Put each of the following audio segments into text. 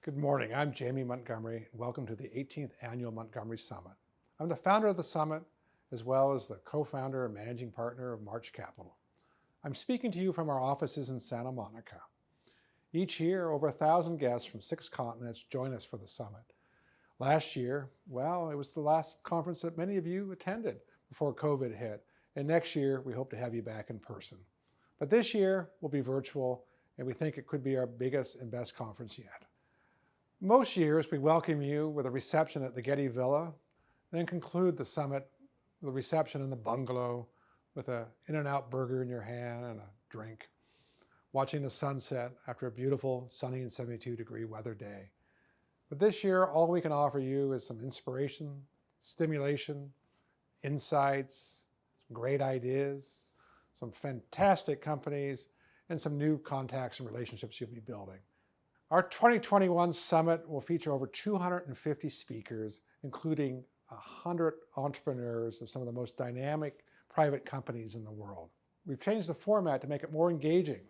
Good morning. I'm Jamie Montgomery, and welcome to the 18th Annual Montgomery Summit. I'm the founder of the Summit, as well as the co-founder and managing partner of March Capital. I'm speaking to you from our offices in Santa Monica. Each year, over 1,000 guests from 6 continents join us for the Summit. Last year, well, it was the last conference that many of you attended before COVID hit, and next year we hope to have you back in person. But this year will be virtual, and we think it could be our biggest and best conference yet. Most years, we welcome you with a reception at the Getty Villa, then conclude the summit with a reception in the bungalow with an In-N-Out burger in your hand and a drink, watching the sunset after a beautiful sunny and 72-degree weather day. But this year, all we can offer you is some inspiration, stimulation, insights, some great ideas, some fantastic companies, and some new contacts and relationships you'll be building. Our 2021 Summit will feature over 250 speakers, including 100 entrepreneurs of some of the most dynamic private companies in the world. We've changed the format to make it more engaging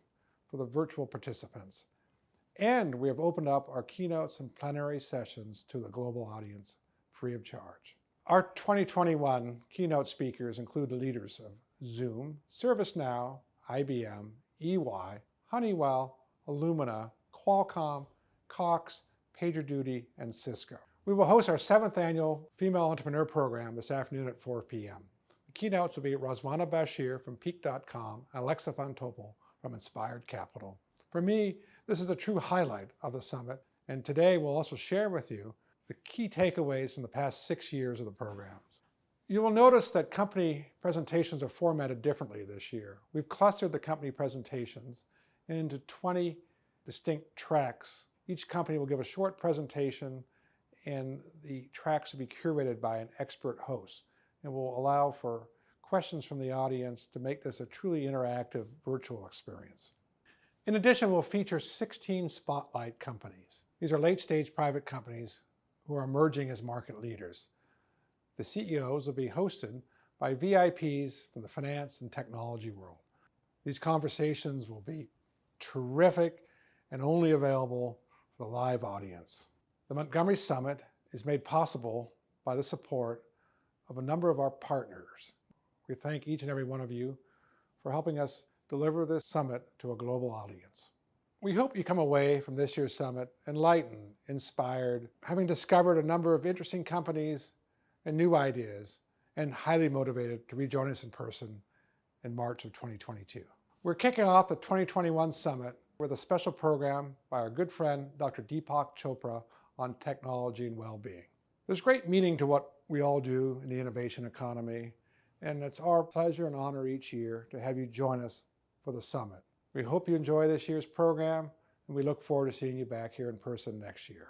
for the virtual participants. And we have opened up our keynotes and plenary sessions to the global audience free of charge. Our 2021 keynote speakers include the leaders of Zoom, ServiceNow, IBM, EY, Honeywell, Illumina, Qualcomm, Cox, PagerDuty, and Cisco. We will host our 7th annual Female Entrepreneur Program this afternoon at 4 p.m. The keynotes will be Rosmana Bashir from Peak.com and Alexa Van Topel from Inspired Capital. For me, this is a true highlight of the summit, and today we'll also share with you the key takeaways from the past 6 years of the programs. You will notice that company presentations are formatted differently this year. We've clustered the company presentations into 20 distinct tracks. Each company will give a short presentation, and the tracks will be curated by an expert host, and will allow for questions from the audience to make this a truly interactive virtual experience. In addition, we'll feature 16 spotlight companies. These are late-stage private companies who are emerging as market leaders. The CEOs will be hosted by VIPs from the finance and technology world. These conversations will be terrific and only available for the live audience. The Montgomery Summit is made possible by the support of a number of our partners. We thank each and every one of you for helping us deliver this summit to a global audience. We hope you come away from this year's summit enlightened, inspired, having discovered a number of interesting companies and new ideas, and highly motivated to rejoin us in person in March of 2022. We're kicking off the 2021 Summit with a special program by our good friend, Dr. Deepak Chopra, on technology and well-being. There's great meaning to what we all do in the innovation economy, and it's our pleasure and honor each year to have you join us for the summit. We hope you enjoy this year's program, and we look forward to seeing you back here in person next year.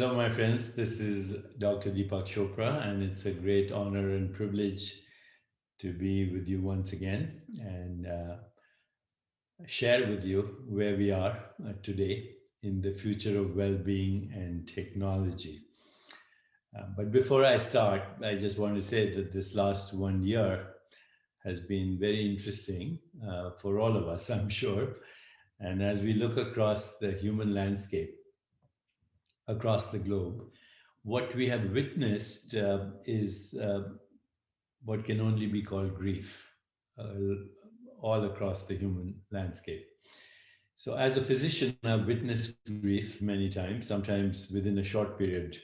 Hello, my friends. This is Dr. Deepak Chopra, and it's a great honor and privilege to be with you once again and share with you where we are today in the future of well being and technology. But before I start, I just want to say that this last 1 year has been very interesting for all of us, I'm sure. And as we look across the human landscape, across the globe, what we have witnessed is what can only be called grief uh, all across the human landscape. So, as a physician, I've witnessed grief many times. Sometimes within a short period,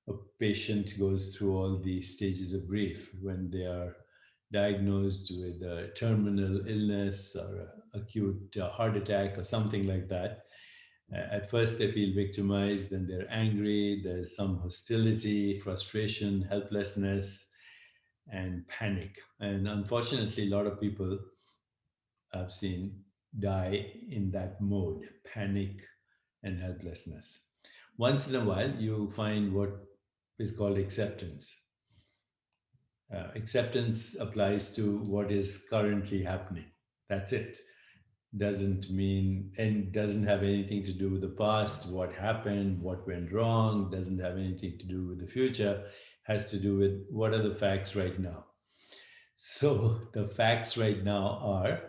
a patient goes through all the stages of grief when they are diagnosed with a terminal illness or acute heart attack or something like that. At first, they feel victimized, then they're angry, there's some hostility, frustration, helplessness, and panic. And unfortunately, a lot of people I've seen die in that mode, panic and helplessness. Once in a while, you find what is called acceptance. Acceptance applies to what is currently happening. That's it. Doesn't mean and doesn't have anything to do with the past, what happened, what went wrong, doesn't have anything to do with the future, has to do with what are the facts right now. So the facts right now are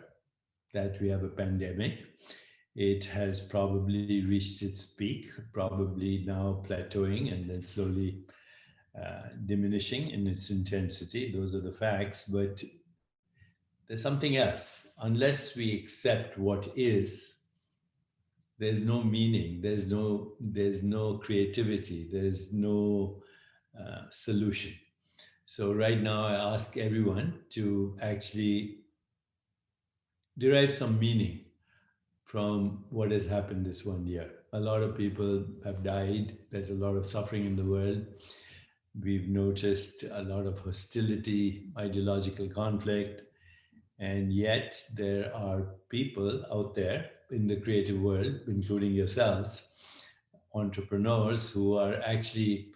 that we have a pandemic. It has probably reached its peak, probably now plateauing and then slowly diminishing in its intensity. Those are the facts. But there's something else. Unless we accept what is, there's no meaning. There's no creativity. There's no solution. So right now, I ask everyone to actually derive some meaning from what has happened this 1 year. A lot of people have died. There's a lot of suffering in the world. We've noticed a lot of hostility, ideological conflict, and yet there are people out there in the creative world, including yourselves, entrepreneurs who are actually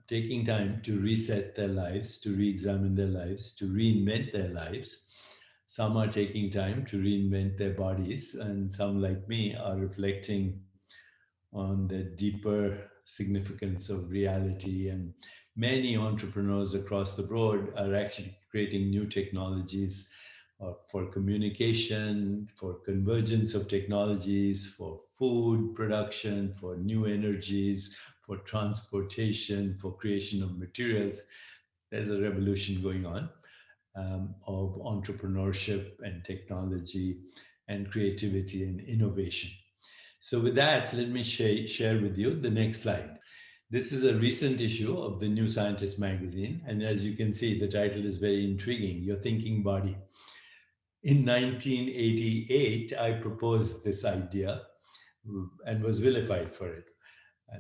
taking time to reset their lives, to re examine their lives, to reinvent their lives. Some are taking time to reinvent their bodies, and some, like me, are reflecting on the deeper significance of reality. And many entrepreneurs across the board are actually creating new technologies for communication, for convergence of technologies, for food production, for new energies, for transportation, for creation of materials. There's a revolution going on of entrepreneurship and technology and creativity and innovation. So, with that, let me share with you the next slide. This is a recent issue of the New Scientist magazine. And as you can see, the title is very intriguing, Your Thinking Body. In 1988, I proposed this idea and was vilified for it,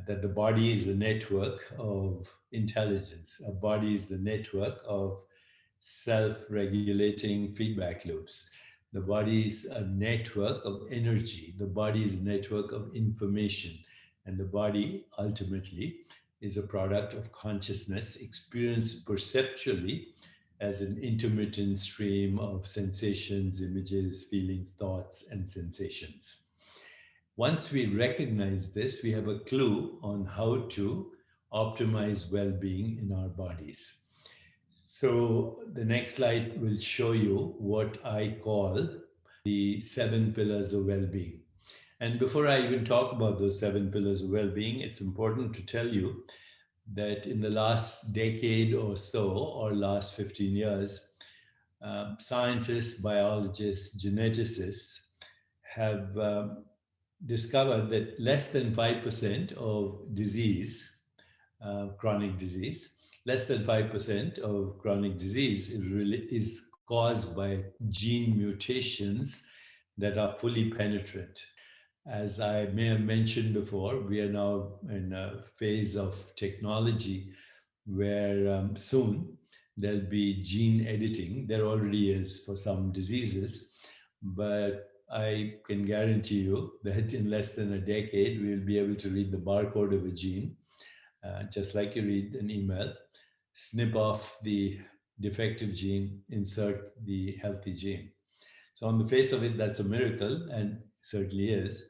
that the body is a network of intelligence. A body is the network of self-regulating feedback loops. The body is a network of energy. The body is a network of information. And the body ultimately is a product of consciousness experienced perceptually as an intermittent stream of sensations, images, feelings, thoughts, and sensations. Once we recognize this, we have a clue on how to optimize well being in our bodies. So, the next slide will show you what I call the 7 pillars of well being. And before I even talk about those 7 pillars of well being, it's important to tell you that in the last decade or so, or last 15 years, scientists, biologists, geneticists have discovered that less than 5% of disease, chronic disease, less than 5% of chronic disease is caused by gene mutations that are fully penetrant. As I may have mentioned before, we are now in a phase of technology where soon there'll be gene editing. There already is for some diseases, but I can guarantee you that in less than a decade, we'll be able to read the barcode of a gene just like you read an email, snip off the defective gene, insert the healthy gene. So, on the face of it, that's a miracle, and certainly is.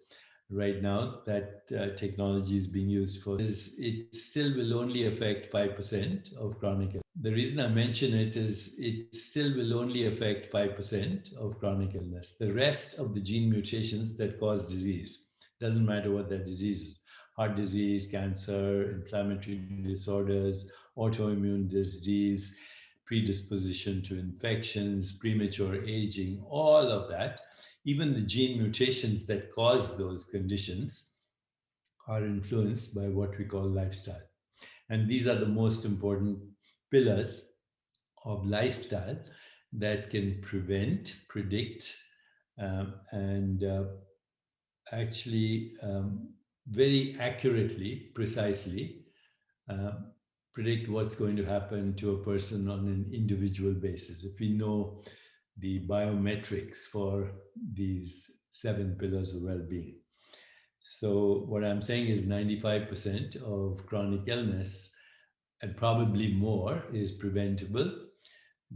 Right now, that technology is being used for is it still will only affect 5% of chronic illness. The reason I mention it is it still will only affect 5% of chronic illness. The rest of the gene mutations that cause disease, doesn't matter what that disease is, heart disease, cancer, inflammatory disorders, autoimmune disease, predisposition to infections, premature aging, all of that, even the gene mutations that cause those conditions are influenced by what we call lifestyle. And these are the most important pillars of lifestyle that can prevent, predict, and actually very accurately, precisely uh, predict what's going to happen to a person on an individual basis. If we know the biometrics for these 7 pillars of well-being. So what I'm saying is 95% of chronic illness, and probably more, is preventable.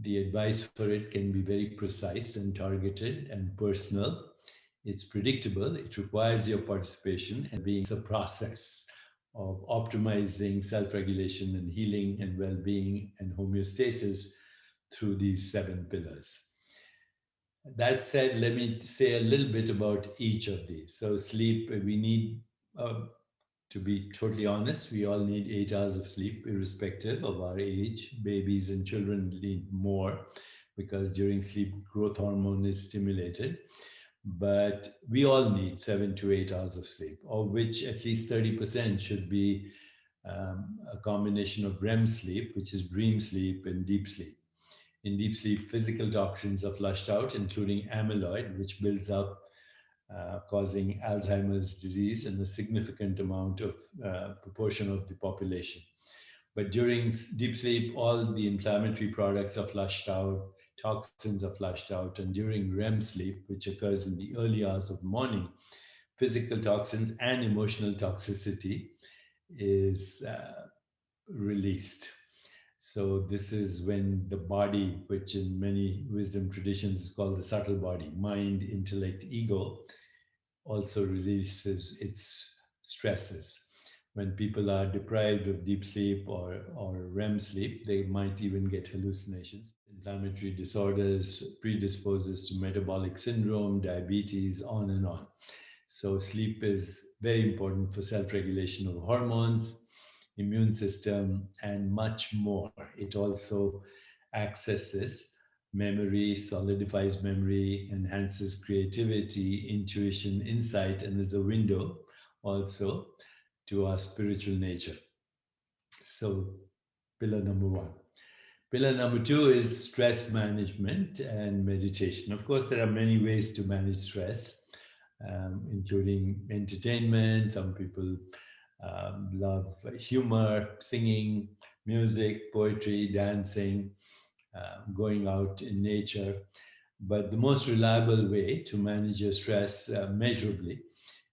The advice for it can be very precise and targeted and personal. It's predictable. It requires your participation, and being a process of optimizing self-regulation and healing and well-being and homeostasis through these 7 pillars. That said, let me say a little bit about each of these. So, sleep, we need, to be totally honest, we all need 8 hours of sleep, irrespective of our age. Babies and children need more because during sleep, growth hormone is stimulated. But we all need 7 to 8 hours of sleep, of which at least 30% should be a combination of REM sleep, which is dream sleep, and deep sleep. In deep sleep, physical toxins are flushed out, including amyloid, which builds up, causing Alzheimer's disease in a significant amount of proportion of the population. But during deep sleep, all the inflammatory products are flushed out, toxins are flushed out, and during REM sleep, which occurs in the early hours of the morning, physical toxins and emotional toxicity is released. So this is when the body, which in many wisdom traditions is called the subtle body, mind, intellect, ego, also releases its stresses. When people are deprived of deep sleep or REM sleep, they might even get hallucinations. Inflammatory disorders predisposes to metabolic syndrome, diabetes, on and on. So sleep is very important for self-regulation of hormones, immune system, and much more. It also accesses memory, solidifies memory, enhances creativity, intuition, insight, and is a window also to our spiritual nature. So, pillar number one. Pillar number two is stress management and meditation. Of course, there are many ways to manage stress, including entertainment. Some people love humor, singing, music, poetry, dancing, going out in nature. But the most reliable way to manage your stress measurably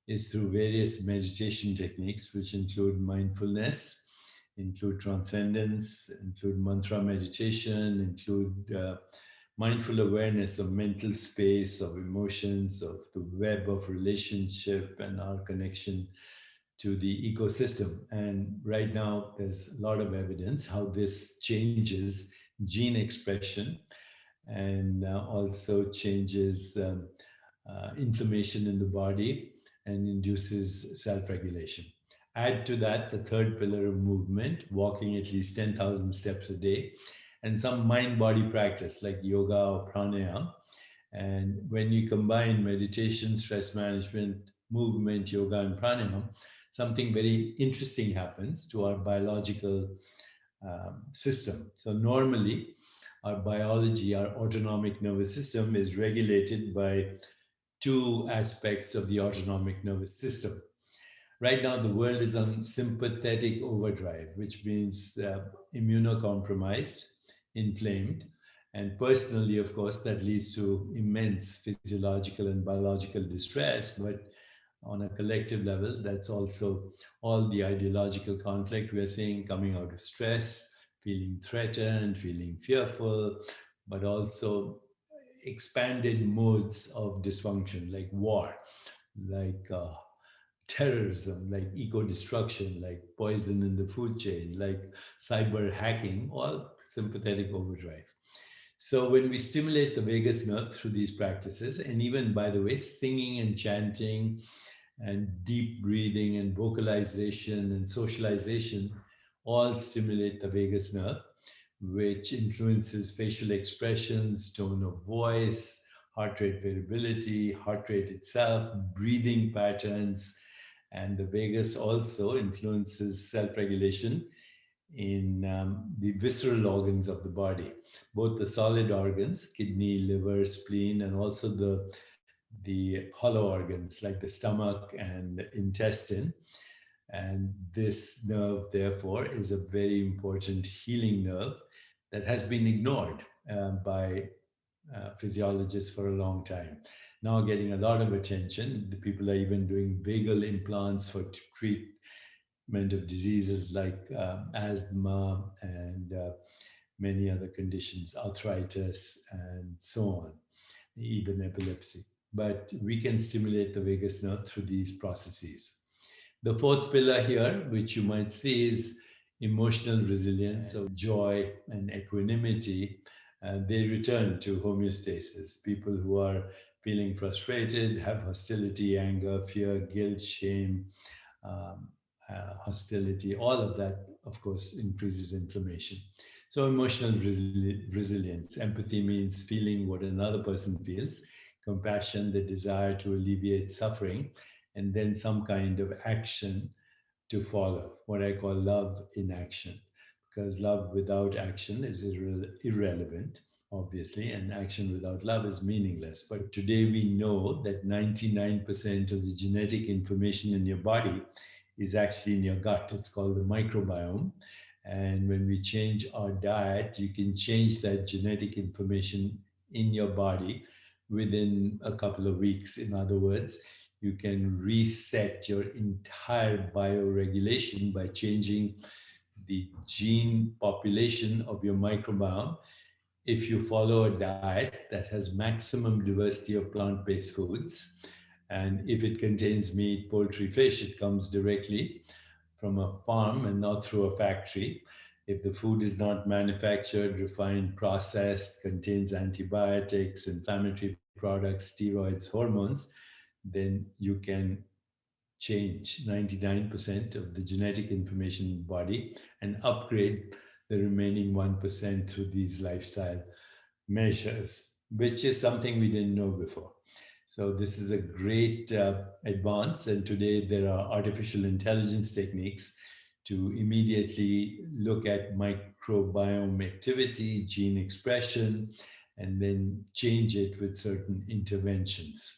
is through various meditation techniques, which include mindfulness, include transcendence, include mantra meditation, include mindful awareness of mental space, of emotions, of the web of relationship and our connection to the ecosystem. And right now, there's a lot of evidence how this changes gene expression and also changes inflammation in the body and induces self-regulation. Add to that the third pillar of movement, walking at least 10,000 steps a day, and some mind-body practice like yoga or pranayama. And when you combine meditation, stress management, movement, yoga, and pranayama, something very interesting happens to our biological system. So normally, our biology, our autonomic nervous system is regulated by two aspects of the autonomic nervous system. Right now, the world is on sympathetic overdrive, which means immunocompromised, inflamed. And personally, of course, that leads to immense physiological and biological distress. But on a collective level. That's also all the ideological conflict we're seeing coming out of stress, feeling threatened, feeling fearful, but also expanded modes of dysfunction like war, like terrorism, like eco destruction, like poison in the food chain, like cyber hacking, all sympathetic overdrive. So, when we stimulate the vagus nerve through these practices, and even by the way, singing and chanting and deep breathing and vocalization and socialization all stimulate the vagus nerve, which influences facial expressions, tone of voice, heart rate variability, heart rate itself, breathing patterns, and the vagus also influences self regulation in the visceral organs of the body, both the solid organs, kidney, liver, spleen, and also the hollow organs like the stomach and intestine. And this nerve, therefore, is a very important healing nerve that has been ignored by physiologists for a long time. Now, getting a lot of attention. The people are even doing vagal implants for treatment of diseases like asthma and many other conditions, arthritis, and so on, even epilepsy. But we can stimulate the vagus nerve through these processes. The fourth pillar here, which you might see, is emotional resilience of joy and equanimity. They return to homeostasis. People who are feeling frustrated have hostility, anger, fear, guilt, shame, um, hostility. All of that, of course, increases inflammation. So, emotional resilience. Empathy means feeling what another person feels, compassion, the desire to alleviate suffering, and then some kind of action to follow, what I call love in action. Because love without action is irrelevant, obviously, and action without love is meaningless. But today we know that 99% of the genetic information in your body is actually in your gut. It's called the microbiome. And when we change our diet, you can change that genetic information in your body within a couple of weeks. In other words, you can reset your entire bioregulation by changing the gene population of your microbiome if you follow a diet that has maximum diversity of plant-based foods. And if it contains meat, poultry, fish, it comes directly from a farm and not through a factory. If the food is not manufactured, refined, processed, contains antibiotics, inflammatory products, steroids, hormones, then you can change 99% of the genetic information in the body and upgrade the remaining 1% through these lifestyle measures, which is something we didn't know before. So this is a great advance, and today there are artificial intelligence techniques to immediately look at microbiome activity, gene expression, and then change it with certain interventions,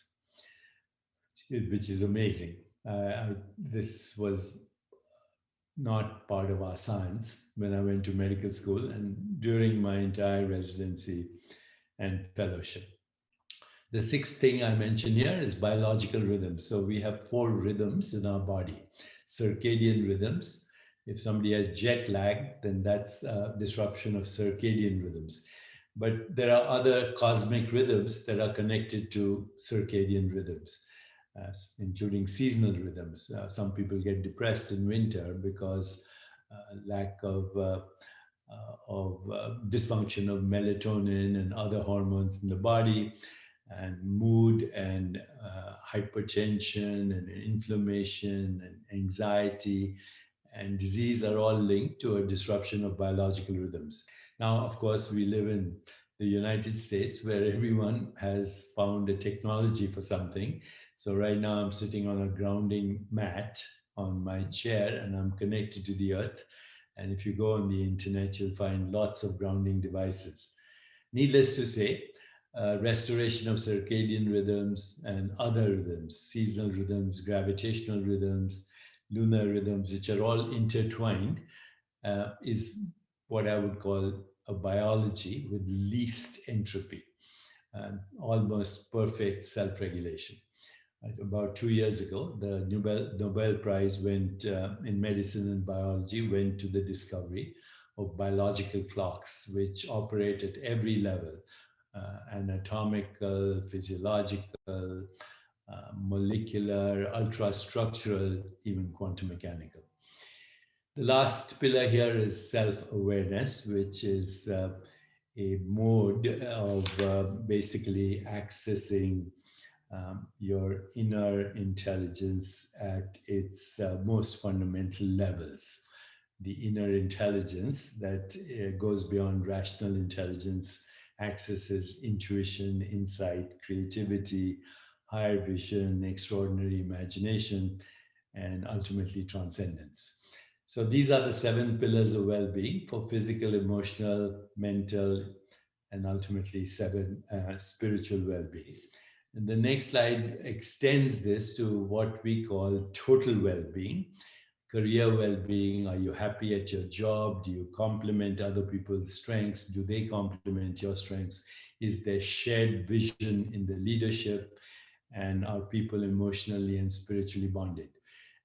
which is amazing. This was not part of our science when I went to medical school and during my entire residency and fellowship. The sixth thing I mention here is biological rhythms. So we have four rhythms in our body: circadian rhythms. If somebody has jet lag, then that's a disruption of circadian rhythms. But there are other cosmic rhythms that are connected to circadian rhythms, including seasonal rhythms. Some people get depressed in winter because lack of dysfunction of melatonin and other hormones in the body, and mood and hypertension and inflammation and anxiety and disease are all linked to a disruption of biological rhythms. Now, of course, we live in the United States where everyone has found a technology for something. So right now I'm sitting on a grounding mat on my chair and I'm connected to the earth. And if you go on the internet, you'll find lots of grounding devices. Needless to say, restoration of circadian rhythms and other rhythms, seasonal rhythms, gravitational rhythms, lunar rhythms, which are all intertwined, is what I would call a biology with least entropy and almost perfect self regulation. about 2 years ago, the Nobel Prize went in medicine and biology went to the discovery of biological clocks, which operate at every level, anatomical, physiological, molecular, ultrastructural, even quantum mechanical. The last pillar here is self-awareness, which is a mode of basically accessing your inner intelligence at its most fundamental levels. The inner intelligence that goes beyond rational intelligence accesses intuition, insight, creativity, higher vision, extraordinary imagination, and ultimately transcendence. So these are the 7 pillars of well-being for physical, emotional, mental, and ultimately 7 spiritual well-being. And the next slide extends this to what we call total well-being. Career well-being: are you happy at your job? Do you complement other people's strengths? Do they complement your strengths? Is there shared vision in the leadership? And are people emotionally and spiritually bonded?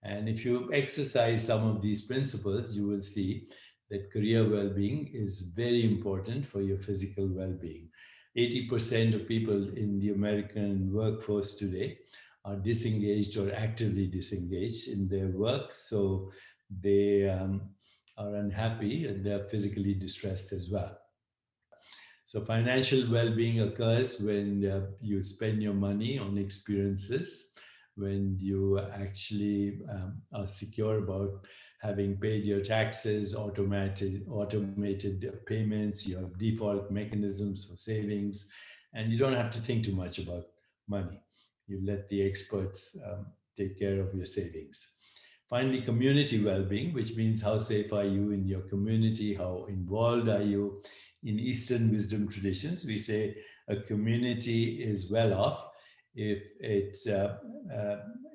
And if you exercise some of these principles, you will see that career well-being is very important for your physical well-being. 80% of people in the American workforce today are disengaged or actively disengaged in their work. So they are unhappy and they're physically distressed as well. So financial well-being occurs when you spend your money on experiences, when you actually are secure about having paid your taxes, automated payments, you have default mechanisms for savings, and you don't have to think too much about money. You let the experts take care of your savings. Finally, community well-being, which means how safe are you in your community, how involved are you. In Eastern wisdom traditions, we say a community is well off if it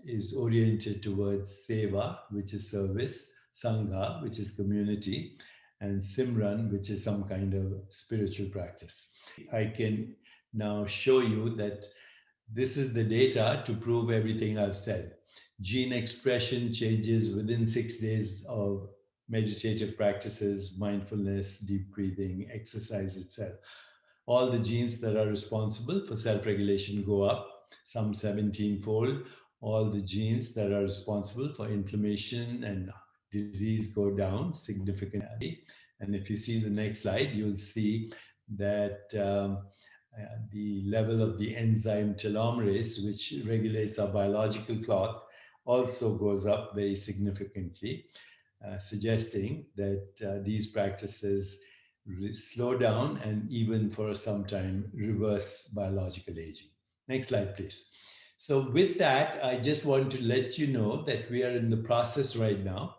is oriented towards seva, which is service, sangha, which is community, and simran, which is some kind of spiritual practice. I can now show you that this is the data to prove everything I've said. Gene expression changes within 6 days of meditative practices, mindfulness, deep breathing, exercise itself. All the genes that are responsible for self-regulation go up, some 17-fold. All the genes that are responsible for inflammation and disease go down significantly. And if you see the next slide, you'll see that the level of the enzyme telomerase, which regulates our biological clock, also goes up very significantly, suggesting that these practices slow down and even for some time reverse biological aging. Next slide, please. So with that, I just want to let you know that we are in the process right now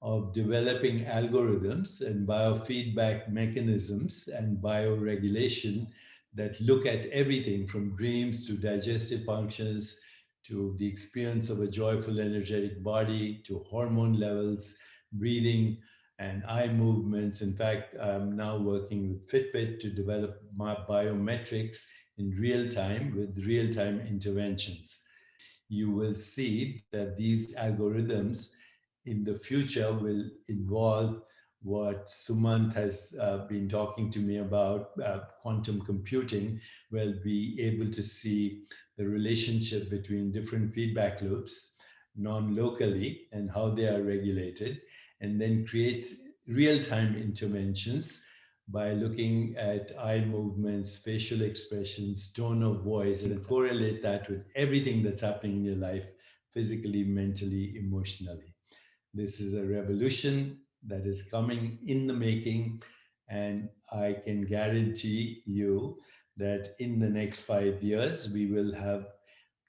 of developing algorithms and biofeedback mechanisms and bioregulation that look at everything from dreams to digestive functions to the experience of a joyful, energetic body to hormone levels, breathing, and eye movements. In fact, I'm now working with Fitbit to develop my biometrics in real time with real-time interventions. You will see that these algorithms in the future will involve what Sumant has been talking to me about, quantum computing. We'll be able to see the relationship between different feedback loops non-locally and how they are regulated, and then create real-time interventions by looking at eye movements, facial expressions, tone of voice, and correlate that with everything that's happening in your life, physically, mentally, emotionally. This is a revolution that is coming in the making, and I can guarantee you that in the next 5 years, we will have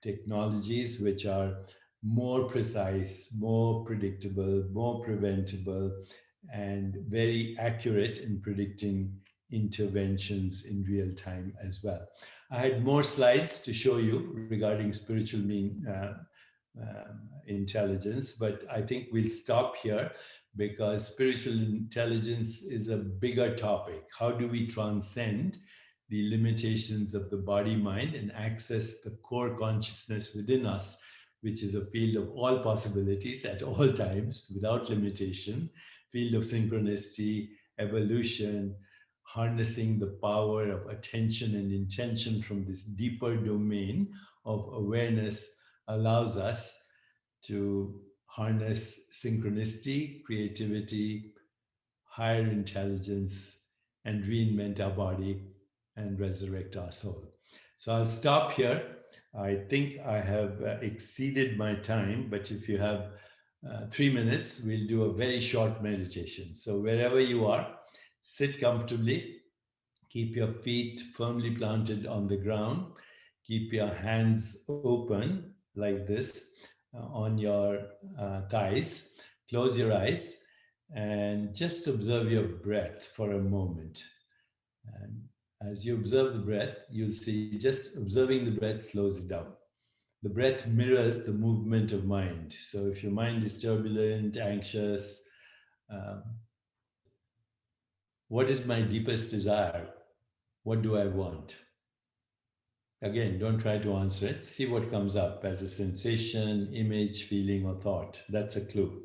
technologies which are more precise, more predictable, more preventable, and very accurate in predicting interventions in real time as well. I had more slides to show you regarding spiritual intelligence, but I think we'll stop here because spiritual intelligence is a bigger topic. How do we transcend the limitations of the body mind and access the core consciousness within us, which is a field of all possibilities at all times without limitation, field of synchronicity, evolution, harnessing the power of attention and intention from this deeper domain of awareness allows us to harness synchronicity, creativity, higher intelligence, and reinvent our body and resurrect our soul. So I'll stop here. I think I have exceeded my time, but if you have 3 minutes, we'll do a very short meditation. So wherever you are, sit comfortably, keep your feet firmly planted on the ground, keep your hands open like this on your thighs, close your eyes, and just observe your breath for a moment. And as you observe the breath, you'll see just observing the breath slows it down. The breath mirrors the movement of mind. So if your mind is turbulent, anxious, what is my deepest desire? What do I want? Again, don't try to answer it. See what comes up as a sensation, image, feeling, or thought. That's a clue.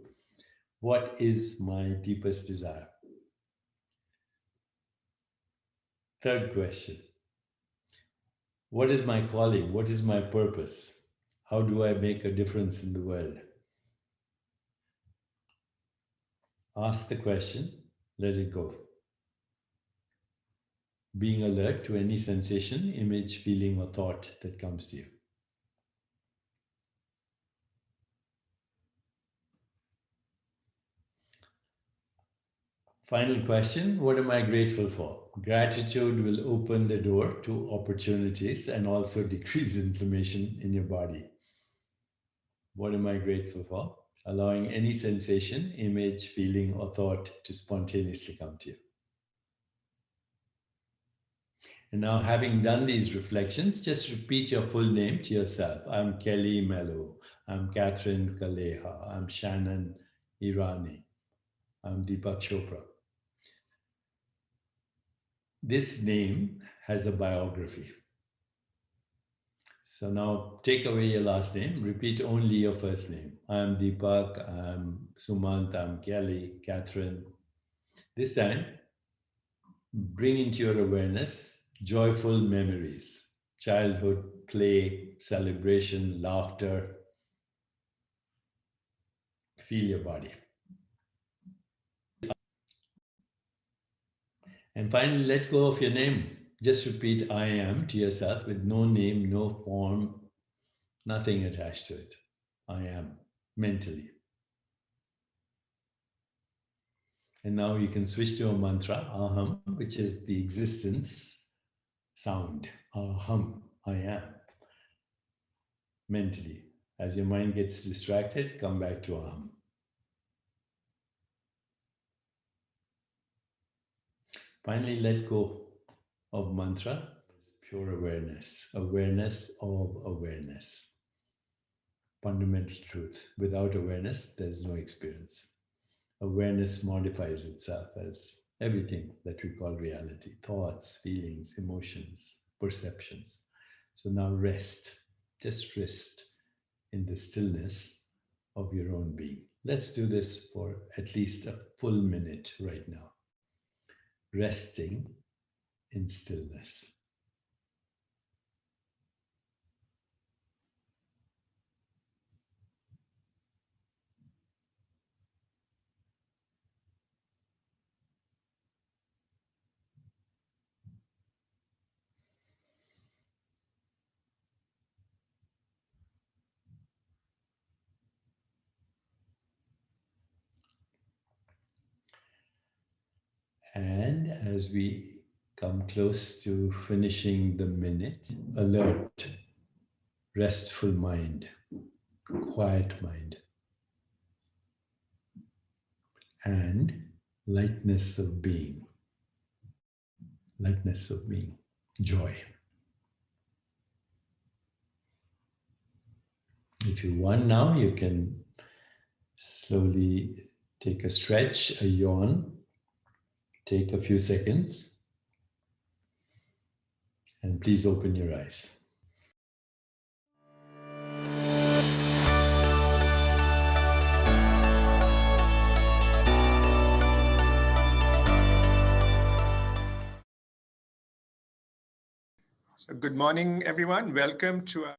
What is my deepest desire? Third question. What is my calling? What is my purpose? How do I make a difference in the world? Ask the question, let it go. Being alert to any sensation, image, feeling, or thought that comes to you. Final question, what am I grateful for? Gratitude will open the door to opportunities and also decrease inflammation in your body. What am I grateful for? Allowing any sensation, image, feeling, or thought to spontaneously come to you. And now, having done these reflections, just repeat your full name to yourself. I'm Kelly Mello. I'm Catherine Kaleha. I'm Shannon Irani. I'm Deepak Chopra. This name has a biography. So now take away your last name, repeat only your first name. I'm Deepak, I'm Sumant, I'm Kelly, Catherine. This time, bring into your awareness joyful memories, childhood, play, celebration, laughter. Feel your body. And finally, let go of your name. Just repeat I am to yourself with no name, no form, nothing attached to it. I am, mentally. And now you can switch to a mantra, aham, which is the existence sound. Aham, I am. Mentally. As your mind gets distracted, come back to aham. Finally, let go of mantra. It's pure awareness. Awareness of awareness. Fundamental truth. Without awareness, there's no experience. Awareness modifies itself as everything that we call reality. Thoughts, feelings, emotions, perceptions. So now rest. Just rest in the stillness of your own being. Let's do this for at least a full minute right now. Resting in stillness. And as we come close to finishing the minute, alert, restful mind, quiet mind, and lightness of being, joy. If you want now, you can slowly take a stretch, a yawn, take a few seconds. And please open your eyes. So good morning, everyone. Welcome to our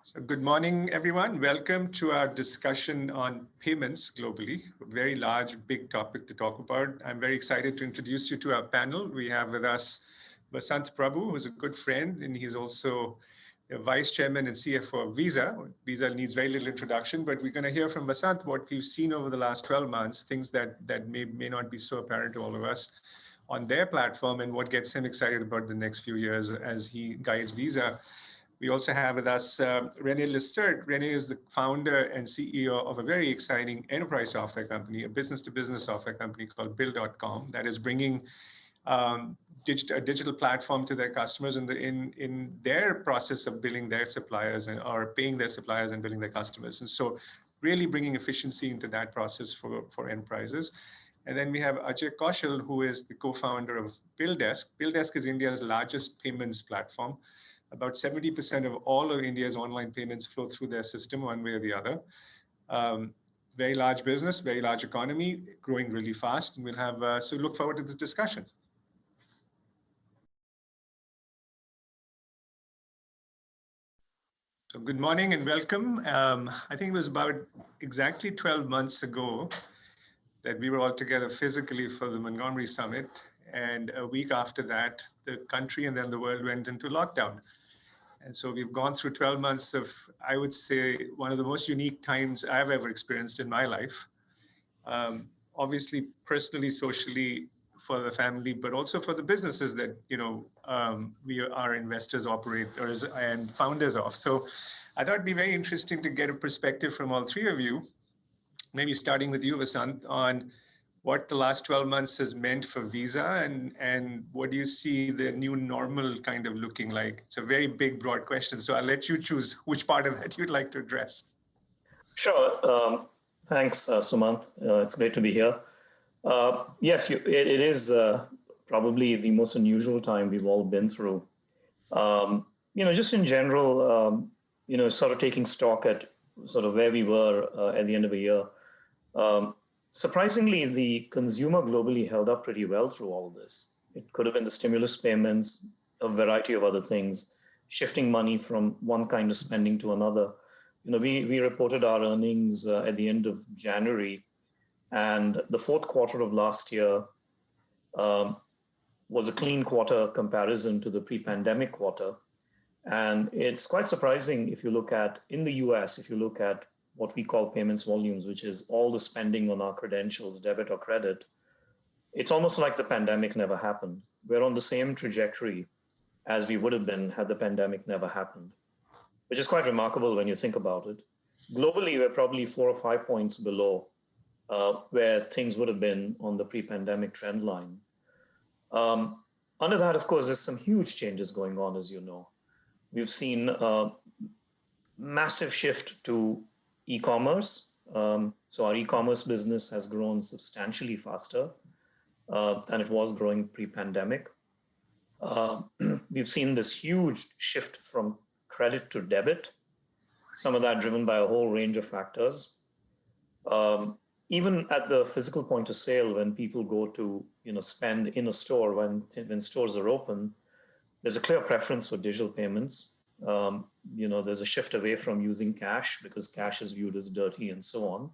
So good morning, everyone. Welcome to our discussion on payments globally, a very large, big topic to talk about. I'm very excited to introduce you to our panel. We have with us Vasant Prabhu, who's a good friend, and he's also the Vice Chairman and CFO of Visa. Visa needs very little introduction, but we're going to hear from Vasant what we've seen over the last 12 months, things that may not be so apparent to all of us on their platform, and what gets him excited about the next few years as he guides Visa. We also have with us René Listert. René is the founder and CEO of a very exciting enterprise software company, a business-to-business software company called Bill.com that is bringing a digital platform to their customers in their process of billing their suppliers or paying their suppliers and billing their customers. And so really bringing efficiency into that process for enterprises. And then we have Ajay Kaushal, who is the co-founder of BillDesk. BillDesk is India's largest payments platform. About 70% of all of India's online payments flow through their system one way or the other. Very large business, very large economy, growing really fast. And we'll have, so look forward to this discussion. So good morning and welcome. I think it was about exactly 12 months ago that we were all together physically for the Montgomery Summit. And a week after that, the country and then the world went into lockdown. And so we've gone through 12 months of, I would say, one of the most unique times I've ever experienced in my life. Obviously, personally, socially, for the family, but also for the businesses that we are investors, operators, and founders of. So I thought it'd be very interesting to get a perspective from all three of you, maybe starting with you, Vasant, on what the last 12 months has meant for Visa and what do you see the new normal kind of looking like? It's a very big, broad question. So I'll let you choose which part of that you'd like to address. Sure. Thanks, Sumant. It's great to be here. Yes, it is probably the most unusual time we've all been through. Just in general, sort of taking stock at sort of where we were at the end of the year. Surprisingly, the consumer globally held up pretty well through all of this. It could have been the stimulus payments, a variety of other things, shifting money from one kind of spending to another. We reported our earnings at the end of January, and the fourth quarter of last year was a clean quarter comparison to the pre-pandemic quarter. And it's quite surprising if you look at, in the US, if you look at what we call payments volumes, which is all the spending on our credentials, debit or credit, it's almost like the pandemic never happened. We're on the same trajectory as we would have been had the pandemic never happened, which is quite remarkable when you think about it. Globally, we're probably 4 or 5 points below where things would have been on the pre-pandemic trend line. Under that, of course, there's some huge changes going on, as you know. We've seen a massive shift to e-commerce. So our e-commerce business has grown substantially faster than it was growing pre-pandemic. We've seen this huge shift from credit to debit, some of that driven by a whole range of factors. Even at the physical point of sale, when people go to spend in a store, when stores are open, there's a clear preference for digital payments. There's a shift away from using cash because cash is viewed as dirty and so on.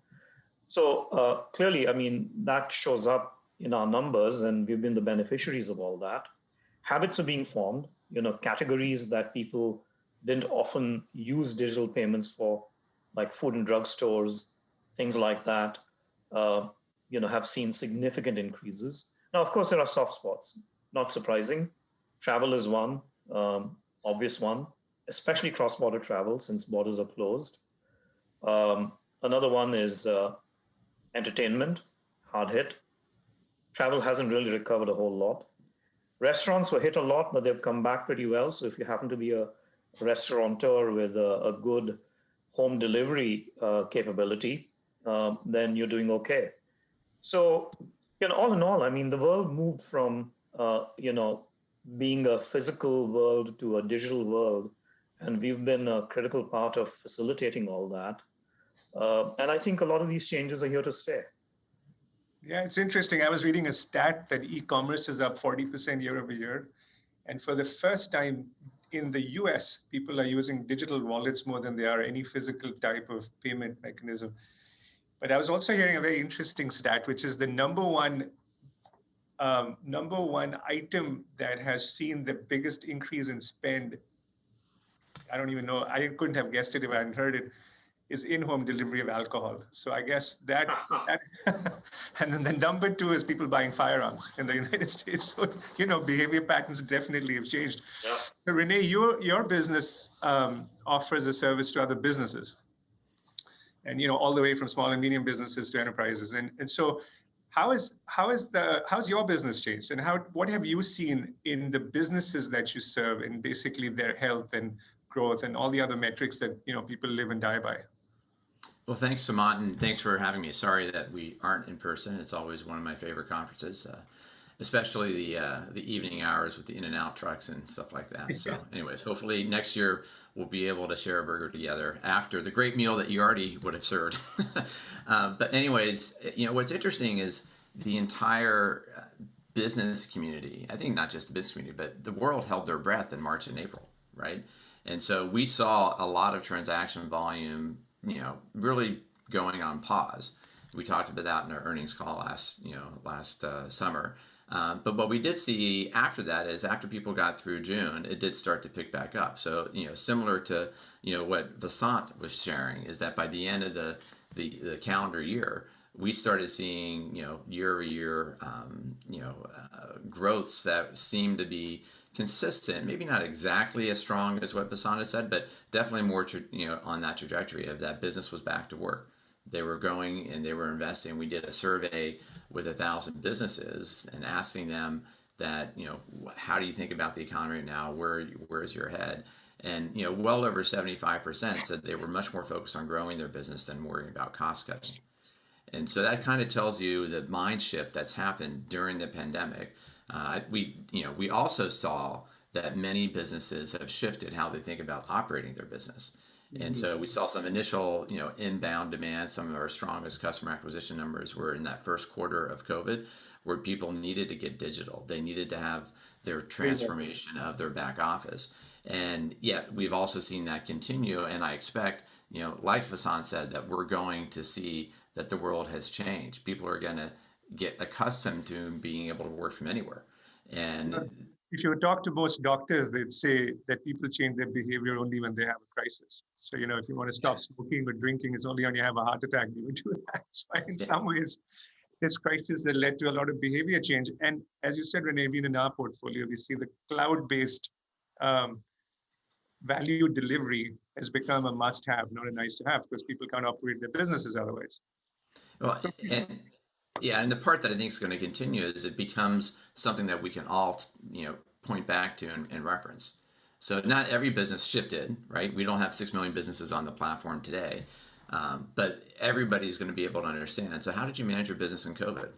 So clearly, I mean, that shows up in our numbers and we've been the beneficiaries of all that. Habits are being formed, categories that people didn't often use digital payments for, like food and drug stores, things like that, have seen significant increases. Now, of course, there are soft spots, not surprising. Travel is one, obvious one, especially cross-border travel since borders are closed. Another one is entertainment, hard hit. Travel hasn't really recovered a whole lot. Restaurants were hit a lot, but they've come back pretty well. So if you happen to be a restaurateur with a good home delivery capability, then you're doing okay. So, all in all, I mean, the world moved from, being a physical world to a digital world, and we've been a critical part of facilitating all that. And I think a lot of these changes are here to stay. Yeah, it's interesting. I was reading a stat that e-commerce is up 40% year over year, And for the first time in the US, people are using digital wallets more than they are any physical type of payment mechanism. But I was also hearing a very interesting stat, which is the number one item that has seen the biggest increase in spend. I don't even know. I couldn't have guessed it if I hadn't heard it. Is in-home delivery of alcohol. So I guess that and then the number two is people buying firearms in the United States. So, behavior patterns definitely have changed. Yeah. So Renee, your business offers a service to other businesses, and all the way from small and medium businesses to enterprises. And so how's your business changed, and what have you seen in the businesses that you serve, in basically their health and growth and all the other metrics that people live and die by? Well, thanks, Sumant, and thanks for having me. Sorry that we aren't in person. It's always one of my favorite conferences, especially the evening hours with the in-and-out trucks and stuff like that. So anyways, hopefully next year we'll be able to share a burger together after the great meal that you already would have served. But anyways, what's interesting is the entire business community, I think not just the business community, but the world held their breath in March and April, right? And so we saw a lot of transaction volume really going on pause. We talked about that in our earnings call last summer. But what we did see after that is after people got through June, it did start to pick back up. So, similar to, what Vasant was sharing, is that by the end of the calendar year, we started seeing, year-over-year, growths that seemed to be consistent, maybe not exactly as strong as what Vasant had said, but definitely more, on that trajectory of that business was back to work. They were going and they were investing. We did a survey with 1,000 businesses and asking them that, how do you think about the economy right now? Where's your head? And, well over 75% said they were much more focused on growing their business than worrying about cost cutting. And so that kind of tells you the mind shift that's happened during the pandemic. We also saw that many businesses have shifted how they think about operating their business. And so we saw some initial, inbound demand. Some of our strongest customer acquisition numbers were in that first quarter of COVID, where people needed to get digital. They needed to have their transformation of their back office. And yet we've also seen that continue. And I expect, like Vasant said, that we're going to see that the world has changed. People are going to get accustomed to being able to work from anywhere. And if you talk to most doctors, they'd say that people change their behavior only when they have a crisis. So, if you want to stop smoking or drinking, it's only when you have a heart attack you do that. So in some ways, this crisis has led to a lot of behavior change. And as you said, Renee, even in our portfolio, we see the cloud-based value delivery has become a must-have, not a nice-to-have, because people can't operate their businesses otherwise. Well, and the part that I think is going to continue is it becomes something that we can all, point back to and reference. So not every business shifted, right? We don't have 6 million businesses on the platform today, but everybody's going to be able to understand. So how did you manage your business in COVID?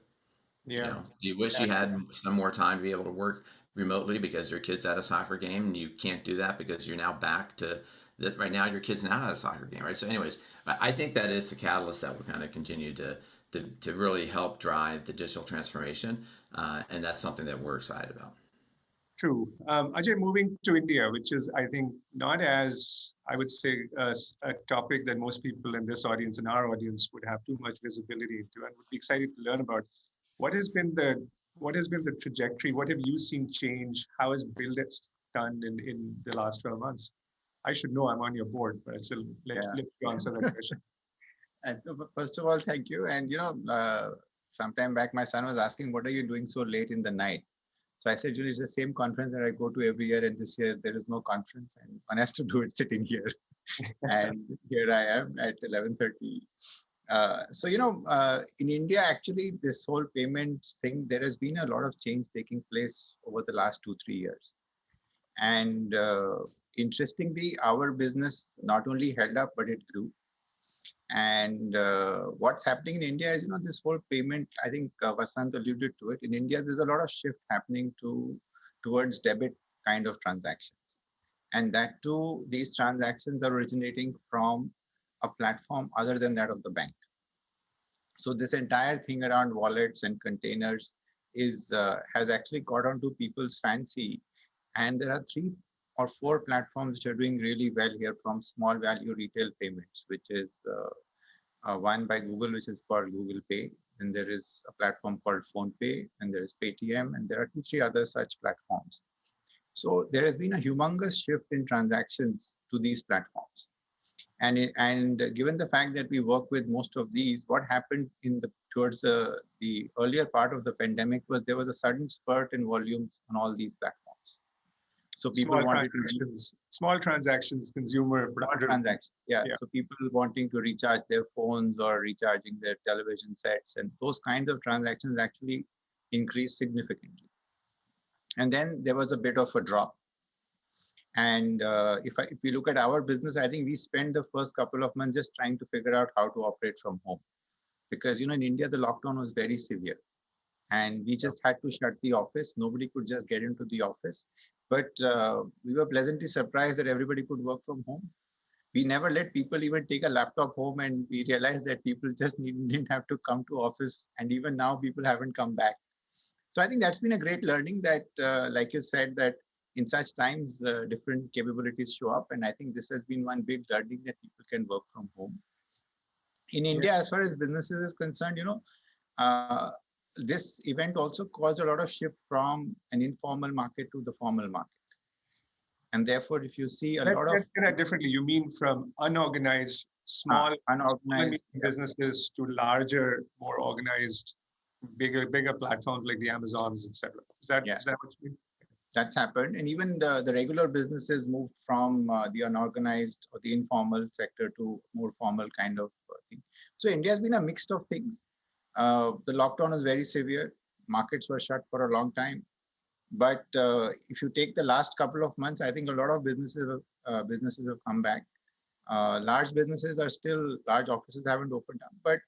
Yeah. Do you wish you had some more time to be able to work remotely because your kid's at a soccer game and you can't do that because you're now back to that? Right now your kid's not at a soccer game, right? So anyways, I think that is the catalyst that will kind of continue to really help drive the digital transformation. And that's something that we're excited about. True. Ajay, moving to India, which is, I think, not as, I would say, a topic that most people in this audience and our audience would have too much visibility into, and would be excited to learn about. What has been the trajectory? What have you seen change? How has Build it done in the last 12 months? I should know, I'm on your board, but I still let you answer that question. And so first of all, thank you. And sometime back, my son was asking, "What are you doing so late in the night?" So I said, it's the same conference that I go to every year, and this year there is no conference, and one has to do it sitting here. And here I am at 11:30. In India, actually, this whole payments thing, there has been a lot of change taking place over the last 2-3 years. And interestingly, our business not only held up, but it grew. And what's happening in India is, this whole payment, I think Vasant alluded to it. In India, there's a lot of shift happening towards debit kind of transactions. And that too, these transactions are originating from a platform other than that of the bank. So this entire thing around wallets and containers has actually got onto people's fancy. And there are 3 or 4 platforms which are doing really well here, from small value retail payments, which is one by Google, which is called Google Pay. Then there is a platform called PhonePe, and there is Paytm, and there are 2, 3 other such platforms. So there has been a humongous shift in transactions to these platforms. And given the fact that we work with most of these, what happened towards the earlier part of the pandemic was there was a sudden spurt in volumes on all these platforms. So people small transactions, consumer transactions. Yeah. So people wanting to recharge their phones or recharging their television sets, and those kinds of transactions actually increased significantly. And then there was a bit of a drop. And if we look at our business, I think we spent the first couple of months just trying to figure out how to operate from home, because in India the lockdown was very severe, and we just had to shut the office. Nobody could just get into the office. But we were pleasantly surprised that everybody could work from home. We never let people even take a laptop home, and we realized that people just didn't have to come to office. And even now, people haven't come back. So I think that's been a great learning that, like you said, that in such times, different capabilities show up. And I think this has been one big learning, that people can work from home. In India, as far as businesses is concerned, this event also caused a lot of shift from an informal market to the formal market. And therefore, if you see let's get that differently. You mean from unorganized, small unorganized businesses to larger, more organized, bigger platforms like the Amazons, etc. Is that what you mean? That's happened. And even the regular businesses moved from the unorganized or the informal sector to more formal kind of thing. So India has been a mix of things. The lockdown was very severe. Markets were shut for a long time. But if you take the last couple of months, I think a lot of businesses have come back. Large businesses are still, large offices haven't opened up. But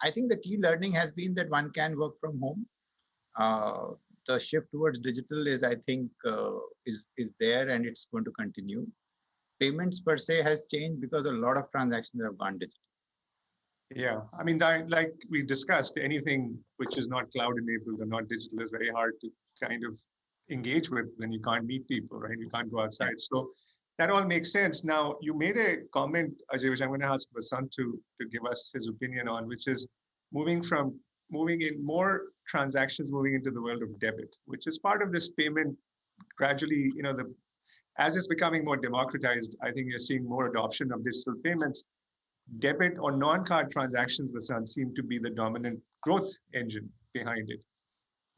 I think the key learning has been that one can work from home. The shift towards digital is, I think, is there, and it's going to continue. Payments per se has changed because a lot of transactions have gone digital. Yeah, I mean, like we discussed, anything which is not cloud enabled or not digital is very hard to kind of engage with when you can't meet people, right? You can't go outside. So that all makes sense. Now, you made a comment, Ajay, which I'm going to ask Vasant to give us his opinion on, which is moving in more transactions moving into the world of debit, which is part of this payment gradually, as it's becoming more democratized, I think you're seeing more adoption of digital payments. Debit or non-card transactions, Vasant, seem to be the dominant growth engine behind it.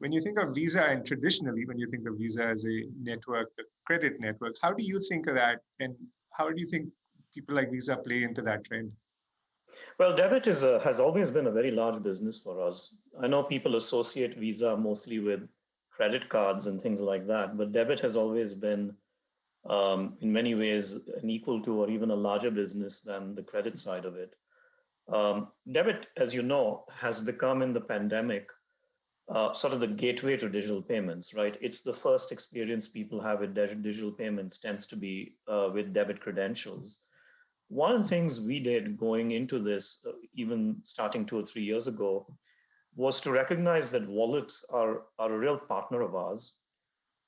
When you think of Visa, and traditionally, when you think of Visa as a network, a credit network, how do you think of that? And how do you think people like Visa play into that trend? Well, debit has always been a very large business for us. I know people associate Visa mostly with credit cards and things like that, but debit has always been, in many ways, an equal to or even a larger business than the credit side of it. Debit, as you know, has become in the pandemic sort of the gateway to digital payments, right? It's the first experience people have with digital payments tends to be with debit credentials. One of the things we did going into this, even starting 2 or 3 years ago, was to recognize that wallets are a real partner of ours.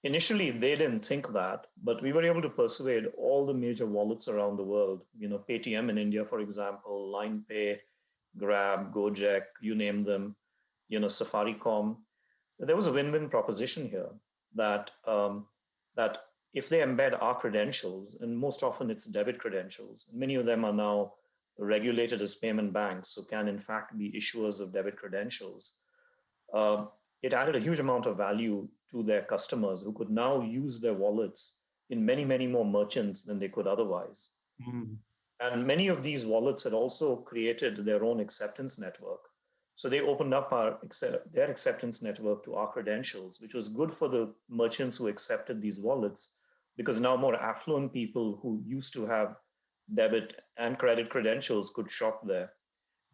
Initially, they didn't think that, but we were able to persuade all the major wallets around the world, Paytm in India, for example, LinePay, Grab, Gojek, you name them, Safaricom. There was a win-win proposition here that if they embed our credentials, and most often it's debit credentials, many of them are now regulated as payment banks, so can in fact be issuers of debit credentials. It added a huge amount of value to their customers who could now use their wallets in many, many more merchants than they could otherwise. Mm. And many of these wallets had also created their own acceptance network. So they opened up their acceptance network to our credentials, which was good for the merchants who accepted these wallets, because now more affluent people who used to have debit and credit credentials could shop there.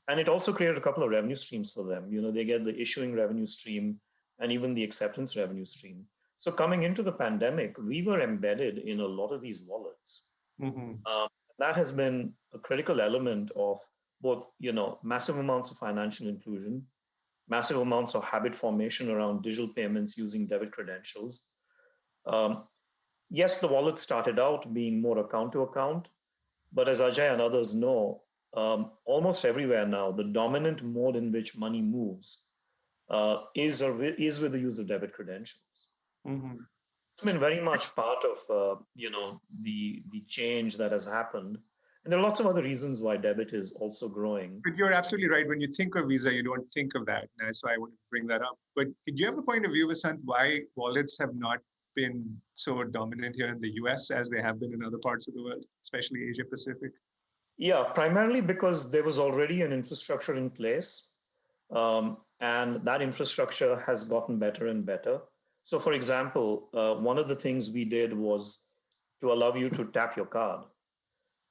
And it also created a couple of revenue streams for them. They get the issuing revenue stream and even the acceptance revenue stream. So coming into the pandemic, we were embedded in a lot of these wallets. Mm-hmm. That has been a critical element of both, massive amounts of financial inclusion, massive amounts of habit formation around digital payments using debit credentials. yes, the wallet started out being more account to account, but as Ajay and others know, almost everywhere now, the dominant mode in which money moves is with the use of debit credentials. Mhm. It's been very much part of the change that has happened, and there are lots of other reasons why debit is also growing. But you're absolutely right. When you think of Visa, you don't think of that. And that's why I wanted to bring that up. But do you have a point of view, Vasant, why wallets have not been so dominant here in the US as they have been in other parts of the world, especially Asia Pacific? Yeah, primarily because there was already an infrastructure in place, and that infrastructure has gotten better and better. So, for example, one of the things we did was to allow you to tap your card.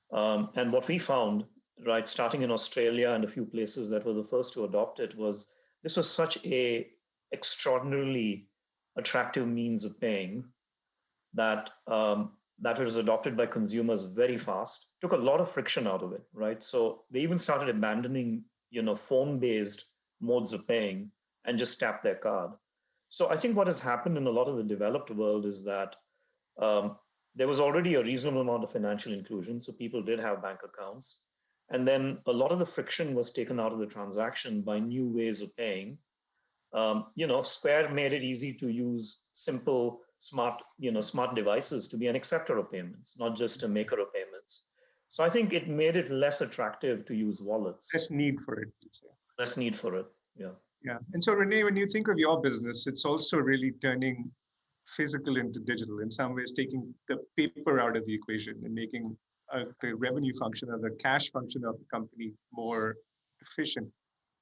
And what we found, right, starting in Australia and a few places that were the first to adopt it, was this was such a extraordinarily attractive means of paying that that was adopted by consumers very fast. Took a lot of friction out of it, right? So they even started abandoning, phone-based modes of paying and just tap their card. So I think what has happened in a lot of the developed world is that there was already a reasonable amount of financial inclusion, so people did have bank accounts. And then a lot of the friction was taken out of the transaction by new ways of paying. Square made it easy to use simple, smart devices to be an acceptor of payments, not just a maker of payments. So I think it made it less attractive to use wallets. Less need for it, you'd say. Less need for it, yeah. Yeah. And so, Renee, when you think of your business, it's also really turning physical into digital, in some ways taking the paper out of the equation and making the revenue function or the cash function of the company more efficient.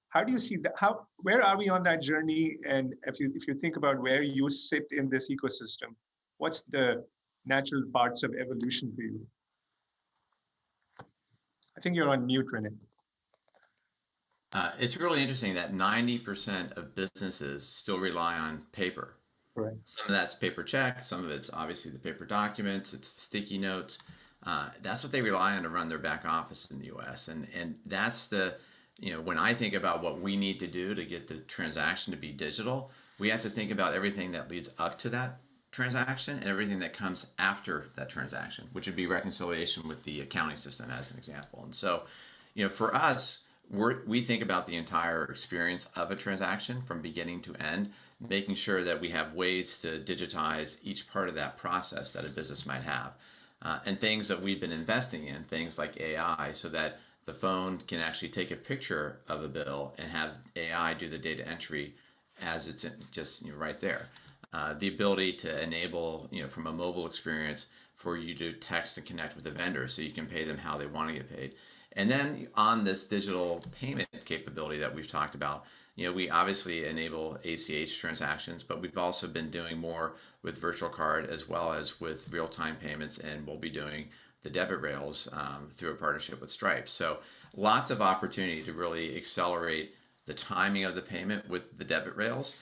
How do you see that? Where are we on that journey? And if you think about where you sit in this ecosystem, what's the natural parts of evolution for you? I think you're on mute, Renee. It's really interesting that 90% of businesses still rely on paper. Right. Some of that's paper check, some of it's obviously the paper documents, it's sticky notes. That's what they rely on to run their back office in the US. And that's when I think about what we need to do to get the transaction to be digital, we have to think about everything that leads up to that transaction and everything that comes after that transaction, which would be reconciliation with the accounting system as an example. And so, for us, we think about the entire experience of a transaction from beginning to end, making sure that we have ways to digitize each part of that process that a business might have. And things that we've been investing in, things like AI, so that the phone can actually take a picture of a bill and have AI do the data entry as it's just right there. The ability to enable, from a mobile experience for you to text and connect with the vendor so you can pay them how they want to get paid. And then on this digital payment capability that we've talked about, we obviously enable ACH transactions, but we've also been doing more with virtual card as well as with real-time payments, and we'll be doing the debit rails through a partnership with Stripe. So lots of opportunity to really accelerate the timing of the payment with the debit rails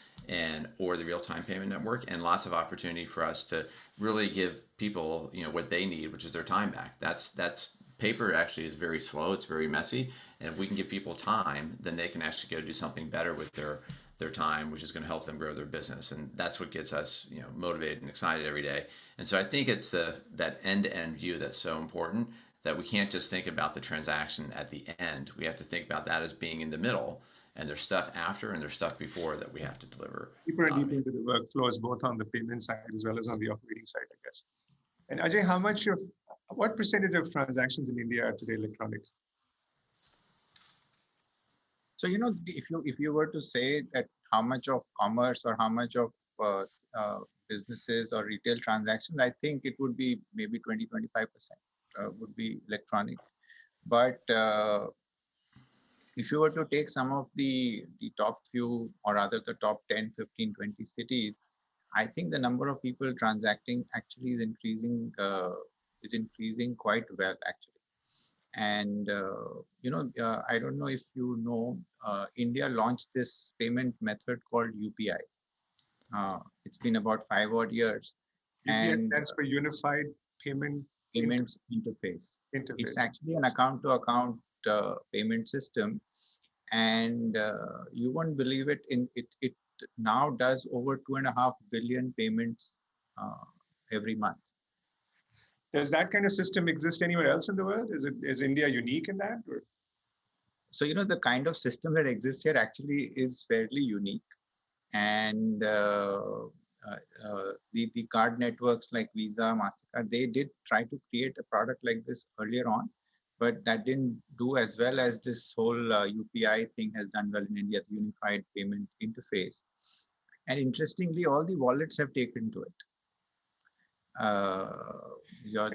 or the real-time payment network, and lots of opportunity for us to really give people what they need, which is their time back. That's paper actually is very slow, it's very messy, and if we can give people time, then they can actually go do something better with their time, which is going to help them grow their business. And that's what gets us motivated and excited every day. And so I think it's that end-to-end view that's so important, that we can't just think about the transaction at the end. We have to think about that as being in the middle, and there's stuff after and there's stuff before that we have to deliver. Deeper and deeper into the workflows, both on the payment side as well as on the operating side, I guess. And Ajay, what percentage of transactions in India are today electronic? So, if you were to say that how much of commerce or how much of businesses or retail transactions, I think it would be maybe 20-25% would be electronic. But if you were to take some of the top few, or rather the top 10, 15, 20 cities, I think the number of people transacting actually is increasing quite well, actually. And, I don't know if you know, India launched this payment method called UPI. It's been about 5 odd years. UPI And stands for Unified Payments Interface. It's actually an account-to-account payment system. And you won't believe it, it now does over 2.5 billion payments every month. Does that kind of system exist anywhere else in the world? Is India unique in that? Or? So, the kind of system that exists here actually is fairly unique. And the card networks like Visa, MasterCard, they did try to create a product like this earlier on, but that didn't do as well as this whole UPI thing has done well in India, the Unified Payment Interface. And interestingly, all the wallets have taken to it.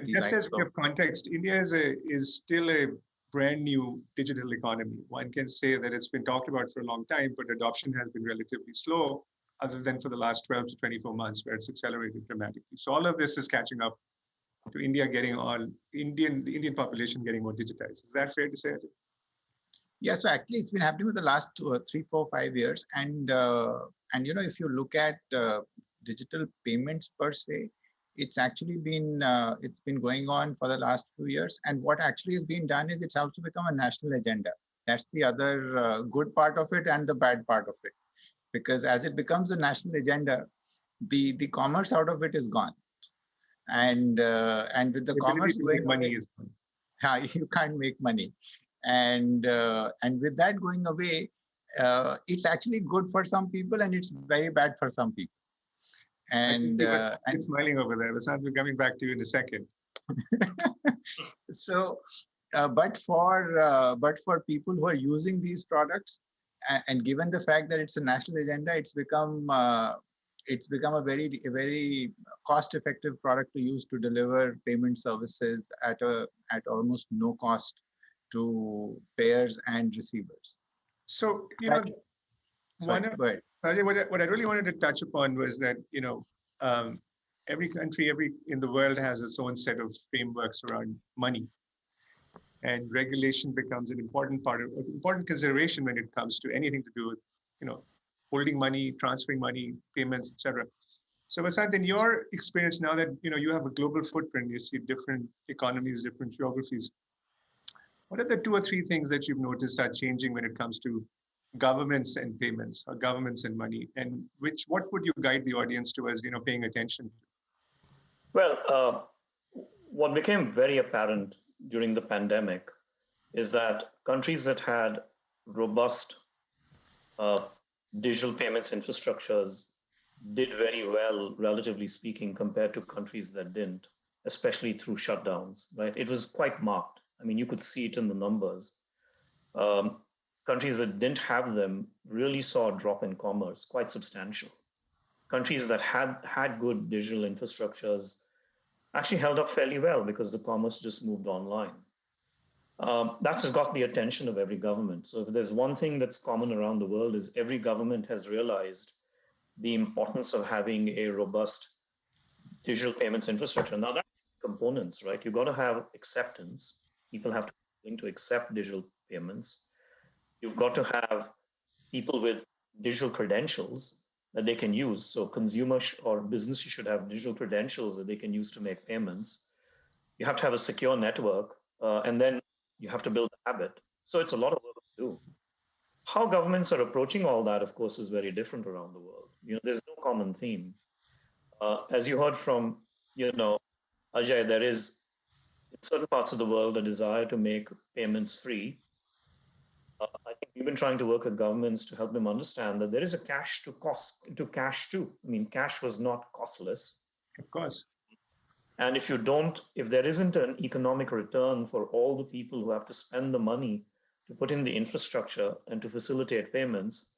Just as a context, India is still a brand new digital economy. One can say that it's been talked about for a long time, but adoption has been relatively slow, other than for the last 12 to 24 months, where it's accelerated dramatically. So all of this is catching up to India the Indian population getting more digitized. Is that fair to say? Yeah, so actually it's been happening for the last 3, 4, 5 years. And if you look at digital payments per se, it's actually been going on for the last few years. And what actually has been done is it's also become a national agenda. That's the other good part of it and the bad part of it. Because as it becomes a national agenda, the commerce out of it is gone. And with the commerce going money away, is gone. You can't make money. And with that going away, it's actually good for some people and it's very bad for some people. And smiling over there. Vasant, we're coming back to you in a second. So, but for people who are using these products, and given the fact that it's a national agenda, it's become a very cost-effective product to use to deliver payment services at almost no cost to payers and receivers. So what I really wanted to touch upon was that every country in the world has its own set of frameworks around money, and regulation becomes an important consideration when it comes to anything to do with holding money, transferring money, payments, etc. So Vasant, in your experience now that you have a global footprint, you see different economies, different geographies, what are the 2 or 3 things that you've noticed are changing when it comes to governments and payments, or governments and money, and what would you guide the audience to as paying attention to? Well, what became very apparent during the pandemic is that countries that had robust digital payments infrastructures did very well, relatively speaking, compared to countries that didn't, especially through shutdowns, right? It was quite marked. I mean, you could see it in the numbers. Countries that didn't have them really saw a drop in commerce, quite substantial. Countries that had good digital infrastructures actually held up fairly well because the commerce just moved online. That has got the attention of every government. So if there's one thing that's common around the world is every government has realized the importance of having a robust digital payments infrastructure. Now that's components, right? You've got to have acceptance. People have to be willing to accept digital payments. You've got to have people with digital credentials that they can use. So consumers or businesses should have digital credentials that they can use to make payments. You have to have a secure network, and then you have to build a habit. So it's a lot of work to do. How governments are approaching all that, of course, is very different around the world. There's no common theme. As you heard from, Ajay, there is in certain parts of the world a desire to make payments free. I think we've been trying to work with governments to help them understand that there is a cash cash too. I mean, cash was not costless. Of course. And if there isn't an economic return for all the people who have to spend the money to put in the infrastructure and to facilitate payments,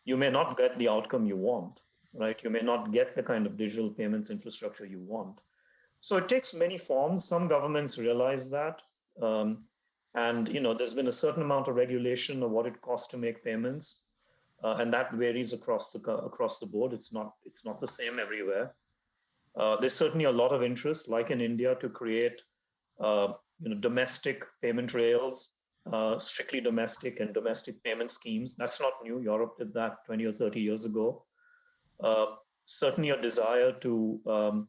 you may not get the outcome you want, right? You may not get the kind of digital payments infrastructure you want. So it takes many forms. Some governments realize that. And there's been a certain amount of regulation of what it costs to make payments, and that varies across the board. It's not the same everywhere. There's certainly a lot of interest, like in India, to create domestic payment rails, strictly domestic and domestic payment schemes. That's not new. Europe did that 20 or 30 years ago. Certainly a desire to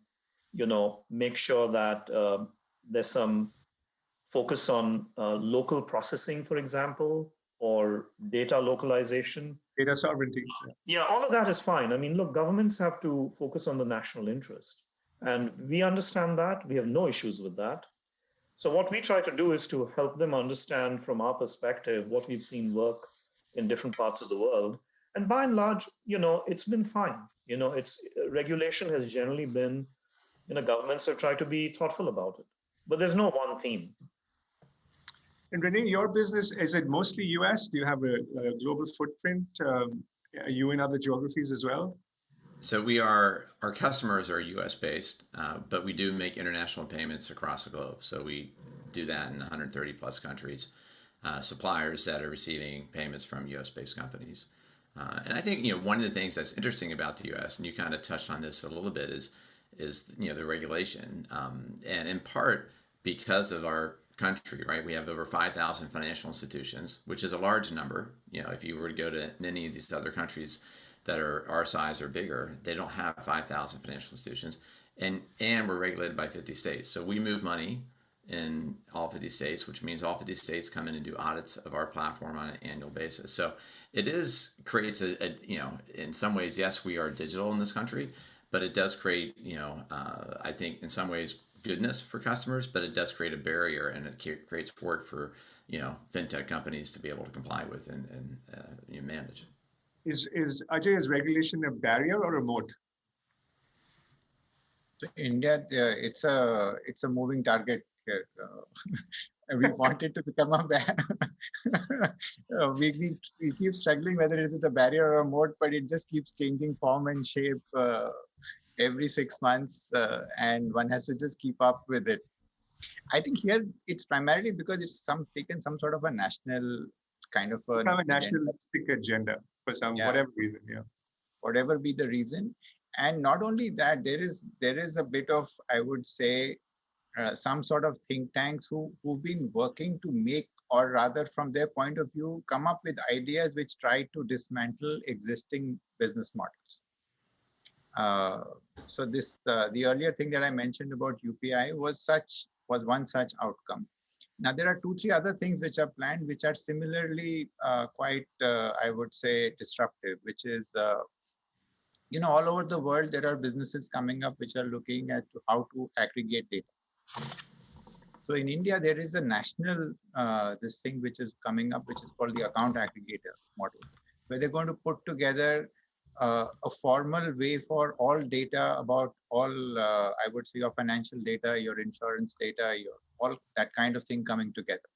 make sure that there's some focus on local processing, for example, or data localization. Data sovereignty. Yeah, all of that is fine. I mean, look, governments have to focus on the national interest. And we understand that. We have no issues with that. So what we try to do is to help them understand from our perspective what we've seen work in different parts of the world. And by and large, it's been fine. It's regulation has generally been, governments have tried to be thoughtful about it. But there's no one theme. And Renee, your business, is it mostly US? Do you have a global footprint? Are you in other geographies as well? So our customers are US based, but we do make international payments across the globe. So we do that in 130 plus countries, suppliers that are receiving payments from US based companies. And I think, one of the things that's interesting about the US, and you kind of touched on this a little bit, is the regulation. And in part because of our country, right? We have over 5,000 financial institutions, which is a large number. If you were to go to many of these other countries that are our size or bigger, they don't have 5,000 financial institutions, and we're regulated by 50 states. So we move money in all 50 states, which means all 50 states come in and do audits of our platform on an annual basis. So it creates in some ways, yes, we are digital in this country, but it does create, I think in some ways goodness for customers, but it does create a barrier, and it creates work for, fintech companies to be able to comply with and manage. Is Ajay, is regulation a barrier or a moat? So India, it's a moving target here. We want it to become a we keep struggling whether is it a barrier or a moat, but it just keeps changing form and shape every 6 months, and one has to just keep up with it. I think here it's primarily because it's taken some sort of a national kind of a nationalistic agenda for whatever reason, whatever be the reason. And not only that, there is a bit of, I would say, some sort of think tanks who've been working to make, or rather from their point of view, come up with ideas which try to dismantle existing business models. So the earlier thing that I mentioned about UPI was one such outcome. Now there are 2-3 other things which are planned, which are similarly quite, I would say, disruptive, which is, all over the world, there are businesses coming up which are looking at how to aggregate data. So in India, there is a national, this thing which is coming up, which is called the account aggregator model, where they're going to put together a formal way for all data about all, I would say, your financial data, your insurance data, all that kind of thing coming together.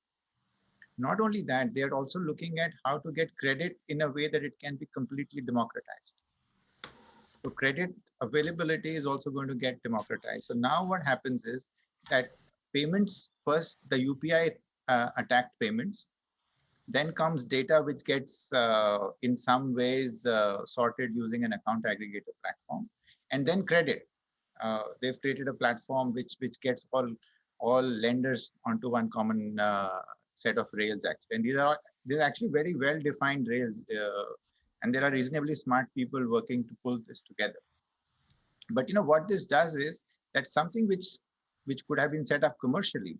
Not only that, they're also looking at how to get credit in a way that it can be completely democratized. So credit availability is also going to get democratized. So now what happens is that payments, first the UPI attacked payments, then comes data which gets in some ways sorted using an account aggregator platform, and then credit. They've created a platform which gets all lenders onto one common set of rails actually. And these are actually very well defined rails, and there are reasonably smart people working to pull this together. But what this does is that something which could have been set up commercially,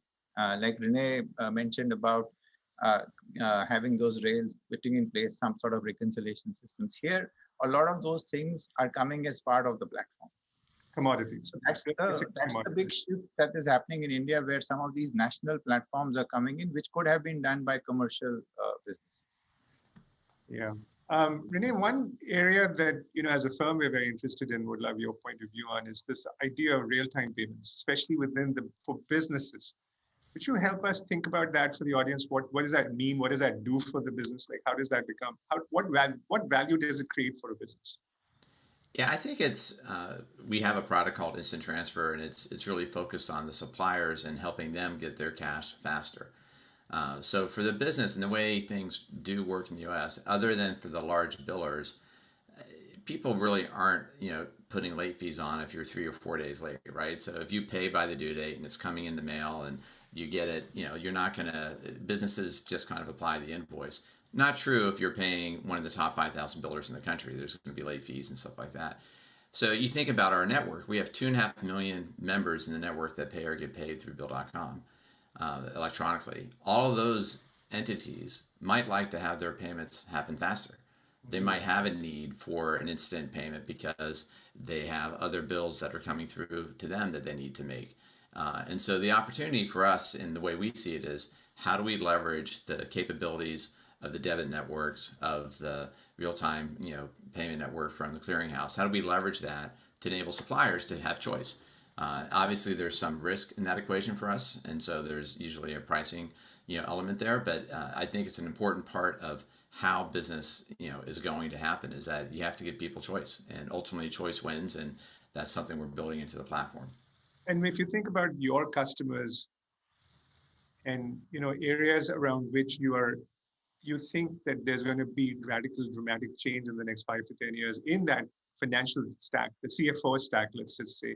like Renee mentioned about having those rails, putting in place some sort of reconciliation systems. Here, a lot of those things are coming as part of the platform. Commodities. So that's the big shift that is happening in India, where some of these national platforms are coming in, which could have been done by commercial businesses. Yeah. Renee, one area that, as a firm, we're very interested in, would love your point of view on, is this idea of real-time payments, especially for businesses. Could you help us think about that for the audience? What does that mean? What does that do for the business? Like, how does that become, what value does it create for a business? Yeah, I think we have a product called Instant Transfer, and it's really focused on the suppliers and helping them get their cash faster. So for the business and the way things do work in the U.S., other than for the large billers, people really aren't, putting late fees on if you're 3 or 4 days late, right? So if you pay by the due date and it's coming in the mail and you get it, you're not going to, businesses just kind of apply the invoice. Not true if you're paying one of the top 5,000 billers in the country. There's going to be late fees and stuff like that. So you think about our network. We have 2.5 million members in the network that pay or get paid through Bill.com electronically. All of those entities might like to have their payments happen faster. They might have a need for an instant payment because they have other bills that are coming through to them that they need to make. And so the opportunity for us in the way we see it is, how do we leverage the capabilities of the debit networks, of the real-time payment network from the clearinghouse? How do we leverage that to enable suppliers to have choice? Obviously, there's some risk in that equation for us, and so there's usually a pricing element there. But I think it's an important part of how business is going to happen, is that you have to give people choice, and ultimately choice wins, and that's something we're building into the platform. And if you think about your customers and areas around which you think that there's going to be radical, dramatic change in the next 5 to 10 years in that financial stack, the CFO stack, let's just say,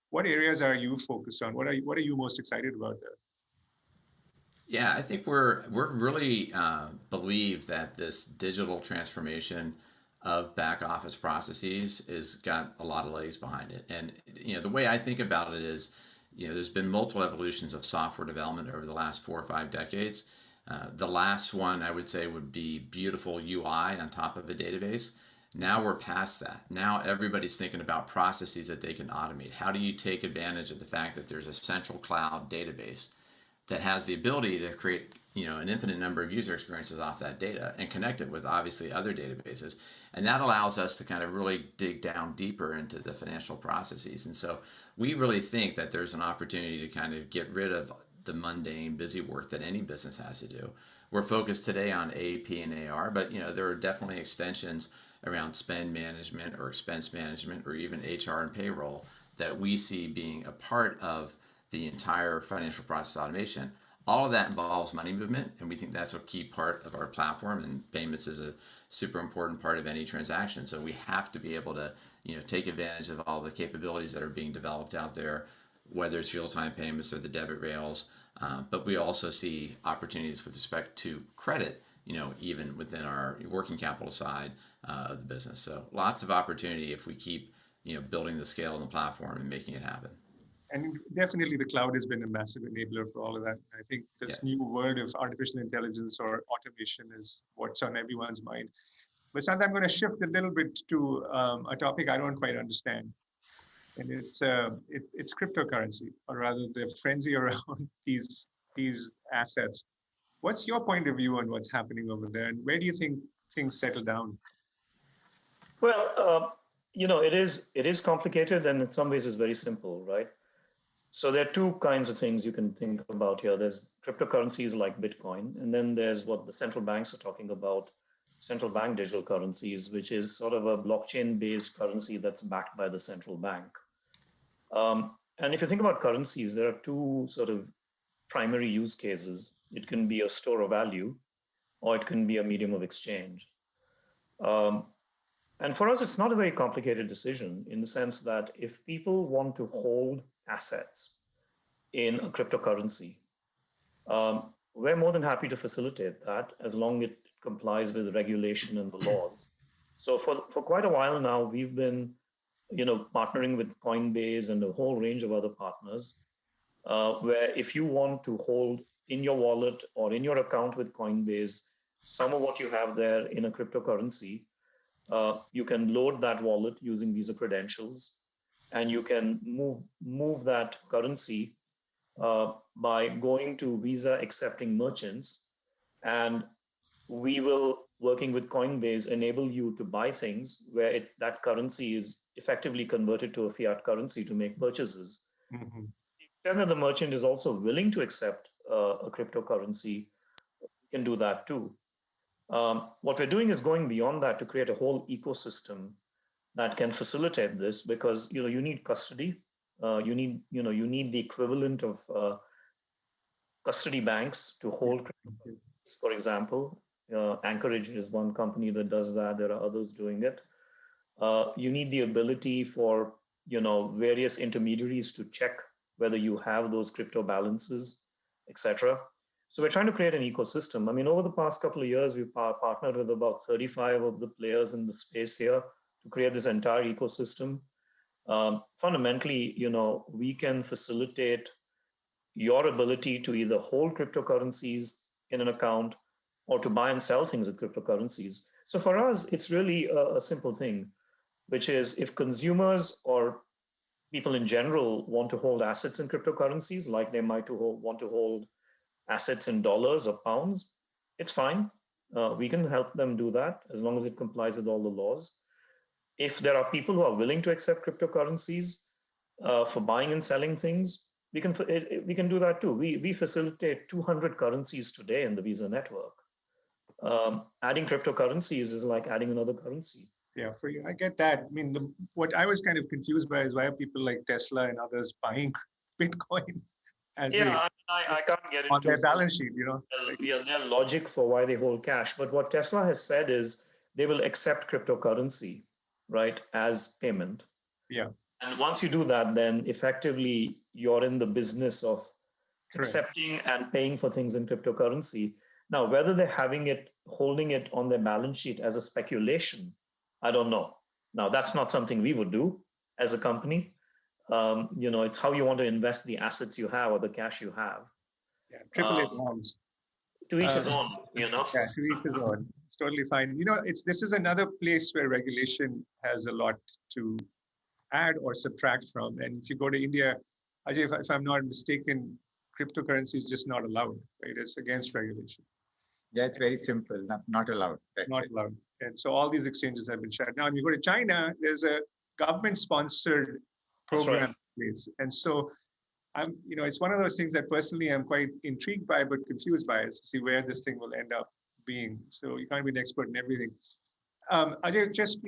what areas are you focused on? What are you most excited about there? Yeah, I think we're really believe that this digital transformation of back office processes is got a lot of legs behind it. And the way I think about it is, there's been multiple evolutions of software development over the last 4 or 5 decades. The last one I would say would be beautiful UI on top of a database. Now we're past that. Now everybody's thinking about processes that they can automate. How do you take advantage of the fact that there's a central cloud database that has the ability to create an infinite number of user experiences off that data and connect it with obviously other databases? And that allows us to kind of really dig down deeper into the financial processes. And so we really think that there's an opportunity to kind of get rid of the mundane, busy work that any business has to do. We're focused today on AP and AR, but there are definitely extensions around spend management or expense management or even HR and payroll that we see being a part of the entire financial process automation. All of that involves money movement, and we think that's a key part of our platform, and payments is a super important part of any transaction. So we have to be able to take advantage of all the capabilities that are being developed out there, whether it's real-time payments or the debit rails. But we also see opportunities with respect to credit, even within our working capital side of the business. So lots of opportunity if we keep building the scale in the platform and making it happen. And definitely the cloud has been a massive enabler for all of that. I think this new word of artificial intelligence or automation is what's on everyone's mind. But Sandra, I'm going to shift a little bit to a topic I don't quite understand. And it's cryptocurrency, or rather the frenzy around these assets. What's your point of view on what's happening over there, and where do you think things settle down? Well, it is complicated, and in some ways it's very simple, right? So there are 2 kinds of things you can think about here. There's cryptocurrencies like Bitcoin, and then there's what the central banks are talking about, central bank digital currencies, which is sort of a blockchain-based currency that's backed by the central bank. And if you think about currencies, there are 2 sort of primary use cases. It can be a store of value, or it can be a medium of exchange. And for us, it's not a very complicated decision, in the sense that if people want to hold assets in a cryptocurrency, we're more than happy to facilitate that, as long as it complies with the regulation and the laws. So for quite a while now, we've been partnering with Coinbase and a whole range of other partners, where if you want to hold in your wallet or in your account with Coinbase some of what you have there in a cryptocurrency, you can load that wallet using Visa credentials, and you can move that currency by going to Visa accepting merchants, and we will, working with Coinbase, enable you to buy things where that currency is effectively converted to a fiat currency to make purchases. Mm-hmm. And the merchant is also willing to accept a cryptocurrency, you can do that too. What we're doing is going beyond that to create a whole ecosystem that can facilitate this, because you need custody, you need the equivalent of custody banks to hold cryptocurrencies. For example, Anchorage is one company that does that. There are others doing it. You need the ability for various intermediaries to check whether you have those crypto balances, etc. So we're trying to create an ecosystem. I mean, over the past couple of years, we've partnered with about 35 of the players in the space here to create this entire ecosystem. Fundamentally, we can facilitate your ability to either hold cryptocurrencies in an account or to buy and sell things with cryptocurrencies. So for us, it's really a simple thing, which is if consumers or people in general want to hold assets in cryptocurrencies, like they might want to hold assets in dollars or pounds, it's fine. We can help them do that as long as it complies with all the laws. If there are people who are willing to accept cryptocurrencies for buying and selling things, we can do that too. We facilitate 200 currencies today in the Visa network. Adding cryptocurrencies is like adding another currency. Yeah, for you, I get that. I mean, what I was kind of confused by is why are people like Tesla and others buying Bitcoin as I can't get into on their balance sheet, their logic for why they hold cash. But what Tesla has said is they will accept cryptocurrency, right, as payment. Yeah. And once you do that, then effectively you're in the business of accepting and paying for things in cryptocurrency. Now, whether they're holding it on their balance sheet as a speculation, I don't know. Now, that's not something we would do as a company. It's how you want to invest the assets you have or the cash you have. Yeah, AAA bonds. To each his own, Yeah, to each his own. It's totally fine. This is another place where regulation has a lot to add or subtract from. And if you go to India, Ajay, if I'm not mistaken, cryptocurrency is just not allowed, right? It's against regulation. Yeah, it's very simple, not allowed. Not allowed. And so all these exchanges have been shut down. You go to China, there's a government-sponsored program in place. And so it's one of those things that personally I'm quite intrigued by, but confused by, is to see where this thing will end up being. So you can't be an expert in everything. Ajay, just,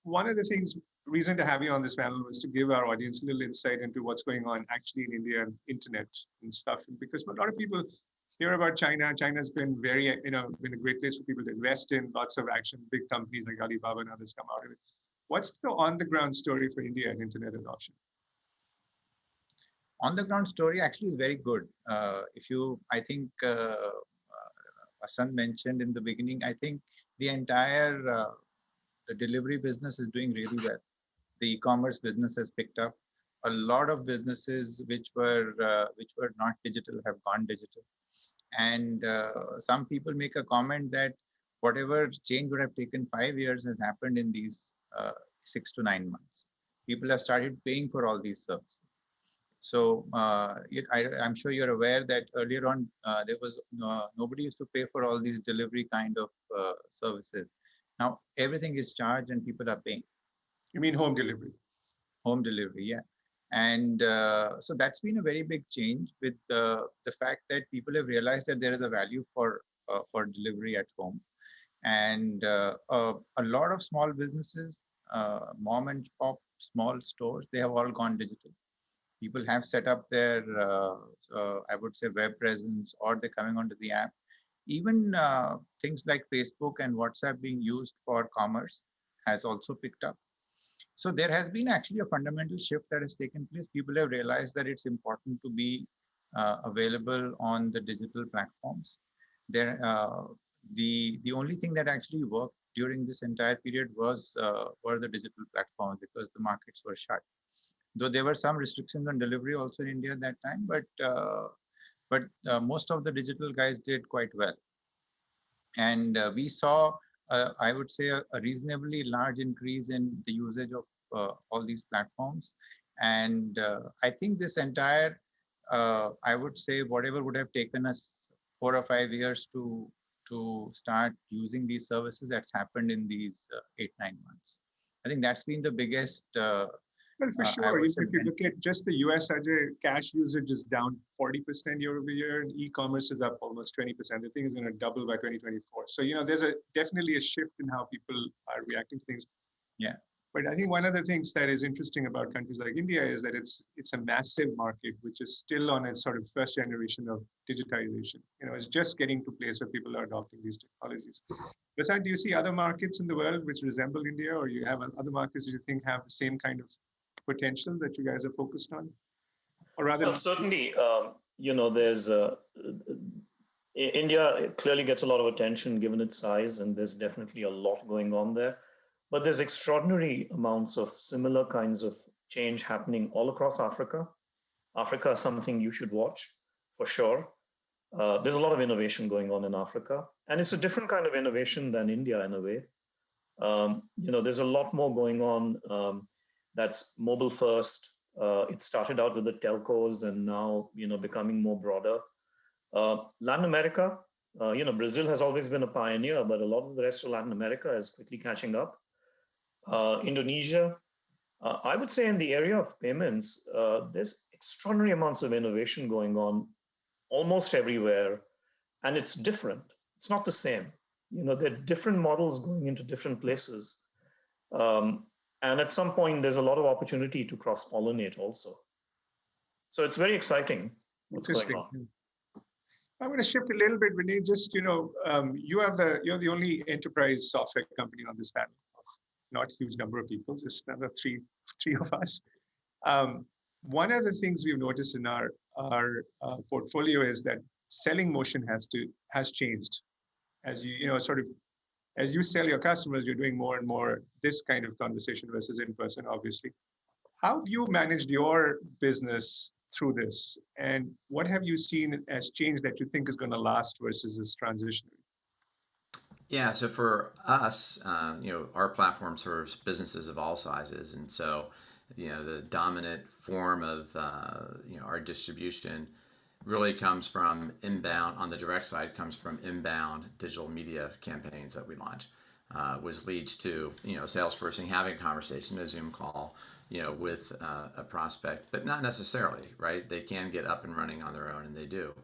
one of the things, reason to have you on this panel was to give our audience a little insight into what's going on actually in India and internet and stuff. And because a lot of people hear about China. China's been been a great place for people to invest in, lots of action, big companies like Alibaba and others come out of it. What's the on-the-ground story for India and internet adoption? On-the-ground story actually is very good. I think Vasant mentioned in the beginning, I think the entire the delivery business is doing really well. The e-commerce business has picked up. A lot of businesses which were not digital have gone digital. And some people make a comment that whatever change would have taken 5 years has happened in these 6 to 9 months. People have started paying for all these services. So I'm sure you're aware that earlier on there was nobody used to pay for all these delivery kind of services. Now everything is charged and people are paying. You mean home delivery? Home delivery, yeah. And so that's been a very big change with the fact that people have realized that there is a value for delivery at home. And a lot of small businesses, mom and pop, small stores, they have all gone digital. People have set up their, I would say, web presence, or they're coming onto the app. Even things like Facebook and WhatsApp being used for commerce has also picked up. So there has been actually a fundamental shift that has taken place. People have realized that it's important to be available on the digital platforms. The only thing that actually worked during this entire period were the digital platforms, because the markets were shut. Though there were some restrictions on delivery also in India at that time, but most of the digital guys did quite well. And we saw, I would say, a reasonably large increase in the usage of all these platforms. And I think this entire, I would say, whatever would have taken us 4 or 5 years to start using these services, that's happened in these 8-9 months. I think that's been the biggest. Well, for sure. If you look at just the US, cash usage is down 40% year over year, and e-commerce is up almost 20%. The thing is going to double by 2024. So, there's definitely a shift in how people are reacting to things. Yeah. But I think one of the things that is interesting about countries like India is that it's a massive market, which is still on its sort of first generation of digitization. It's just getting to a place where people are adopting these technologies. Besides, do you see other markets in the world which resemble India, or you have other markets that you think have the same kind of potential that you guys are focused on? Or rather, well, certainly, there's India clearly gets a lot of attention given its size, and there's definitely a lot going on there. But there's extraordinary amounts of similar kinds of change happening all across Africa. Africa is something you should watch for sure. There's a lot of innovation going on in Africa, and it's a different kind of innovation than India in a way. There's a lot more going on that's mobile first. It started out with the telcos and now, becoming more broader. Latin America, Brazil has always been a pioneer, but a lot of the rest of Latin America is quickly catching up. Indonesia, I would say in the area of payments, there's extraordinary amounts of innovation going on almost everywhere, and it's different. It's not the same. There are different models going into different places. And at some point, there's a lot of opportunity to cross-pollinate also. So it's very exciting what's going on. I'm going to shift a little bit, Vinay. Just, you're the only enterprise software company on this panel. Not a huge number of people, just another three of us. One of the things we've noticed in our portfolio is that selling motion has changed. As as you sell your customers, you're doing more and more this kind of conversation versus in person, obviously. How have you managed your business through this? And what have you seen as change that you think is going to last versus this transition? Yeah, so for us, our platform serves businesses of all sizes. And so, the dominant form of, our distribution really comes from inbound, on the direct side, comes from inbound digital media campaigns that we launch, which leads to, a salesperson having a conversation, a Zoom call, with a prospect, but not necessarily, right? They can get up and running on their own, and they do.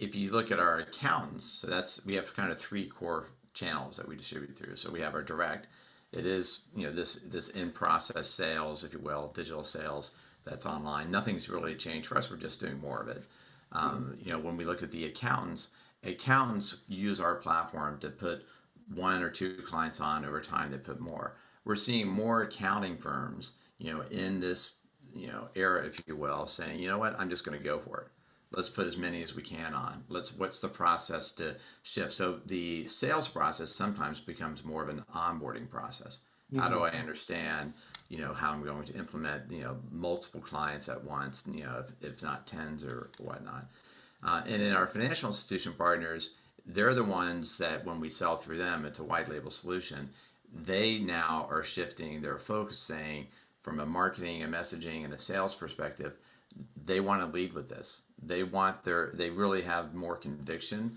If you look at our accountants, so we have kind of three core channels that we distribute through. So we have our direct. It is, this in-process sales, if you will, digital sales that's online. Nothing's really changed for us. We're just doing more of it. When we look at the accountants use our platform to put one or two clients on. Over time, they put more. We're seeing more accounting firms, in this, era, if you will, saying, you know what, I'm just going to go for it. Let's put as many as we can on. What's the process to shift? So the sales process sometimes becomes more of an onboarding process. Mm-hmm. How do I understand, how I'm going to implement, multiple clients at once, if not tens or whatnot. And in our financial institution partners, they're the ones that when we sell through them, it's a white label solution. They now are shifting their focus, saying from a marketing, a messaging, and a sales perspective, they want to lead with this. They really have more conviction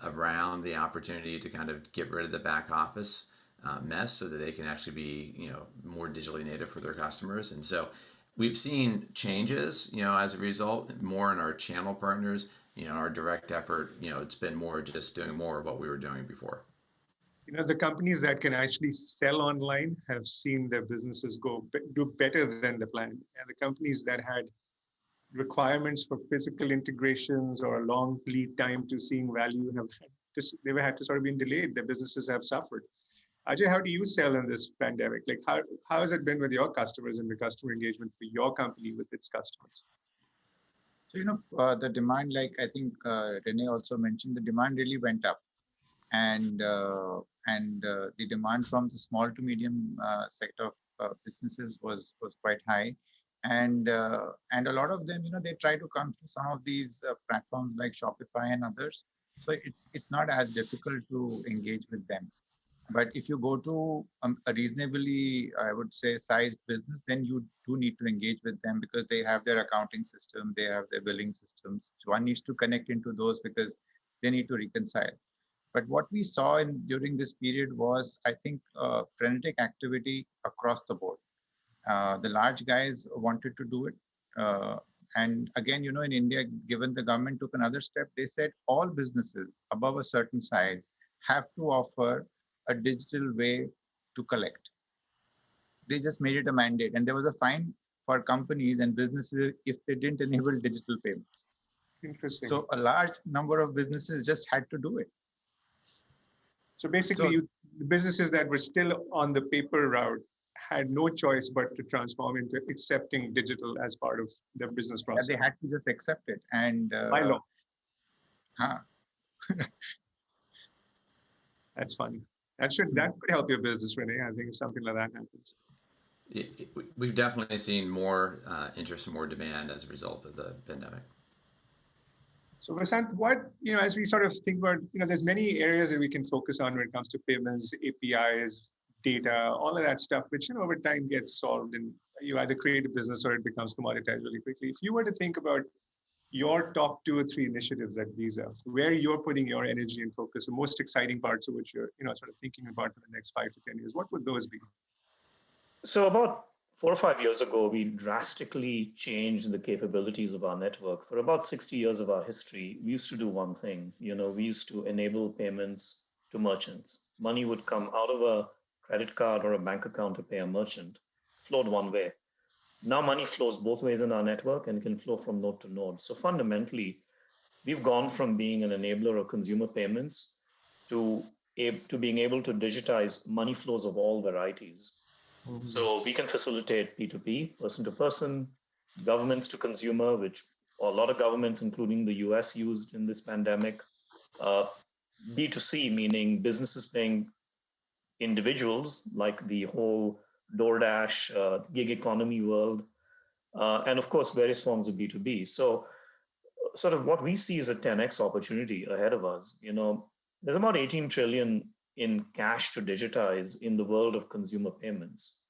around the opportunity to kind of get rid of the back office mess so that they can actually be, more digitally native for their customers. And so we've seen changes, as a result, more in our channel partners, our direct effort, it's been more just doing more of what we were doing before. The companies that can actually sell online have seen their businesses do better than the plan. And the companies that had requirements for physical integrations or a long lead time to seeing value they've had to sort of been delayed. Their businesses have suffered. Ajay, how do you sell in this pandemic? Like how has it been with your customers and the customer engagement for your company with its customers? So, the demand, like I think Renee also mentioned, the demand really went up. And the demand from the small to medium sector of businesses was quite high. And a lot of them, they try to come through some of these platforms like Shopify and others. So it's not as difficult to engage with them. But if you go to a reasonably, I would say, sized business, then you do need to engage with them because they have their accounting system, they have their billing systems. So one needs to connect into those because they need to reconcile. But what we saw during this period was, I think, frenetic activity across the board. The large guys wanted to do it. And again, in India, given the government took another step, they said all businesses above a certain size have to offer a digital way to collect. They just made it a mandate. And there was a fine for companies and businesses if they didn't enable digital payments. Interesting. So a large number of businesses just had to do it. So basically, the businesses that were still on the paper route had no choice but to transform into accepting digital as part of their business process. Yeah, they had to just accept it. And by law. That's funny. That could help your business, Renee. I think if something like that happens. We've definitely seen more interest and more demand as a result of the pandemic. So Vasant, what, as we sort of think about, there's many areas that we can focus on when it comes to payments, APIs, data, all of that stuff, which, over time gets solved and you either create a business or it becomes commoditized really quickly. If you were to think about your top 2 or 3 initiatives at Visa, where you're putting your energy and focus, the most exciting parts of which you're, sort of thinking about for the next 5 to 10 years, what would those be? So about 4 or 5 years ago, we drastically changed the capabilities of our network. For about 60 years of our history, we used to do one thing. We used to enable payments to merchants. Money would come out of a credit card or a bank account to pay a merchant, flowed one way. Now money flows both ways in our network and can flow from node to node. So fundamentally, we've gone from being an enabler of consumer payments to being able to digitize money flows of all varieties. Mm-hmm. So we can facilitate P2P, person to person, governments to consumer, which a lot of governments, including the US, used in this pandemic. B2C, meaning businesses paying individuals, like the whole DoorDash, gig economy world, and of course, various forms of B2B. So sort of what we see is a 10x opportunity ahead of us. There's about 18 trillion in cash to digitize in the world of consumer payments.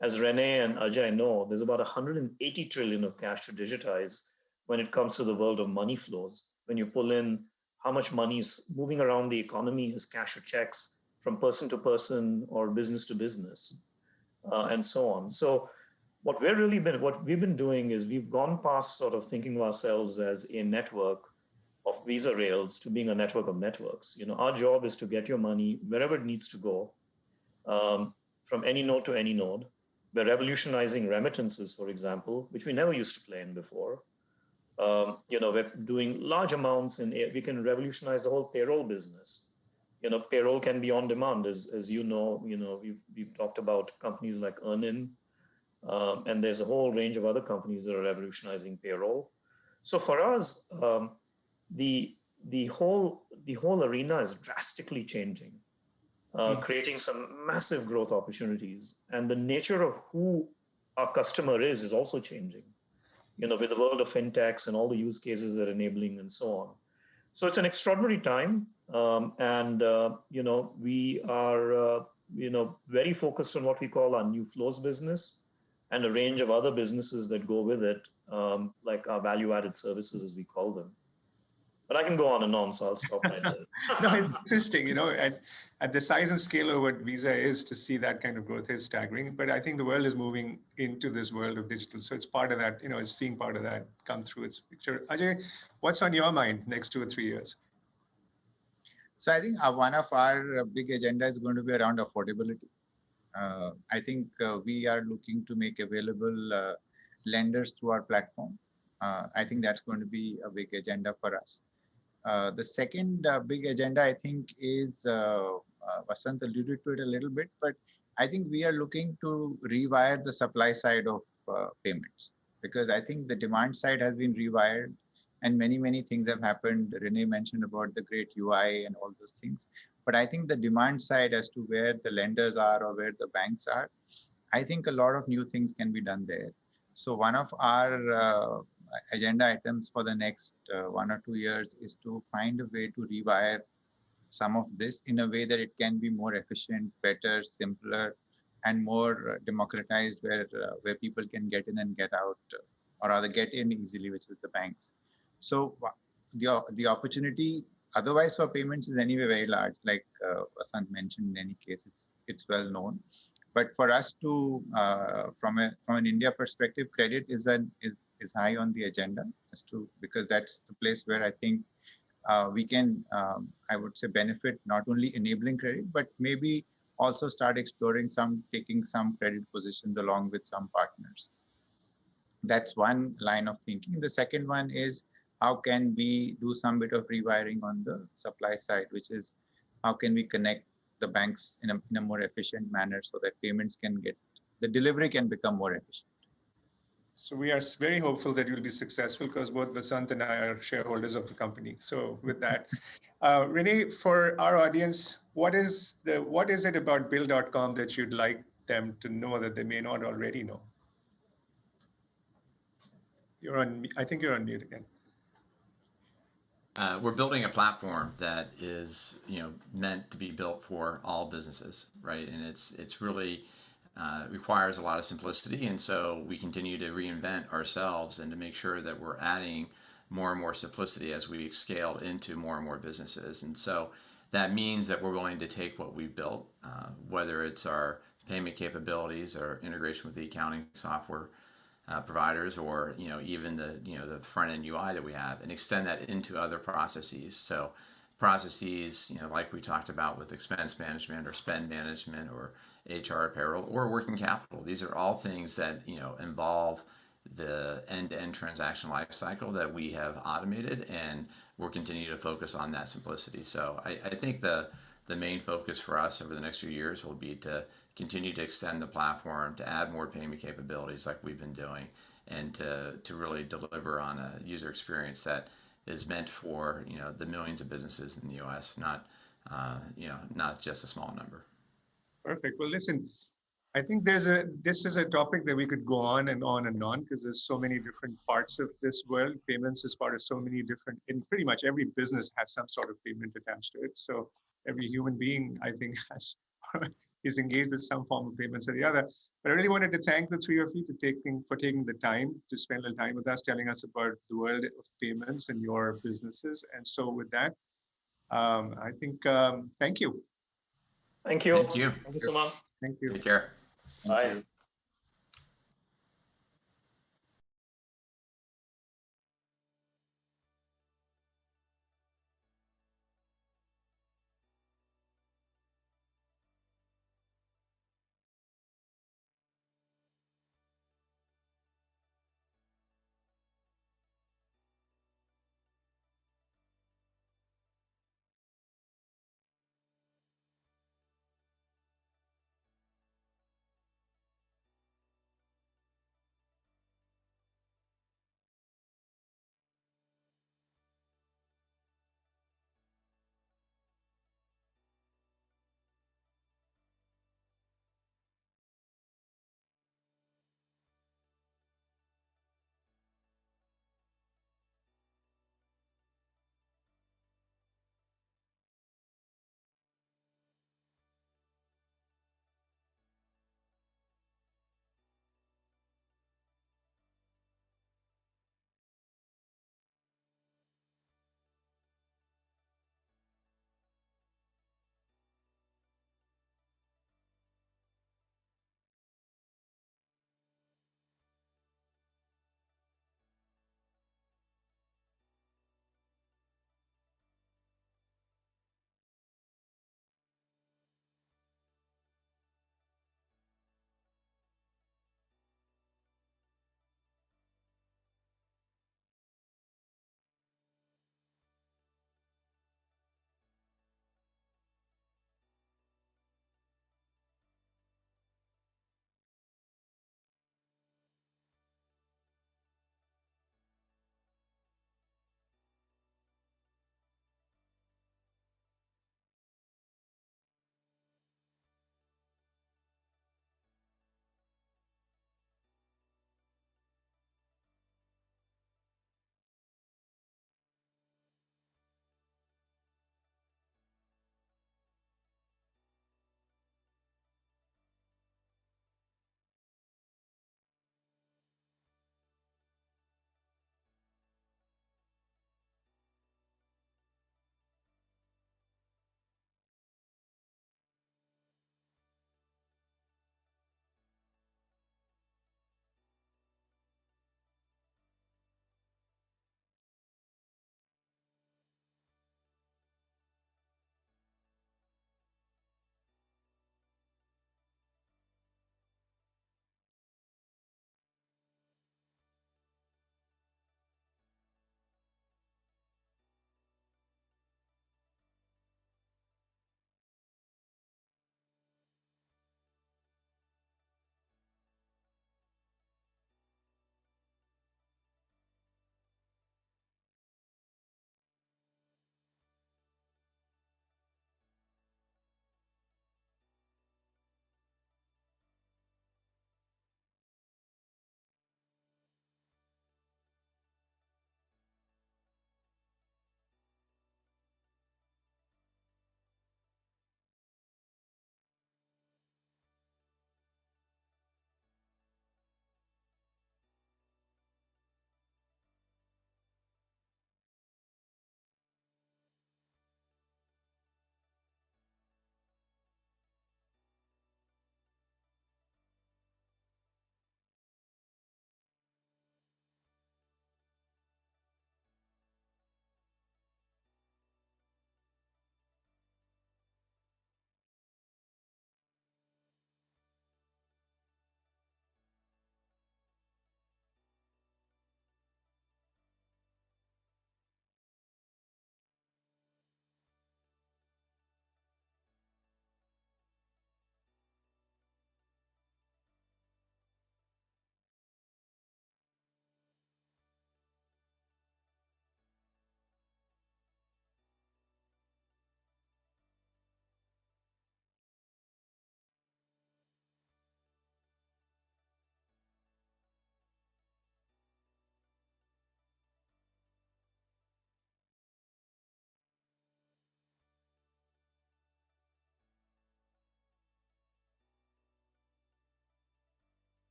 As Renee and Ajay know, there's about 180 trillion of cash to digitize when it comes to the world of money flows. When you pull in how much money is moving around the economy as cash or checks from person to person or business to business, and so on. So what we've been doing is we've gone past sort of thinking of ourselves as a network of Visa rails to being a network of networks. Our job is to get your money wherever it needs to go, from any node to any node. We're revolutionizing remittances, for example, which we never used to play in before. We're doing large amounts we can revolutionize the whole payroll business. Payroll can be on demand, as we've talked about companies like Earnin, and there's a whole range of other companies that are revolutionizing payroll. So for us, the whole arena is drastically changing, creating some massive growth opportunities, and the nature of who our customer is also changing. With the world of fintechs and all the use cases they're enabling and so on. So it's an extraordinary time, and we are very focused on what we call our new flows business, and a range of other businesses that go with it, like our value-added services, as we call them. But I can go on and on, so I'll stop right there. No, it's interesting, at the size and scale of what Visa is, to see that kind of growth is staggering. But I think the world is moving into this world of digital. So it's part of that, it's seeing part of that come through its picture. Ajay, what's on your mind next 2 or 3 years? So I think one of our big agenda is going to be around affordability. I think we are looking to make available lenders through our platform. I think that's going to be a big agenda for us. The second big agenda, I think, is Vasant alluded to it a little bit, but I think we are looking to rewire the supply side of payments, because I think the demand side has been rewired and many things have happened. Renee mentioned about the great UI and all those things. But I think the demand side as to where the lenders are or where the banks are, I think a lot of new things can be done there. So one of our agenda items for the next 1 or 2 years is to find a way to rewire some of this in a way that it can be more efficient, better, simpler, and more democratized, where people can get in and get out, or rather get in easily, which is the banks. So the opportunity otherwise for payments is anyway very large. Like Vasant mentioned, in any case, it's well known. But for us to, from an India perspective, credit is high on the agenda, because that's the place where I think we can, I would say, benefit not only enabling credit, but maybe also start exploring taking some credit positions along with some partners. That's one line of thinking. The second one is, how can we do some bit of rewiring on the supply side, which is how can we connect the banks in a more efficient manner so that payments the delivery can become more efficient. So we are very hopeful that you'll be successful, because both Vasant and I are shareholders of the company. So with that, Renee, for our audience, what is it about Bill.com that you'd like them to know that they may not already know? I think you're on mute again. We're building a platform that is, meant to be built for all businesses, right? And it's really requires a lot of simplicity, and so we continue to reinvent ourselves and to make sure that we're adding more and more simplicity as we scale into more and more businesses. And so that means that we're willing to take what we've built, whether it's our payment capabilities or integration with the accounting software providers, or even the front end UI that we have, and extend that into other processes. So processes, like we talked about with expense management or spend management or HR, payroll, or working capital. These are all things that involve the end-to-end transaction life cycle that we have automated, and we'll continue to focus on that simplicity. So I think the main focus for us over the next few years will be to continue to extend the platform, to add more payment capabilities like we've been doing, and to really deliver on a user experience that is meant for the millions of businesses in the U.S., not just a small number. Perfect. Well, listen, I think this is a topic that we could go on and on and on, because there's so many different parts of this world. Payments is part of so many different, in pretty much every business has some sort of payment attached to it. So every human being, I think, is engaged with some form of payments or the other. But I really wanted to thank the three of you for taking the time to spend a little time with us, telling us about the world of payments and your businesses. And so with that, I think, thank you. Thank you. Thank you. Thank you so much. Thank you. Take care. Bye.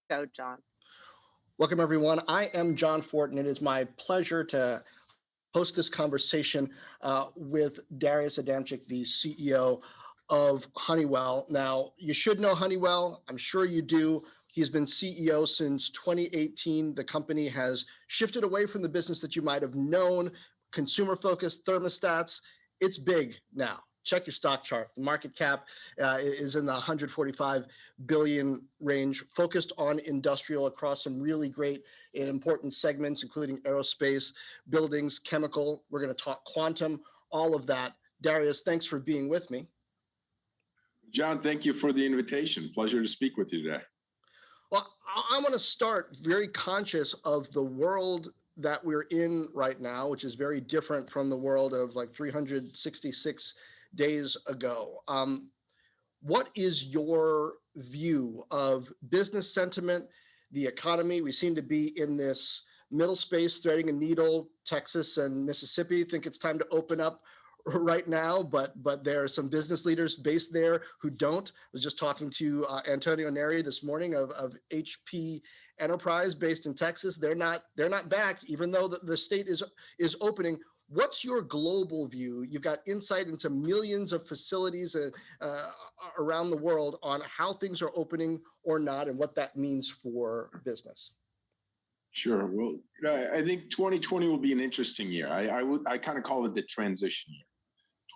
go, John. Welcome, everyone. I am John Fort, and it is my pleasure to host this conversation with Darius Adamczyk, the CEO of Honeywell. Now, you should know Honeywell. I'm sure you do. He's been CEO since 2018. The company has shifted away from the business that you might have known, consumer-focused thermostats. It's big now. Check your stock chart. The market cap is in the 145 billion range, focused on industrial across some really great and important segments, including aerospace, buildings, chemical. We're going to talk quantum, all of that. Darius, thanks for being with me. John, thank you for the invitation. Pleasure to speak with you today. Well, I want to start very conscious of the world that we're in right now, which is very different from the world of like 366 days ago. What is your view of business sentiment, the economy? We seem to be in this middle space, threading a needle. Texas and Mississippi think it's time to open up right now, but there are some business leaders based there who don't. I was just talking to Antonio Neri this morning of HP Enterprise based in Texas. They're not back, even though the state is opening. What's your global view? You've got insight into millions of facilities around the world on how things are opening or not, and what that means for business. Sure. Well, I think 2020 will be an interesting year. I kind of call it the transition year.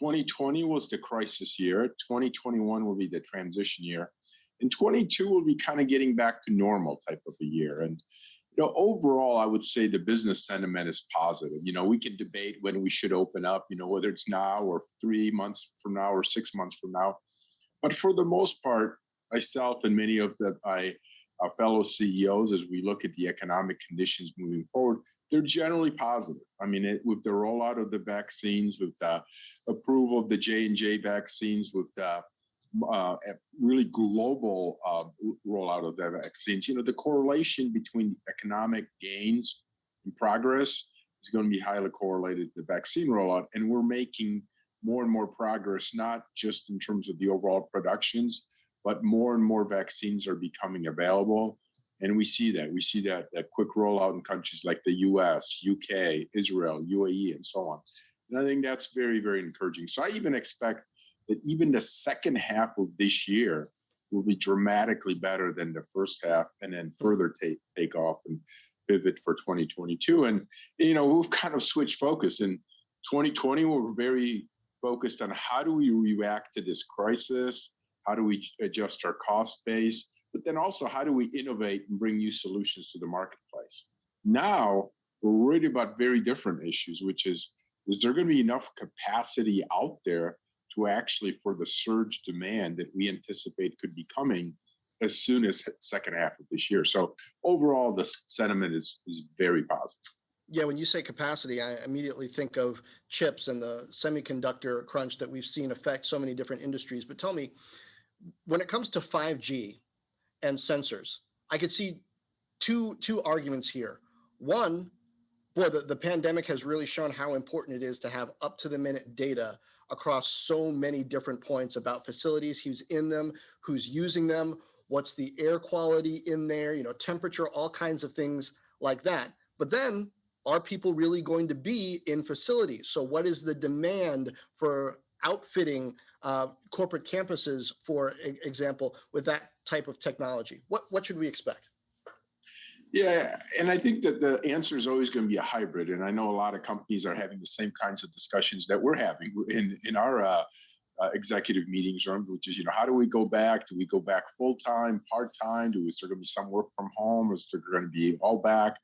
2020 was the crisis year. 2021 will be the transition year. And 22 will be kind of getting back to normal type of a year. And overall, I would say the business sentiment is positive. We can debate when we should open up, whether it's now or 3 months from now or 6 months from now. But for the most part, myself and many of my fellow CEOs, as we look at the economic conditions moving forward, they're generally positive. I mean, with the rollout of the vaccines, with the approval of the J&J vaccines, with the really global rollout of the vaccines, the correlation between economic gains and progress is going to be highly correlated to the vaccine rollout. And we're making more and more progress, not just in terms of the overall productions, but more and more vaccines are becoming available. And we see that quick rollout in countries like the US, UK, Israel, UAE, and so on. And I think that's very, very encouraging. So I even expect that even the second half of this year will be dramatically better than the first half, and then further take off and pivot for 2022. And, we've kind of switched focus. In 2020, we were very focused on how do we react to this crisis? How do we adjust our cost base? But then also, how do we innovate and bring new solutions to the marketplace? Now, we're worried about very different issues, which is there going to be enough capacity out there to actually, for the surge demand that we anticipate could be coming as soon as second half of this year? So overall, the sentiment is very positive. Yeah, when you say capacity, I immediately think of chips and the semiconductor crunch that we've seen affect so many different industries. But tell me, when it comes to 5G and sensors, I could see two arguments here. One, boy, the pandemic has really shown how important it is to have up-to-the-minute data across so many different points about facilities, who's in them, who's using them, what's the air quality in there, temperature, all kinds of things like that. But then, are people really going to be in facilities? So what is the demand for outfitting corporate campuses, for example, with that type of technology? What should we expect? Yeah, and I think that the answer is always going to be a hybrid. And I know a lot of companies are having the same kinds of discussions that we're having in our executive meetings, which is, how do we go back? Do we go back full-time, part-time? Is there going to be some work from home? Is there going to be all back?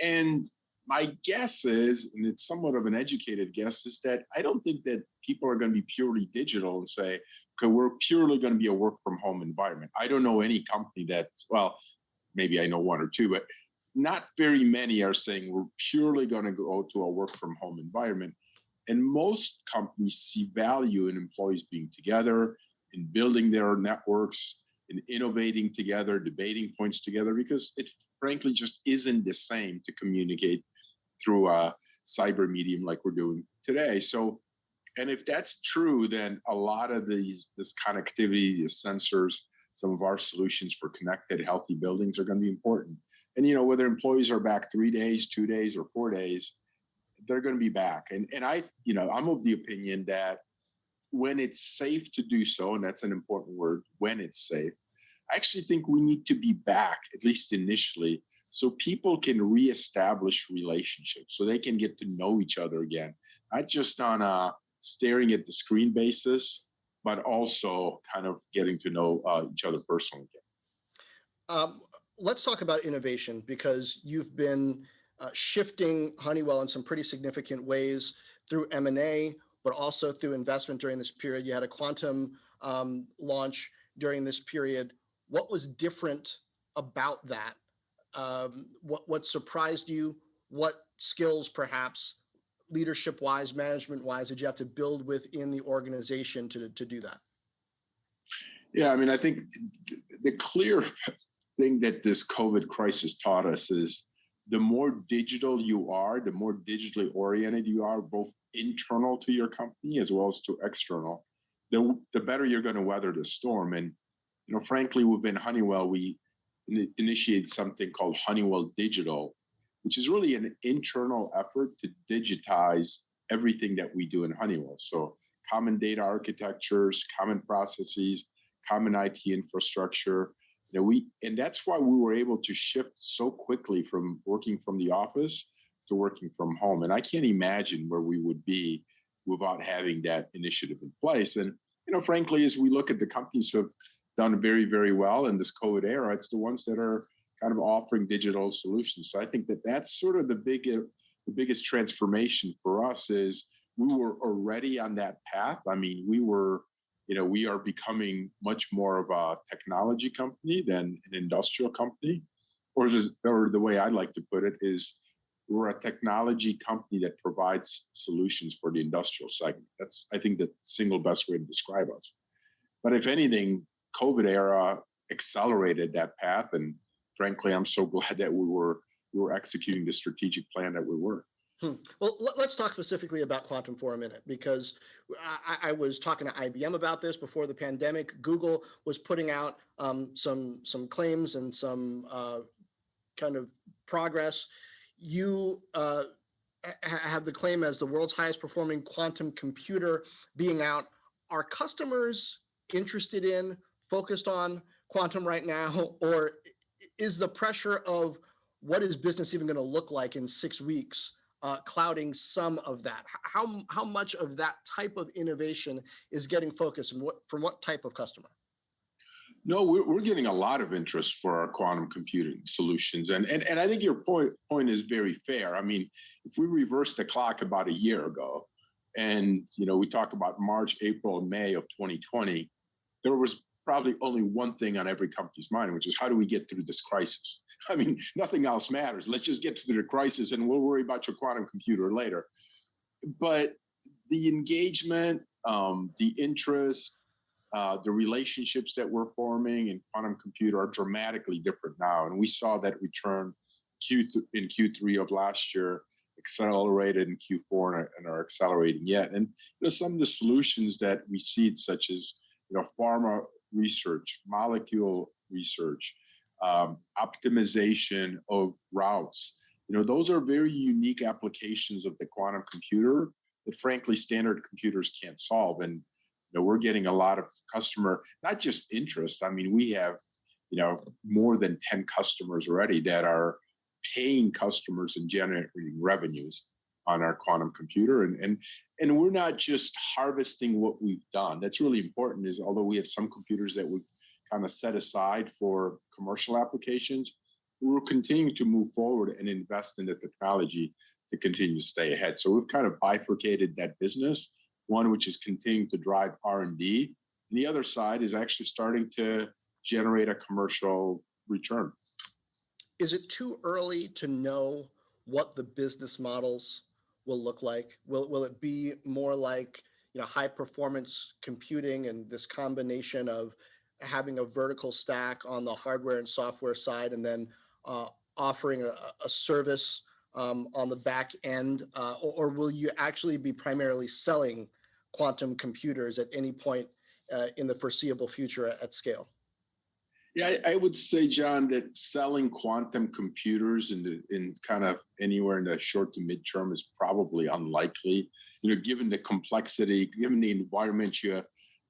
And my guess is, and it's somewhat of an educated guess, is that I don't think that people are going to be purely digital and say, okay, we're purely going to be a work from home environment. I don't know any company that's, well, maybe I know one or two, but not very many are saying we're purely going to go to a work from home environment. And most companies see value in employees being together, in building their networks, in innovating together, debating points together, because it frankly just isn't the same to communicate through a cyber medium like we're doing today. So, and if that's true, then a lot of this connectivity, these sensors, some of our solutions for connected, healthy buildings are going to be important. And, whether employees are back 3 days, 2 days, or 4 days, they're going to be back. And I'm of the opinion that when it's safe to do so, and that's an important word, when it's safe, I actually think we need to be back, at least initially, so people can reestablish relationships, so they can get to know each other again, not just on a staring at the screen basis, but also kind of getting to know each other personally again. Let's talk about innovation, because you've been shifting Honeywell in some pretty significant ways through M&A, but also through investment during this period. You had a quantum launch during this period. What was different about that? What surprised you? What skills, perhaps leadership-wise, management-wise, did you have to build within the organization to do that? Yeah, I think the clear thing that this COVID crisis taught us is the more digital you are, the more digitally oriented you are, both internal to your company as well as to external, the better you're going to weather the storm. And, frankly, within Honeywell, we initiated something called Honeywell Digital, which is really an internal effort to digitize everything that we do in Honeywell. So common data architectures, common processes, common IT infrastructure. And that's why we were able to shift so quickly from working from the office to working from home. And I can't imagine where we would be without having that initiative in place. And, frankly, as we look at the companies who have done very, very well in this COVID era, it's the ones that are kind of offering digital solutions. So I think that that's sort of the biggest transformation for us is we were already on that path. We are becoming much more of a technology company than an industrial company, or the way I like to put it is we're a technology company that provides solutions for the industrial segment. That's, I think, the single best way to describe us. But if anything, COVID era accelerated that path, and frankly, I'm so glad that we were executing the strategic plan that we were. Well, let's talk specifically about quantum for a minute, because I was talking to IBM about this before the pandemic. Google was putting out some claims and some kind of progress. You have the claim as the world's highest performing quantum computer being out. Are customers interested in, focused on quantum right now, or is the pressure of what is business even going to look like in 6 weeks clouding some of that? How much of that type of innovation is getting focused, and from what type of customer? No, we're getting a lot of interest for our quantum computing solutions. And I think your point is very fair. If we reverse the clock about a year ago, and we talk about March, April, and May of 2020, there was probably only one thing on every company's mind, which is how do we get through this crisis? Nothing else matters. Let's just get through the crisis and we'll worry about your quantum computer later. But the engagement, the interest, the relationships that we're forming in quantum computer are dramatically different now. And we saw that return in Q3 of last year, accelerated in Q4 and are accelerating yet. And some of the solutions that we see, such as pharma research, molecule research, optimization of routes, those are very unique applications of the quantum computer that frankly standard computers can't solve. And we're getting a lot of customer, not just interest. We have more than 10 customers already that are paying customers and generating revenues on our quantum computer. And we're not just harvesting what we've done. That's really important, is although we have some computers that we've kind of set aside for commercial applications, we're continuing to move forward and invest in the technology to continue to stay ahead. So we've kind of bifurcated that business, one which is continuing to drive R&D, and the other side is actually starting to generate a commercial return. Is it too early to know what the business models will look like? Will it be more like high performance computing and this combination of having a vertical stack on the hardware and software side, and then offering a service on the back end, or will you actually be primarily selling quantum computers at any point in the foreseeable future at scale? Yeah, I would say, John, that selling quantum computers in kind of anywhere in the short to midterm is probably unlikely. Given the complexity, given the environment you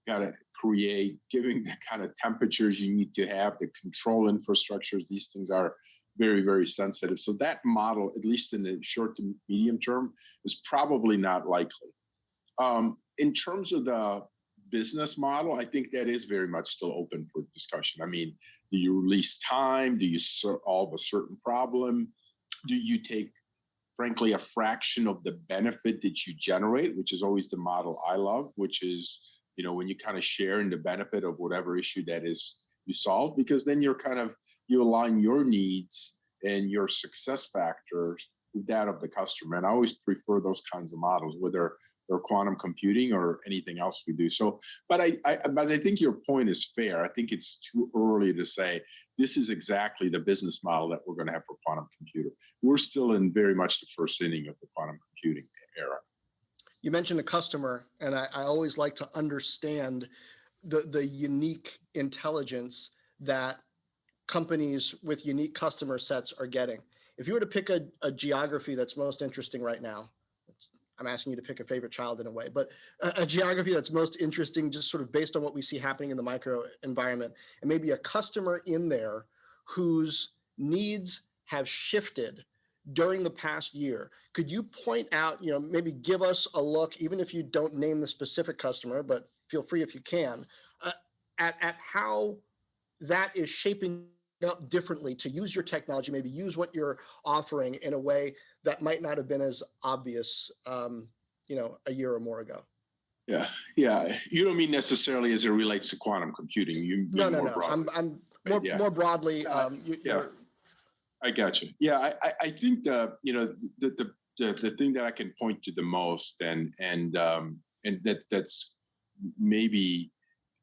got to create, given the kind of temperatures you need to have, the control infrastructures, these things are very, very sensitive. So that model, at least in the short to medium term, is probably not likely. In terms of the business model, I think that is very much still open for discussion. I mean, do you release time? Do you solve a certain problem? Do you take, frankly, a fraction of the benefit that you generate, which is always the model I love, which is, when you kind of share in the benefit of whatever issue that is you solve, because then you align your needs and your success factors with that of the customer. And I always prefer those kinds of models, whether they're quantum computing or anything else we do. So, but I think your point is fair. I think it's too early to say this is exactly the business model that we're going to have for quantum computer. We're still in very much the first inning of the quantum computing era. You mentioned a customer, and I always like to understand the unique intelligence that companies with unique customer sets are getting. If you were to pick a geography that's most interesting right now, I'm asking you to pick a favorite child in a way, but a geography that's most interesting, just sort of based on what we see happening in the micro environment, and maybe a customer in there whose needs have shifted during the past year. Could you point out, maybe give us a look, even if you don't name the specific customer, but feel free if you can, at how that is shaping up differently to use your technology, maybe use what you're offering in a way that might not have been as obvious, a year or more ago. Yeah. You don't mean necessarily as it relates to quantum computing. You mean No. Broadly. I'm more broadly. I got you. Yeah, I think the thing that I can point to the most, and that's maybe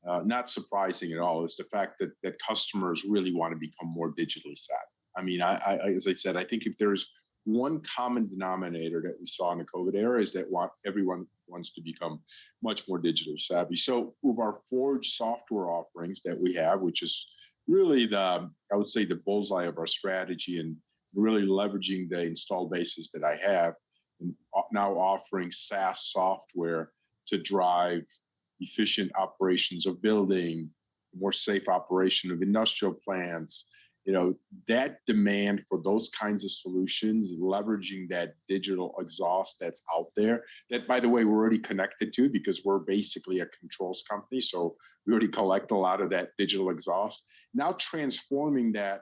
not surprising at all, is the fact that customers really want to become more digitally savvy. I mean, as I said, I think if there's one common denominator that we saw in the COVID era is that everyone wants to become much more digitally savvy. So with our Forge software offerings that we have, which is really I would say the bullseye of our strategy, and really leveraging the install bases that I have, and now offering SaaS software to drive efficient operations of building, more safe operation of industrial plants. That demand for those kinds of solutions, leveraging that digital exhaust that's out there, that, by the way, we're already connected to because we're basically a controls company. So we already collect a lot of that digital exhaust. Now transforming that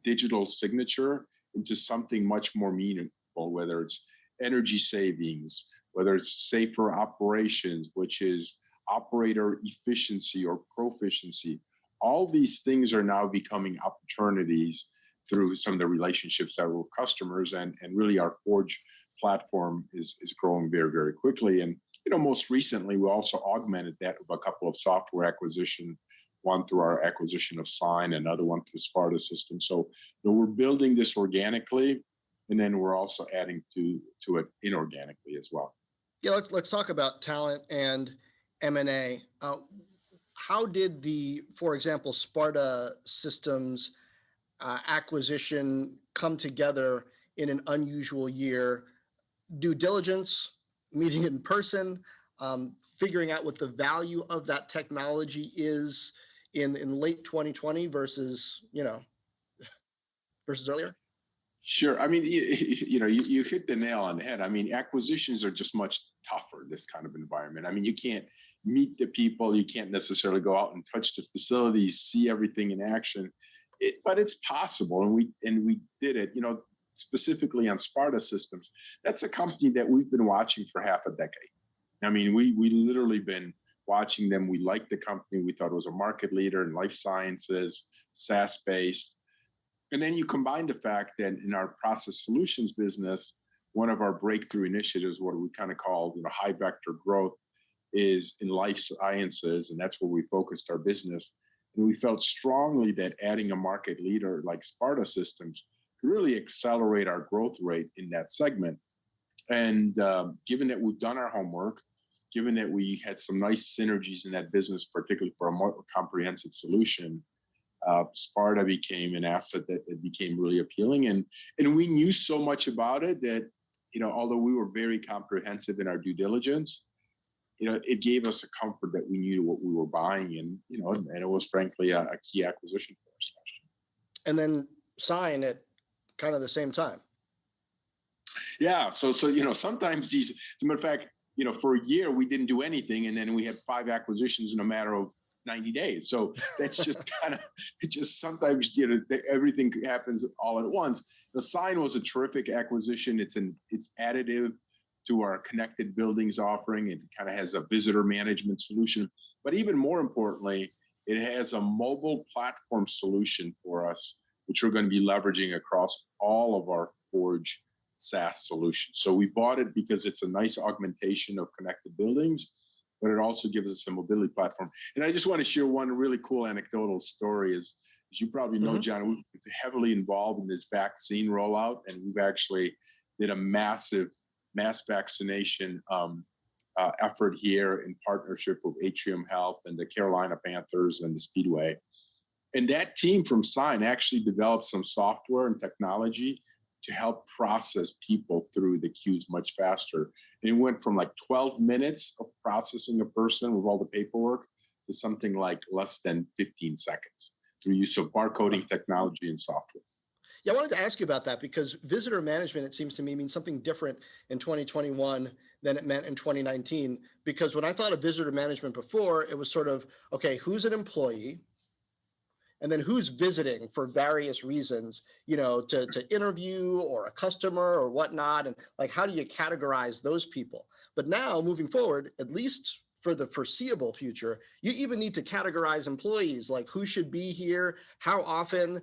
digital signature into something much more meaningful, whether it's energy savings, whether it's safer operations, which is operator efficiency or proficiency. All these things are now becoming opportunities through some of the relationships that we're with customers, and really our Forge platform is growing very, very quickly. And most recently we also augmented that with a couple of software acquisitions, one through our acquisition of Sign, another one through Sparta Systems. So we're building this organically, and then we're also adding to it inorganically as well. Yeah, let's talk about talent and M&A. How did for example, Sparta Systems acquisition come together in an unusual year? Due diligence, meeting in person, figuring out what the value of that technology is in late 2020 versus earlier? Sure. I mean, you hit the nail on the head. I mean, acquisitions are just much tougher in this kind of environment. I mean, you can't meet the people. You can't necessarily go out and touch the facilities, see everything in action. But it's possible, and we did it. Specifically on Sparta Systems, that's a company that we've been watching for half a decade. I mean, we literally been watching them. We liked the company. We thought it was a market leader in life sciences, SaaS-based. And then you combine the fact that in our process solutions business, one of our breakthrough initiatives, what we kind of call high vector growth, is in life sciences, and that's where we focused our business. And we felt strongly that adding a market leader like Sparta Systems could really accelerate our growth rate in that segment. And given that we've done our homework, given that we had some nice synergies in that business, particularly for a more comprehensive solution, Sparta became an asset that became really appealing. And we knew so much about it that, although we were very comprehensive in our due diligence, it gave us a comfort that we knew what we were buying. And, and it was frankly a key acquisition for us last year. And then sign at kind of the same time. Yeah. So sometimes these, as a matter of fact, for a year, we didn't do anything. And then we had 5 acquisitions in a matter of 90 days. So that's just it's just sometimes, everything happens all at once. The Sign was a terrific acquisition. It's additive to our connected buildings offering. It kind of has a visitor management solution, but even more importantly, it has a mobile platform solution for us, which we're going to be leveraging across all of our Forge SaaS solutions. So we bought it because it's a nice augmentation of connected buildings, but it also gives us a mobility platform. And I just want to share one really cool anecdotal story. As you probably know, John, we've been heavily involved in this vaccine rollout, and we've actually did a massive mass vaccination effort here in partnership with Atrium Health and the Carolina Panthers and the Speedway. And that team from Sign actually developed some software and technology to help process people through the queues much faster. And it went from like 12 minutes of processing a person with all the paperwork to something like less than 15 seconds through use of barcoding technology and software. Yeah, I wanted to ask you about that because visitor management, it seems to me, means something different in 2021 than it meant in 2019. Because when I thought of visitor management before, it was sort of, okay, who's an employee? And then who's visiting for various reasons, to interview or a customer or whatnot. And like, how do you categorize those people? But now moving forward, at least for the foreseeable future, you even need to categorize employees, like who should be here, how often,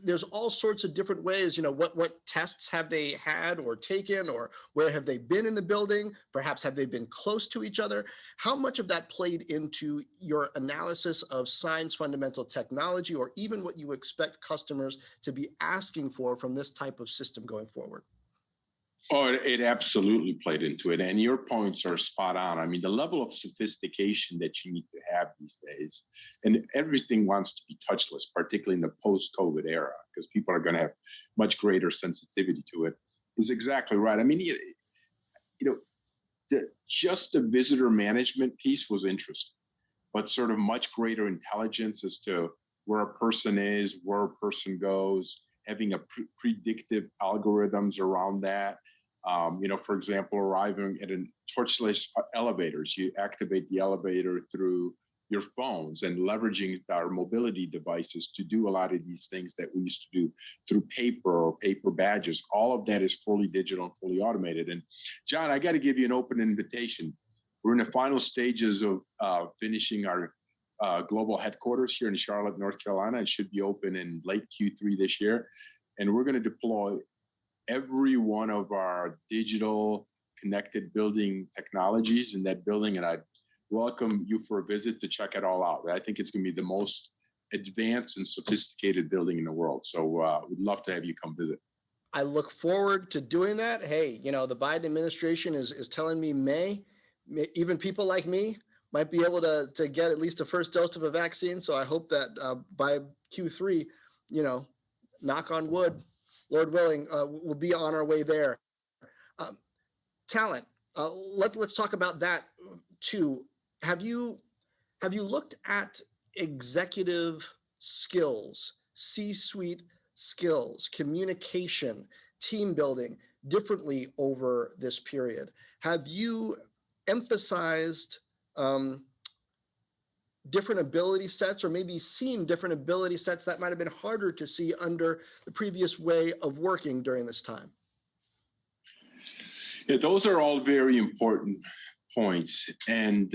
there's all sorts of different ways, what tests have they had or taken, or where have they been in the building? Perhaps have they been close to each other? How much of that played into your analysis of Sign's fundamental technology, or even what you expect customers to be asking for from this type of system going forward? Oh, it absolutely played into it. And your points are spot on. I mean, the level of sophistication that you need to have these days, and everything wants to be touchless, particularly in the post-COVID era, because people are going to have much greater sensitivity to it, is exactly right. I mean, just the visitor management piece was interesting, but sort of much greater intelligence as to where a person is, where a person goes, having a predictive algorithms around that. For example, arriving at a touchless elevators, you activate the elevator through your phones and leveraging our mobility devices to do a lot of these things that we used to do through paper or paper badges. All of that is fully digital and fully automated. And John, I got to give you an open invitation. We're in the final stages of finishing our global headquarters here in Charlotte, North Carolina. It should be open in late Q3 this year. And we're going to deploy every one of our digital connected building technologies in that building. And I welcome you for a visit to check it all out. I think it's going to be the most advanced and sophisticated building in the world. So we'd love to have you come visit. I look forward to doing that. Hey, the Biden administration is telling me May, even people like me might be able to get at least a first dose of a vaccine. So I hope that by Q3, knock on wood, Lord willing, we'll be on our way there. Talent. Let's talk about that too. Have you looked at executive skills, C-suite skills, communication, team building differently over this period? Have you emphasized different ability sets, or maybe seen different ability sets that might have been harder to see under the previous way of working during this time? Yeah, those are all very important points, and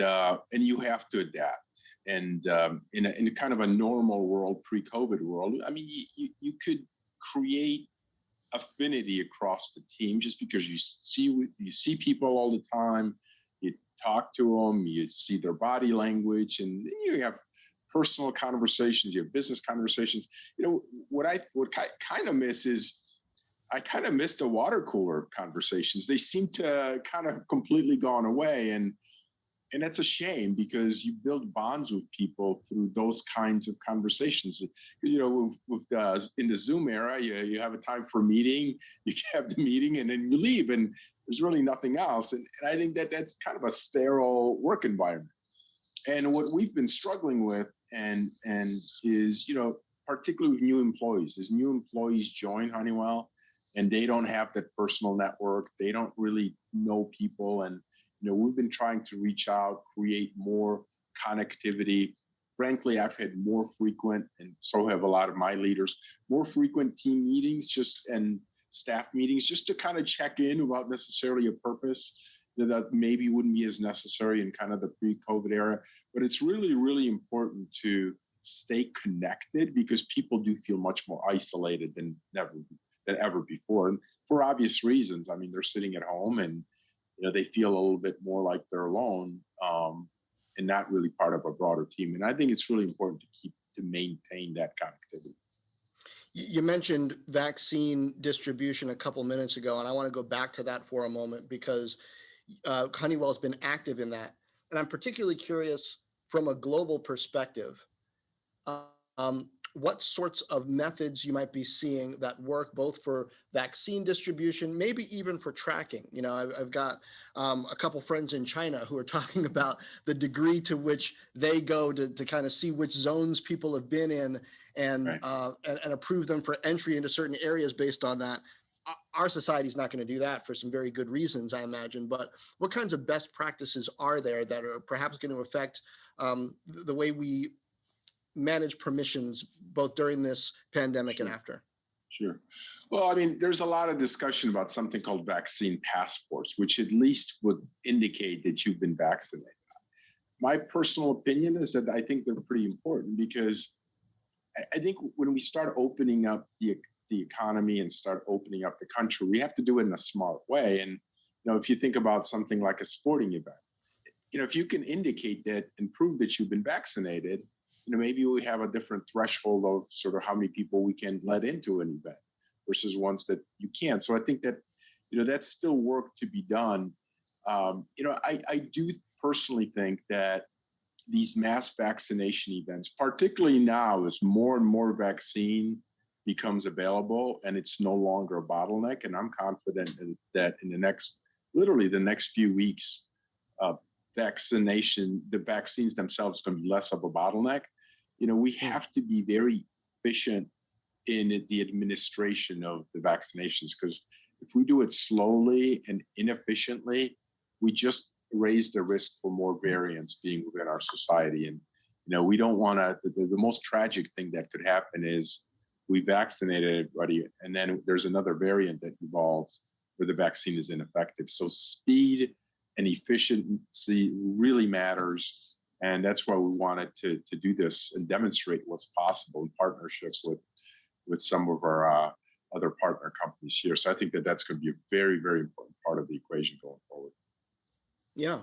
you have to adapt. And in a kind of a normal world, pre-COVID world, I mean, you could create affinity across the team just because you see people all the time. You talk to them, you see their body language, and you have personal conversations, you have business conversations. What I kind of miss is I kind of miss the water cooler conversations. They seem to kind of completely gone away. And And that's a shame because you build bonds with people through those kinds of conversations. You know, in the Zoom era, you have a time for a meeting, you have the meeting, and then you leave, and there's really nothing else. And I think that that's kind of a sterile work environment. And what we've been struggling with, and is, you know, particularly with new employees, as new employees join Honeywell, and they don't have that personal network, they don't really know people, and you know, we've been trying to reach out, create more connectivity. Frankly, I've had more frequent, and so have a lot of my leaders, more frequent team meetings and staff meetings just to kind of check in without necessarily a purpose that maybe wouldn't be as necessary in kind of the pre-COVID era. But it's really, really important to stay connected because people do feel much more isolated than ever before. And for obvious reasons. I mean, they're sitting at home and you know, they feel a little bit more like they're alone and not really part of a broader team. And I think it's really important to maintain that connectivity. You mentioned vaccine distribution a couple minutes ago, and I want to go back to that for a moment because Honeywell has been active in that. And I'm particularly curious from a global perspective, what sorts of methods you might be seeing that work both for vaccine distribution, maybe even for tracking. You know, I've got a couple friends in China who are talking about the degree to which they go to kind of see which zones people have been in and approve them for entry into certain areas based on that. Our society is not going to do that for some very good reasons, I imagine. But what kinds of best practices are there that are perhaps going to affect the way we manage permissions both during this pandemic and after? Sure. Well, I mean, there's a lot of discussion about something called vaccine passports, which at least would indicate that you've been vaccinated. My personal opinion is that I think they're pretty important because I think when we start opening up the economy and start opening up the country, we have to do it in a smart way. And, you know, if you think about something like a sporting event, you know, if you can indicate that and prove that you've been vaccinated, you know, maybe we have a different threshold of sort of how many people we can let into an event versus ones that you can't. So I think that, you know, that's still work to be done. You know, I do personally think that these mass vaccination events, particularly now as more and more vaccine becomes available and it's no longer a bottleneck. And I'm confident that in literally the next few weeks, the vaccines themselves are going to be less of a bottleneck. You know, we have to be very efficient in the administration of the vaccinations because if we do it slowly and inefficiently, we just raise the risk for more variants being within our society. And, you know, we don't want to, the most tragic thing that could happen is we vaccinated everybody and then there's another variant that evolves where the vaccine is ineffective. So speed and efficiency really matters. And that's why we wanted to do this and demonstrate what's possible in partnership with some of our other partner companies here. So I think that that's going to be a very, very important part of the equation going forward. Yeah.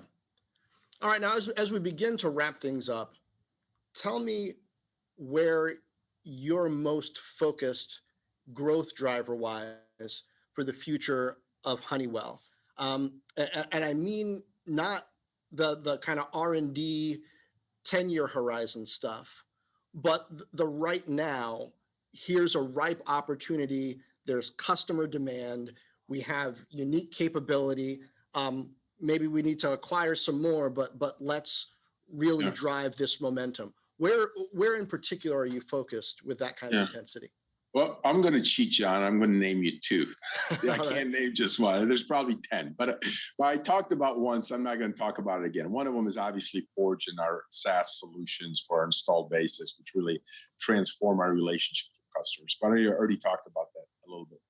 All right. Now, as we begin to wrap things up, tell me where you're most focused growth driver wise for the future of Honeywell. And I mean, not the kind of R&D 10-year horizon stuff, but the right now, here's a ripe opportunity. There's customer demand. We have unique capability. Maybe we need to acquire some more, but let's really drive this momentum. Where in particular are you focused with that kind of intensity? Well, I'm going to cheat, John. I'm going to name you two. I can't name just one. There's probably 10. But I talked about one, so I'm not going to talk about it again. One of them is obviously Forge and our SaaS solutions for our installed basis, which really transform our relationships with customers. But I already talked about that a little bit.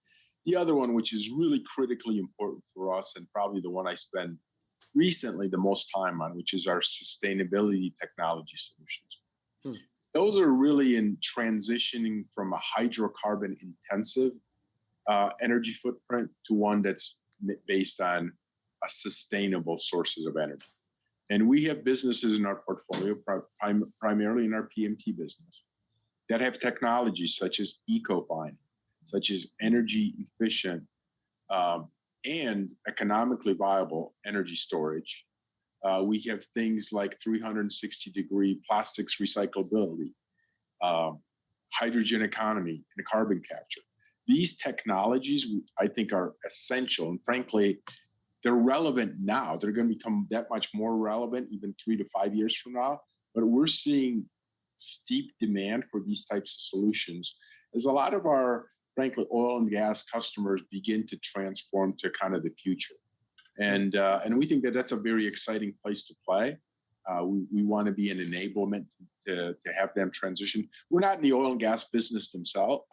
The other one, which is really critically important for us and probably the one I spend recently the most time on, which is our sustainability technology solutions. Those are really in transitioning from a hydrocarbon intensive energy footprint to one that's based on a sustainable sources of energy. And we have businesses in our portfolio, primarily in our PMT business, that have technologies such as eco-fining, such as energy efficient and economically viable energy storage We have things like 360-degree plastics recyclability, hydrogen economy, and carbon capture. These technologies, I think, are essential. And frankly, they're relevant now. They're going to become that much more relevant even 3 to 5 years from now. But we're seeing steep demand for these types of solutions as a lot of our, frankly, oil and gas customers begin to transform to kind of the future. And we think that that's a very exciting place to play. We want to be an enablement to have them transition. We're not in the oil and gas business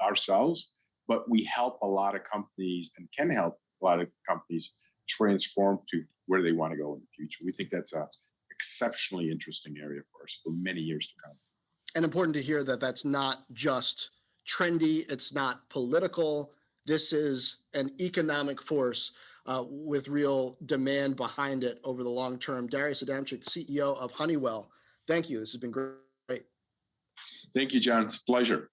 ourselves, but we help a lot of companies and can help a lot of companies transform to where they want to go in the future. We think that's a exceptionally interesting area for us for many years to come. And important to hear that that's not just trendy, it's not political. This is an economic force with real demand behind it over the long term. Darius Adamczyk, CEO of Honeywell, thank you. This has been great. Thank you, John. It's a pleasure.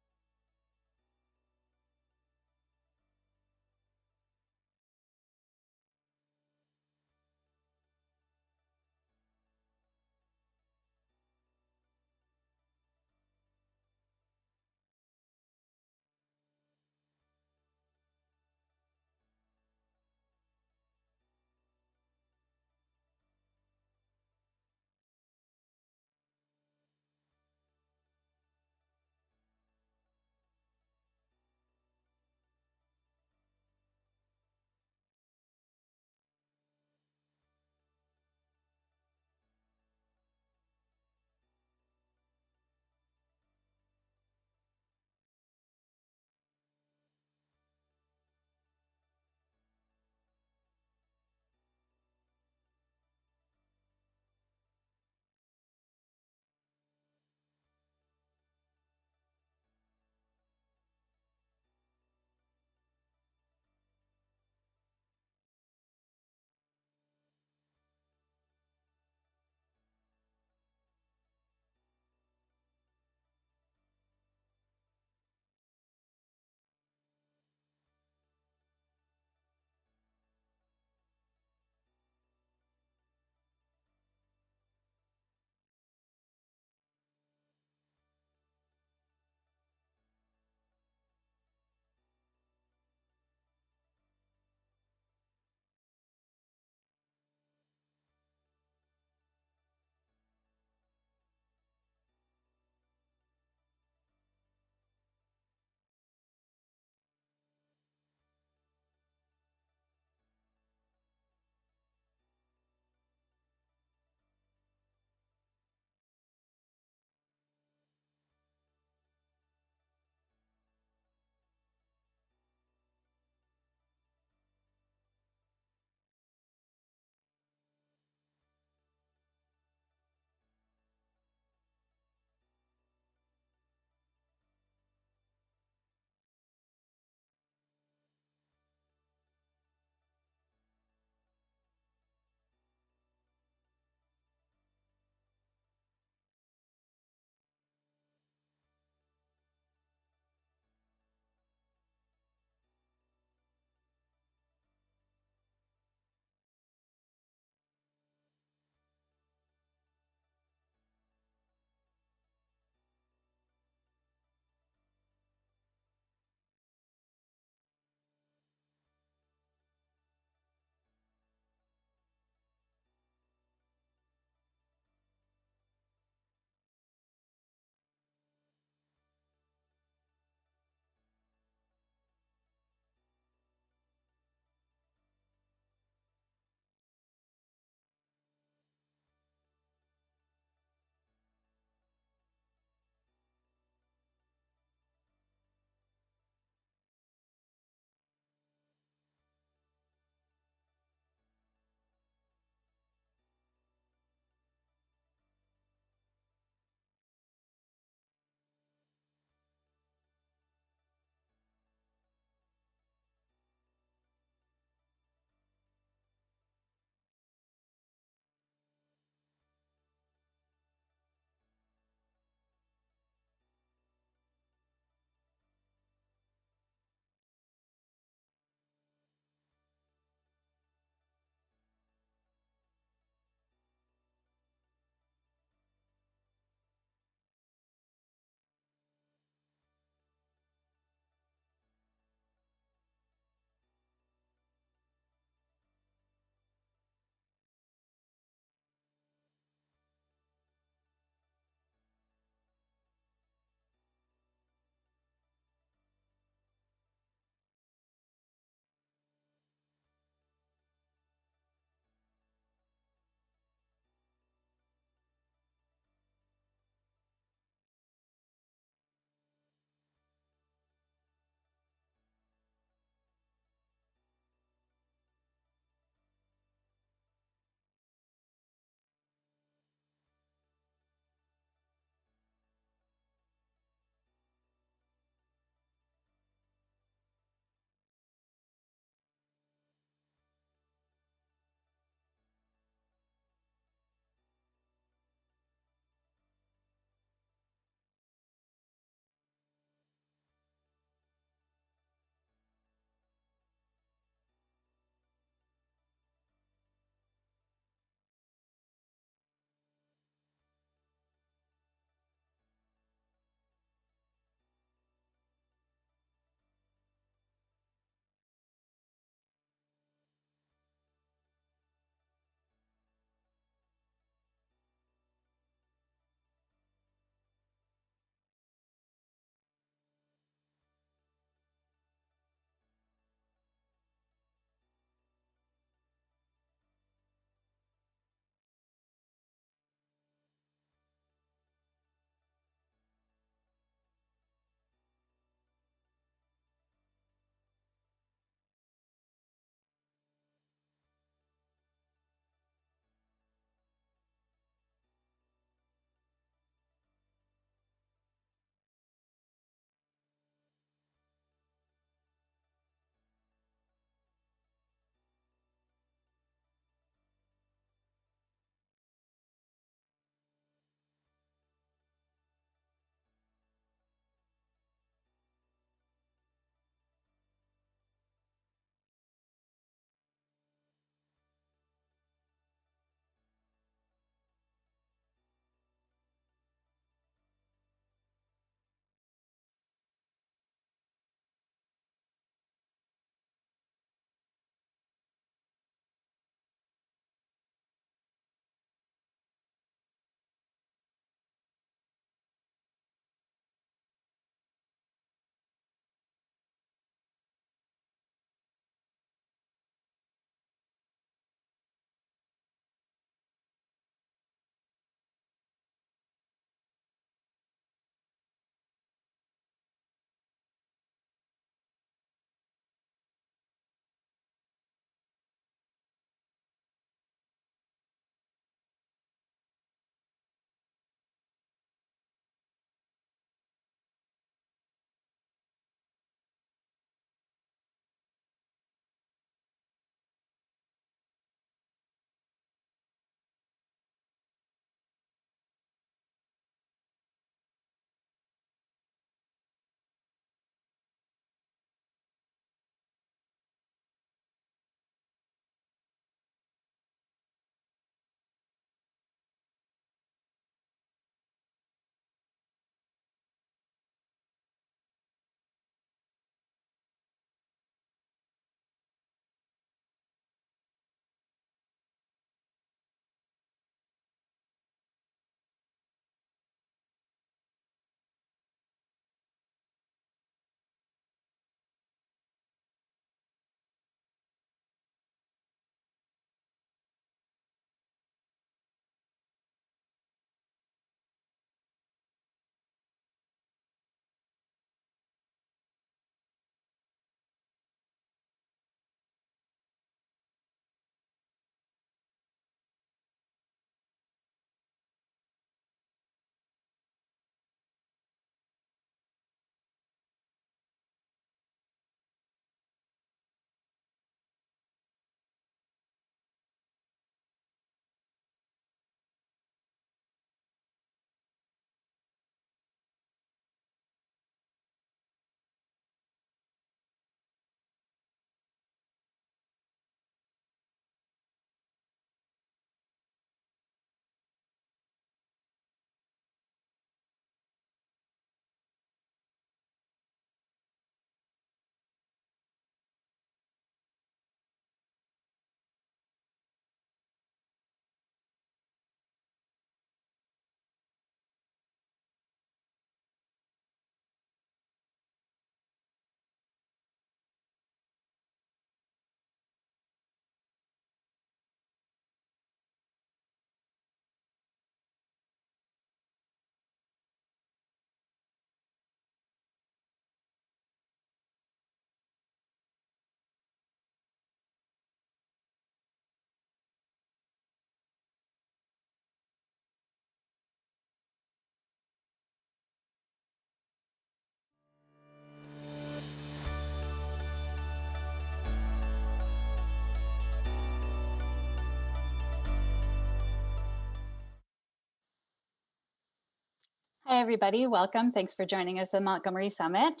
Hi, everybody. Welcome. Thanks for joining us at Montgomery Summit.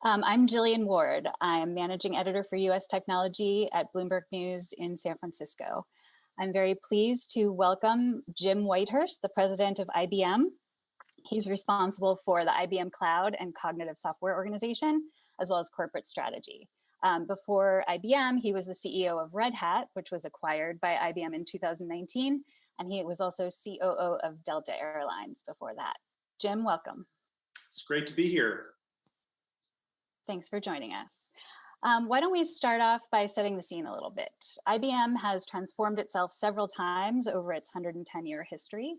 I'm Jillian Ward. I'm managing editor for U.S. technology at Bloomberg News in San Francisco. I'm very pleased to welcome Jim Whitehurst, the president of IBM. He's responsible for the IBM Cloud and Cognitive Software Organization, as well as corporate strategy. Before IBM, he was the CEO of Red Hat, which was acquired by IBM in 2019, and he was also COO of Delta Airlines before that. Jim, welcome. It's great to be here. Thanks for joining us. Why don't we start off by setting the scene a little bit? IBM has transformed itself several times over its 110-year history.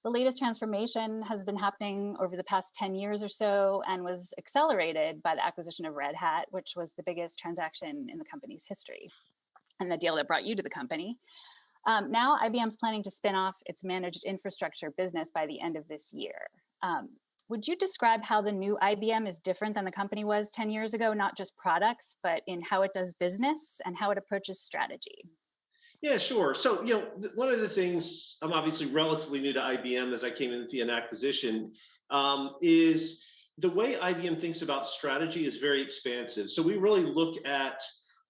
The latest transformation has been happening over the past 10 years or so and was accelerated by the acquisition of Red Hat, which was the biggest transaction in the company's history and the deal that brought you to the company. Now, IBM's planning to spin off its managed infrastructure business by the end of this year. Would you describe how the new IBM is different than the company was 10 years ago, not just products, but in how it does business and how it approaches strategy? Yeah, sure. So, one of the things, I'm obviously relatively new to IBM as I came in via an acquisition, is the way IBM thinks about strategy is very expansive. So we really look at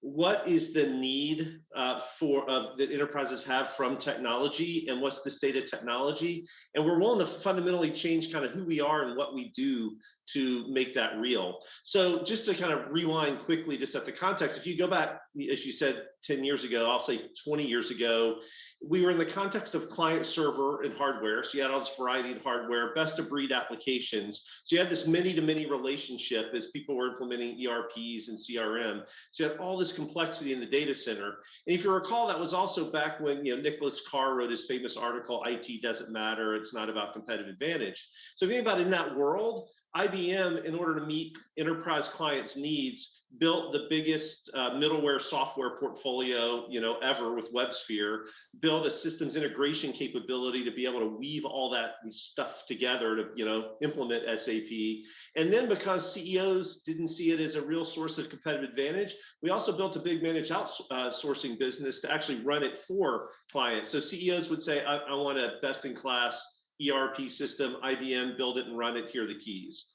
what is the need that enterprises have from technology and what's the state of technology. And we're willing to fundamentally change kind of who we are and what we do to make that real. So just to kind of rewind quickly to set the context, if you go back, as you said, 10 years ago, I'll say 20 years ago, we were in the context of client server and hardware. So you had all this variety of hardware, best of breed applications. So you had this many to many relationship as people were implementing ERPs and CRM. So you had all this complexity in the data center. And if you recall, that was also back when Nicholas Carr wrote his famous article, IT doesn't matter, it's not about competitive advantage. So if you think about in that world, IBM, in order to meet enterprise clients' needs, built the biggest middleware software portfolio ever with WebSphere, built a systems integration capability to be able to weave all that stuff together to implement SAP. And then because CEOs didn't see it as a real source of competitive advantage, we also built a big managed outsourcing business to actually run it for clients. So CEOs would say, I want a best-in-class ERP system, IBM, build it and run it, here are the keys.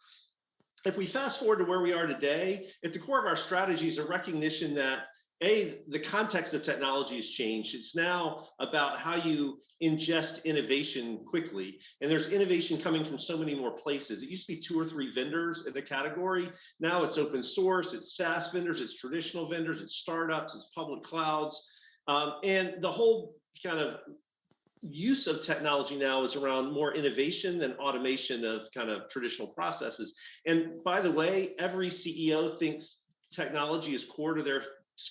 If we fast forward to where we are today, at the core of our strategy is a recognition that the context of technology has changed. It's now about how you ingest innovation quickly. And there's innovation coming from so many more places. It used to be 2 or 3 vendors in the category. Now it's open source, it's SaaS vendors, it's traditional vendors, it's startups, it's public clouds. And the whole kind of use of technology now is around more innovation than automation of kind of traditional processes. And by the way, every CEO thinks technology is core to their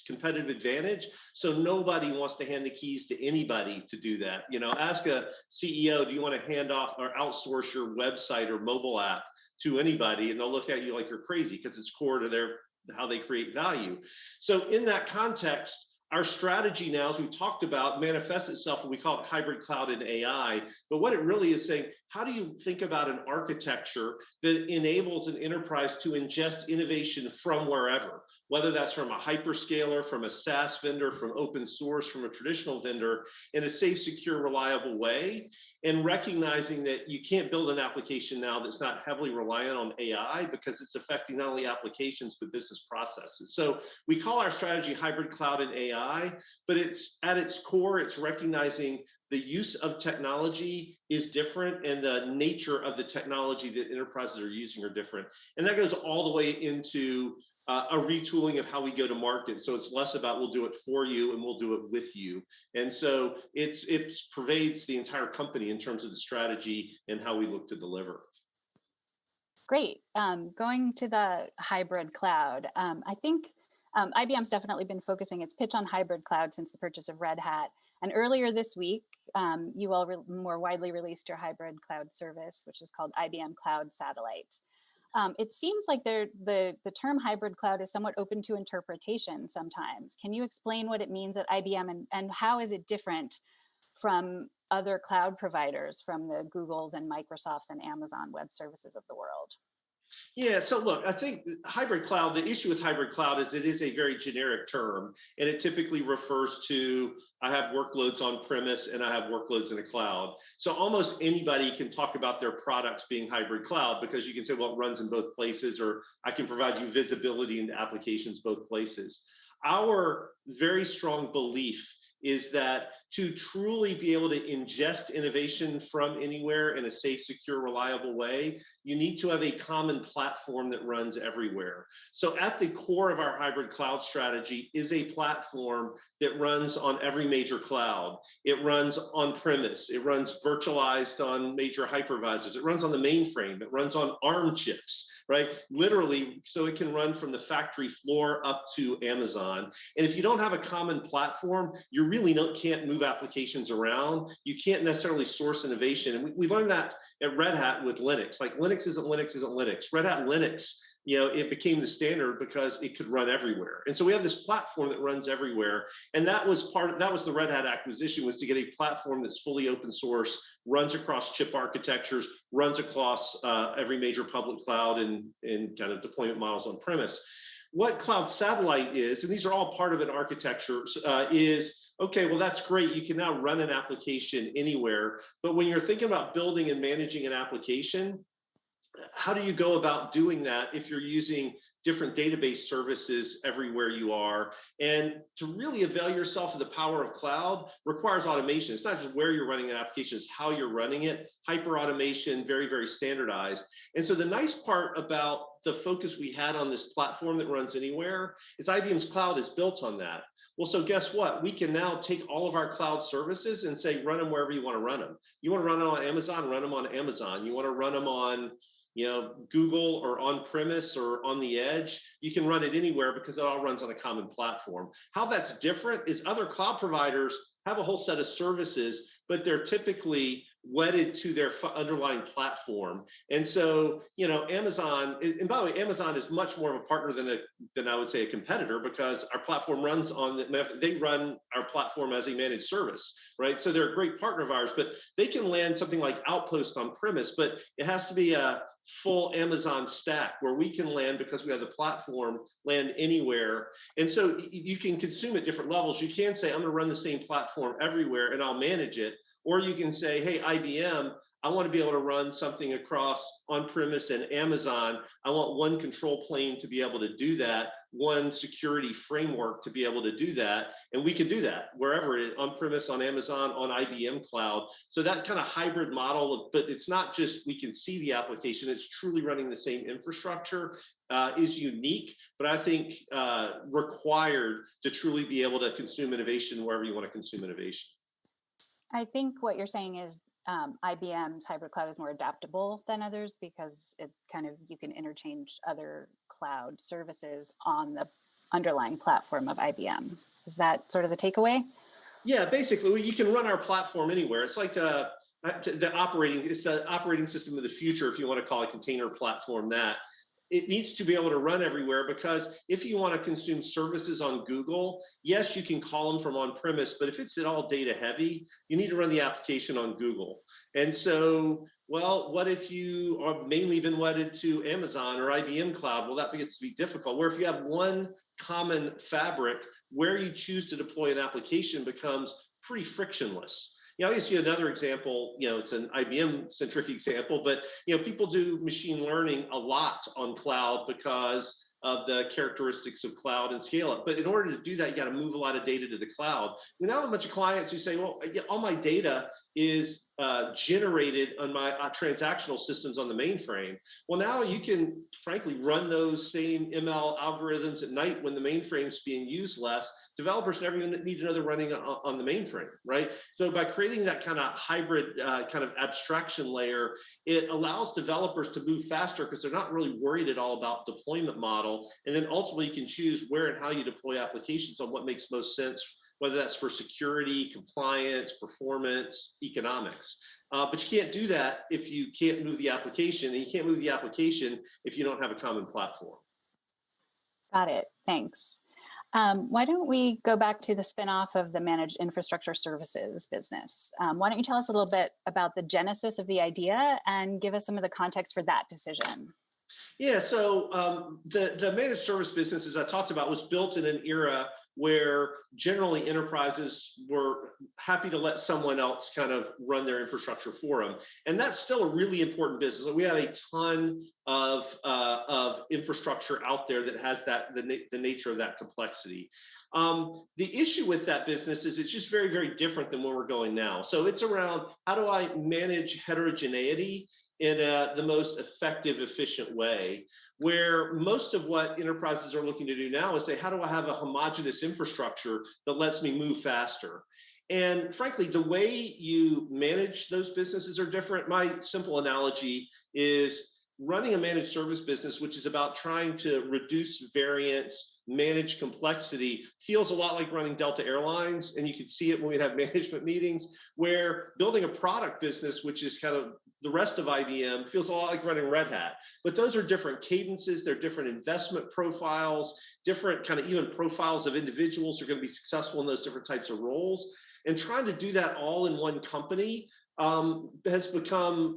competitive advantage. So nobody wants to hand the keys to anybody to do that. Ask a CEO, do you want to hand off or outsource your website or mobile app to anybody? And they'll look at you like you're crazy because it's core to how they create value. So in that context, our strategy now, as we talked about, manifests itself, and we call it hybrid cloud and AI. But what it really is saying, how do you think about an architecture that enables an enterprise to ingest innovation from wherever, whether that's from a hyperscaler, from a SaaS vendor, from open source, from a traditional vendor, in a safe, secure, reliable way, and recognizing that you can't build an application now that's not heavily reliant on AI because it's affecting not only applications, but business processes. So we call our strategy hybrid cloud and AI, but it's at its core, it's recognizing the use of technology is different and the nature of the technology that enterprises are using are different. And that goes all the way into a retooling of how we go to market. So it's less about we'll do it for you and we'll do it with you. And so it pervades the entire company in terms of the strategy and how we look to deliver. Great. Going to the hybrid cloud, I think IBM's definitely been focusing its pitch on hybrid cloud since the purchase of Red Hat. And earlier this week, you all more widely released your hybrid cloud service, which is called IBM Cloud Satellite. It seems like the term hybrid cloud is somewhat open to interpretation sometimes. Can you explain what it means at IBM and how is it different from other cloud providers, from the Googles and Microsofts and Amazon Web Services of the world? Yeah, so look, I think hybrid cloud, the issue with hybrid cloud is it is a very generic term, and it typically refers to I have workloads on premise and I have workloads in the cloud. So almost anybody can talk about their products being hybrid cloud because you can say, well, it runs in both places, or I can provide you visibility into applications both places. Our very strong belief is that to truly be able to ingest innovation from anywhere in a safe, secure, reliable way, you need to have a common platform that runs everywhere. So at the core of our hybrid cloud strategy is a platform that runs on every major cloud. It runs on premise. It runs virtualized on major hypervisors. It runs on the mainframe. It runs on ARM chips, right? Literally, so it can run from the factory floor up to Amazon. And if you don't have a common platform, you really can't move applications around. You can't necessarily source innovation. And we learned that at Red Hat with Linux. Like Linux isn't Linux. Red Hat Linux, it became the standard because it could run everywhere. And so we have this platform that runs everywhere. And that was the Red Hat acquisition, was to get a platform that's fully open source, runs across chip architectures, runs across every major public cloud and kind of deployment models on premise. What Cloud Satellite is, and these are all part of an architecture, is, okay, well, that's great. You can now run an application anywhere. But when you're thinking about building and managing an application, how do you go about doing that if you're using different database services everywhere you are? And to really avail yourself of the power of cloud requires automation. It's not just where you're running an application, it's how you're running it. Hyper automation, very, very standardized. And so the nice part about the focus we had on this platform that runs anywhere is IBM's cloud is built on that. Well, so guess what? We can now take all of our cloud services and say, run them wherever you want to run them. You want to run them on Amazon, run them on Amazon. You want to run them on Google or on premise or on the edge, you can run it anywhere because it all runs on a common platform. How that's different is other cloud providers have a whole set of services, but they're typically wedded to their underlying platform. And so, Amazon, and by the way, Amazon is much more of a partner than I would say a competitor, because our platform runs they run our platform as a managed service, right? So they're a great partner of ours, but they can land something like Outpost on premise, but it has to be a full Amazon stack where we can land, because we have the platform, land anywhere. And so you can consume at different levels. You can say, I'm going to run the same platform everywhere and I'll manage it. Or you can say, hey, IBM, I want to be able to run something across on-premise and Amazon. I want one control plane to be able to do that, one security framework to be able to do that. And we can do that wherever it is, on-premise, on Amazon, on IBM cloud. So that kind of hybrid model, but it's not just we can see the application, it's truly running the same infrastructure, is unique, but I think required to truly be able to consume innovation wherever you want to consume innovation. I think what you're saying is IBM's hybrid cloud is more adaptable than others because it's you can interchange other cloud services on the underlying platform of IBM. Is that sort of the takeaway? Yeah, basically, you can run our platform anywhere. It's like the operating system of the future, if you want to call a container platform that. It needs to be able to run everywhere, because if you want to consume services on Google, yes, you can call them from on-premise, but if it's at all data heavy, you need to run the application on Google. And so, well, what if you are mainly been wedded to Amazon or IBM cloud? Well, that gets to be difficult. Where if you have one common fabric, where you choose to deploy an application becomes pretty frictionless. I'll use you another example. It's an IBM-centric example, but people do machine learning a lot on cloud because of the characteristics of cloud and scale up. But in order to do that, you got to move a lot of data to the cloud. We now have a bunch of clients who say, well, all my data is generated on my transactional systems on the mainframe. Well, now you can frankly run those same ML algorithms at night when the mainframe's being used less. Developers never even need to know they're running on the mainframe, right? So by creating that kind of hybrid kind of abstraction layer, it allows developers to move faster because they're not really worried at all about deployment model. And then ultimately you can choose where and how you deploy applications on what makes most sense, whether that's for security, compliance, performance, economics. But you can't do that if you can't move the application, and you can't move the application if you don't have a common platform. Got it. Thanks. Why don't we go back to the spinoff of the managed infrastructure services business? Why don't you tell us a little bit about the genesis of the idea and give us some of the context for that decision? Yeah, so the managed service business, as I talked about, was built in an era where generally enterprises were happy to let someone else kind of run their infrastructure for them. And that's still a really important business. We have a ton of infrastructure out there that has that the nature of that complexity. The issue with that business is it's just very, very different than where we're going now. So it's around, how do I manage heterogeneity in the most effective, efficient way, where most of what enterprises are looking to do now is say, how do I have a homogeneous infrastructure that lets me move faster? And frankly, the way you manage those businesses are different. My simple analogy is running a managed service business, which is about trying to reduce variance, manage complexity, feels a lot like running Delta Airlines. And you can see it when we have management meetings, where building a product business, which is kind of the rest of IBM, feels a lot like running Red Hat. But those are different cadences, they're different investment profiles, different kind of even profiles of individuals who are going to be successful in those different types of roles. And trying to do that all in one company has become,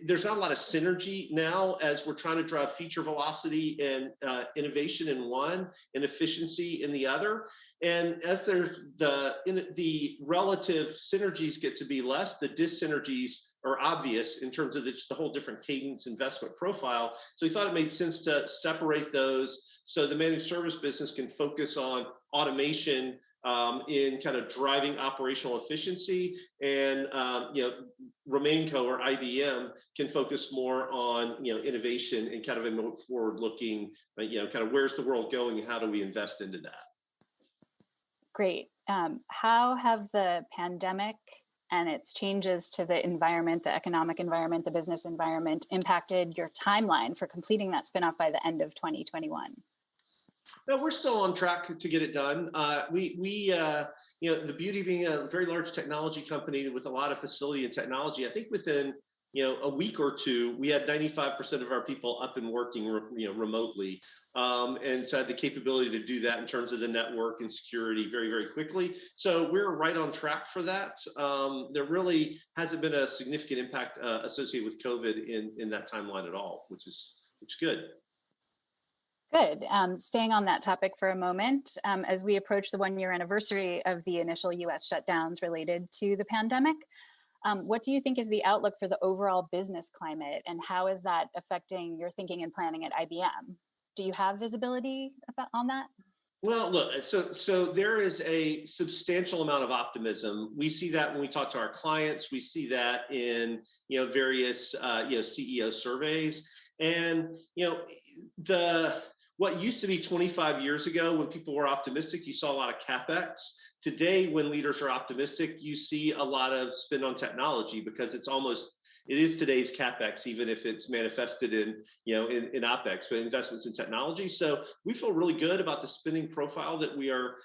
there's not a lot of synergy now as we're trying to drive feature velocity and innovation in one and efficiency in the other. And as there's the relative synergies get to be less, the dyssynergies are obvious in terms of the whole different cadence investment profile. So we thought it made sense to separate those so the managed service business can focus on automation in kind of driving operational efficiency, and RemainCo or IBM can focus more on innovation and kind of a forward-looking, kind of where's the world going and how do we invest into that? Great. How have the pandemic and its changes to the environment, the economic environment, the business environment impacted your timeline for completing that spinoff by the end of 2021? No, we're still on track to get it done. The beauty being a very large technology company with a lot of facility and technology, I think within a week or two, we had 95% of our people up and working remotely, and so had the capability to do that in terms of the network and security very, very quickly. So we're right on track for that. There really hasn't been a significant impact associated with COVID in that timeline at all, which is good. Good. Staying on that topic for a moment, as we approach the 1-year anniversary of the initial US shutdowns related to the pandemic, what do you think is the outlook for the overall business climate, and how is that affecting your thinking and planning at IBM? Do you have visibility on that? Well, look, so there is a substantial amount of optimism. We see that when we talk to our clients. We see that in various CEO surveys, and what used to be 25 years ago when people were optimistic, you saw a lot of CapEx. Today, when leaders are optimistic, you see a lot of spend on technology, because it is today's CapEx, even if it's manifested in OpEx, but investments in technology. So we feel really good about the spending profile that we are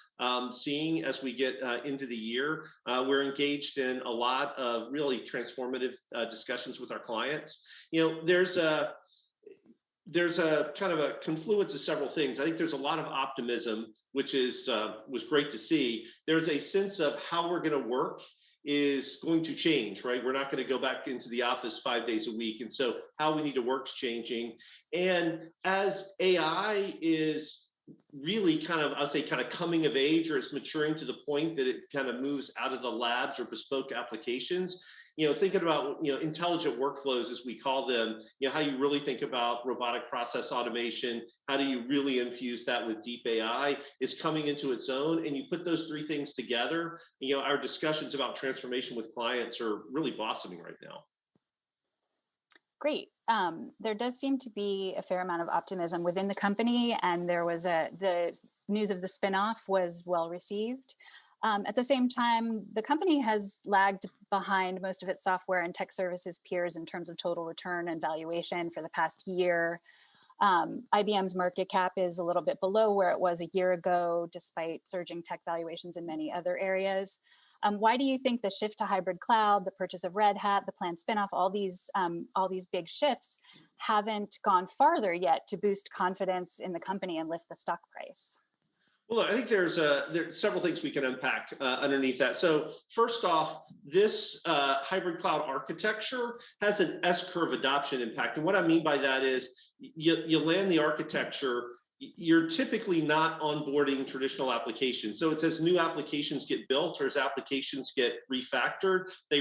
seeing as we get into the year. We're engaged in a lot of really transformative discussions with our clients. There's a kind of a confluence of several things. I think there's a lot of optimism, which was great to see. There's a sense of how we're going to work is going to change, right? We're not going to go back into the office 5 days a week. And so how we need to work is changing. And as AI is really kind of coming of age, or it's maturing to the point that it kind of moves out of the labs or bespoke applications, thinking about, intelligent workflows, as we call them, how you really think about robotic process automation, how do you really infuse that with deep AI, is coming into its own. And you put those three things together, our discussions about transformation with clients are really blossoming right now. Great. There does seem to be a fair amount of optimism within the company, and the news of the spinoff was well received. At the same time, the company has lagged behind most of its software and tech services peers in terms of total return and valuation for the past year. IBM's market cap is a little bit below where it was a year ago, despite surging tech valuations in many other areas. Why do you think the shift to hybrid cloud, the purchase of Red Hat, the planned spinoff, all these big shifts haven't gone farther yet to boost confidence in the company and lift the stock price? Well, look, I think there's several things we can unpack underneath that. So first off, this hybrid cloud architecture has an S-curve adoption impact. And what I mean by that is you land the architecture, you're typically not onboarding traditional applications. So it's as new applications get built or as applications get refactored, they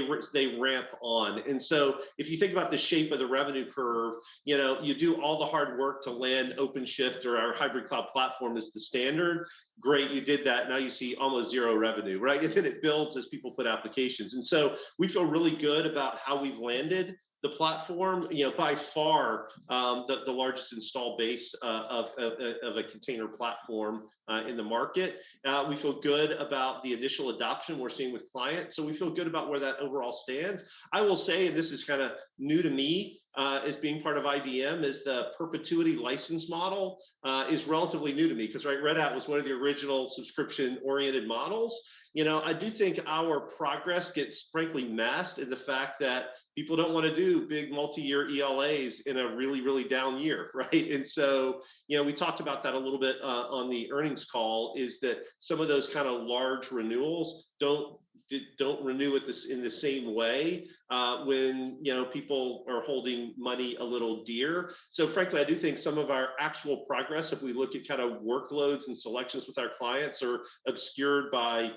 ramp on. And so if you think about the shape of the revenue curve, you do all the hard work to land OpenShift or our hybrid cloud platform as the standard. Great, you did that. Now you see almost zero revenue, right? And then it builds as people put applications. And so we feel really good about how we've landed the platform, by far the largest install base of a container platform in the market. We feel good about the initial adoption we're seeing with clients. So we feel good about where that overall stands. I will say, and this is kind of new to me as being part of IBM, is the perpetuity license model is relatively new to me because Red Hat was one of the original subscription-oriented models. I do think our progress gets frankly masked in the fact that people don't want to do big multi-year ELAs in a really, really down year, right? And so, we talked about that a little bit on the earnings call, is that some of those kind of large renewals don't renew it in the same way when people are holding money a little dear. So frankly, I do think some of our actual progress, if we look at kind of workloads and selections with our clients, are obscured by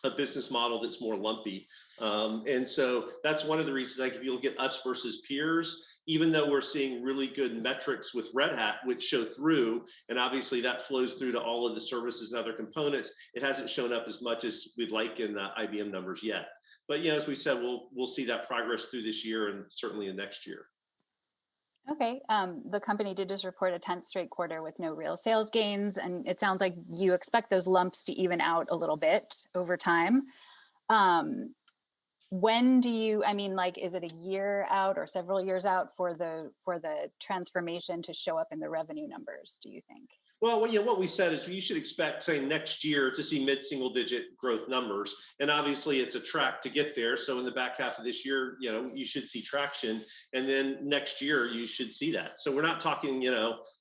a business model that's more lumpy. And so that's one of the reasons, like if you look at us versus peers, even though we're seeing really good metrics with Red Hat, which show through, and obviously that flows through to all of the services and other components, it hasn't shown up as much as we'd like in the IBM numbers yet. But as we said, we'll see that progress through this year and certainly in next year. Okay, the company did just report a 10th straight quarter with no real sales gains, and it sounds like you expect those lumps to even out a little bit over time. When do you, is it a year out or several years out for the transformation to show up in the revenue numbers, do you think? Well, what we said is you should expect, say, next year to see mid-single digit growth numbers. And obviously it's a track to get there. So in the back half of this year, you should see traction. And then next year, you should see that. So we're not talking,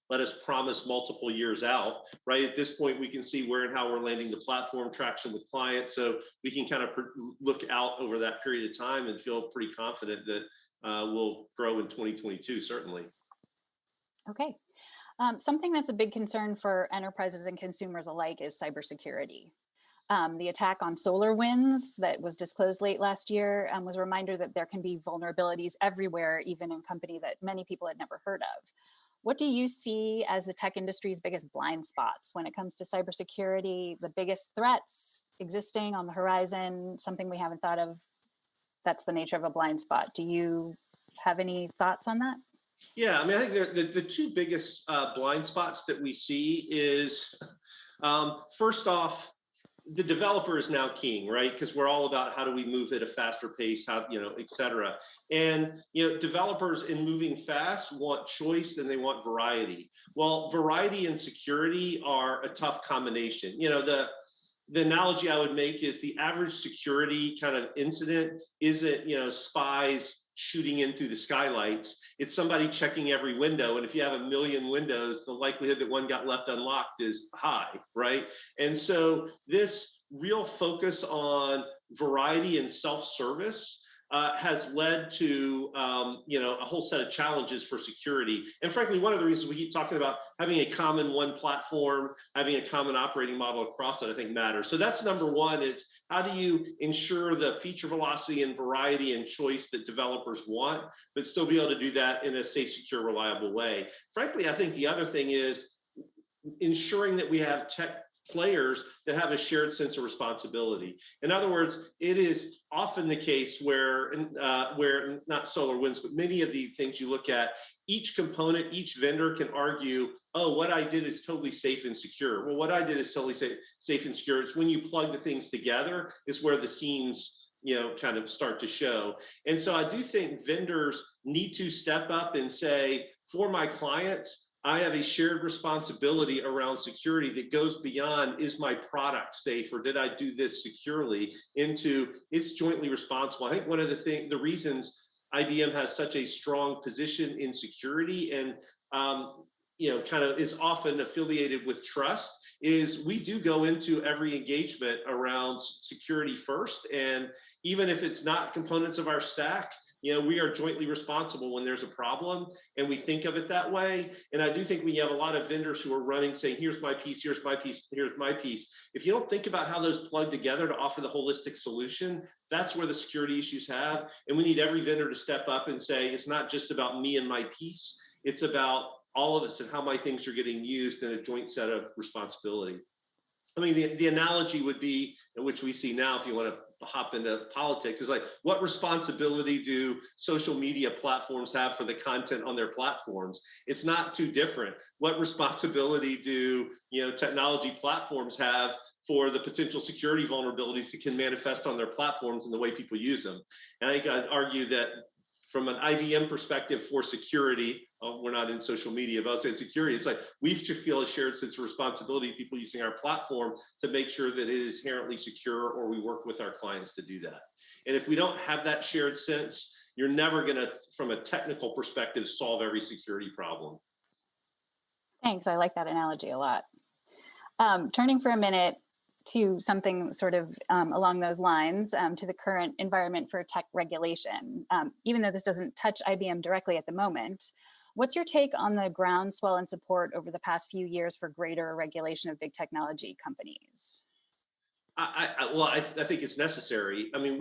let us promise multiple years out, right? At this point, we can see where and how we're landing the platform traction with clients. So we can kind of look out over that period of time and feel pretty confident that we'll grow in 2022, certainly. Okay. Something that's a big concern for enterprises and consumers alike is cybersecurity. The attack on SolarWinds that was disclosed late last year was a reminder that there can be vulnerabilities everywhere, even in a company that many people had never heard of. What do you see as the tech industry's biggest blind spots when it comes to cybersecurity, the biggest threats existing on the horizon, something we haven't thought of that's the nature of a blind spot? Do you have any thoughts on that? Yeah, I think the two biggest blind spots that we see is, first off, the developer is now king, right? Because we're all about how do we move at a faster pace, et cetera. And, developers in moving fast want choice and they want variety. Well, variety and security are a tough combination. The analogy I would make is the average security kind of incident isn't, spies shooting in through the skylights. It's somebody checking every window. And if you have 1 million windows, the likelihood that one got left unlocked is high, right? And so this real focus on variety and self-service has led to a whole set of challenges for security. And frankly, one of the reasons we keep talking about having a common one platform, having a common operating model across it, I think matters. So that's number one. It's how do you ensure the feature velocity and variety and choice that developers want, but still be able to do that in a safe, secure, reliable way. Frankly, I think the other thing is ensuring that we have tech players that have a shared sense of responsibility. In other words, it is often the case where not SolarWinds, but many of the things you look at, each component, each vendor can argue, oh, what I did is totally safe and secure. Well, what I did is totally safe and secure. It's when you plug the things together is where the seams kind of start to show. And so I do think vendors need to step up and say, for my clients, I have a shared responsibility around security that goes beyond, is my product safe or did I do this securely, into it's jointly responsible. I think one of the reasons IBM has such a strong position in security, and kind of is often affiliated with trust, is we do go into every engagement around security first. And even if it's not components of our stack, we are jointly responsible when there's a problem, and we think of it that way. And I do think we have a lot of vendors who are running saying, here's my piece, here's my piece, here's my piece. If you don't think about how those plug together to offer the holistic solution, that's where the security issues have. And we need every vendor to step up and say, it's not just about me and my piece, it's about all of us and how my things are getting used in a joint set of responsibility. I mean, the analogy would be, which we see now, if you want to hop into politics, is like, what responsibility do social media platforms have for the content on their platforms? It's not too different. What responsibility do technology platforms have for the potential security vulnerabilities that can manifest on their platforms and the way people use them? And I think I'd argue that from an IBM perspective for security, we're not in social media, but I'll say security, it's like we should feel a shared sense of responsibility, people using our platform, to make sure that it is inherently secure, or we work with our clients to do that. And if we don't have that shared sense, you're never going to, from a technical perspective, solve every security problem. Thanks, I like that analogy a lot. Turning for a minute to something sort of along those lines, to the current environment for tech regulation. Even though this doesn't touch IBM directly at the moment, what's your take on the groundswell and support over the past few years for greater regulation of big technology companies? I think it's necessary. I mean,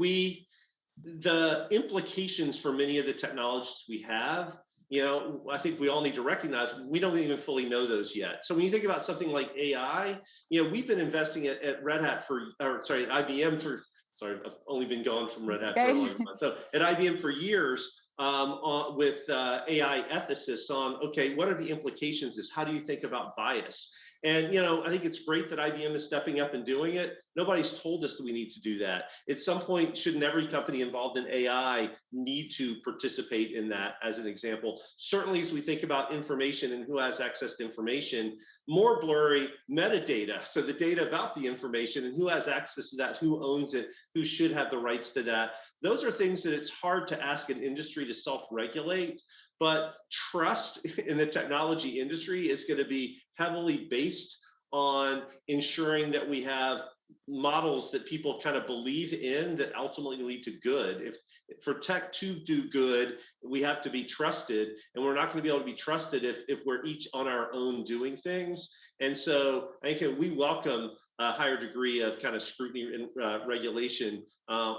the implications for many of the technologies we have, I think we all need to recognize we don't even fully know those yet. So when you think about something like AI, we've been investing at Red Hat IBM for, I've only been gone from Red Hat for a long time. So at IBM for years, with AI ethicists on, okay, what are the implications? How do you think about bias? And, I think it's great that IBM is stepping up and doing it. Nobody's told us that we need to do that. At some point, shouldn't every company involved in AI need to participate in that, as an example? Certainly, as we think about information and who has access to information, more blurry metadata. So the data about the information and who has access to that, who owns it, who should have the rights to that. Those are things that it's hard to ask an industry to self-regulate. But trust in the technology industry is going to be heavily based on ensuring that we have models that people kind of believe in that ultimately lead to good. If for tech to do good, we have to be trusted, and we're not going to be able to be trusted if we're each on our own doing things. And so I think we welcome a higher degree of kind of scrutiny and regulation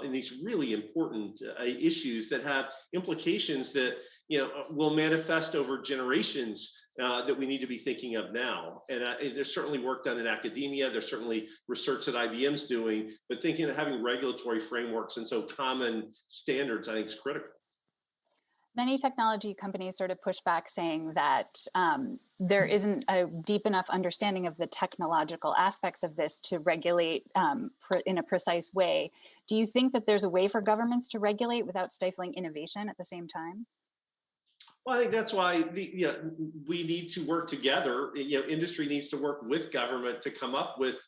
in these really important issues that have implications that will manifest over generations that we need to be thinking of now. And there's certainly work done in academia. There's certainly research that IBM's doing, but thinking of having regulatory frameworks and so common standards, I think, is critical. Many technology companies sort of push back, saying that there isn't a deep enough understanding of the technological aspects of this to regulate in a precise way. Do you think that there's a way for governments to regulate without stifling innovation at the same time? Well, I think that's why we need to work together. Industry needs to work with government to come up with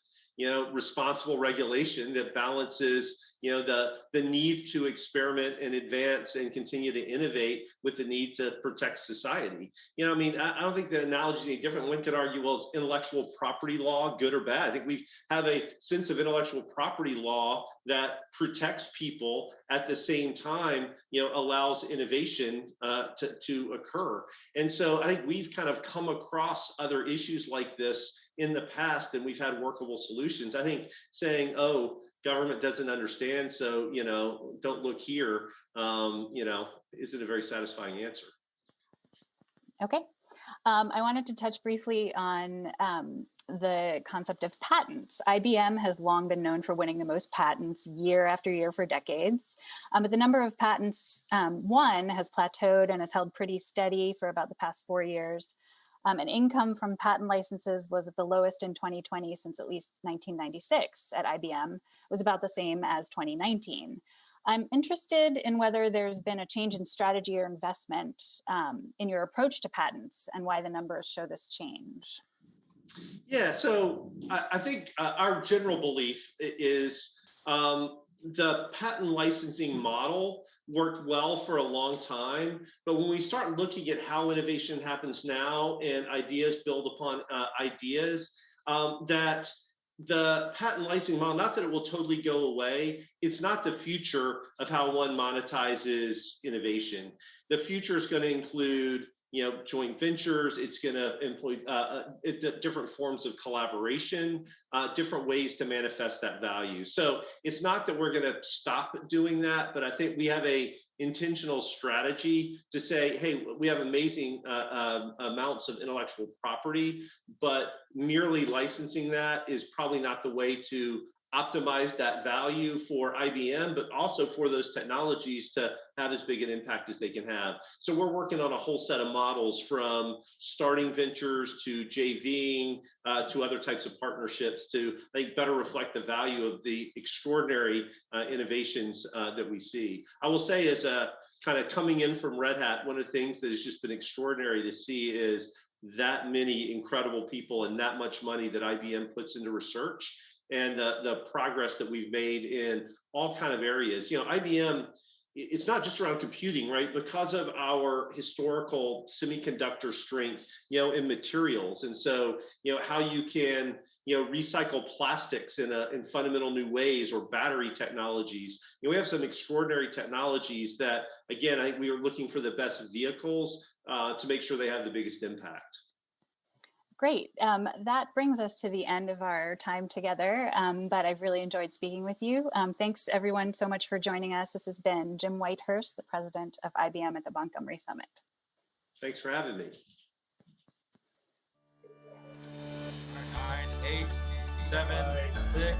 responsible regulation that balances the need to experiment and advance and continue to innovate with the need to protect society. I don't think the analogy is any different. One could argue, well, is intellectual property law good or bad? I think we have a sense of intellectual property law that protects people, at the same time, allows innovation to occur. And so I think we've kind of come across other issues like this in the past, and we've had workable solutions. I think saying, oh, government doesn't understand, so don't look here, isn't a very satisfying answer. Okay, I wanted to touch briefly on the concept of patents. IBM has long been known for winning the most patents year after year for decades, but the number of patents won has plateaued and has held pretty steady for about the past 4 years. And income from patent licenses was at the lowest in 2020 since at least 1996 at IBM. It was about the same as 2019. I'm interested in whether there's been a change in strategy or investment in your approach to patents and why the numbers show this change. Yeah, so I think our general belief is the patent licensing model worked well for a long time. But when we start looking at how innovation happens now and ideas build upon ideas, that the patent licensing model, not that it will totally go away, it's not the future of how one monetizes innovation. The future is going to include, joint ventures. It's going to employ different forms of collaboration, different ways to manifest that value. So it's not that we're going to stop doing that, but I think we have a intentional strategy to say, hey, we have amazing amounts of intellectual property, but merely licensing that is probably not the way to optimize that value for IBM, but also for those technologies to have as big an impact as they can have. So we're working on a whole set of models, from starting ventures to JVing to other types of partnerships, to better reflect the value of the extraordinary innovations that we see. I will say, as a kind of coming in from Red Hat, one of the things that has just been extraordinary to see is that many incredible people and that much money that IBM puts into research, and the progress that we've made in all kind of areas. IBM, it's not just around computing, right? Because of our historical semiconductor strength, in materials. And so, how you can, recycle plastics in fundamental new ways, or battery technologies. We have some extraordinary technologies that, again, I think we are looking for the best vehicles to make sure they have the biggest impact. Great. That brings us to the end of our time together, but I've really enjoyed speaking with you. Thanks everyone so much for joining us. This has been Jim Whitehurst, the president of IBM at the Montgomery Summit. Thanks for having me. 9, 8, 7, 6.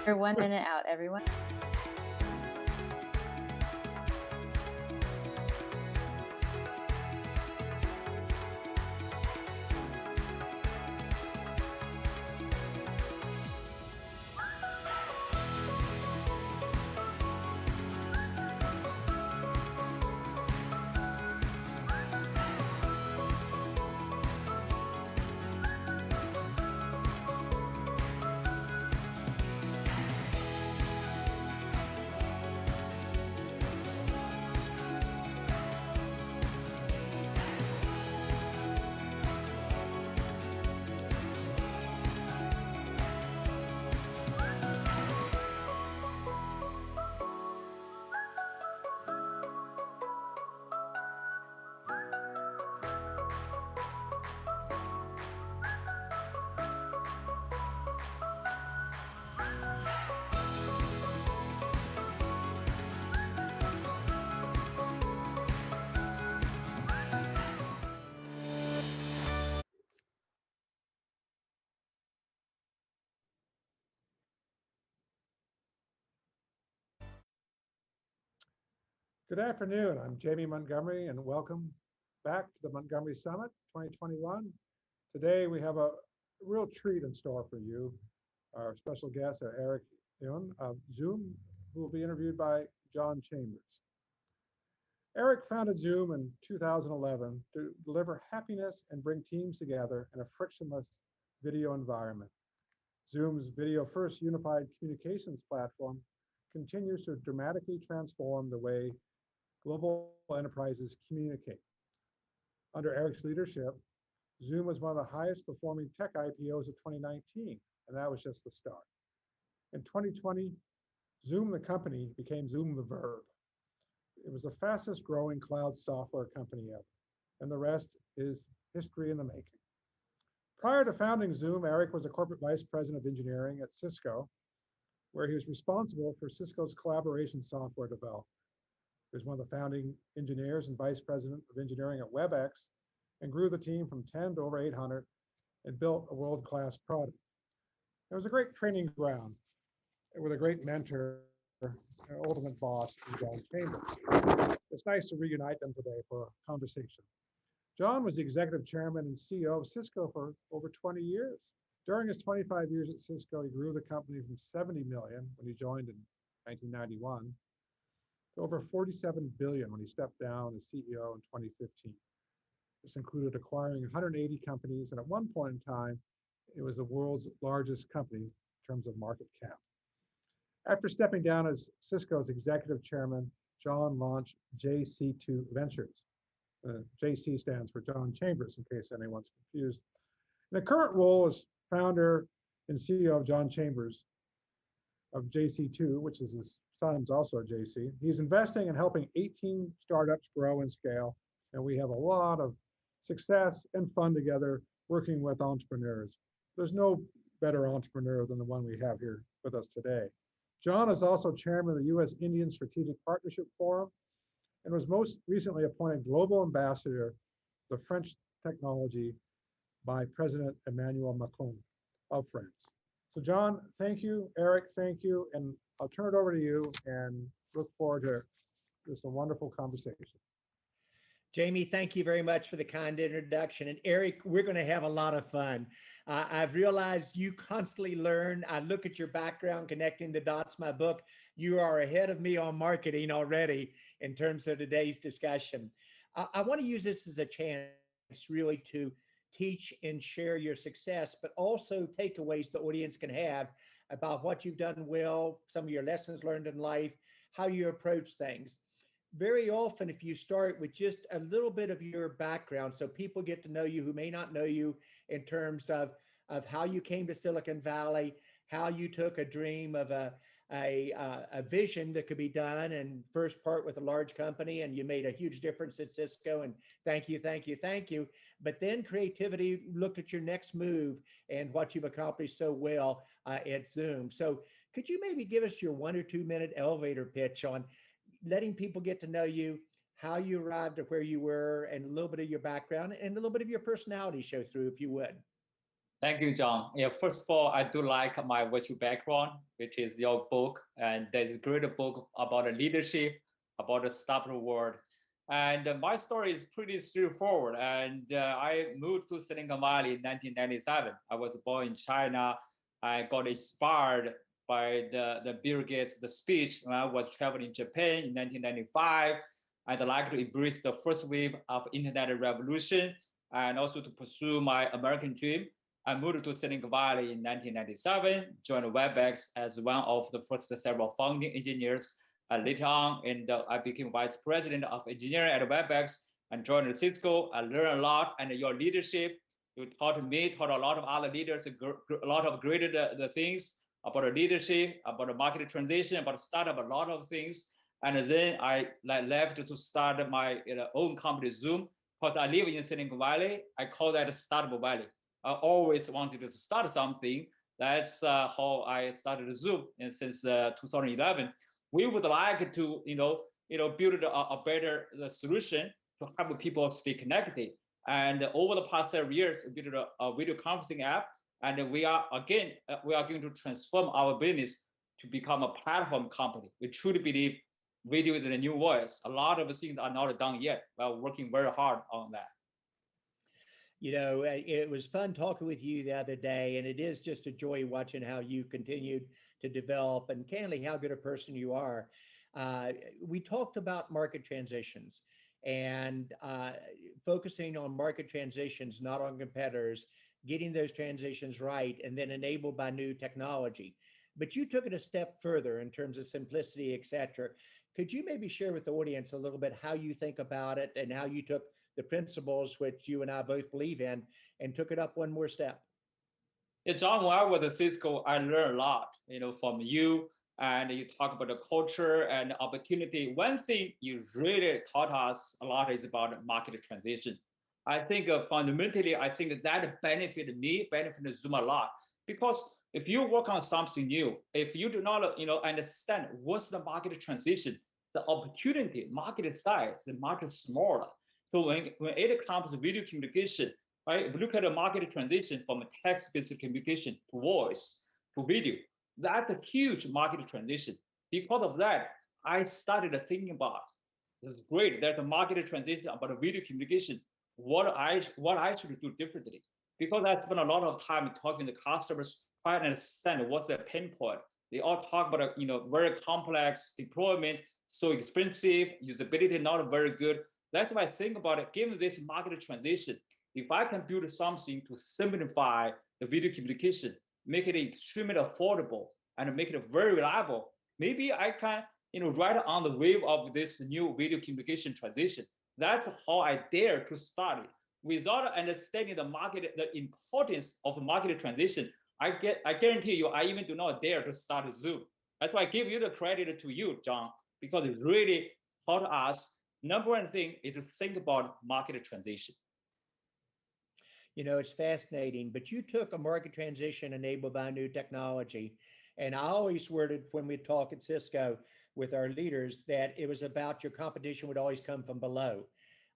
For 1 minute out, everyone. Good afternoon. I'm Jamie Montgomery, and welcome back to the Montgomery Summit 2021. Today, we have a real treat in store for you. Our special guest, Eric Yun of Zoom, who will be interviewed by John Chambers. Eric founded Zoom in 2011 to deliver happiness and bring teams together in a frictionless video environment. Zoom's video-first unified communications platform continues to dramatically transform the way global enterprises communicate. Under Eric's leadership, Zoom was one of the highest performing tech IPOs of 2019, and that was just the start. In 2020, Zoom the company became Zoom the verb. It was the fastest growing cloud software company ever, and the rest is history in the making. Prior to founding Zoom, Eric was a corporate vice president of engineering at Cisco, where he was responsible for Cisco's collaboration software development. He was one of the founding engineers and vice president of engineering at WebEx, and grew the team from 10 to over 800 and built a world-class product. It was a great training ground with a great mentor, ultimate boss, John Chambers. It's nice to reunite them today for a conversation. John was the executive chairman and CEO of Cisco for over 20 years. During his 25 years at Cisco, he grew the company from 70 million when he joined in 1991 to over 47 billion when he stepped down as CEO in 2015. This included acquiring 180 companies, and at one point in time, it was the world's largest company in terms of market cap. After stepping down as Cisco's executive chairman, John launched JC2 Ventures. JC stands for John Chambers, in case anyone's confused. In the current role as founder and CEO of John Chambers of JC2, which is his son's also JC, he's investing and helping 18 startups grow and scale, and we have a lot of success and fun together working with entrepreneurs. There's no better entrepreneur than the one we have here with us today. John is also chairman of the U.S. Indian Strategic Partnership Forum and was most recently appointed global ambassador to French technology by President Emmanuel Macron of France. So John, thank you. Eric, thank you. And I'll turn it over to you and look forward to this wonderful conversation. Jamie, thank you very much for the kind introduction. And Eric, we're going to have a lot of fun. I've realized you constantly learn. I look at your background, Connecting the Dots, my book. You are ahead of me on marketing already in terms of today's discussion. I want to use this as a chance really to teach and share your success, but also takeaways the audience can have about what you've done well, some of your lessons learned in life, how you approach things. Very often, if you start with just a little bit of your background, so people get to know you who may not know you in terms of how you came to Silicon Valley, how you took a dream of a vision that could be done and first part with a large company, and you made a huge difference at Cisco, and thank you, thank you, thank you. But then creativity looked at your next move and what you've accomplished so well at Zoom. So could you maybe give us your 1 or 2 minute elevator pitch on letting people get to know you, how you arrived at where you were, and a little bit of your background and a little bit of your personality show through, if you would. Thank you, John. Yeah, first of all, I do like my virtual background, which is your book. And there's a great book about leadership, about the startup world. And my story is pretty straightforward. And I moved to Silicon Valley in 1997. I was born in China. I got inspired by the Bill Gates' the speech when I was traveling Japan in 1995. I'd like to embrace the first wave of internet revolution and also to pursue my American dream. I moved to Silicon Valley in 1997, joined WebEx as one of the first several founding engineers. Later on, I became vice president of engineering at WebEx and joined Cisco. I learned a lot, and your leadership, you taught me, taught a lot of other leaders, a lot of great the things about the leadership, about the market transition, about startup, a lot of things. And then I left to start my own company, Zoom, because I live in Silicon Valley. I call that Startup Valley. I always wanted to start something. That's how I started Zoom since 2011. We would like to, build a better solution to help people stay connected. And over the past several years, we built a video conferencing app. And we are going to transform our business to become a platform company. We truly believe video is the new voice. A lot of things are not done yet. We're working very hard on that. You know, it was fun talking with you the other day, and it is just a joy watching how you continued to develop and candidly how good a person you are. We talked about market transitions and focusing on market transitions, not on competitors, getting those transitions right, and then enabled by new technology. But you took it a step further in terms of simplicity, et cetera. Could you maybe share with the audience a little bit how you think about it and how you took the principles which you and I both believe in and took it up one more step? Yeah, John, when I was at Cisco, I learned a lot, from you, and you talk about the culture and opportunity. One thing you really taught us a lot is about market transition. I think fundamentally, I think that benefited me, benefited Zoom a lot, because if you work on something new, if you do not, understand what's the market transition, the opportunity, market size is much smaller. So when it comes to video communication, right, if you look at the market transition from text-based communication to voice to video, that's a huge market transition. Because of that, I started thinking about, this is great, there's a market transition about video communication, what I should do differently. Because I spent a lot of time talking to customers, trying to understand what's their pain point. They all talk about, very complex deployment, so expensive, usability not very good. That's why I think about it, given this market transition, if I can build something to simplify the video communication, make it extremely affordable and make it very reliable, maybe I can, ride on the wave of this new video communication transition. That's how I dare to start it. Without understanding the market, the importance of market transition, I guarantee you, I even do not dare to start Zoom. That's why I give you the credit to you, John, because it really taught us. Number one thing is to think about market transition. It's fascinating, but you took a market transition enabled by new technology. And I always worded when we talk at Cisco with our leaders that it was about your competition would always come from below.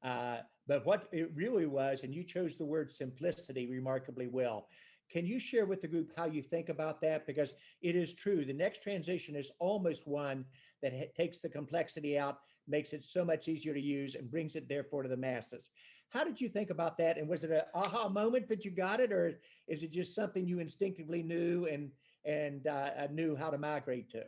But what it really was, and you chose the word simplicity remarkably well. Can you share with the group how you think about that? Because it is true. The next transition is almost one that takes the complexity out, makes it so much easier to use, and brings it therefore to the masses. How did you think about that? And was it an aha moment that you got it, or is it just something you instinctively knew and knew how to migrate to?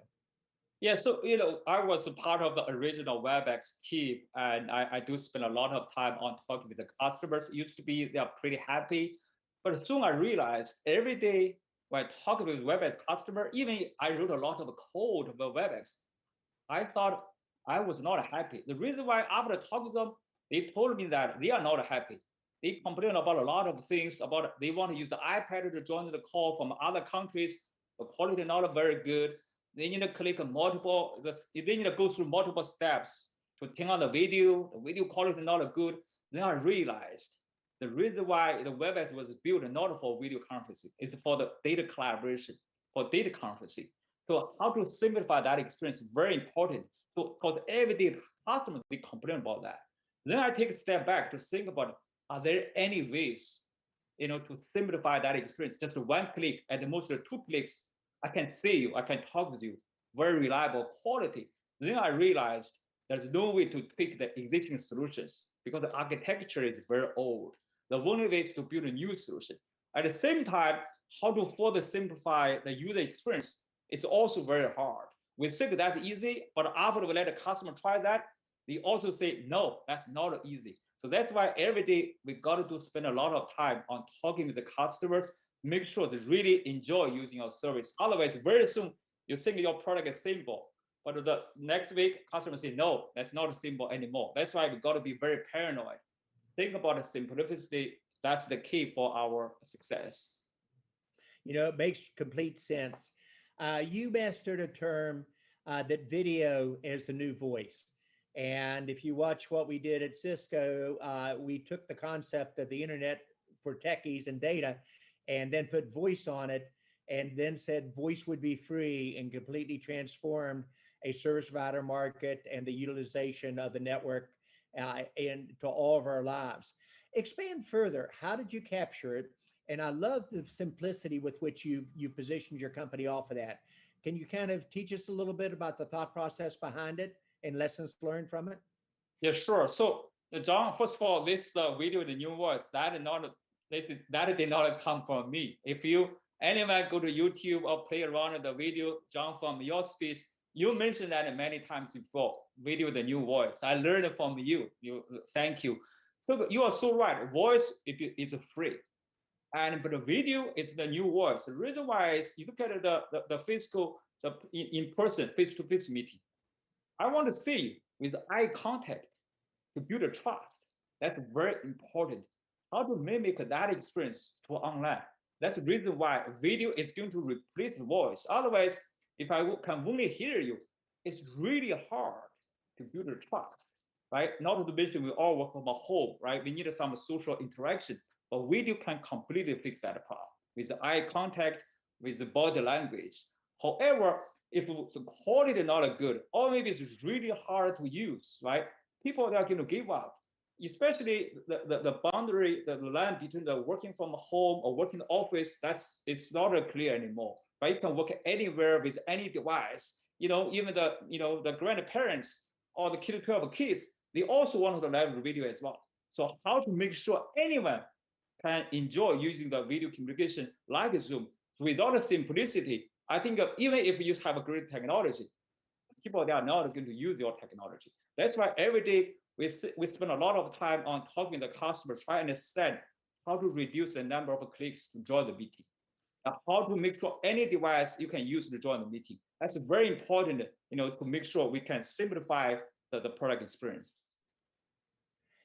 Yeah, so I was a part of the original WebEx team, and I do spend a lot of time on talking with the customers. It used to be they're pretty happy, but soon I realized every day when I talk with WebEx customer, even I wrote a lot of code about WebEx, I thought I was not happy. The reason why after talking to them, they told me that they are not happy. They complain about a lot of things about they want to use the iPad to join the call from other countries. The quality not very good. They need to click multiple, they need to go through multiple steps to turn on the video quality not good. Then I realized the reason why the WebEx was built not for video conferencing, it's for the data collaboration, for data conferencing. So how to simplify that experience is very important. So for the everyday customers, they complain about that. Then I take a step back to think about, are there any ways, to simplify that experience? Just one click, at the most 2 clicks, I can see you, I can talk with you, very reliable quality. Then I realized there's no way to tweak the existing solutions because the architecture is very old. The only way is to build a new solution. At the same time, how to further simplify the user experience is also very hard. We think that's easy, but after we let the customer try that, they also say, no, that's not easy. So that's why every day we got to spend a lot of time on talking with the customers, make sure they really enjoy using our service. Otherwise, very soon you think your product is simple, but the next week customers say, no, that's not simple anymore. That's why we got to be very paranoid. Think about the simplicity. That's the key for our success. It makes complete sense. You mastered a term that video is the new voice. And if you watch what we did at Cisco, we took the concept of the internet for techies and data and then put voice on it and then said voice would be free and completely transformed a service provider market and the utilization of the network into all of our lives. Expand further. How did you capture it? And I love the simplicity with which you positioned your company off of that. Can you kind of teach us a little bit about the thought process behind it and lessons learned from it? Yeah, sure. So, John, first of all, this video, the new words, that did not come from me. If anyone go to YouTube or play around with the video, John, from your speech, you mentioned that many times before. Video, the new voice. I learned it from you. Thank you. So you are so right. Voice is free, but the video is the new voice. The reason why is you look at the physical, in person, face-to-face meeting. I want to see you with eye contact to build a trust. That's very important. How to mimic that experience to online. That's the reason why video is going to replace voice. Otherwise, if I can only hear you, it's really hard to build a trust, right? Not to mention we all work from home, right? We need some social interaction, but video can completely fix that problem with the eye contact, with the body language. However, if the quality is not good, or maybe it's really hard to use, right? People are going to give up, especially the boundary, the line between the working from home or working in the office, it's not clear anymore. Right? You can work anywhere with any device. Even the grandparents or the kids, 12 kids, they also want to leverage video as well. So how to make sure anyone can enjoy using the video communication like Zoom without the simplicity? I think even if you have a great technology, people, they are not going to use your technology. That's why every day we spend a lot of time on talking to the customer, try to understand how to reduce the number of clicks to join the meeting. How to make sure any device you can use to join the meeting. That's very important, to make sure we can simplify the product experience.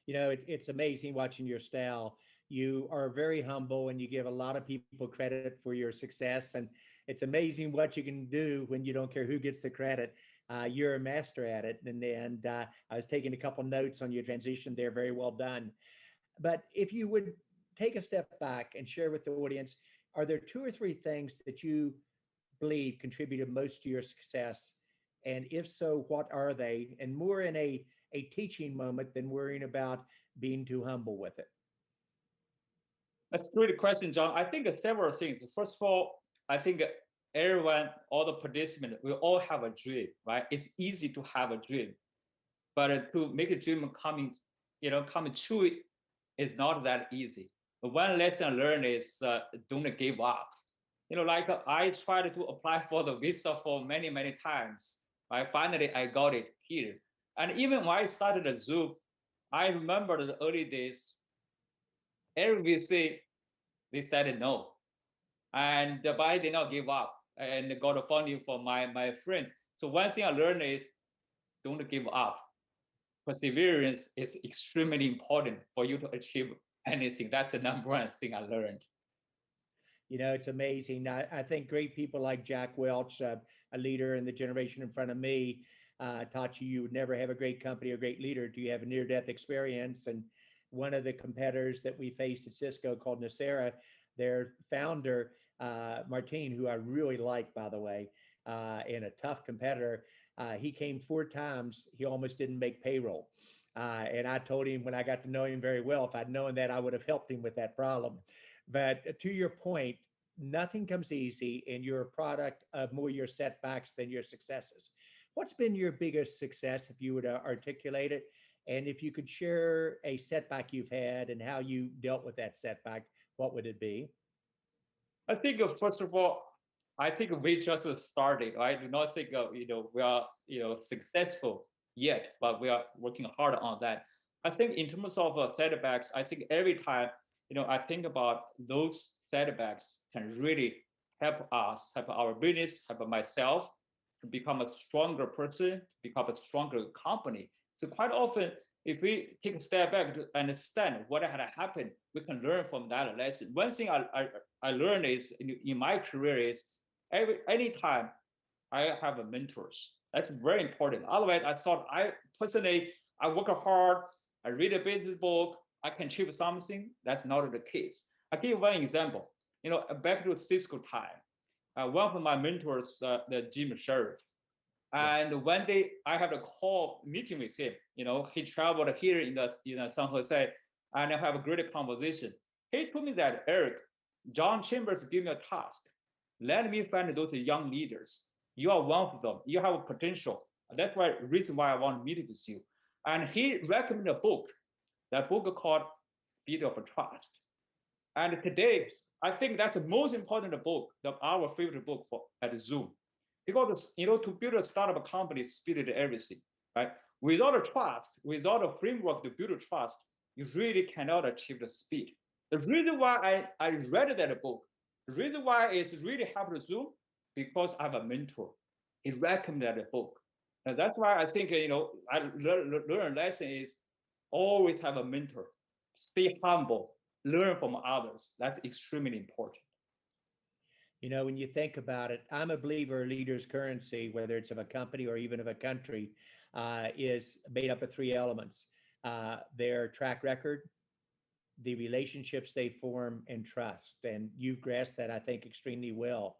It's amazing watching your style. You are very humble and you give a lot of people credit for your success. And it's amazing what you can do when you don't care who gets the credit. You're a master at it. And I was taking a couple notes on your transition there. Very well done. But if you would take a step back and share with the audience, are there 2 or 3 things that you believe contributed most to your success? And if so, what are they? And more in a teaching moment than worrying about being too humble with it. That's a great question, John. I think several things. First of all, I think everyone, all the participants, we all have a dream, right? It's easy to have a dream, but to make a dream come true is not that easy. The one lesson learned is don't give up. Like I tried to apply for the visa for many, many times. Right? Finally, I got it here. And even when I started a Zoom, I remember the early days, every VC, they said no. But I did not give up and got a funding for my friends. So one thing I learned is don't give up. Perseverance is extremely important for you to achieve anything. That's the number one thing I learned. It's amazing. I think great people like Jack Welch, a leader in the generation in front of me, taught you would never have a great company or great leader till you have a near-death experience. And one of the competitors that we faced at Cisco called Nacera, their founder, Martin, who I really like, by the way, and a tough competitor, he came 4 times. He almost didn't make payroll. And I told him when I got to know him very well, if I'd known that, I would have helped him with that problem. But to your point, nothing comes easy, and you're a product of more your setbacks than your successes. What's been your biggest success, if you would articulate it? And if you could share a setback you've had and how you dealt with that setback, what would it be? I think, first of all, we just started. I do not think we are successful yet, but we are working hard on that. I think in terms of setbacks, I think every time I think about those setbacks can really help us, help our business, help myself to become a stronger person, become a stronger company. So quite often, if we take a step back to understand what had happened, we can learn from that lesson. One thing I learned is in my career is anytime I have mentors. That's very important. Otherwise, I thought I work hard, I read a business book, I can achieve something. That's not the case. I'll give you one example. Back to Cisco time, one of my mentors, the Jim Sheriff, and one day I had a call meeting with him. He traveled here in San Jose, and I have a great conversation. He told me that, Eric, John Chambers gave me a task. Let me find those young leaders. You are one of them. You have a potential. That's why reason why I want to meet with you. And he recommended a book, that book called Speed of Trust. And today, I think that's the most important book, our favorite book at Zoom. Because to build a startup company, speed is everything, right? Without a trust, without a framework to build a trust, you really cannot achieve the speed. The reason why I read that book, the reason why it's really helped Zoom, because I have a mentor. He recommended the book. And that's why I think, I learn a lesson is always have a mentor. Stay humble, learn from others. That's extremely important. When you think about it, I'm a believer leaders' currency, whether it's of a company or even of a country, is made up of three elements: their track record, the relationships they form, and trust. And you've grasped that, I think, extremely well.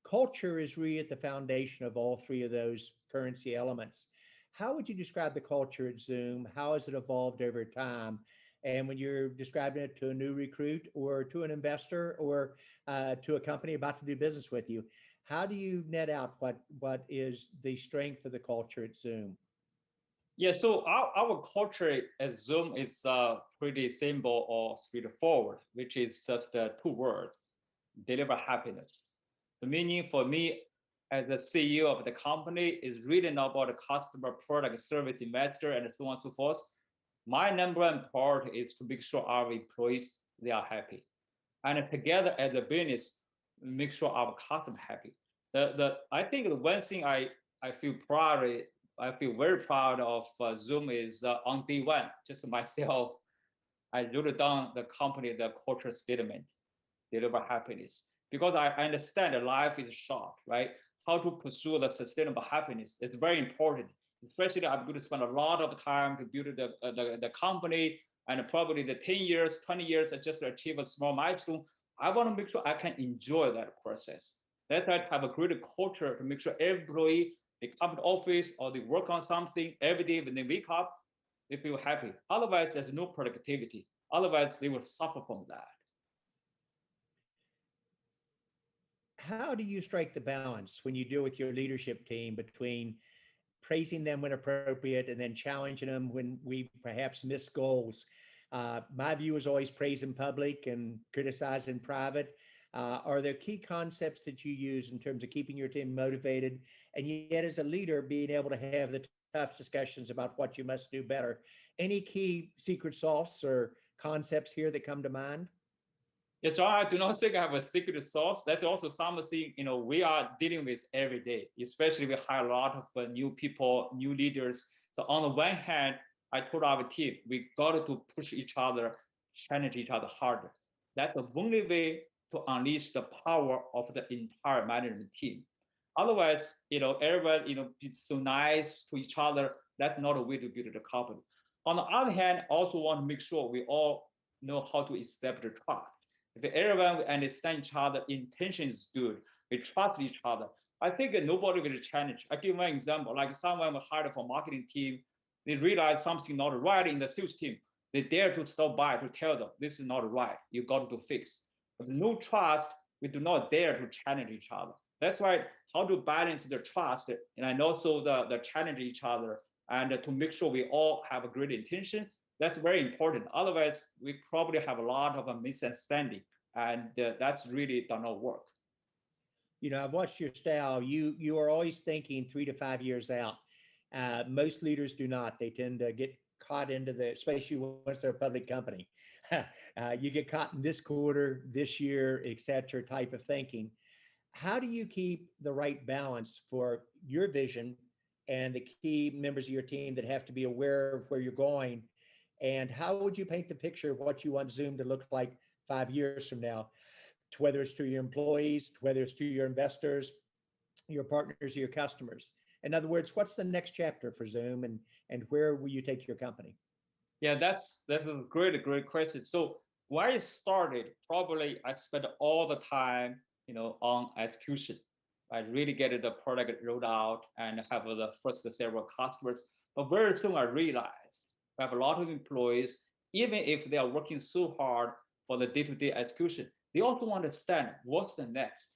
Culture is really at the foundation of all three of those currency elements. How would you describe the culture at Zoom? How has it evolved over time? And when you're describing it to a new recruit or to an investor or to a company about to do business with you, how do you net out what is the strength of the culture at Zoom? Yeah, so our culture at Zoom is pretty simple or straightforward, which is just 2 words: deliver happiness. The meaning for me as the CEO of the company is really not about the customer, product, service, investor, and so on and so forth. My number one priority is to make sure our employees, they are happy. And together as a business, make sure our customer happy. I think the one thing I feel very proud of Zoom is on day one, just myself, I wrote down the company, the culture statement, deliver happiness. Because I understand that life is short, right? How to pursue the sustainable happiness is very important. Especially I'm going to spend a lot of time to build the company, and probably the 10 years, 20 years, just to achieve a small milestone. I want to make sure I can enjoy that process. That's why I have a great culture to make sure every employee, they come to the office or they work on something every day when they wake up, they feel happy. Otherwise, there's no productivity. Otherwise, they will suffer from that. How do you strike the balance when you deal with your leadership team between praising them when appropriate and then challenging them when we perhaps miss goals? My view is always praise in public and criticize in private. Are there key concepts that you use in terms of keeping your team motivated, and yet as a leader being able to have the tough discussions about what you must do better? Any key secret sauce or concepts here that come to mind? Yeah, John, I do not think I have a secret sauce. That's also something we are dealing with every day, especially we hire a lot of new people, new leaders. So on the one hand, I told our team, we got to push each other, challenge each other harder. That's the only way to unleash the power of the entire management team. Otherwise, everyone, be so nice to each other. That's not a way to build a company. On the other hand, I also want to make sure we all know how to establish trust. If everyone understand each other, intention is good, we trust each other, I think nobody will challenge. I give one example, like someone hired for marketing team, they realize something not right in the sales team. They dare to stop by to tell them, this is not right, you got to fix. But no trust, we do not dare to challenge each other. That's why how to balance the trust and also the challenge each other and to make sure we all have a great intention. That's very important. Otherwise, we probably have a lot of a misunderstanding, and that's really does not work. I've watched your style. You are always thinking 3 to 5 years out. Most leaders do not. They tend to get caught into especially once they're a public company. You get caught in this quarter, this year, et cetera, type of thinking. How do you keep the right balance for your vision and the key members of your team that have to be aware of where you're going? And how would you paint the picture of what you want Zoom to look like 5 years from now, whether it's to your employees, whether it's to your investors, your partners, your customers? In other words, what's the next chapter for Zoom, and where will you take your company? Yeah, that's a great question. So where I started, probably I spent all the time, on execution. I really get the product rolled out and have the first several customers. But very soon I realized we have a lot of employees, even if they are working so hard for the day-to-day execution, they also want to understand what's the next,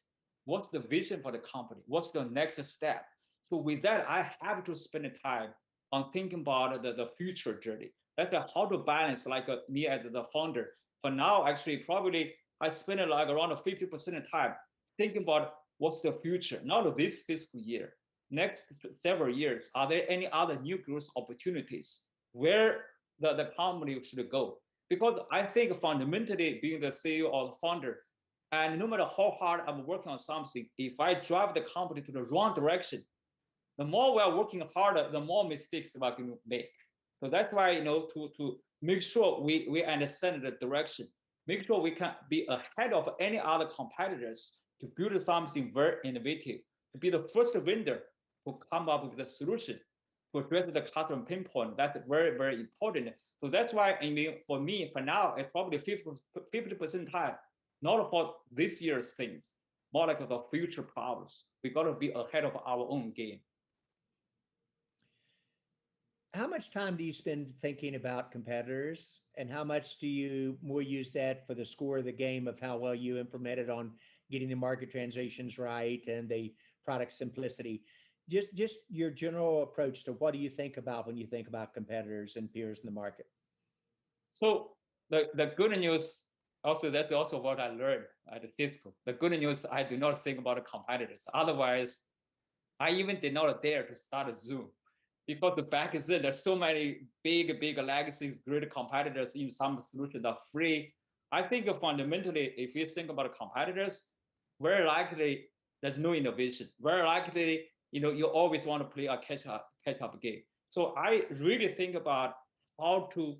what's the vision for the company, what's the next step. So with that, I have to spend time on thinking about the future journey. That's how to balance like me as the founder. For now, actually, probably I spend like around 50% of time thinking about what's the future, not this fiscal year, next several years. Are there any other new growth opportunities where the company should go? Because I think fundamentally being the CEO or the founder, and no matter how hard I'm working on something, if I drive the company to the wrong direction, the more we are working harder, the more mistakes we're going to make. So that's why, to make sure we understand the direction, make sure we can be ahead of any other competitors to build something very innovative, to be the first vendor to come up with a solution to address the customer pain point. That's very, very important. So that's why, for me, for now, it's probably 50% time, not for this year's things, more like the future problems. We got to be ahead of our own game. How much time do you spend thinking about competitors, and how much do you more use that for the score of the game of how well you implemented on getting the market transitions right and the product simplicity? Just your general approach to what do you think about when you think about competitors and peers in the market? So the good news, also that's also what I learned at Cisco. The good news, I do not think about the competitors. Otherwise, I even did not dare to start a Zoom. Because back then, there's so many big legacies, great competitors, even some solutions are free. I think fundamentally, if you think about competitors, very likely there's no innovation. Very likely, you always want to play a catch-up game. So I really think about how to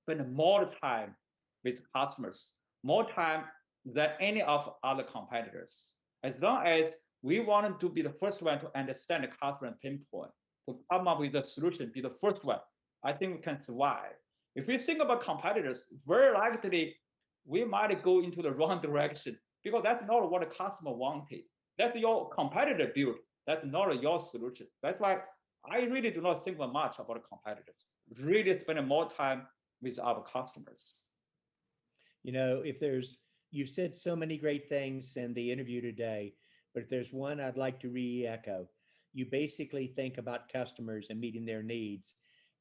spend more time with customers, more time than any of other competitors. As long as we want to be the first one to understand the customer pain point, to come up with a solution, be the first one, I think we can survive. If we think about competitors, very likely we might go into the wrong direction because that's not what the customer wanted. That's your competitor built. That's not your solution. That's why I really do not think much about competitors. Really spend more time with our customers. You've said so many great things in the interview today, but if there's one I'd like to re-echo, you basically think about customers and meeting their needs.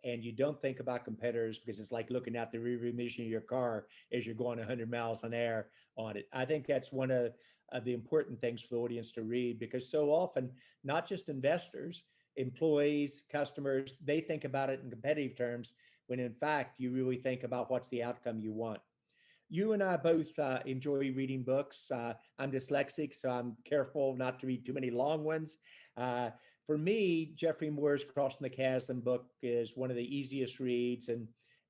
And you don't think about competitors because it's like looking out the rearview mirror of your car as you're going 100 miles an hour on it. I think that's one of the important things for the audience to read, because so often, not just investors, employees, customers, they think about it in competitive terms, when in fact, you really think about what's the outcome you want. You and I both enjoy reading books. I'm dyslexic, so I'm careful not to read too many long ones. For me, Jeffrey Moore's Crossing the Chasm book is one of the easiest reads,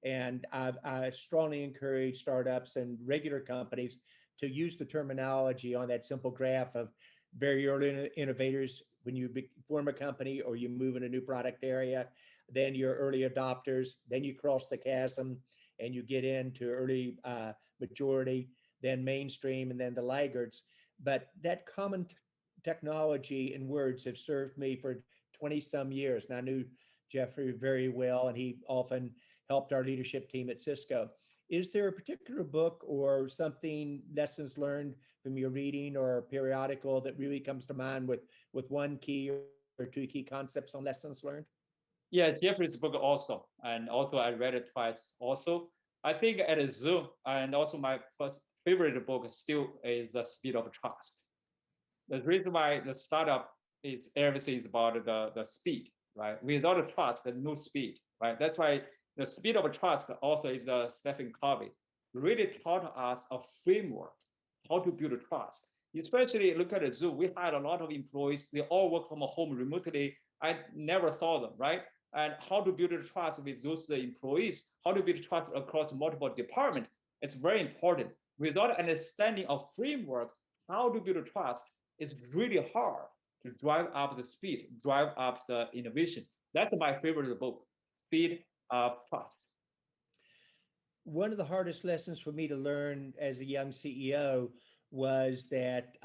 and I strongly encourage startups and regular companies to use the terminology on that simple graph of very early innovators when you form a company or you move in a new product area, then your early adopters, then you cross the chasm and you get into early majority, then mainstream, and then the laggards. But that common technology and words have served me for 20 some years. And I knew Jeffrey very well, and he often helped our leadership team at Cisco. Is there a particular book or something, lessons learned from your reading or periodical that really comes to mind with one key or two key concepts on lessons learned? Yeah, Jeffrey's book also. And also I read it twice also. I think at a Zoom, and also my first favorite book still is The Speed of Trust. The reason why the startup is everything is about the speed, right? Without a trust, there's no speed, right? That's why the Speed of Trust also is Stephen Covey really taught us a framework, how to build trust. Especially look at Zoom, we had a lot of employees, they all work from home remotely. I never saw them, right? And how to build trust with those employees, how to build trust across multiple departments. It's very important. Without understanding a framework, how to build trust, it's really hard to drive up the speed, drive up the innovation. That's my favorite book, Speed of Trust. One of the hardest lessons for me to learn as a young CEO was that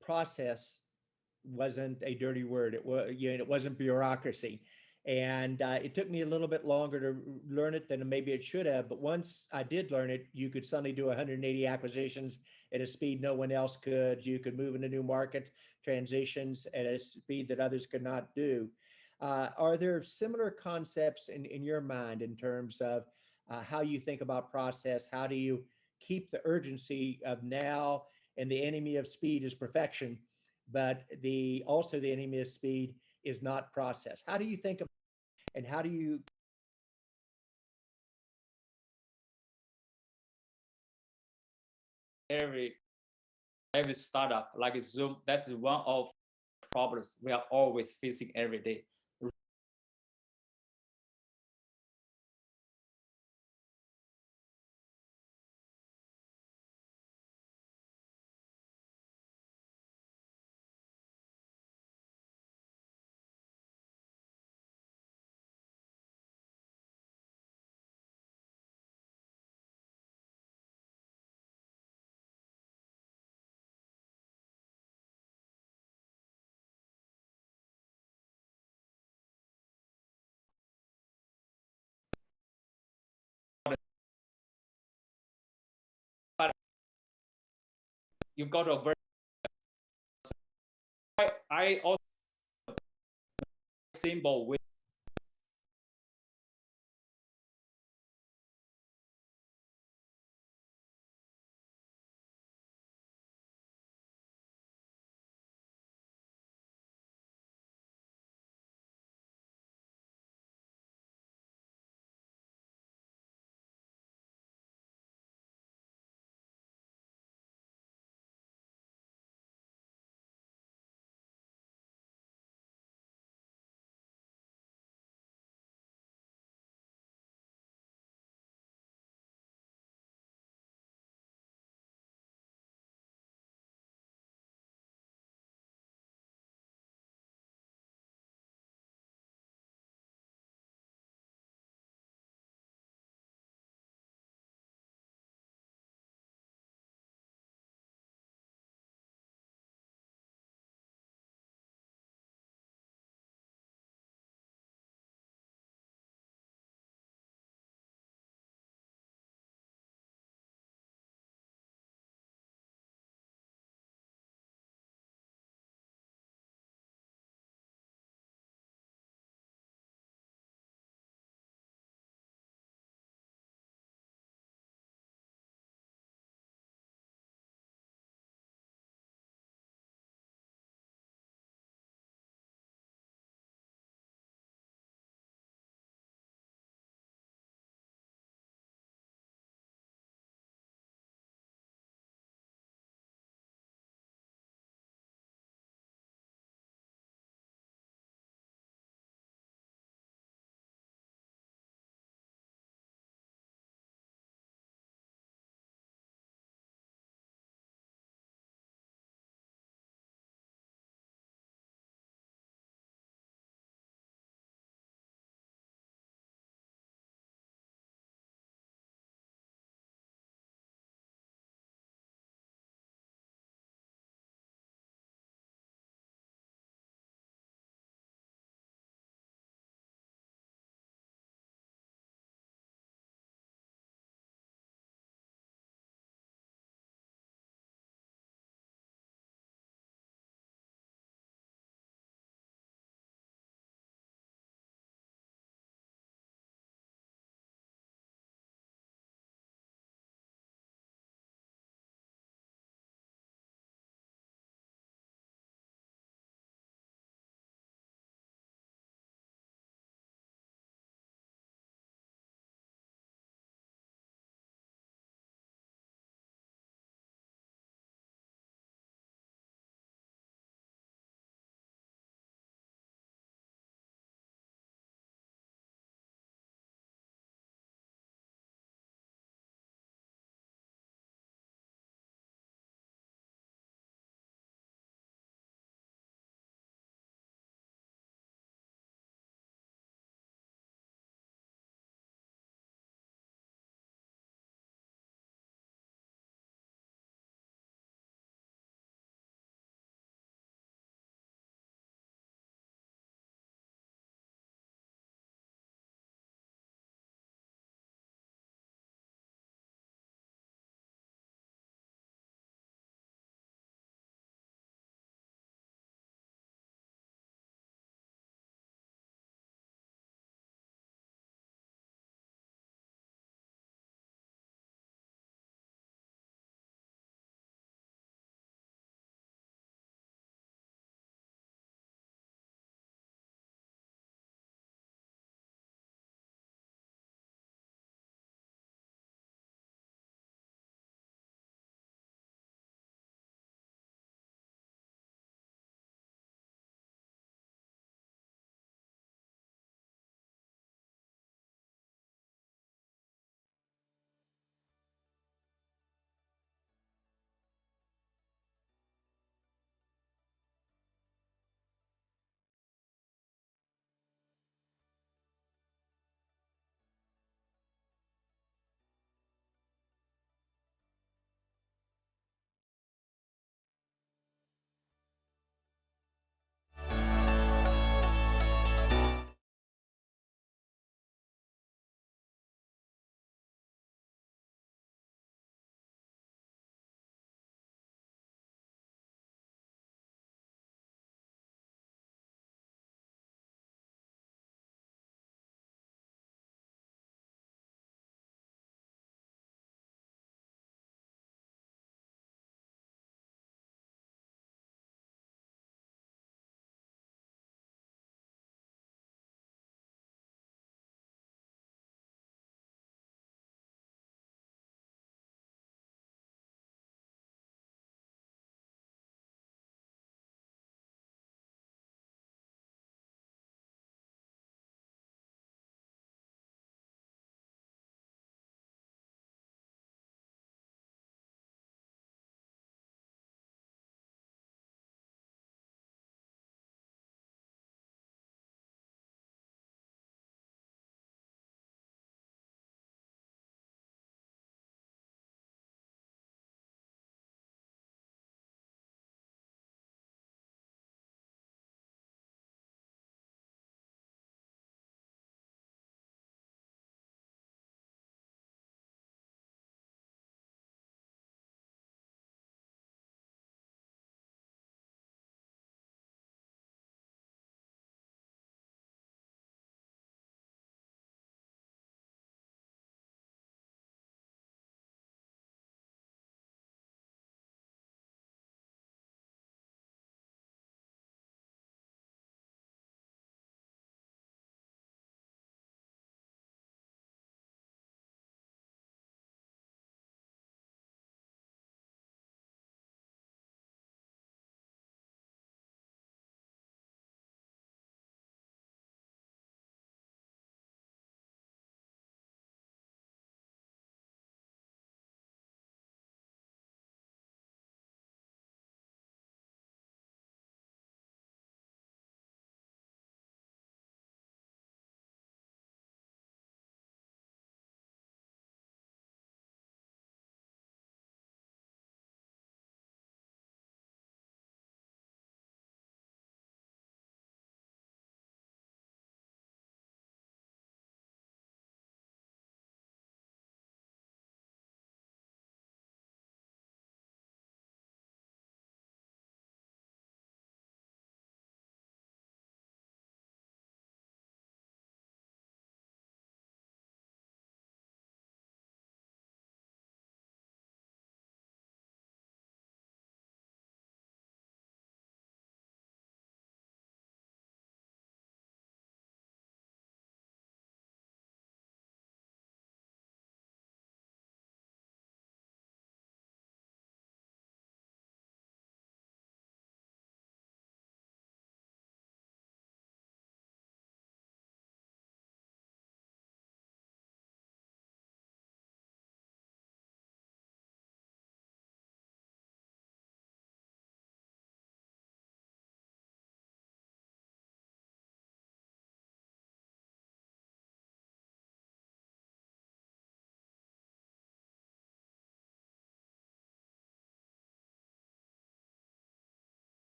process wasn't a dirty word. It wasn't bureaucracy. And it took me a little bit longer to learn it than maybe it should have. But once I did learn it, you could suddenly do 180 acquisitions at a speed no one else could. You could move into new market transitions at a speed that others could not do. Are there similar concepts in your mind in terms of how you think about process? How do you keep the urgency of now? And the enemy of speed is perfection, but also the enemy of speed is not process. How do you think of, and how do you every startup like Zoom, that's one of the problems we are always facing every day. But you got a very I also symbol with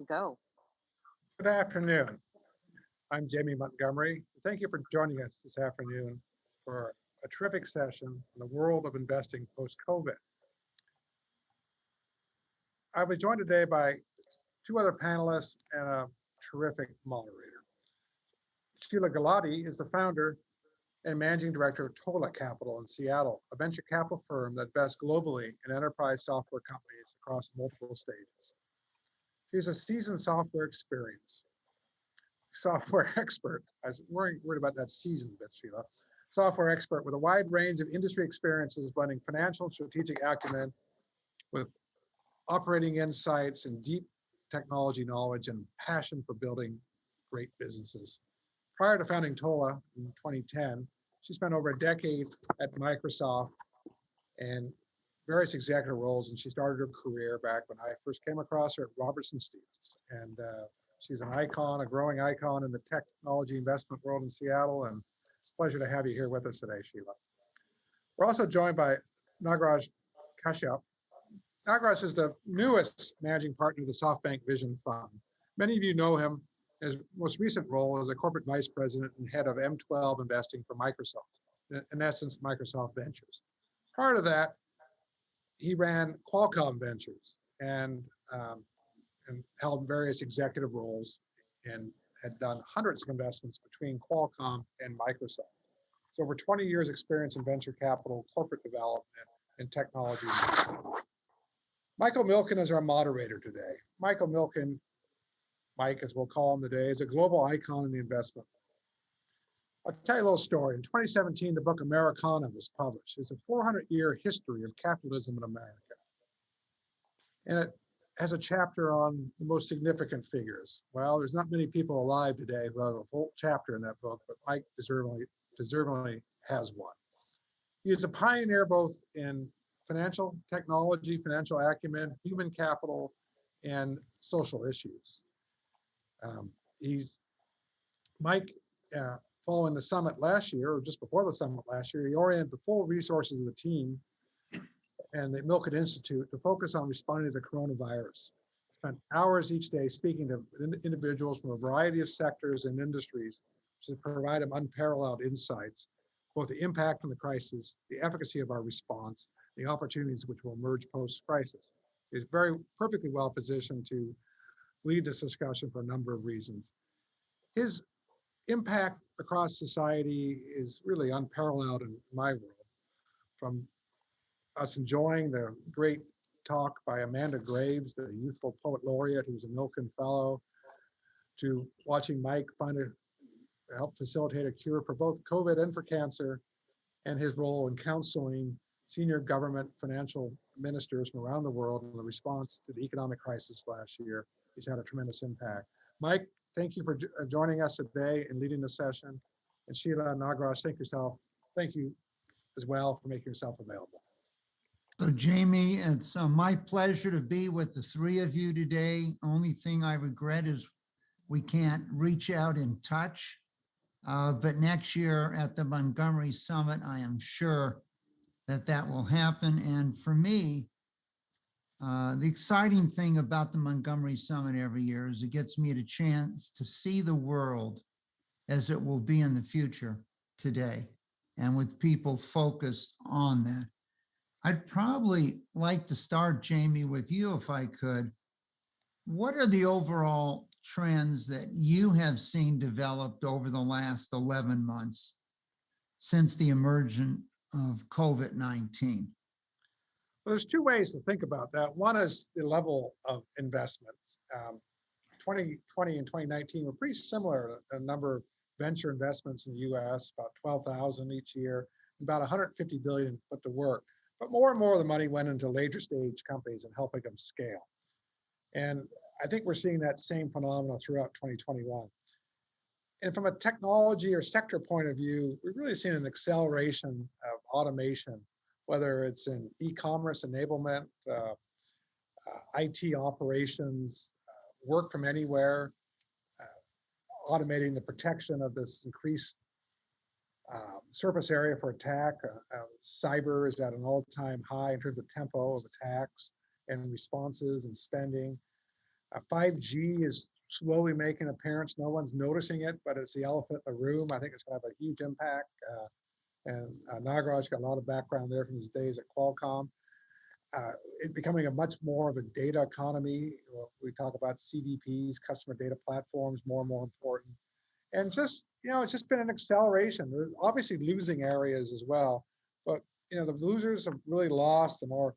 Go. Good afternoon. I'm Jamie Montgomery. Thank you for joining us this afternoon for a terrific session on the world of investing post-COVID. I'll be joined today by two other panelists and a terrific moderator. Sheila Galati is the founder and managing director of Tola Capital in Seattle, a venture capital firm that invests globally in enterprise software companies across multiple stages. She's a seasoned software expert. I was worried about that seasoned bit, Sheila. Software expert with a wide range of industry experiences, blending financial and strategic acumen with operating insights and deep technology knowledge and passion for building great businesses. Prior to founding Tola in 2010, she spent over a decade at Microsoft and various executive roles, and she started her career back when I first came across her at Robertson Stephens. And she's an icon, a growing icon in the technology investment world in Seattle, and pleasure to have you here with us today, Sheila. We're also joined by Nagaraj Kashyap. Nagaraj is the newest managing partner of the SoftBank Vision Fund. Many of you know him. His most recent role as a corporate vice president and head of M12 investing for Microsoft, in essence, Microsoft Ventures. Prior to that, he ran Qualcomm Ventures and held various executive roles and had done hundreds of investments between Qualcomm and Microsoft. So over 20 years experience in venture capital, corporate development, and technology. Michael Milken is our moderator today. Michael Milken, Mike, as we'll call him today, is a global icon in the investment. I'll tell you a little story. In 2017, the book Americana was published. It's a 400-year history of capitalism in America. And it has a chapter on the most significant figures. Well, there's not many people alive today who have a full chapter in that book, but Mike deservingly has one. He is a pioneer both in financial technology, financial acumen, human capital, and social issues. Mike, following the summit last year, or just before the summit last year, he oriented the full resources of the team and the Milken Institute to focus on responding to the coronavirus. Spent hours each day speaking to individuals from a variety of sectors and industries to provide them unparalleled insights, both the impact on the crisis, the efficacy of our response, the opportunities which will emerge post-crisis. He's perfectly well positioned to lead this discussion for a number of reasons. His impact across society is really unparalleled in my world. From us enjoying the great talk by Amanda Graves, the youthful poet laureate who's a Milken Fellow, to watching Mike help facilitate a cure for both COVID and for cancer, and his role in counseling senior government financial ministers from around the world in the response to the economic crisis last year. He's had a tremendous impact. Mike, thank you for joining us today and leading the session. And Sheila and Nagaraj, thank you as well for making yourself available. So Jamie, it's my pleasure to be with the three of you today. Only thing I regret is we can't reach out and touch. But next year at the Montgomery Summit, I am sure that will happen. And for me, the exciting thing about the Montgomery Summit every year is it gets me a chance to see the world as it will be in the future today, and with people focused on that. I'd probably like to start, Jamie, with you if I could. What are the overall trends that you have seen developed over the last 11 months since the emergence of COVID-19? Well, there's two ways to think about that. One is the level of investments. 2020 and 2019 were pretty similar. A number of venture investments in the US, about 12,000 each year, about 150 billion put to work. But more and more of the money went into later stage companies and helping them scale. And I think we're seeing that same phenomenon throughout 2021. And from a technology or sector point of view, we've really seen an acceleration of automation, whether it's in e-commerce enablement, IT operations, work from anywhere, automating the protection of this increased surface area for attack. Cyber is at an all-time high in terms of tempo of attacks and responses and spending. 5G is slowly making appearance. No one's noticing it, but it's the elephant in the room. I think it's going to have a huge impact. And Nagaraj got a lot of background there from his days at Qualcomm. It becoming a much more of a data economy. We talk about CDPs, customer data platforms, more and more important. And just, it's just been an acceleration. We're obviously losing areas as well, but the losers have really lost the more.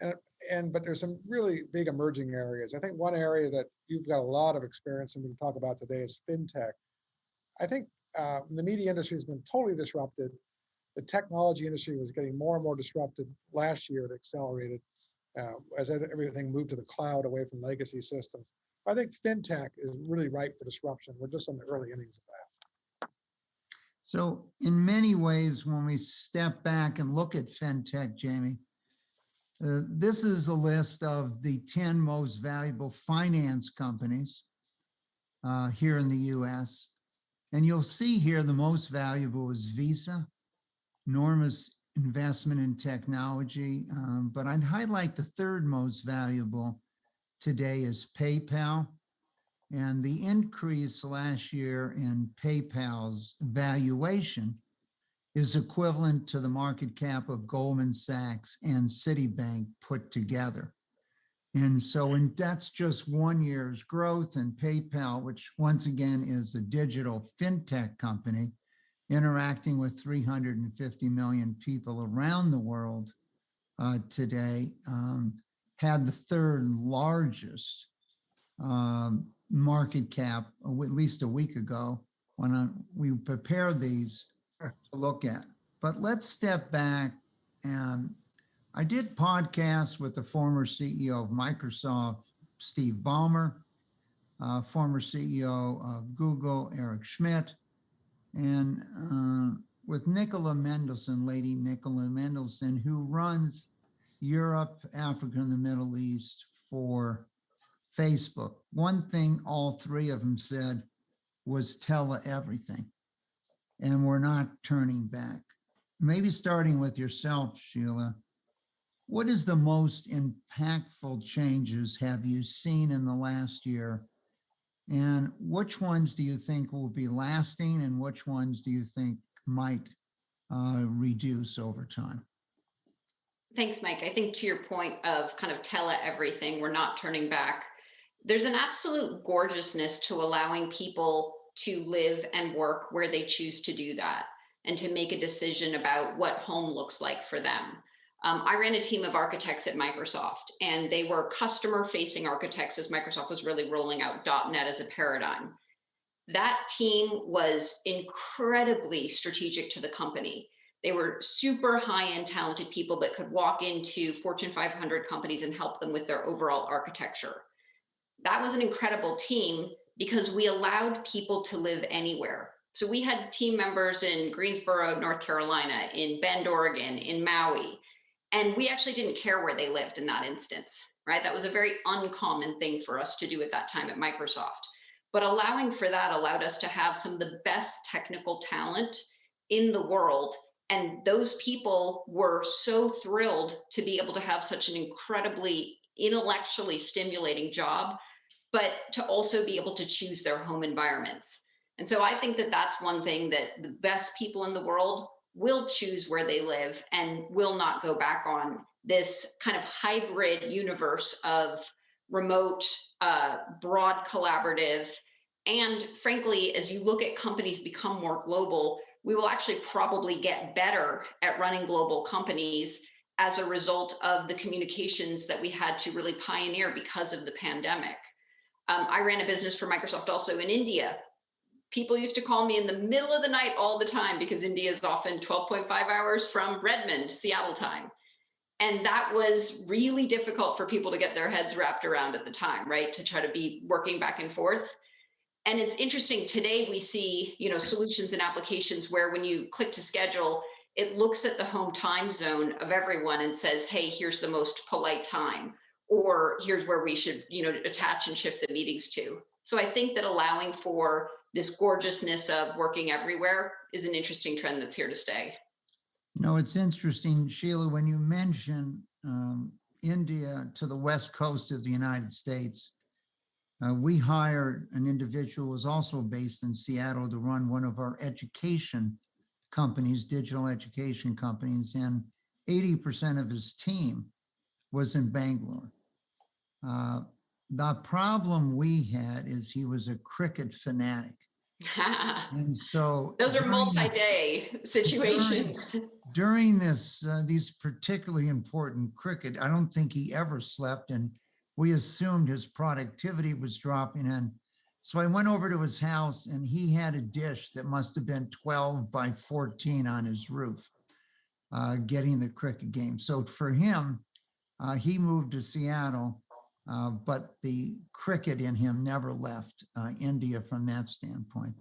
But there's some really big emerging areas. I think one area that you've got a lot of experience and we can talk about today is fintech. I think the media industry has been totally disrupted. The technology industry was getting more and more disrupted last year. It accelerated as everything moved to the cloud away from legacy systems. I think fintech is really ripe for disruption. We're just in the early innings of that. So in many ways, when we step back and look at fintech, Jamie, this is a list of the 10 most valuable finance companies here in the US. And you'll see here the most valuable is Visa, enormous investment in technology. But I'd highlight the third most valuable today is PayPal. And the increase last year in PayPal's valuation is equivalent to the market cap of Goldman Sachs and Citibank put together. And so that's just 1 year's growth, and PayPal, which once again is a digital fintech company, interacting with 350 million people around the world today, had the third largest market cap, at least a week ago, when we prepared these to look at. But let's step back. And I did podcasts with the former CEO of Microsoft, Steve Ballmer, former CEO of Google, Eric Schmidt, and with Nicola Mendelsohn, Lady Nicola Mendelsohn, who runs Europe, Africa, and the Middle East for Facebook. One thing all three of them said was tele everything. And we're not turning back. Maybe starting with yourself, Sheila, what is the most impactful changes have you seen in the last year? And which ones do you think will be lasting and which ones do you think might reduce over time? Thanks, Mike. I think to your point of kind of tele everything, we're not turning back. There's an absolute gorgeousness to allowing people to live and work where they choose to do that and to make a decision about what home looks like for them. I ran a team of architects at Microsoft, and they were customer-facing architects as Microsoft was really rolling out .NET as a paradigm. That team was incredibly strategic to the company. They were super high-end talented people that could walk into Fortune 500 companies and help them with their overall architecture. That was an incredible team because we allowed people to live anywhere. So we had team members in Greensboro, North Carolina, in Bend, Oregon, in Maui, and we actually didn't care where they lived in that instance, right? That was a very uncommon thing for us to do at that time at Microsoft. But allowing for that allowed us to have some of the best technical talent in the world. And those people were so thrilled to be able to have such an incredibly intellectually stimulating job, but to also be able to choose their home environments. And so I think that that's one thing that the best people in the world will choose where they live and will not go back on this kind of hybrid universe of remote, broad collaborative. And frankly, as you look at companies become more global, we will actually probably get better at running global companies as a result of the communications that we had to really pioneer because of the pandemic. I ran a business for Microsoft also in India. People used to call me in the middle of the night all the time because India is often 12.5 hours from Redmond, Seattle time. And that was really difficult for people to get their heads wrapped around at the time, right? To try to be working back and forth. And it's interesting, today we see, solutions and applications where when you click to schedule, it looks at the home time zone of everyone and says, hey, here's the most polite time, or here's where we should, attach and shift the meetings to. So I think that allowing for this gorgeousness of working everywhere is an interesting trend that's here to stay. It's interesting, Sheila, when you mention India to the west coast of the United States, We hired an individual who was also based in Seattle to run one of our education companies, digital education companies, and 80% of his team was in Bangalore. The problem we had is he was a cricket fanatic. And so those are multi-day situations. During this, these particularly important cricket, I don't think he ever slept, and we assumed his productivity was dropping. And so I went over to his house, and he had a dish that must have been 12 by 14 on his roof, getting the cricket game. So for him, he moved to Seattle, but the cricket in him never left India from that standpoint.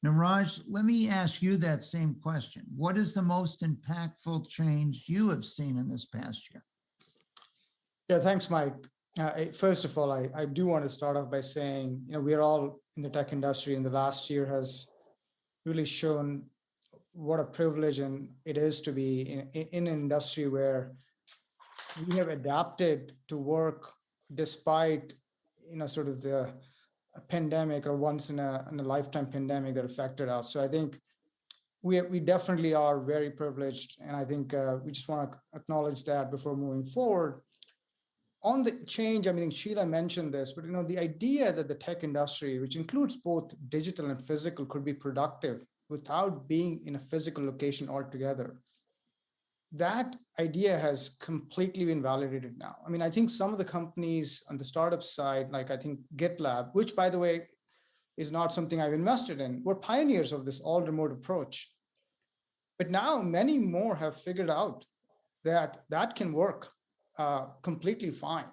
Now, Raj, let me ask you that same question. What is the most impactful change you have seen in this past year? Yeah, thanks, Mike. First of all, I do want to start off by saying, we're all in the tech industry, and the last year has really shown what a privilege it is to be in an industry where we have adapted to work despite, sort of the pandemic or once in a lifetime pandemic that affected us. So I think we definitely are very privileged, and I think we just want to acknowledge that before moving forward. On the change, I mean, Sheila mentioned this, but the idea that the tech industry, which includes both digital and physical, could be productive without being in a physical location altogether, that idea has completely been validated now. I mean, I think some of the companies on the startup side, like I think GitLab, which by the way is not something I've invested in, were pioneers of this all remote approach. But now many more have figured out that that can work completely fine.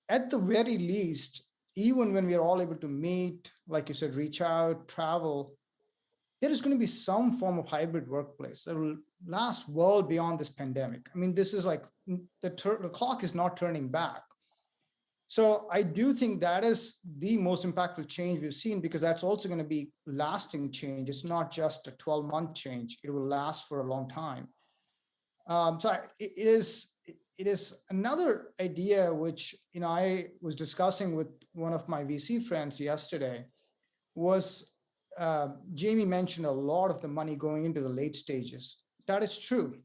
At the very least, even when we are all able to meet, like you said, reach out, travel, there is going to be some form of hybrid workplace that will last well beyond this pandemic. I mean, this is like the clock is not turning back. So I do think that is the most impactful change we've seen, because that's also going to be lasting change. It's not just a 12-month change. It will last for a long time. So it is another idea which I was discussing with one of my VC friends yesterday. Was Jamie mentioned a lot of the money going into the late stages. That is true.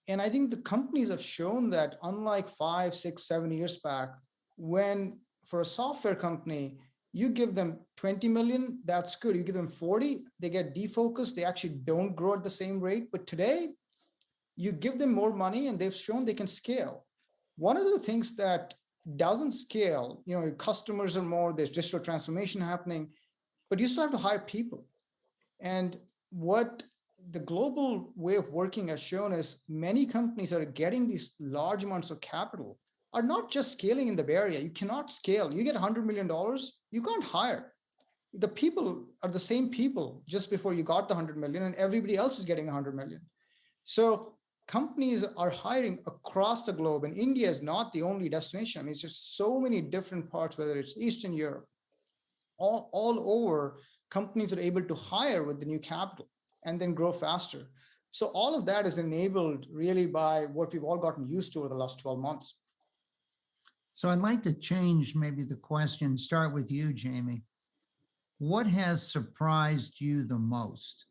And I think the companies have shown that, unlike 5, 6, 7 years back, when for a software company, you give them 20 million, that's good. You give them 40, they get defocused. They actually don't grow at the same rate. But today, you give them more money and they've shown they can scale. One of the things that doesn't scale, customers are more, there's digital transformation happening, but you still have to hire people. And what the global way of working has shown is many companies that are getting these large amounts of capital are not just scaling in the Bay Area. You cannot scale. You get $100 million, you can't hire. The people are the same people just before you got the 100 million, and everybody else is getting 100 million. So companies are hiring across the globe, and India is not the only destination. I mean, it's just so many different parts, whether it's Eastern Europe, all over, companies are able to hire with the new capital and then grow faster. So all of that is enabled really by what we've all gotten used to over the last 12 months. So I'd like to change maybe the question, start with you, Jamie. What has surprised you the most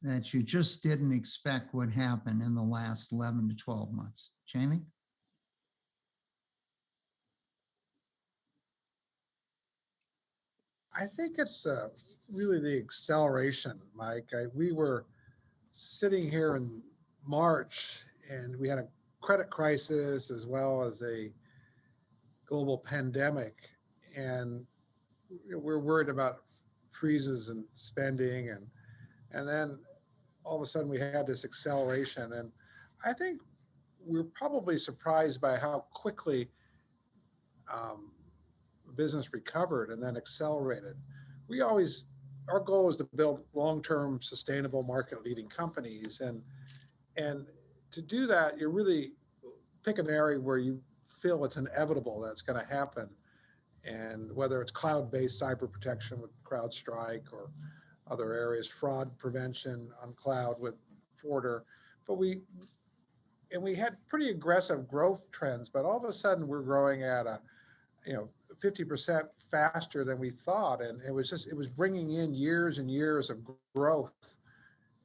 that you just didn't expect would happen in the last 11 to 12 months? Jamie? I think it's really the acceleration, Mike. We were sitting here in March, and we had a credit crisis as well as a global pandemic, and we're worried about freezes in spending, and then all of a sudden we had this acceleration. And I think we're probably surprised by how quickly business recovered and then accelerated. Our goal is to build long-term sustainable market-leading companies, and to do that, you really pick an area where you feel it's inevitable that it's going to happen, and whether it's cloud-based cyber protection with CrowdStrike or other areas, fraud prevention on cloud with Forder. But we had pretty aggressive growth trends, but all of a sudden we're growing at a 50% faster than we thought. And it was bringing in years and years of growth.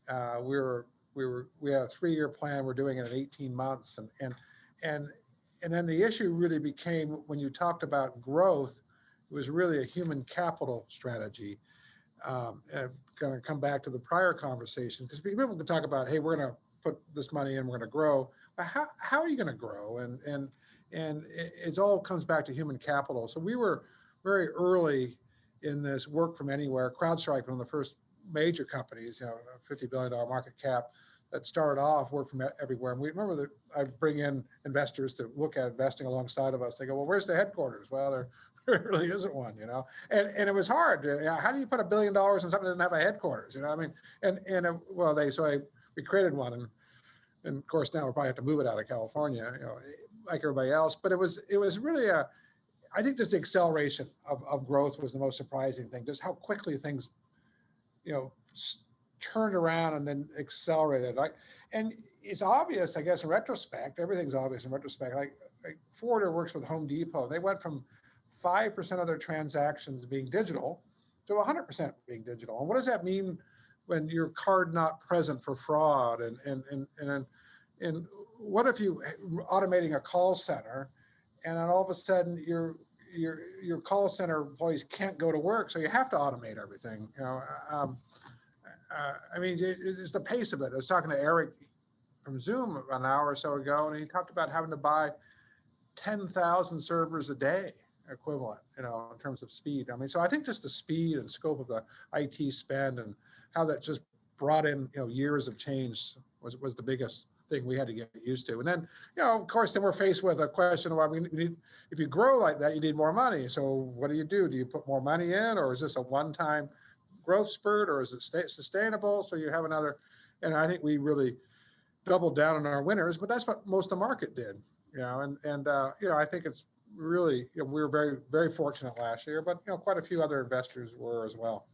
We had a 3-year plan. We're doing it in 18 months. And then the issue really became, when you talked about growth, it was really a human capital strategy. And I'm going to come back to the prior conversation, because people can talk about, hey, we're going to put this money in, we're going to grow. But how are you going to grow? And it all comes back to human capital. So we were very early in this work from anywhere. CrowdStrike, one of the first major companies, a $50 billion market cap, that started off work from everywhere. And we remember that I bring in investors to look at investing alongside of us. They go, well, where's the headquarters? Well, there really isn't one, and it was hard. How do you put $1 billion in something that doesn't have a headquarters? We created one, and of course now we'll probably have to move it out of California, like everybody else. But it was really I think just the acceleration of growth was the most surprising thing. Just how quickly things, turned around and then accelerated. And it's obvious, I guess, in retrospect. Everything's obvious in retrospect. Like Ford works with Home Depot. They went from 5% of their transactions being digital to 100% being digital. And what does that mean when your card not present for fraud? And what if you automating a call center, and then all of a sudden your call center employees can't go to work, so you have to automate everything. It's the pace of it. I was talking to Eric from Zoom an hour or so ago, and he talked about having to buy 10,000 servers a day equivalent, in terms of speed. So I think just the speed and scope of the IT spend and how that just brought in, years of change was the biggest thing we had to get used to. And then, of course, then we're faced with a question of, we need, if you grow like that, you need more money. So what do? Do you put more money in, or is this a one-time growth spurt, or is it sustainable? So you have another, and I think we really doubled down on our winners, but that's what most of the market did, I think it's really, we were very, very fortunate last year, but quite a few other investors were as well.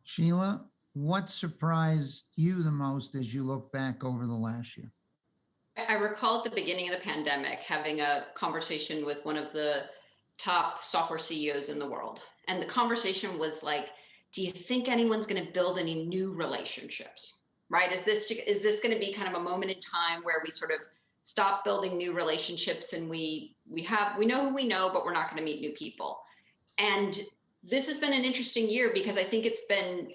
Sheila, what surprised you the most as you look back over the last year? I recall at the beginning of the pandemic having a conversation with one of the top software CEOs in the world. And the conversation was like, do you think anyone's going to build any new relationships, right? Is this going to be kind of a moment in time where we sort of stop building new relationships and we know who we know, but we're not going to meet new people? And this has been an interesting year, because I think it's been,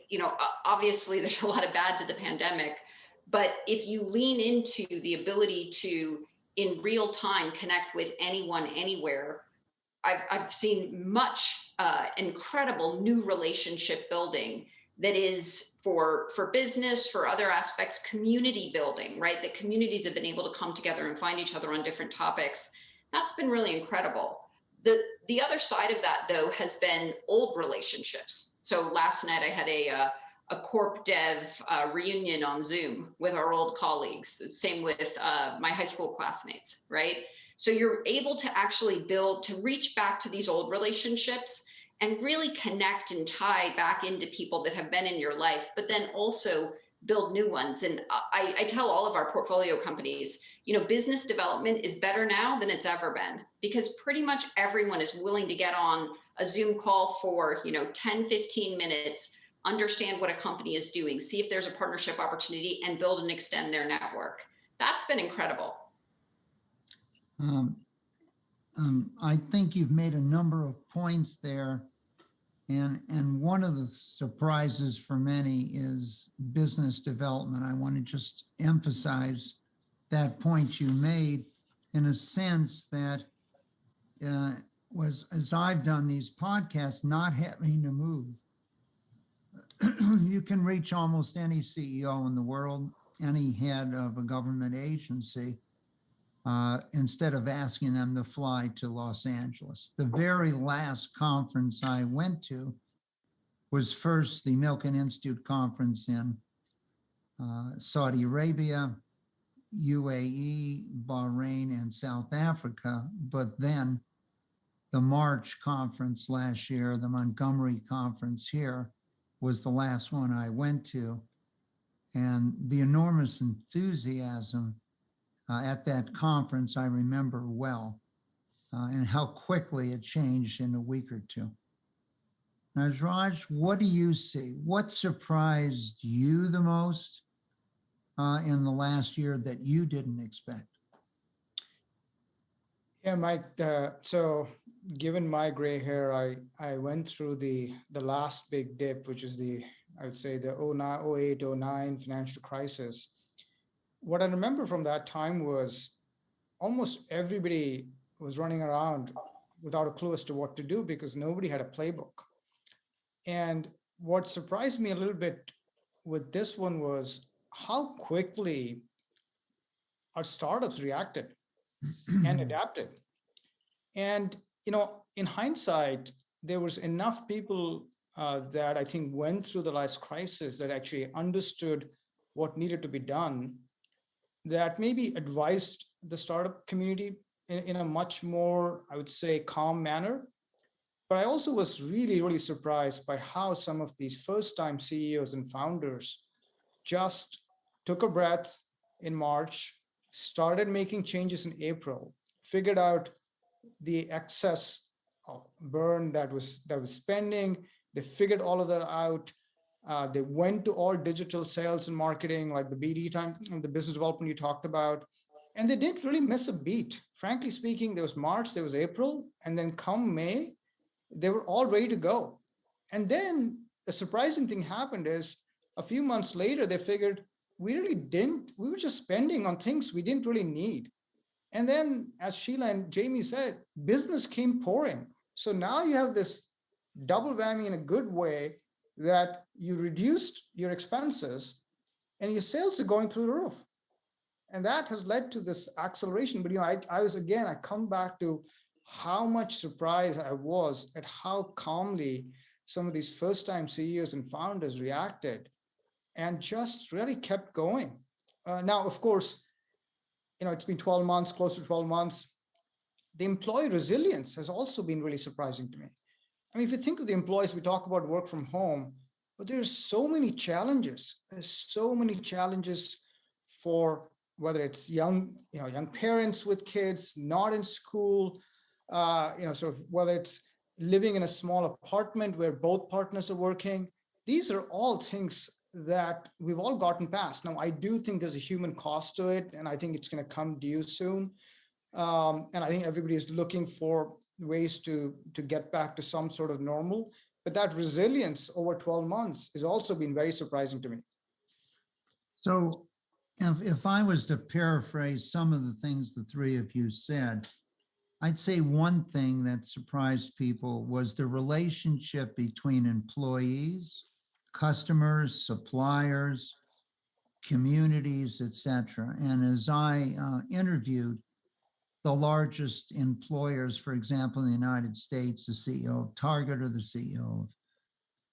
obviously there's a lot of bad to the pandemic, but if you lean into the ability to, in real time, connect with anyone, anywhere, I've seen much incredible new relationship building that is for business, for other aspects, community building, right? That communities have been able to come together and find each other on different topics. That's been really incredible. The other side of that, though, has been old relationships. So last night I had a corp dev reunion on Zoom with our old colleagues. Same with my high school classmates, right? So you're able to actually reach back to these old relationships and really connect and tie back into people that have been in your life, but then also build new ones. And I tell all of our portfolio companies, business development is better now than it's ever been, because pretty much everyone is willing to get on a Zoom call for, 10, 15 minutes, understand what a company is doing, see if there's a partnership opportunity, and build and extend their network. That's been incredible. I think you've made a number of points there. And one of the surprises for many is business development. I want to just emphasize that point you made, in a sense that was, as I've done these podcasts, not having to move. You can reach almost any CEO in the world, any head of a government agency, instead of asking them to fly to Los Angeles. The very last conference I went to was first the Milken Institute conference in Saudi Arabia, UAE, Bahrain, and South Africa, but then the March conference last year, the Montgomery conference here, was the last one I went to. And the enormous enthusiasm at that conference, I remember well. and how quickly it changed in a week or two. Now, Raj, what do you see? What surprised you the most in the last year that you didn't expect? Yeah, Mike. So given my gray hair, I went through the last big dip, which is I would say the 08, 09 financial crisis. What I remember from that time was almost everybody was running around without a clue as to what to do because nobody had a playbook. And what surprised me a little bit with this one was how quickly our startups reacted and adapted. And, in hindsight, there was enough people that I think went through the last crisis that actually understood what needed to be done, that maybe advised the startup community in a much more, I would say, calm manner. But I also was really, really surprised by how some of these first-time CEOs and founders just took a breath in March, started making changes in April, figured out the excess burn that was spending. They figured all of that out. They went to all digital sales and marketing, like the BD time, the business development you talked about, and they didn't really miss a beat. Frankly speaking, there was March, there was April, and then come May, they were all ready to go. And then the surprising thing happened is a few months later, they figured we were just spending on things we didn't really need. And then, as Sheila and Jamie said, business came pouring. So now you have this double whammy in a good way, that you reduced your expenses and your sales are going through the roof. And that has led to this acceleration. But I come back to how much surprised I was at how calmly some of these first-time CEOs and founders reacted and just really kept going. Now, of course, it's been 12 months, close to 12 months. The employee resilience has also been really surprising to me. I mean, if you think of the employees, we talk about work from home, but there's so many challenges. There's so many challenges for whether it's young parents with kids, not in school, sort of whether it's living in a small apartment where both partners are working. These are all things that we've all gotten past. Now, I do think there's a human cost to it, and I think it's going to come due soon. And I think everybody is looking for ways to get back to some sort of normal. But that resilience over 12 months has also been very surprising to me. So if I was to paraphrase some of the things the three of you said, I'd say one thing that surprised people was the relationship between employees, customers, suppliers, communities, etc. And as I interviewed the largest employers, for example, in the United States, the CEO of Target or the CEO of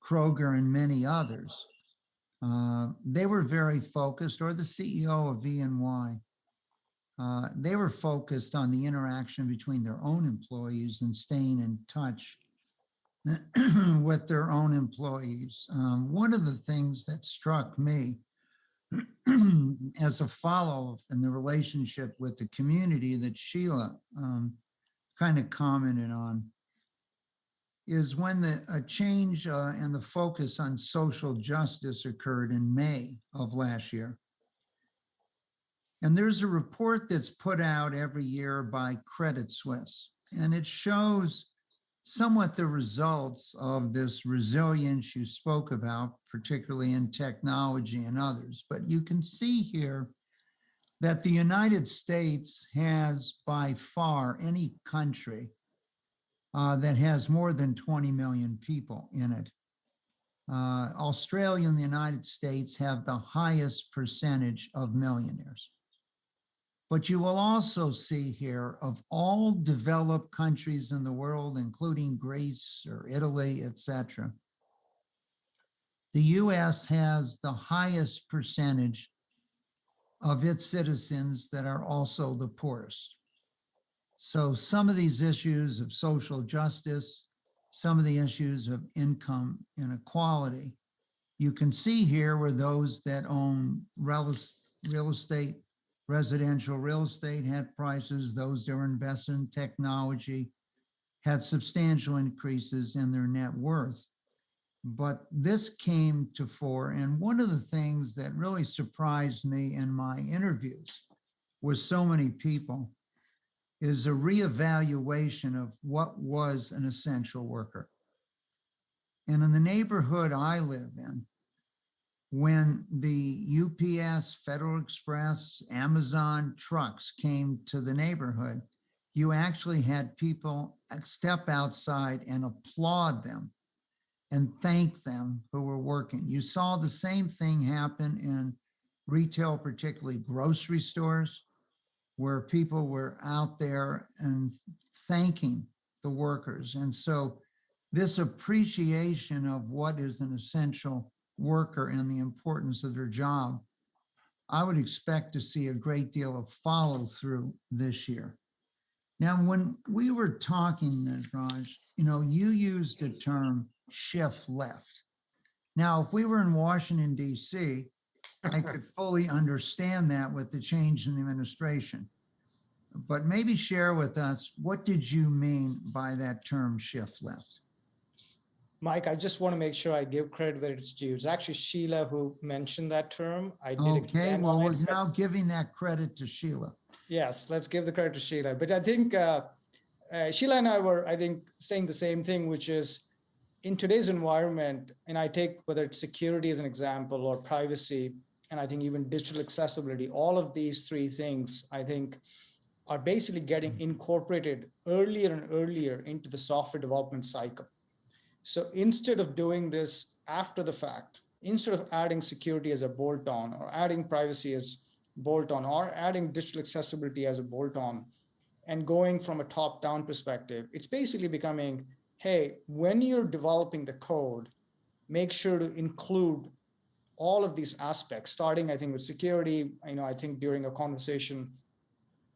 Kroger and many others, they were very focused, or the CEO of E&Y, they were focused on the interaction between their own employees and staying in touch with their own employees. One of the things that struck me as a follow-up in the relationship with the community that Sheila kind of commented on is when a change and the focus on social justice occurred in May of last year. And there's a report that's put out every year by Credit Suisse, and it shows somewhat the results of this resilience you spoke about, particularly in technology and others. But you can see here that the United States has by far any country that has more than 20 million people in it. Australia and the United States have the highest percentage of millionaires. But you will also see here, of all developed countries in the world, including Greece or Italy, etc., the US has the highest percentage of its citizens that are also the poorest. So some of these issues of social justice, some of the issues of income inequality, you can see here where those that own real estate Residential real estate had prices. Those that were invested in technology had substantial increases in their net worth. But this came to fore. And one of the things that really surprised me in my interviews with so many people is a reevaluation of what was an essential worker. And in the neighborhood I live in, when the UPS, Federal Express, Amazon trucks came to the neighborhood, you actually had people step outside and applaud them and thank them who were working. You saw the same thing happen in retail, particularly grocery stores, where people were out there and thanking the workers. And so this appreciation of what is an essential worker and the importance of their job, I would expect to see a great deal of follow through this year. Now, when we were talking, Raj, you used the term shift left. Now, if we were in Washington, D.C., I could fully understand that with the change in the administration. But maybe share with us, what did you mean by that term shift left? Mike, I just want to make sure I give credit where it's due. It's actually Sheila who mentioned that term. I did. Okay, well, we're now giving that credit to Sheila. Yes, let's give the credit to Sheila. But I think Sheila and I were, saying the same thing, which is in today's environment, and I take whether it's security as an example or privacy, and I think even digital accessibility, all of these three things, I think, are basically getting incorporated earlier and earlier into the software development cycle. So instead of doing this after the fact, instead of adding security as a bolt-on or adding privacy as bolt-on or adding digital accessibility as a bolt-on and going from a top-down perspective, it's basically becoming, hey, when you're developing the code, make sure to include all of these aspects, starting, I think, with security. I think during a conversation,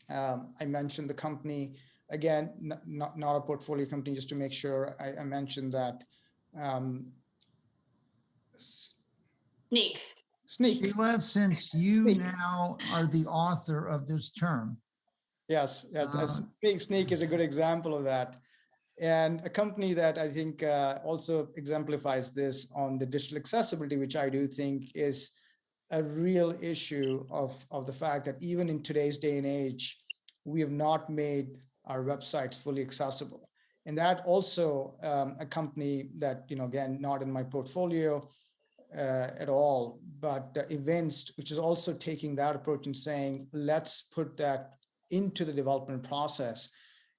I mentioned the company, again, not a portfolio company, just to make sure I mentioned that. Sneak. Sheila, since you now are the author of this term. Yes, Sneak is a good example of that. And a company that I think also exemplifies this on the digital accessibility, which I do think is a real issue of the fact that even in today's day and age, we have not made our websites fully accessible. And that also a company that, again, not in my portfolio at all, but Evinced, which is also taking that approach and saying, let's put that into the development process.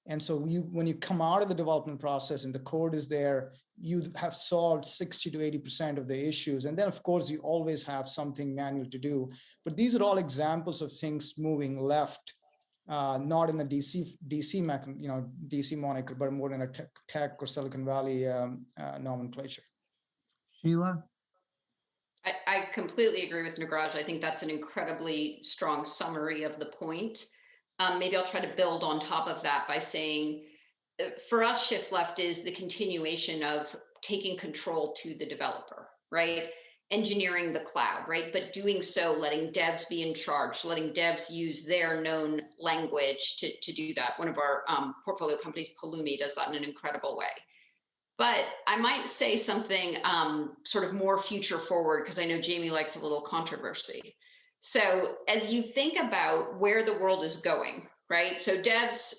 And so when you come out of the development process and the code is there, you have solved 60 to 80% of the issues. And then, of course, you always have something manual to do. But these are all examples of things moving left, not in the DC moniker, but more in a tech or Silicon Valley nomenclature. Sheila? I completely agree with Nagraj. I think that's an incredibly strong summary of the point. Maybe I'll try to build on top of that by saying, for us, shift left is the continuation of taking control to the developer, right? Engineering the cloud, right? But doing so, letting devs be in charge, letting devs use their known language to do that. One of our portfolio companies, Pulumi, does that in an incredible way. But I might say something sort of more future forward, because I know Jamie likes a little controversy. So as you think about where the world is going, right? So devs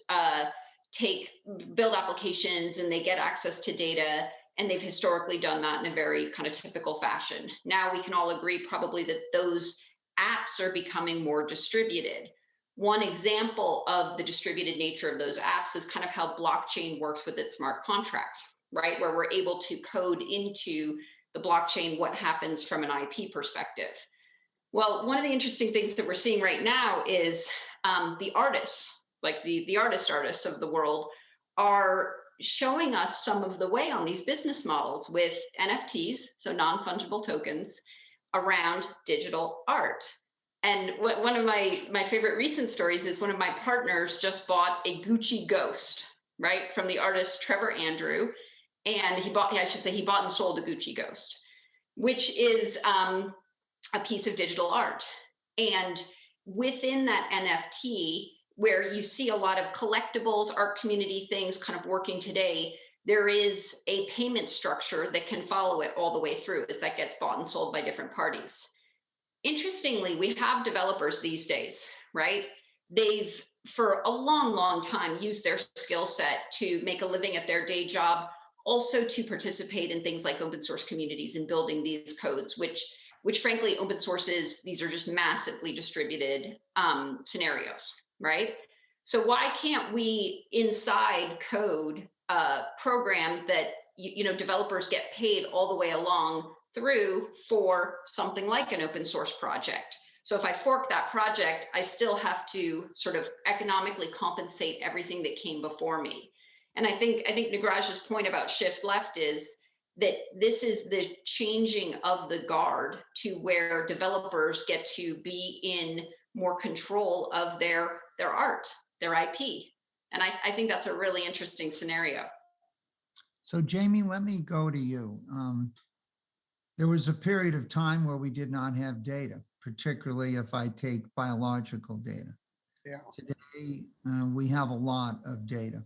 build applications and they get access to data, and they've historically done that in a very kind of typical fashion. Now we can all agree probably that those apps are becoming more distributed. One example of the distributed nature of those apps is kind of how blockchain works with its smart contracts, right? Where we're able to code into the blockchain what happens from an IP perspective. Well, one of the interesting things that we're seeing right now is the artists, like the artists of the world, are showing us some of the way on these business models with NFTs, so non-fungible tokens, around digital art. And one of my favorite recent stories is one of my partners just bought a Gucci ghost, right, from the artist Trevor Andrew. And he bought and sold a Gucci ghost, which is a piece of digital art. And within that NFT, where you see a lot of collectibles, art community things kind of working today, there is a payment structure that can follow it all the way through as that gets bought and sold by different parties. Interestingly, we have developers these days, right? They've, for a long, long time, used their skill set to make a living at their day job, also to participate in things like open source communities and building these codes, which frankly, open source is, these are just massively distributed scenarios, right? So why can't we inside code program that developers get paid all the way along through for something like an open source project? So if I fork that project, I still have to sort of economically compensate everything that came before me. And I think Nagraj's point about shift left is that this is the changing of the guard to where developers get to be in more control of their art, their IP. And I think that's a really interesting scenario. So Jamie, let me go to you. There was a period of time where we did not have data, particularly if I take biological data. Yeah. Today, we have a lot of data.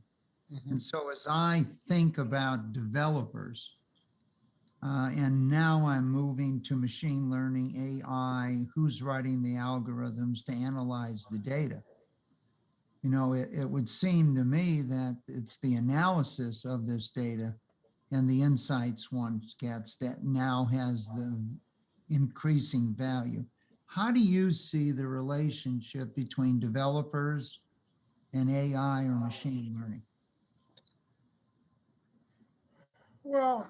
And so as I think about developers, and now I'm moving to machine learning, AI, who's writing the algorithms to analyze the data. It would seem to me that it's the analysis of this data and the insights one gets that now has the increasing value. How do you see the relationship between developers and AI or machine learning? Well,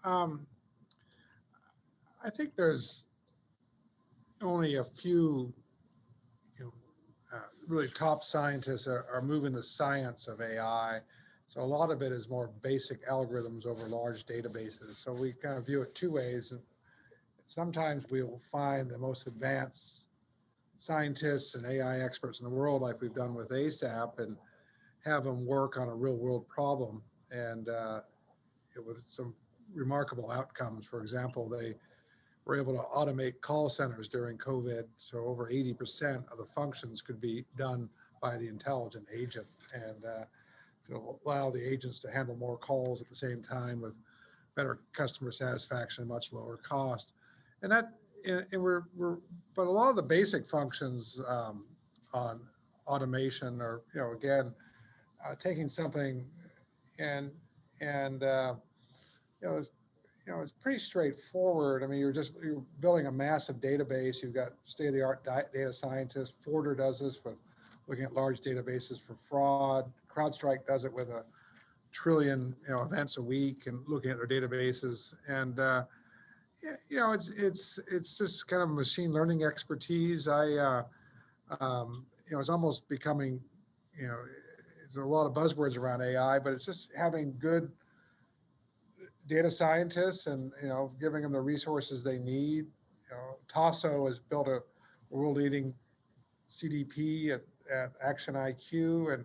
I think there's only a few really top scientists are moving the science of AI. So a lot of it is more basic algorithms over large databases. So we kind of view it two ways. Sometimes we will find the most advanced scientists and AI experts in the world, like we've done with ASAP, and have them work on a real world problem. And with some remarkable outcomes. For example, they were able to automate call centers during COVID. So over 80% of the functions could be done by the intelligent agent, and to allow the agents to handle more calls at the same time with better customer satisfaction, much lower cost. And but a lot of the basic functions on automation are, again, taking something and it's pretty straightforward. I mean, you're building a massive database. You've got state-of-the-art data scientists. Forder does this with looking at large databases for fraud. CrowdStrike does it with 1 trillion events a week and looking at their databases. And it's just kind of machine learning expertise. It's almost becoming, there's a lot of buzzwords around AI, but it's just having good data scientists and giving them the resources they need. Tasso has built a world-leading CDP at Action IQ, and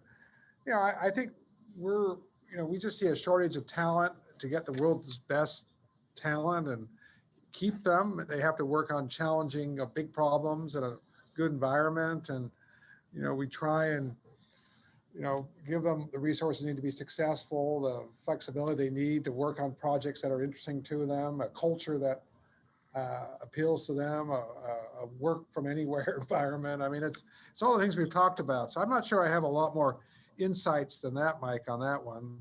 I think we just see a shortage of talent. To get the world's best talent and keep them, they have to work on challenging big problems in a good environment, and we try and give them the resources they need to be successful, the flexibility they need to work on projects that are interesting to them, a culture that appeals to them, a work from anywhere environment. I mean, it's all the things we've talked about. So I'm not sure I have a lot more insights than that, Mike, on that one.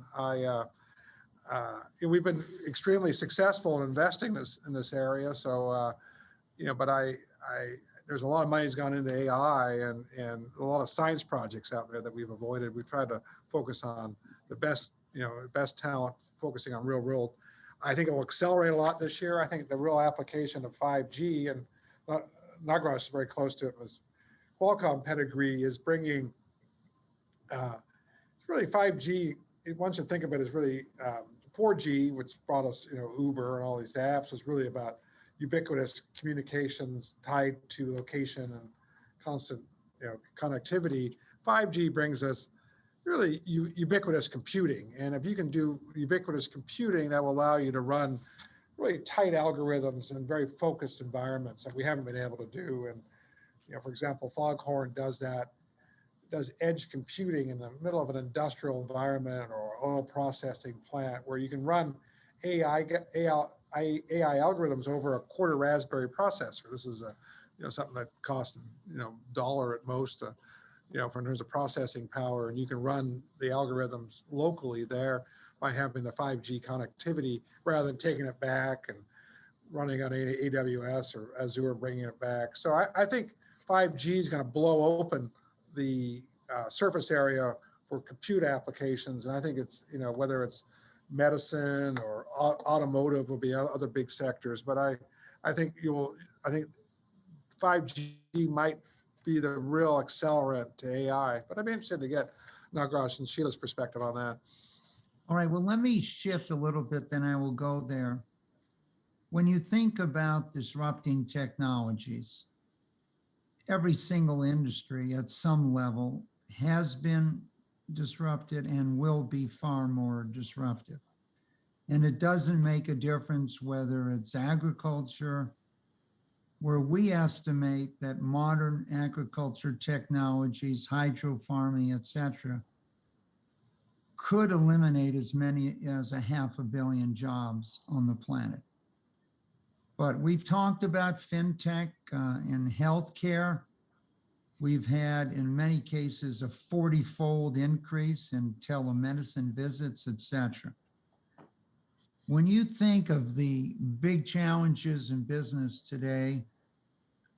We've been extremely successful in investing in this area. So, but there's a lot of money has gone into AI and a lot of science projects out there that we've avoided. We've tried to focus on the best talent, focusing on real world. I think it will accelerate a lot this year. I think the real application of 5G, and Nagraj is very close to it, was Qualcomm pedigree is bringing, it's really 5G. One should think of it as really 4G, which brought us, Uber and all these apps, was really about ubiquitous communications tied to location and constant, connectivity. 5G brings us really ubiquitous computing. And if you can do ubiquitous computing, that will allow you to run really tight algorithms in very focused environments that we haven't been able to do. And For example, Foghorn does that, does edge computing in the middle of an industrial environment or oil processing plant where you can run AI algorithms over a quarter Raspberry processor. This is something that costs $1 at most, for in terms of processing power, and you can run the algorithms locally there by having the 5G connectivity rather than taking it back and running on AWS or Azure, bringing it back. So I think 5G is going to blow open the surface area for compute applications, and I think it's whether it's medicine or automotive will be other big sectors. But I think 5G might be the real accelerant to AI. But I'd be interested to get Nagraj and Sheila's perspective on that. All right, well, let me shift a little bit, then I will go there. When you think about disrupting technologies, every single industry at some level has been disrupted and will be far more disruptive. And it doesn't make a difference whether it's agriculture, where we estimate that modern agriculture technologies, hydro farming, et cetera, could eliminate as many as 500 million jobs on the planet. But we've talked about fintech and healthcare. We've had, in many cases, a 40-fold increase in telemedicine visits, et cetera. When you think of the big challenges in business today,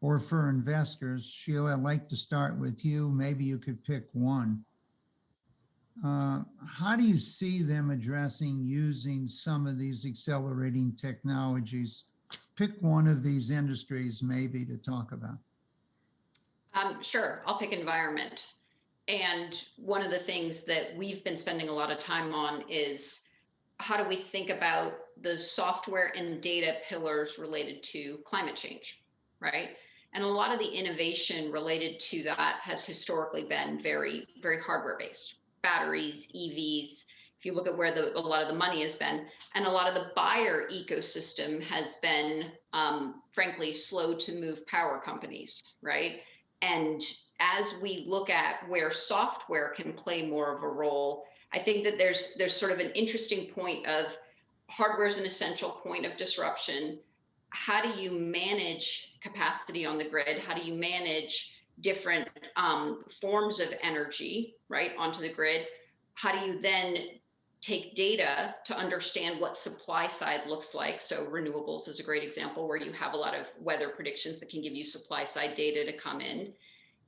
or for investors, Sheila, I'd like to start with you. Maybe you could pick one. How do you see them addressing using some of these accelerating technologies? Pick one of these industries maybe to talk about. Sure, I'll pick environment. And one of the things that we've been spending a lot of time on is how do we think about the software and data pillars related to climate change, right? And a lot of the innovation related to that has historically been very, very hardware-based. Batteries, EVs, if you look at where a lot of the money has been, and a lot of the buyer ecosystem has been, frankly, slow to move power companies, right? And as we look at where software can play more of a role, I think that there's sort of an interesting point of hardware is an essential point of disruption. How do you manage capacity on the grid? How do you manage different forms of energy, right, onto the grid? How do you then take data to understand what supply side looks like? So renewables is a great example where you have a lot of weather predictions that can give you supply side data to come in.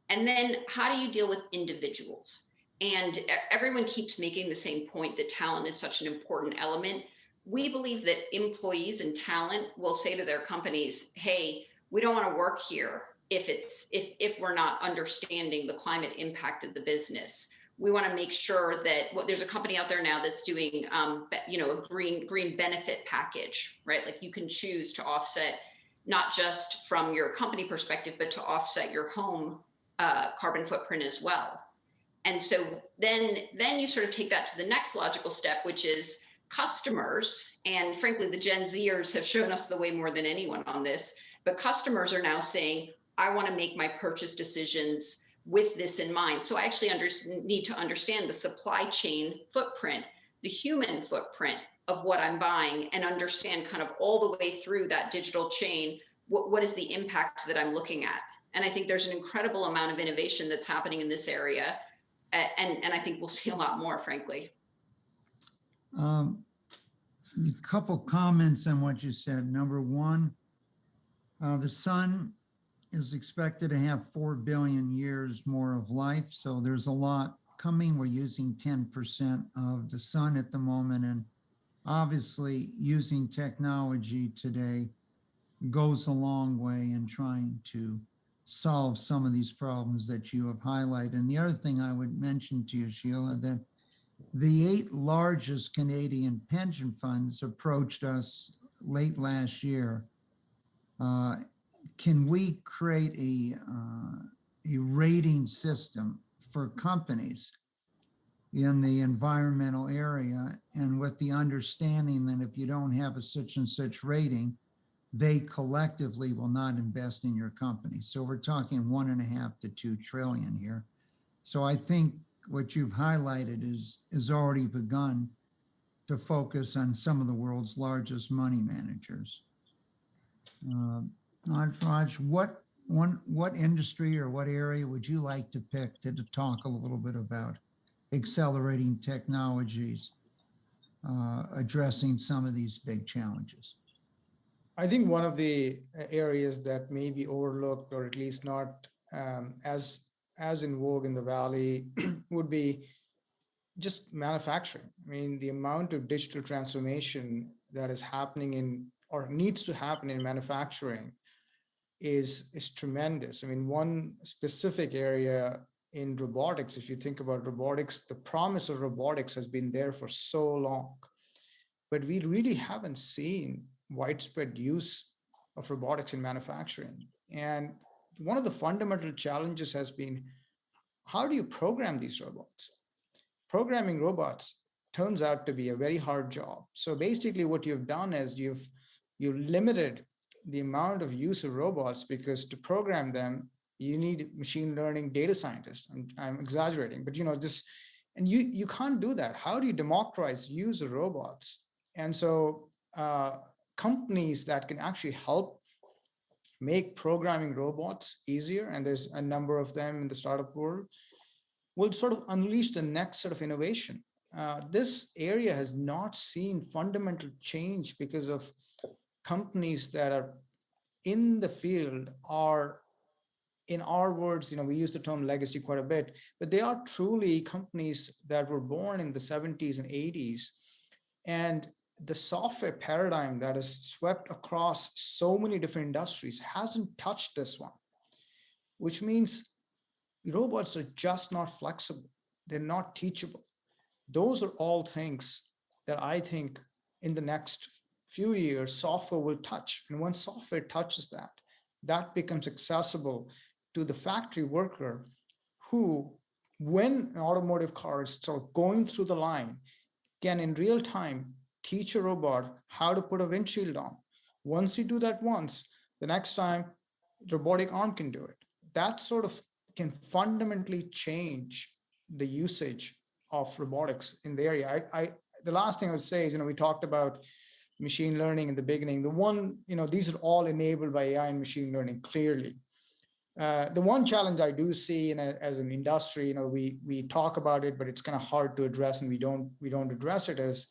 And then how do you deal with individuals? And everyone keeps making the same point that talent is such an important element. We believe that employees and talent will say to their companies, hey, we don't want to work here if we're not understanding the climate impact of the business. We want to make sure that there's a company out there now that's doing, a green benefit package, right? Like you can choose to offset not just from your company perspective, but to offset your home carbon footprint as well. And so then you sort of take that to the next logical step, which is customers. And frankly, the Gen Zers have shown us the way more than anyone on this. But customers are now saying, I want to make my purchase decisions with this in mind. So I actually need to understand the supply chain footprint, the human footprint of what I'm buying, and understand kind of all the way through that digital chain, what is the impact that I'm looking at? And I think there's an incredible amount of innovation that's happening in this area. And I think we'll see a lot more, frankly. A couple comments on what you said. Number one, the sun is expected to have 4 billion years more of life. So there's a lot coming. We're using 10% of the sun at the moment. And obviously using technology today goes a long way in trying to solve some of these problems that you have highlighted. And the other thing I would mention to you, Sheila, that the 8 largest Canadian pension funds approached us late last year. Can we create a rating system for companies in the environmental area, and with the understanding that if you don't have a such and such rating, they collectively will not invest in your company. So we're talking 1.5 to 2 trillion here. So I think what you've highlighted is already begun to focus on some of the world's largest money managers. Raj, what industry or what area would you like to pick to talk a little bit about accelerating technologies, addressing some of these big challenges? I think one of the areas that may be overlooked, or at least not as in vogue in the Valley, would be just manufacturing. I mean, the amount of digital transformation that is happening in, or needs to happen in manufacturing is tremendous. I mean, one specific area in robotics, if you think about robotics, the promise of robotics has been there for so long, but we really haven't seen widespread use of robotics in manufacturing. And one of the fundamental challenges has been, how do you program these robots? Programming robots turns out to be a very hard job. So basically what you've done is you've limited the amount of use of robots, because to program them, you need machine learning data scientists. I'm exaggerating, but and you can't do that. How do you democratize use of robots? And so companies that can actually help make programming robots easier, and there's a number of them in the startup world, will sort of unleash the next sort of innovation. This area has not seen fundamental change because of companies that are in the field are, in our words, we use the term legacy quite a bit, but they are truly companies that were born in the 70s and 80s. And the software paradigm that has swept across so many different industries hasn't touched this one, which means robots are just not flexible. They're not teachable. Those are all things that I think in the next few years, software will touch. And when software touches that, that becomes accessible to the factory worker who, when an automotive car is sort of going through the line, can in real time teach a robot how to put a windshield on. Once you do that once, the next time, robotic arm can do it. That sort of can fundamentally change the usage of robotics in the area. The last thing I would say is, we talked about machine learning in the beginning. These are all enabled by AI and machine learning, clearly. The one challenge I do see as an industry, we talk about it, but it's kind of hard to address, and we don't address it, is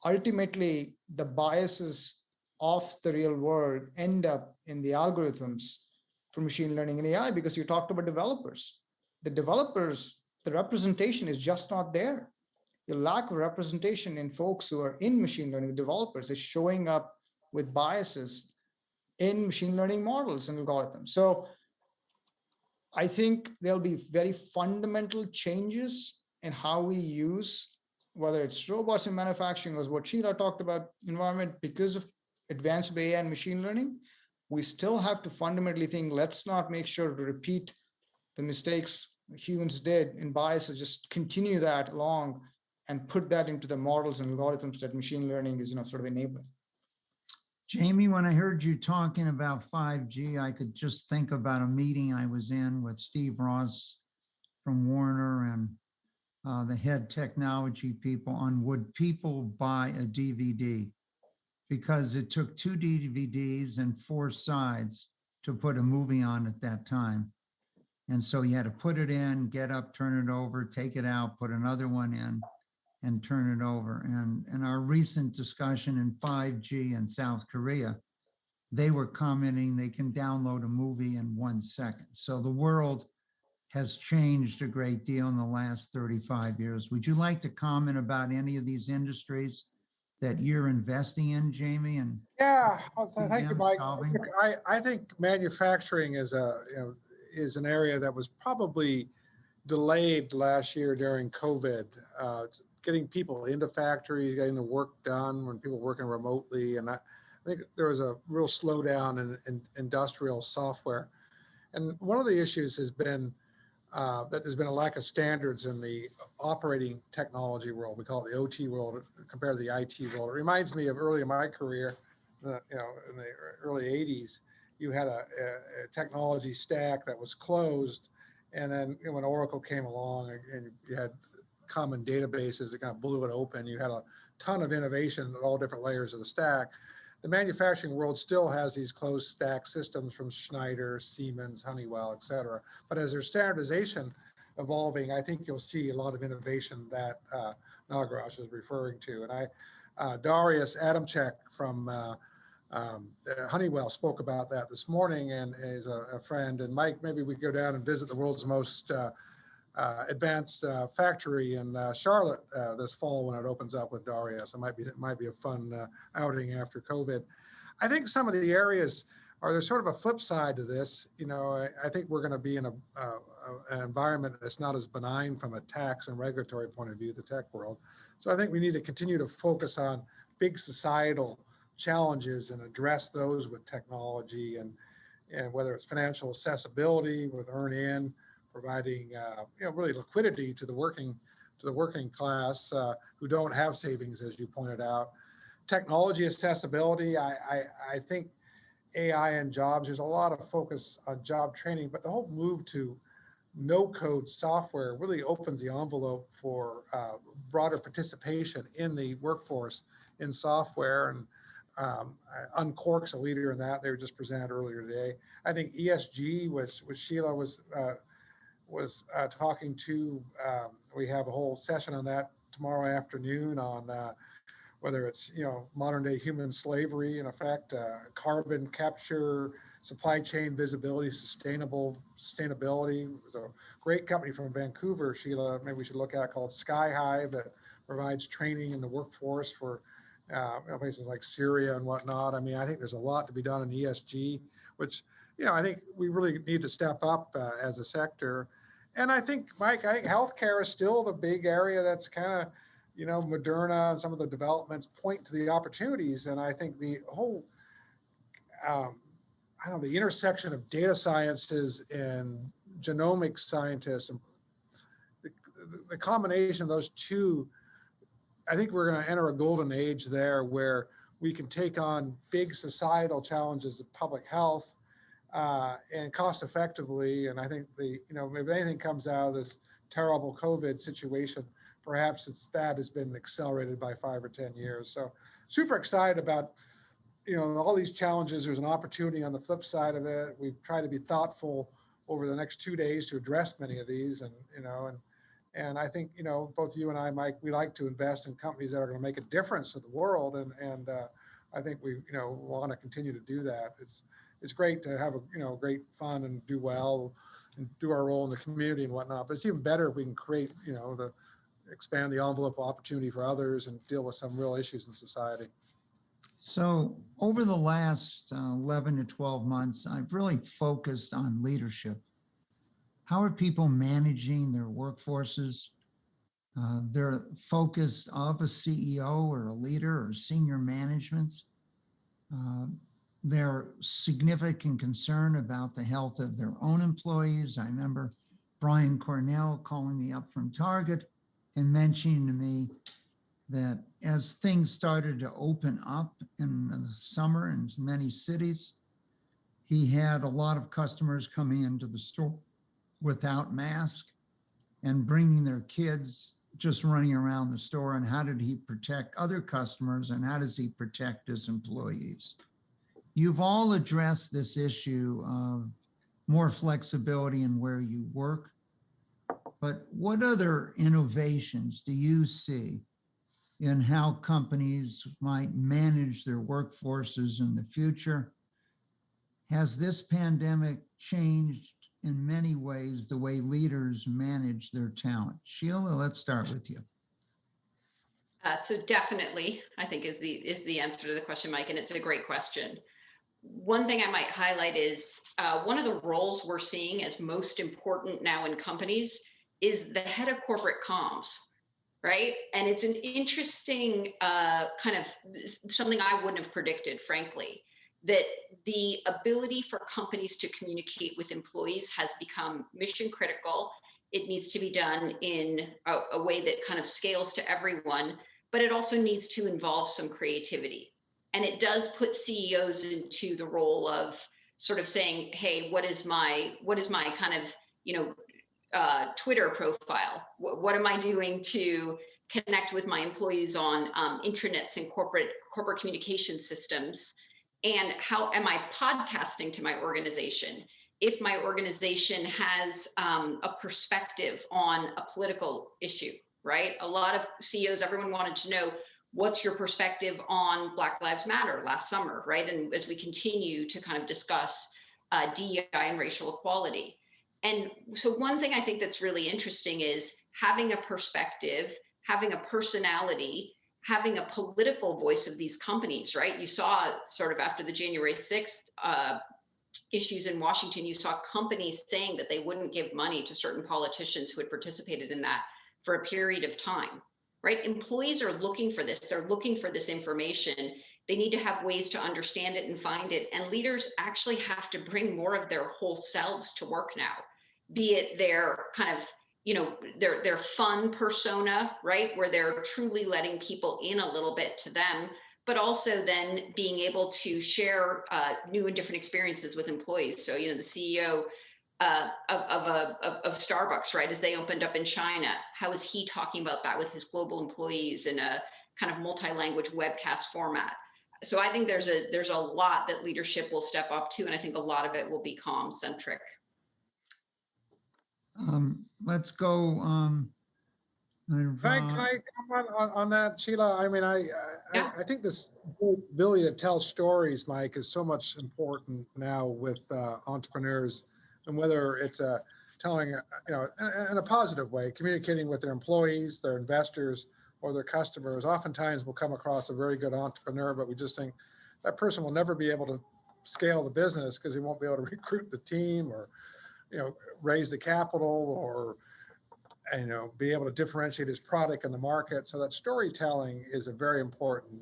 ultimately the biases of the real world end up in the algorithms for machine learning and AI, because you talked about developers. The developers, the representation is just not there. The lack of representation in folks who are in machine learning, the developers, is showing up with biases in machine learning models and algorithms. So I think there'll be very fundamental changes in how we use, whether it's robots in manufacturing or what Sheila talked about, environment, because of advanced AI and machine learning. We still have to fundamentally think, let's not make sure to repeat the mistakes humans did in biases, just continue that along and put that into the models and algorithms that machine learning is sort of enabling. Jamie, when I heard you talking about 5G, I could just think about a meeting I was in with Steve Ross from Warner and the head technology people on, would people buy a DVD? Because it took 2 DVDs and 4 sides to put a movie on at that time. And so you had to put it in, get up, turn it over, take it out, put another one in, and turn it over. And in our recent discussion in 5G in South Korea, they were commenting they can download a movie in 1 second. So the world has changed a great deal in the last 35 years. Would you like to comment about any of these industries that you're investing in, Jamie? And yeah, well, thank you, Mike. I think manufacturing is an area that was probably delayed last year during COVID. Getting people into factories, getting the work done when people were working remotely. And I think there was a real slowdown in industrial software. And one of the issues has been that there's been a lack of standards in the operating technology world. We call it the OT world compared to the IT world. It reminds me of early in my career, in the early 80s, you had a technology stack that was closed. And then when Oracle came along and you had common databases, it kind of blew it open. You had a ton of innovation at all different layers of the stack. The manufacturing world still has these closed stack systems from Schneider, Siemens, Honeywell, et cetera. But as there's standardization evolving, I think you'll see a lot of innovation that Nagaraj is referring to. And Darius Adamczyk from Honeywell spoke about that this morning, and is a friend. And Mike, maybe we go down and visit the world's most advanced factory in Charlotte this fall when it opens up with Darius. It might be a fun outing after COVID. I think some of the areas there's sort of a flip side to this. I think we're going to be in an environment that's not as benign from a tax and regulatory point of view, the tech world. So I think we need to continue to focus on big societal challenges and address those with technology, and whether it's financial accessibility with earn-in, providing really liquidity to the working class who don't have savings, as you pointed out. Technology accessibility, I think AI and jobs, there's a lot of focus on job training, but the whole move to no-code software really opens the envelope for broader participation in the workforce in software, and Uncork's a leader in that. They were just presented earlier today. I think ESG, which Sheila was talking to, we have a whole session on that tomorrow afternoon on whether it's modern day human slavery, in effect, carbon capture, supply chain visibility, sustainability. There's a great company from Vancouver, Sheila, maybe we should look at, called Skyhive, that provides training in the workforce for places like Syria and whatnot. I mean, I think there's a lot to be done in ESG, which I think we really need to step up as a sector. And I think, Mike, healthcare is still the big area that's kind of, Moderna and some of the developments point to the opportunities. And I think the whole, the intersection of data sciences and genomic scientists, and the combination of those two, I think we're going to enter a golden age there where we can take on big societal challenges of public health and cost effectively. And I think if anything comes out of this terrible COVID situation, perhaps that has been accelerated by 5 or 10 years. So super excited about, all these challenges. There's an opportunity on the flip side of it. We've tried to be thoughtful over the next 2 days to address many of these. And I think, both you and I, Mike, we like to invest in companies that are going to make a difference to the world. And I think we, want to continue to do that. It's great to have great fun and do well and do our role in the community and whatnot. But it's even better if we can create, expand the envelope of opportunity for others and deal with some real issues in society. So over the last 11 to 12 months, I've really focused on leadership. How are people managing their workforces? Their focus of a CEO or a leader or senior management. Their significant concern about the health of their own employees. I remember Brian Cornell calling me up from Target and mentioning to me that as things started to open up in the summer in many cities, he had a lot of customers coming into the store without masks and bringing their kids, just running around the store. And how did he protect other customers, and how does he protect his employees? You've all addressed this issue of more flexibility in where you work, but what other innovations do you see in how companies might manage their workforces in the future? Has this pandemic changed in many ways the way leaders manage their talent? Sheila, let's start with you. So definitely, I think is the answer to the question, Mike, and it's a great question. One thing I might highlight is one of the roles we're seeing as most important now in companies is the head of corporate comms, right? And it's an interesting kind of something I wouldn't have predicted, frankly, that the ability for companies to communicate with employees has become mission critical. It needs to be done in a way that kind of scales to everyone, but it also needs to involve some creativity. And it does put CEOs into the role of sort of saying, hey, what is my kind of, Twitter profile? What am I doing to connect with my employees on intranets and corporate communication systems? And how am I podcasting to my organization? If my organization has a perspective on a political issue, right? A lot of CEOs, everyone wanted to know, what's your perspective on Black Lives Matter last summer, right? And as we continue to kind of discuss DEI and racial equality. And so one thing I think that's really interesting is having a perspective, having a personality, having a political voice of these companies, right? You saw sort of after the January 6th issues in Washington, you saw companies saying that they wouldn't give money to certain politicians who had participated in that for a period of time, right? Employees are looking for this. They're looking for this information. They need to have ways to understand it and find it. And leaders actually have to bring more of their whole selves to work now, be it their kind of, their fun persona, right? Where they're truly letting people in a little bit to them, but also then being able to share new and different experiences with employees. So, the CEO of Starbucks, right, as they opened up in China, how is he talking about that with his global employees in a kind of multi-language webcast format? So I think there's a lot that leadership will step up to, and I think a lot of it will be comm-centric. Let's go. Can I comment on that, Sheila? I mean, I think this ability to tell stories, Mike, is so much important now with entrepreneurs, and whether it's telling, in a positive way, communicating with their employees, their investors, or their customers. Oftentimes we'll come across a very good entrepreneur, but we just think that person will never be able to scale the business because he won't be able to recruit the team or, raise the capital or, be able to differentiate his product in the market. So that storytelling is a very important,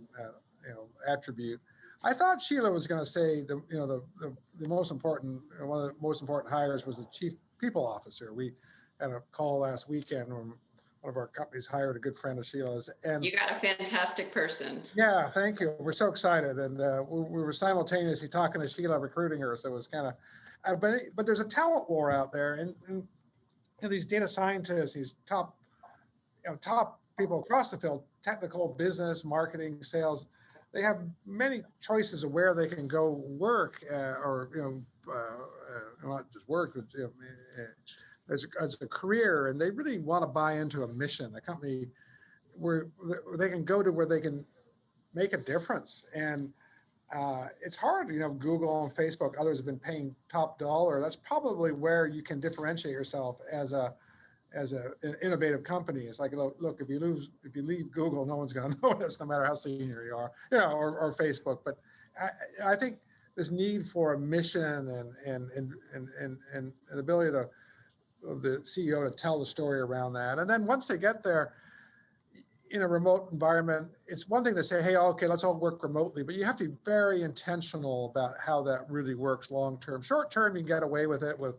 attribute. I thought Sheila was going to say the most important, one of the most important hires was the chief people officer. We had a call last weekend when one of our companies hired a good friend of Sheila's. And you got a fantastic person. Yeah, thank you. We're so excited. And we were simultaneously talking to Sheila, recruiting her. So it was kind of, but there's a talent war out there. And these data scientists, these top people across the field, technical, business, marketing, sales, they have many choices of where they can go work or, not just work, but as a career. And they really want to buy into a mission, a company where they can go to where they can make a difference. And it's hard, Google and Facebook, others have been paying top dollar. That's probably where you can differentiate yourself as an innovative company. It's like, look, if you leave Google, no one's going to notice, no matter how senior you are, or Facebook. But I think this need for a mission and the ability of the CEO to tell the story around that. And then once they get there, in a remote environment, it's one thing to say, hey, okay, let's all work remotely, but you have to be very intentional about how that really works long-term. Short-term, you can get away with it with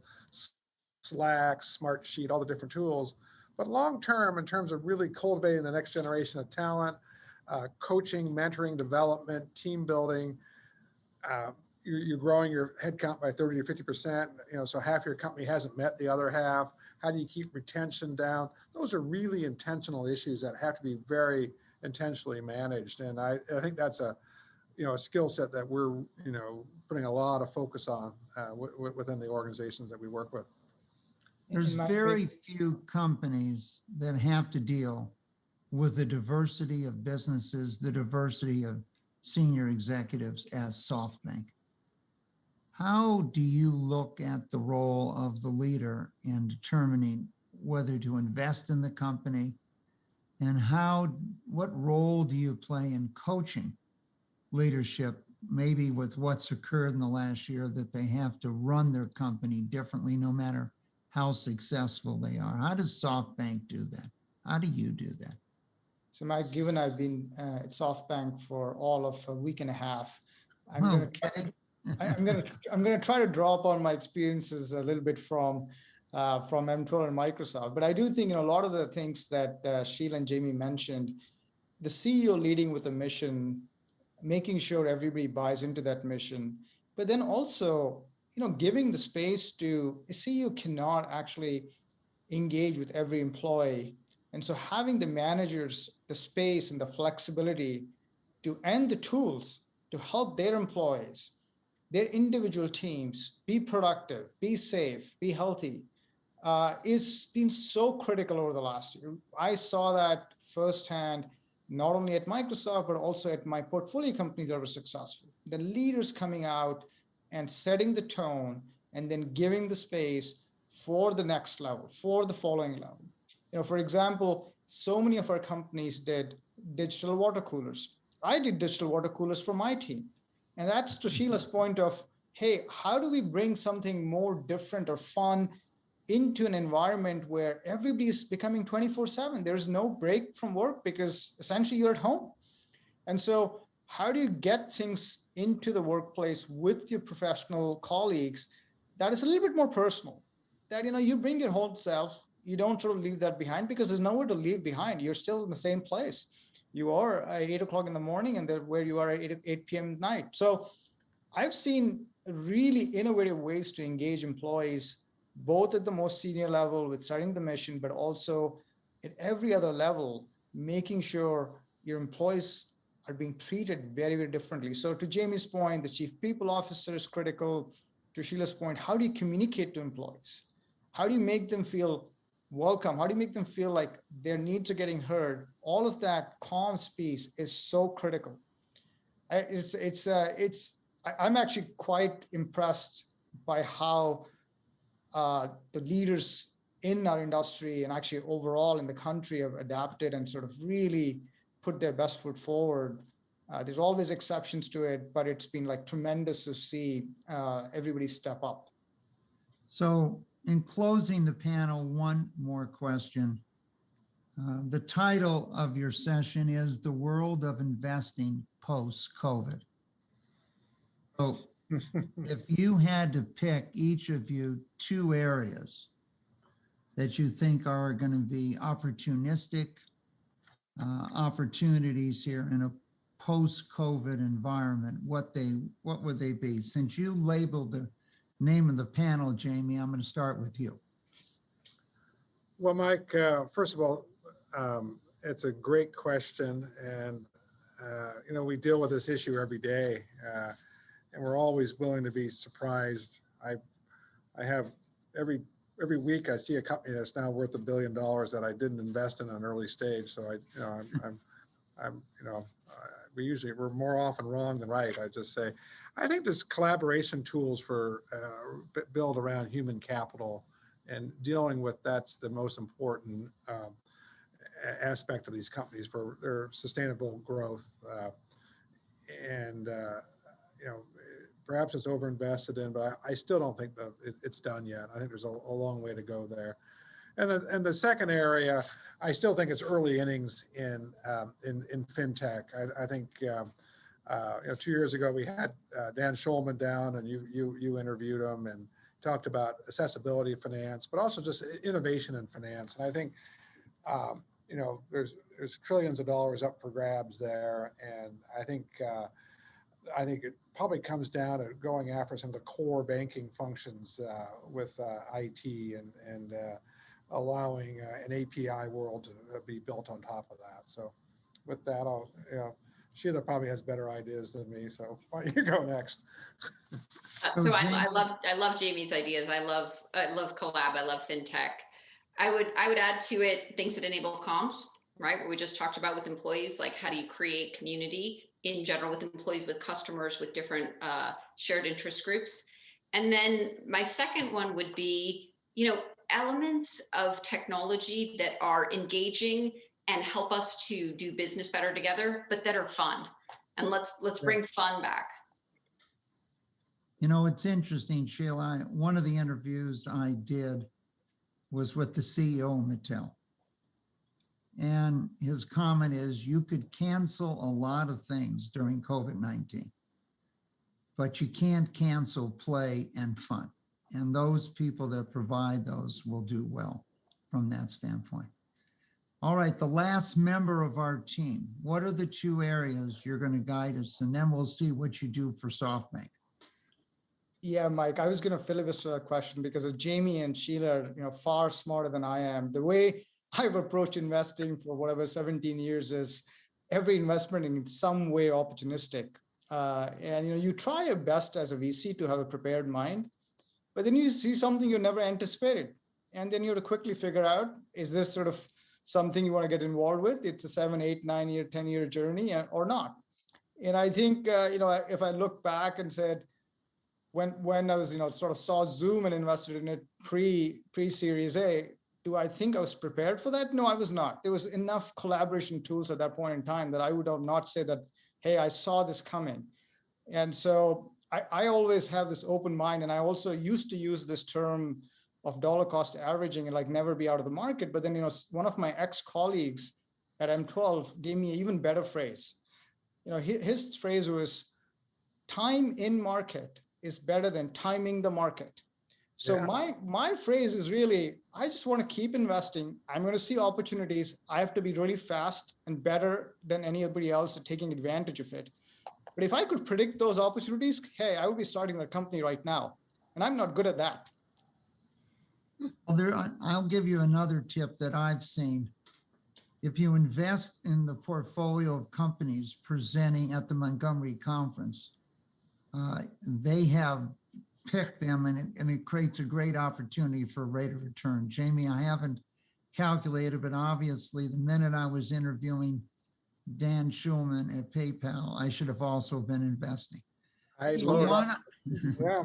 Slack, Smartsheet, all the different tools. But long-term, in terms of really cultivating the next generation of talent, coaching, mentoring, development, team building, you're growing your headcount by 30 to 50%, so half your company hasn't met the other half. How do you keep retention down? Those are really intentional issues that have to be very intentionally managed. And I think that's a skill set that we're, putting a lot of focus on within the organizations that we work with. There's very few companies that have to deal with the diversity of businesses, the diversity of senior executives as SoftBank. How do you look at the role of the leader in determining whether to invest in the company, and what role do you play in coaching leadership, maybe with what's occurred in the last year, that they have to run their company differently no matter how successful they are? How does SoftBank do that? How do you do that? So Mike, given I've been at SoftBank for all of a week and a half, I'm going to try to draw upon my experiences a little bit from M12 and Microsoft. But I do think a lot of the things that Sheila and Jamie mentioned, the CEO leading with a mission making sure everybody buys into that mission, but then also, giving the space to a CEO cannot actually engage with every employee. And so having the managers, the space and the flexibility and the tools to help their employees, their individual teams be productive, be safe, be healthy, is been so critical over the last year. I saw that firsthand, not only at Microsoft, but also at my portfolio companies that were successful. The leaders coming out and setting the tone and then giving the space for the next level, for the following level. For example, so many of our companies did digital water coolers. I did digital water coolers for my team. And that's to Sheila's point of, hey, how do we bring something more different or fun into an environment where everybody's becoming 24/7? There's no break from work because essentially you're at home. And so how do you get things into the workplace with your professional colleagues that is a little bit more personal? That, you bring your whole self, you don't sort of leave that behind because there's nowhere to leave behind. You're still in the same place. You are at 8 o'clock in the morning and where you are at 8 p.m. at night. So I've seen really innovative ways to engage employees, both at the most senior level with setting the mission, but also at every other level, making sure your employees are being treated very, very differently. So to Jamie's point, the chief people officer is critical. To Sheila's point, how do you communicate to employees? How do you make them feel welcome? How do you make them feel like their needs are getting heard? All of that comms piece is so critical. I'm actually quite impressed by how the leaders in our industry and actually overall in the country have adapted and sort of really put their best foot forward. There's always exceptions to it, but it's been like tremendous to see everybody step up. So in closing the panel, one more question. The title of your session is The World of Investing Post-COVID. So if you had to pick, each of you, 2 areas that you think are going to be opportunistic opportunities here in a post-COVID environment, what would they be? Since you labeled the name of the panel, Jamie, I'm going to start with you. Well, Mike, first of all, it's a great question. And, we deal with this issue every day. And we're always willing to be surprised. I have every week I see a company that's now worth $1 billion that I didn't invest in an early stage. So we're more often wrong than right. I just say, I think this collaboration tools for build around human capital and dealing with that's the most important aspect of these companies for their sustainable growth. Perhaps it's overinvested in, but I still don't think that it's done yet. I think there's a long way to go there. And the second area, I still think it's early innings in fintech. I think 2 years ago we had Dan Schulman down, and you interviewed him and talked about accessibility of finance, but also just innovation in finance. And I think there's trillions of dollars up for grabs there, and I think it probably comes down to going after some of the core banking functions with IT and allowing an API world to be built on top of that. So with that, Sheila probably has better ideas than me. So why don't you go next? So I love Jamie's ideas. I love collab. I love fintech. I would add to it things that enable comms, right? What we just talked about with employees, like how do you create community in general with employees, with customers, with different shared interest groups. And then my second one would be, elements of technology that are engaging and help us to do business better together, but that are fun. And let's bring fun back. It's interesting, Sheila. One of the interviews I did was with the CEO of Mattel. And his comment is, you could cancel a lot of things during COVID-19, but you can't cancel play and fun. And those people that provide those will do well from that standpoint. All right, the last member of our team, what are the two areas you're going to guide us? And then we'll see what you do for SoftBank. Yeah, Mike, I was going to filibuster that question because Jamie and Sheila are, far smarter than I am. The way I've approached investing for whatever 17 years is every investment in some way opportunistic. And you try your best as a VC to have a prepared mind, but then you see something you never anticipated. And then you have to quickly figure out, is this sort of something you want to get involved with? It's a 7, 8, 9 year, 10-year journey or not. And I think, if I look back and said, when I was, sort of saw Zoom and invested in it pre-Series A, do I think I was prepared for that? No, I was not. There was enough collaboration tools at that point in time that I would have not said that, hey, I saw this coming. And so I always have this open mind. And I also used to use this term of dollar cost averaging and like never be out of the market. But then, one of my ex-colleagues at M12 gave me an even better phrase. His phrase was, time in market is better than timing the market. So yeah. my phrase is really, I just want to keep investing. I'm going to see opportunities. I have to be really fast and better than anybody else at taking advantage of it. But if I could predict those opportunities, hey, I would be starting a company right now. And I'm not good at that. Well, I'll give you another tip that I've seen. If you invest in the portfolio of companies presenting at the Montgomery conference, they have picked them and it creates a great opportunity for rate of return. Jamie, I haven't calculated, but obviously the minute I was interviewing Dan Schulman at PayPal, I should have also been investing. Yeah,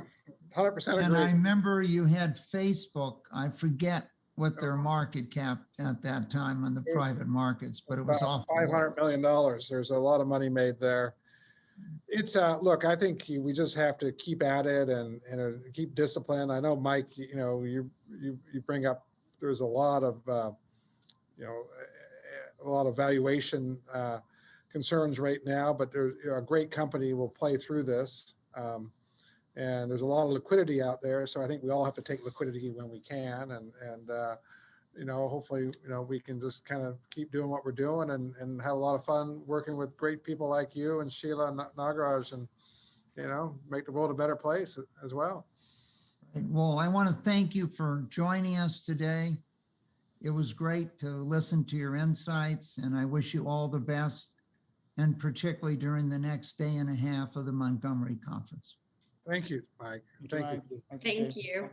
100% agree. And I remember you had Facebook. I forget what their market cap at that time on the private markets, but it was off $500 million. There's a lot of money made there. It's look, I think we just have to keep at it and keep discipline. I know, Mike, you bring up, there's a lot of valuation concerns right now, but a great company will play through this. And there's a lot of liquidity out there. So I think we all have to take liquidity when we can. And hopefully, we can just kind of keep doing what we're doing and have a lot of fun working with great people like you and Sheila and Nagaraj and, make the world a better place as well. Right. Well, I want to thank you for joining us today. It was great to listen to your insights, and I wish you all the best, and particularly during the next day and a half of the Montgomery conference. Thank you, Mike. Thank you. Thank you.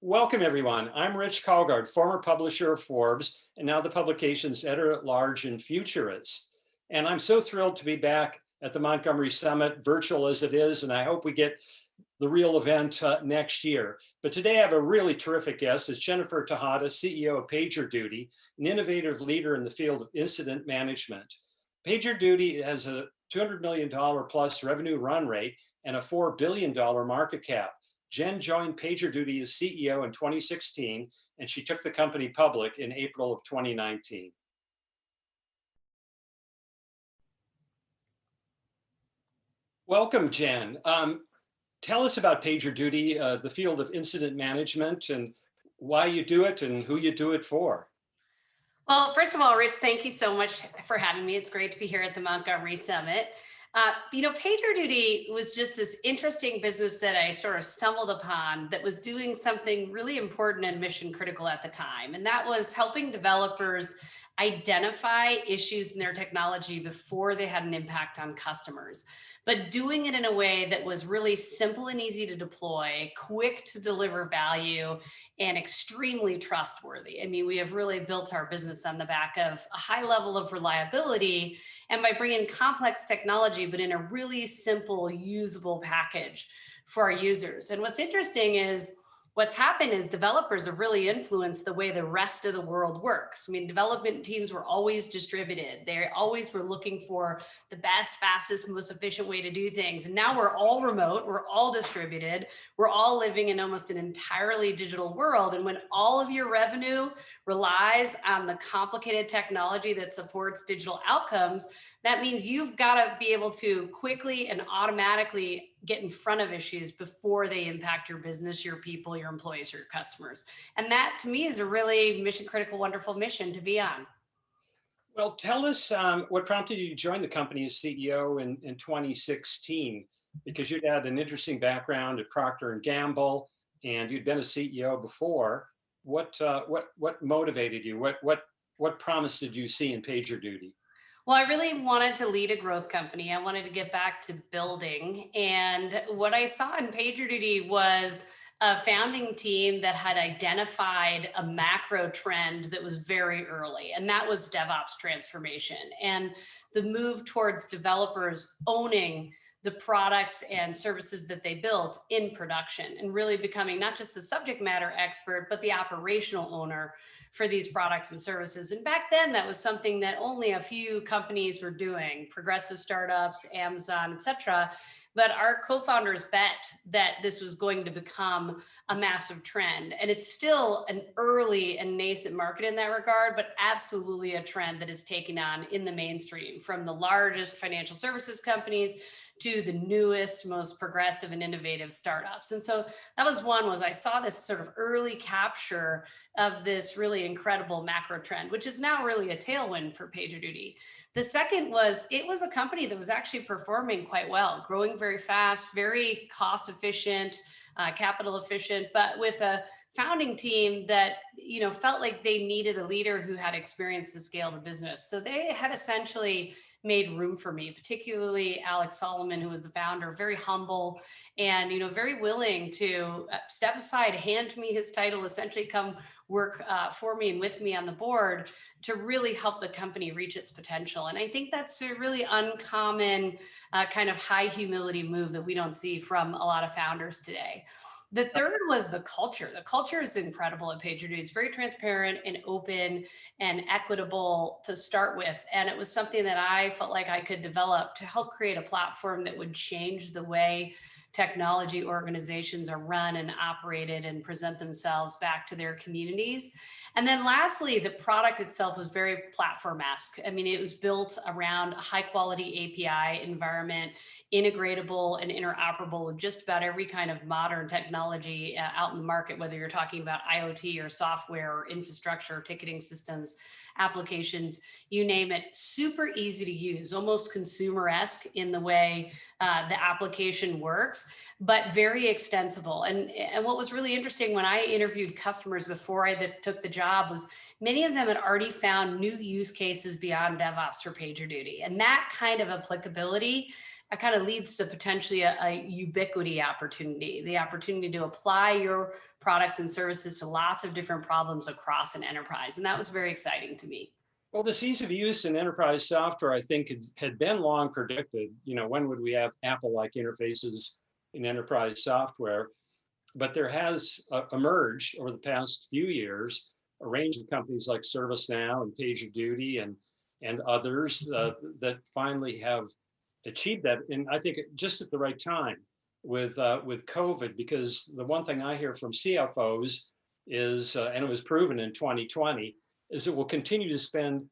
Welcome, everyone. I'm Rich Kalgard, former publisher of Forbes, and now the publication's editor-at-large and futurist. And I'm so thrilled to be back at the Montgomery Summit, virtual as it is, and I hope we get the real event next year. But today I have a really terrific guest. It's Jennifer Tejada, CEO of PagerDuty, an innovative leader in the field of incident management. PagerDuty has a $200 million plus revenue run rate and a $4 billion market cap. Jen joined PagerDuty as CEO in 2016, and she took the company public in April of 2019. Welcome, Jen. Tell us about PagerDuty, the field of incident management, and why you do it and who you do it for. Well, first of all, Rich, thank you so much for having me. It's great to be here at the Montgomery Summit. PagerDuty was just this interesting business that I sort of stumbled upon that was doing something really important and mission critical at the time. And that was helping developers identify issues in their technology before they had an impact on customers, but doing it in a way that was really simple and easy to deploy, quick to deliver value, and extremely trustworthy. I mean, we have really built our business on the back of a high level of reliability and by bringing complex technology, but in a really simple, usable package for our users. And what's interesting is what's happened is developers have really influenced the way the rest of the world works. I mean, development teams were always distributed. They always were looking for the best, fastest, most efficient way to do things. And now we're all remote, we're all distributed, we're all living in almost an entirely digital world. And when all of your revenue relies on the complicated technology that supports digital outcomes, that means you've got to be able to quickly and automatically get in front of issues before they impact your business, your people, your employees, or your customers. And that to me is a really mission critical, wonderful mission to be on. Well, tell us what prompted you to join the company as CEO in 2016, because you'd had an interesting background at Procter & Gamble and you'd been a CEO before. What motivated you? What promise did you see in PagerDuty? Well, I really wanted to lead a growth company. I wanted to get back to building. And what I saw in PagerDuty was a founding team that had identified a macro trend that was very early, and that was DevOps transformation and the move towards developers owning the products and services that they built in production and really becoming not just the subject matter expert, but the operational owner for these products and services. And back then that was something that only a few companies were doing, progressive startups, Amazon, et cetera. But our co-founders bet that this was going to become a massive trend. And it's still an early and nascent market in that regard, but absolutely a trend that is taking on in the mainstream, from the largest financial services companies to the newest, most progressive and innovative startups. And so that was I saw this sort of early capture of this really incredible macro trend, which is now really a tailwind for PagerDuty. The second was, it was a company that was actually performing quite well, growing very fast, very cost efficient, capital efficient, but with a founding team that felt like they needed a leader who had experience to scale the business. So they had essentially made room for me, particularly Alex Solomon, who was the founder, very humble and very willing to step aside, hand me his title, essentially come work for me and with me on the board to really help the company reach its potential. And I think that's a really uncommon kind of high humility move that we don't see from a lot of founders today. The third was the culture. The culture is incredible at PagerDuty. It's very transparent and open and equitable to start with. And it was something that I felt like I could develop to help create a platform that would change the way technology organizations are run and operated and present themselves back to their communities. And then lastly, the product itself was very platform-esque. I mean, it was built around a high quality API environment, integratable and interoperable with just about every kind of modern technology out in the market, whether you're talking about IoT or software or infrastructure, or ticketing systems, applications, you name it. Super easy to use, almost consumer-esque in the way the application works, but very extensible. And what was really interesting when I interviewed customers before I took the job was many of them had already found new use cases beyond DevOps for PagerDuty. And that kind of applicability kind of leads to potentially a ubiquity opportunity, the opportunity to apply your products and services to lots of different problems across an enterprise. And that was very exciting to me. Well, this ease of use in enterprise software, I think, had been long predicted. When would we have Apple-like interfaces in enterprise software? But there has emerged over the past few years a range of companies like ServiceNow and PagerDuty and others that finally have achieved that. And I think just at the right time with COVID, because the one thing I hear from CFOs is, and it was proven in 2020, is that we'll continue to spend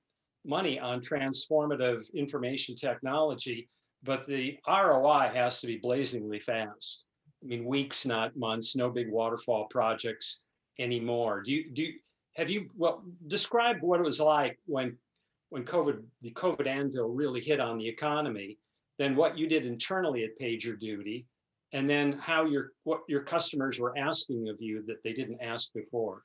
money on transformative information technology, but the ROI has to be blazingly fast. I mean, weeks, not months, no big waterfall projects anymore. Describe what it was like when the COVID anvil really hit on the economy then what you did internally at PagerDuty, and then what your customers were asking of you that they didn't ask before.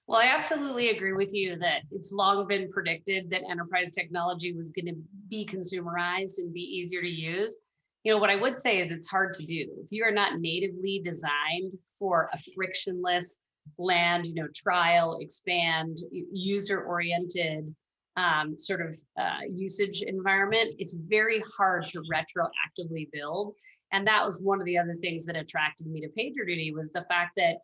Well, I absolutely agree with you that it's long been predicted that enterprise technology was going to be consumerized and be easier to use. What I would say is it's hard to do. If you are not natively designed for a frictionless land, trial, expand, user-oriented usage environment, it's very hard to retroactively build. And that was one of the other things that attracted me to PagerDuty was the fact that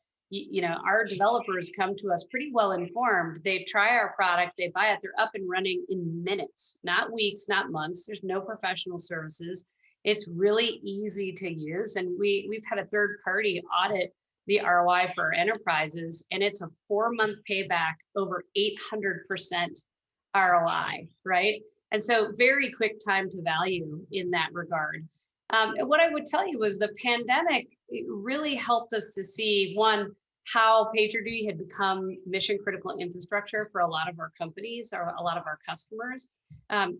our developers come to us pretty well informed. They try our product, they buy it, they're up and running in minutes, not weeks, not months. There's no professional services. It's really easy to use. And we've had a third party audit the ROI for our enterprises, and it's a 4-month payback over 800% ROI, right? And so very quick time to value in that regard. And what I would tell you was the pandemic really helped us to see, one, how PagerDuty had become mission critical infrastructure for a lot of our companies or a lot of our customers.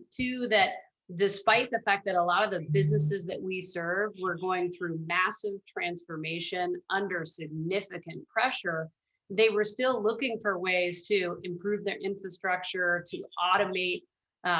Two, that despite the fact that a lot of the businesses that we serve were going through massive transformation under significant pressure, they were still looking for ways to improve their infrastructure, to automate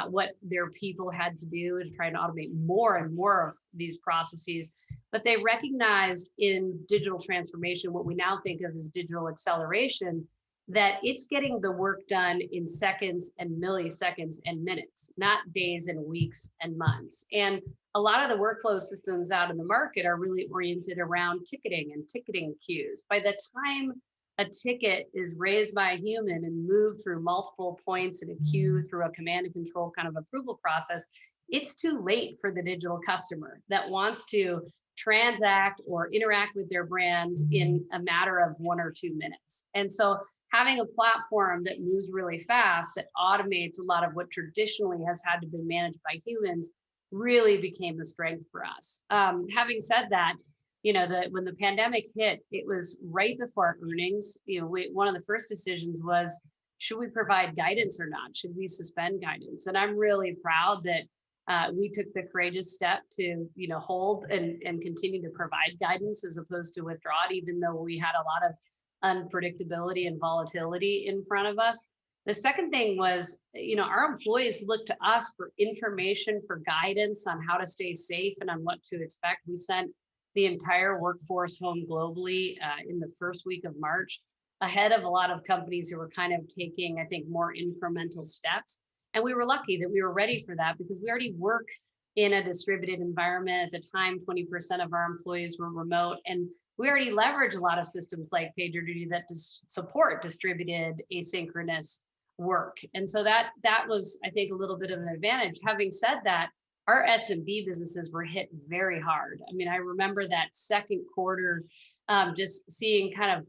what their people had to do, to try and automate more and more of these processes. But they recognized in digital transformation, what we now think of as digital acceleration, that it's getting the work done in seconds and milliseconds and minutes, not days and weeks and months. And a lot of the workflow systems out in the market are really oriented around ticketing and ticketing queues. By the time a ticket is raised by a human and moved through multiple points in a queue through a command and control kind of approval process, it's too late for the digital customer that wants to transact or interact with their brand in a matter of 1 or 2 minutes. And so having a platform that moves really fast, that automates a lot of what traditionally has had to be managed by humans, really became a strength for us. Having said that, when the pandemic hit, it was right before earnings. One of the first decisions was, should we provide guidance or not? Should we suspend guidance? And I'm really proud that we took the courageous step to, hold and continue to provide guidance as opposed to withdraw it, even though we had a lot of unpredictability and volatility in front of us. The second thing was, our employees looked to us for information, for guidance on how to stay safe and on what to expect. We sent the entire workforce home globally in the first week of March, ahead of a lot of companies who were kind of taking, I think, more incremental steps. And we were lucky that we were ready for that because we already work in a distributed environment. At the time, 20% of our employees were remote, and we already leverage a lot of systems like PagerDuty that support distributed asynchronous work. And so that was, I think, a little bit of an advantage. Having said that, our SMB businesses were hit very hard. I mean, I remember that second quarter, just seeing kind of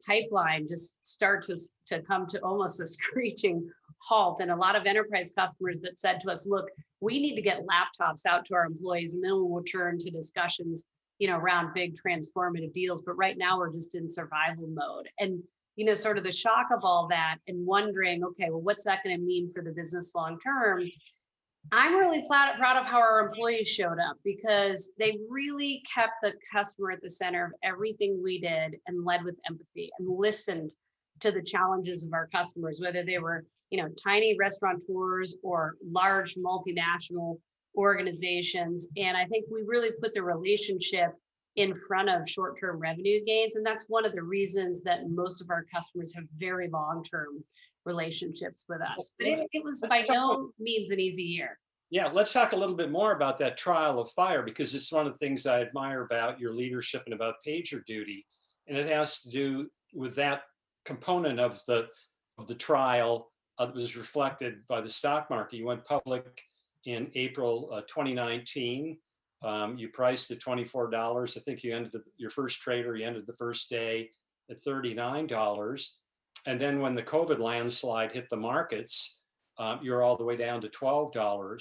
pipeline just start to come to almost a screeching halt. And a lot of enterprise customers that said to us, look, we need to get laptops out to our employees, and then we'll return to discussions, around big transformative deals. But right now we're just in survival mode. And, sort of the shock of all that and wondering, okay, well, what's that going to mean for the business long term? I'm really proud of how our employees showed up because they really kept the customer at the center of everything we did and led with empathy and listened to the challenges of our customers, whether they were, tiny restaurateurs or large multinational organizations. And I think we really put the relationship in front of short-term revenue gains. And that's one of the reasons that most of our customers have very long-term relationships with us. But it was by no means an easy year. Yeah, let's talk a little bit more about that trial of fire, because it's one of the things I admire about your leadership and about PagerDuty. And it has to do with that component of the trial that was reflected by the stock market. You went public in April 2019. You priced at $24. I think you ended your first trader, you ended the first day at $39. And then when the COVID landslide hit the markets, you're all the way down to $12,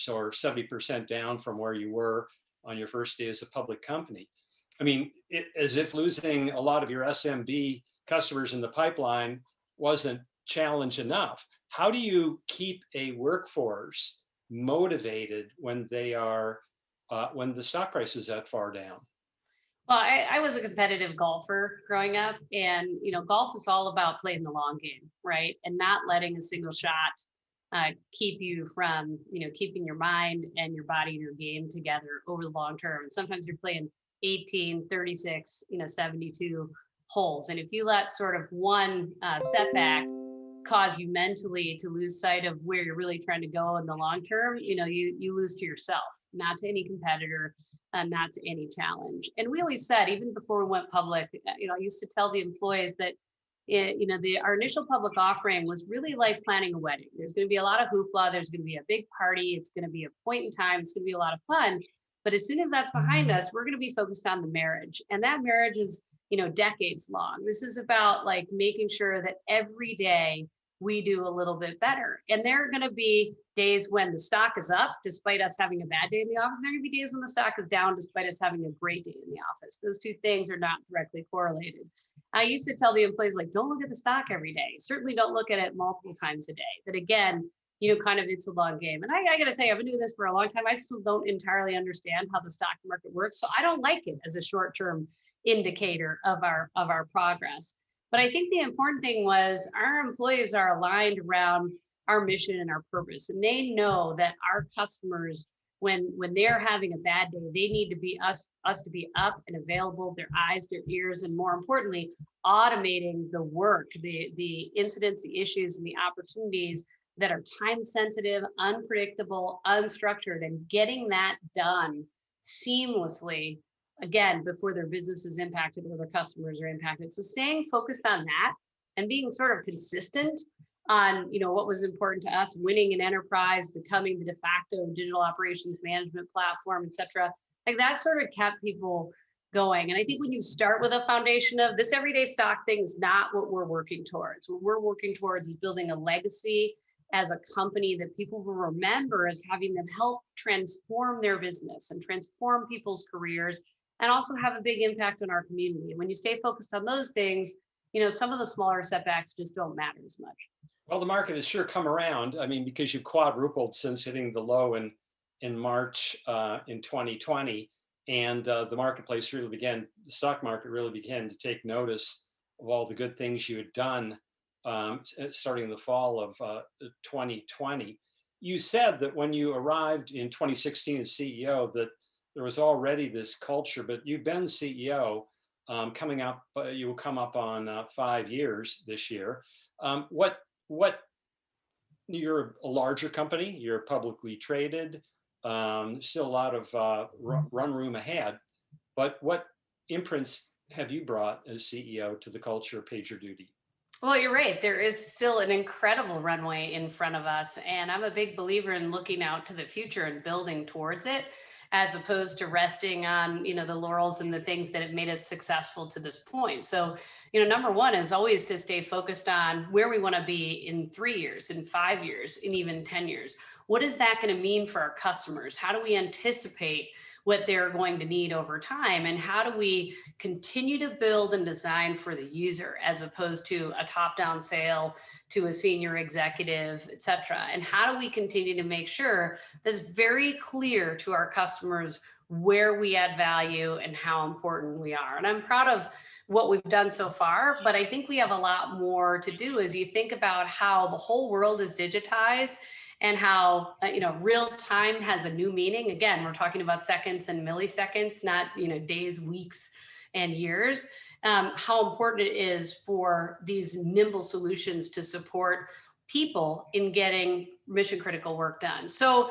or 70% down from where you were on your first day as a public company. I mean, as if losing a lot of your SMB customers in the pipeline wasn't challenge enough. How do you keep a workforce motivated when they are when the stock price is that far down? Well, I was a competitive golfer growing up, and golf is all about playing the long game, right? And not letting a single shot keep you from, keeping your mind and your body and your game together over the long term. And sometimes you're playing 18, 36, 72 holes, and if you let sort of one setback cause you mentally to lose sight of where you're really trying to go in the long term, you lose to yourself, not to any competitor, not to any challenge. And we always said, even before we went public, I used to tell the employees that our initial public offering was really like planning a wedding. There's going to be a lot of hoopla, there's going to be a big party, it's going to be a point in time, it's going to be a lot of fun. But as soon as that's behind us, we're going to be focused on the marriage, and that marriage is decades long. This is about like making sure that every day we do a little bit better. And there are going to be days when the stock is up despite us having a bad day in the office. There are going to be days when the stock is down despite us having a great day in the office. Those two things are not directly correlated. I used to tell the employees, like, don't look at the stock every day. Certainly don't look at it multiple times a day. That again, kind of it's a long game. And I got to tell you, I've been doing this for a long time. I still don't entirely understand how the stock market works. So I don't like it as a short-term indicator of our progress. But I think the important thing was our employees are aligned around our mission and our purpose. And they know that our customers, when they're having a bad day, they need to be us to be up and available, their eyes, their ears, and more importantly, automating the work, the incidents, the issues, and the opportunities that are time sensitive, unpredictable, unstructured, and getting that done seamlessly, again, before their business is impacted or their customers are impacted. So staying focused on that and being sort of consistent on, what was important to us, winning an enterprise, becoming the de facto digital operations management platform, et cetera, like that sort of kept people going. And I think when you start with a foundation of this everyday stock thing is not what we're working towards. What we're working towards is building a legacy as a company that people will remember as having them help transform their business and transform people's careers, and also have a big impact on our community. And when you stay focused on those things, some of the smaller setbacks just don't matter as much. Well, the market has sure come around. I mean, because you quadrupled since hitting the low in March in 2020, and the marketplace really began, the stock market really began to take notice of all the good things you had done starting in the fall of 2020. You said that when you arrived in 2016 as CEO that there was already this culture, but you've been CEO coming up, you will come up on 5 years this year. What you're a larger company, you're publicly traded, still a lot of run room ahead, but what imprints have you brought as CEO to the culture of PagerDuty? Well, you're right. There is still an incredible runway in front of us. And I'm a big believer in looking out to the future and building towards it, as opposed to resting on, the laurels and the things that have made us successful to this point. So, number one is always to stay focused on where we want to be in 3 years, in 5 years, and even 10 years. What is that going to mean for our customers? How do we anticipate what they're going to need over time? And how do we continue to build and design for the user as opposed to a top-down sale to a senior executive, et cetera? And how do we continue to make sure that's very clear to our customers where we add value and how important we are? And I'm proud of what we've done so far, but I think we have a lot more to do as you think about how the whole world is digitized and how real time has a new meaning. Again, we're talking about seconds and milliseconds, not days, weeks, and years. How important it is for these nimble solutions to support people in getting mission critical work done. So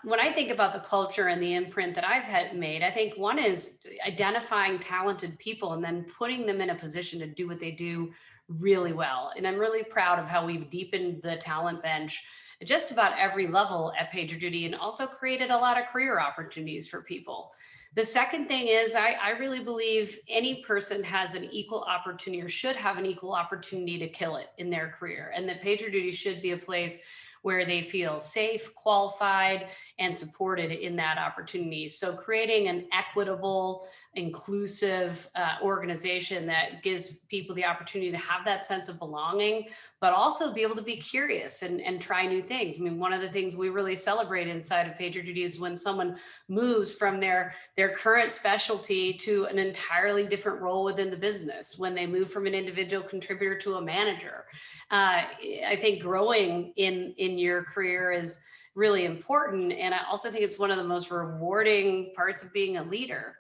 when I think about the culture and the imprint that I've made, I think one is identifying talented people and then putting them in a position to do what they do really well. And I'm really proud of how we've deepened the talent bench at just about every level at PagerDuty, and also created a lot of career opportunities for people. The second thing is I really believe any person has an equal opportunity or should have an equal opportunity to kill it in their career, and that PagerDuty should be a place where they feel safe, qualified, and supported in that opportunity. So creating an equitable, inclusive organization that gives people the opportunity to have that sense of belonging, but also be able to be curious and try new things. I mean, one of the things we really celebrate inside of PagerDuty is when someone moves from their current specialty to an entirely different role within the business, when they move from an individual contributor to a manager. I think growing in your career is really important. And I also think it's one of the most rewarding parts of being a leader.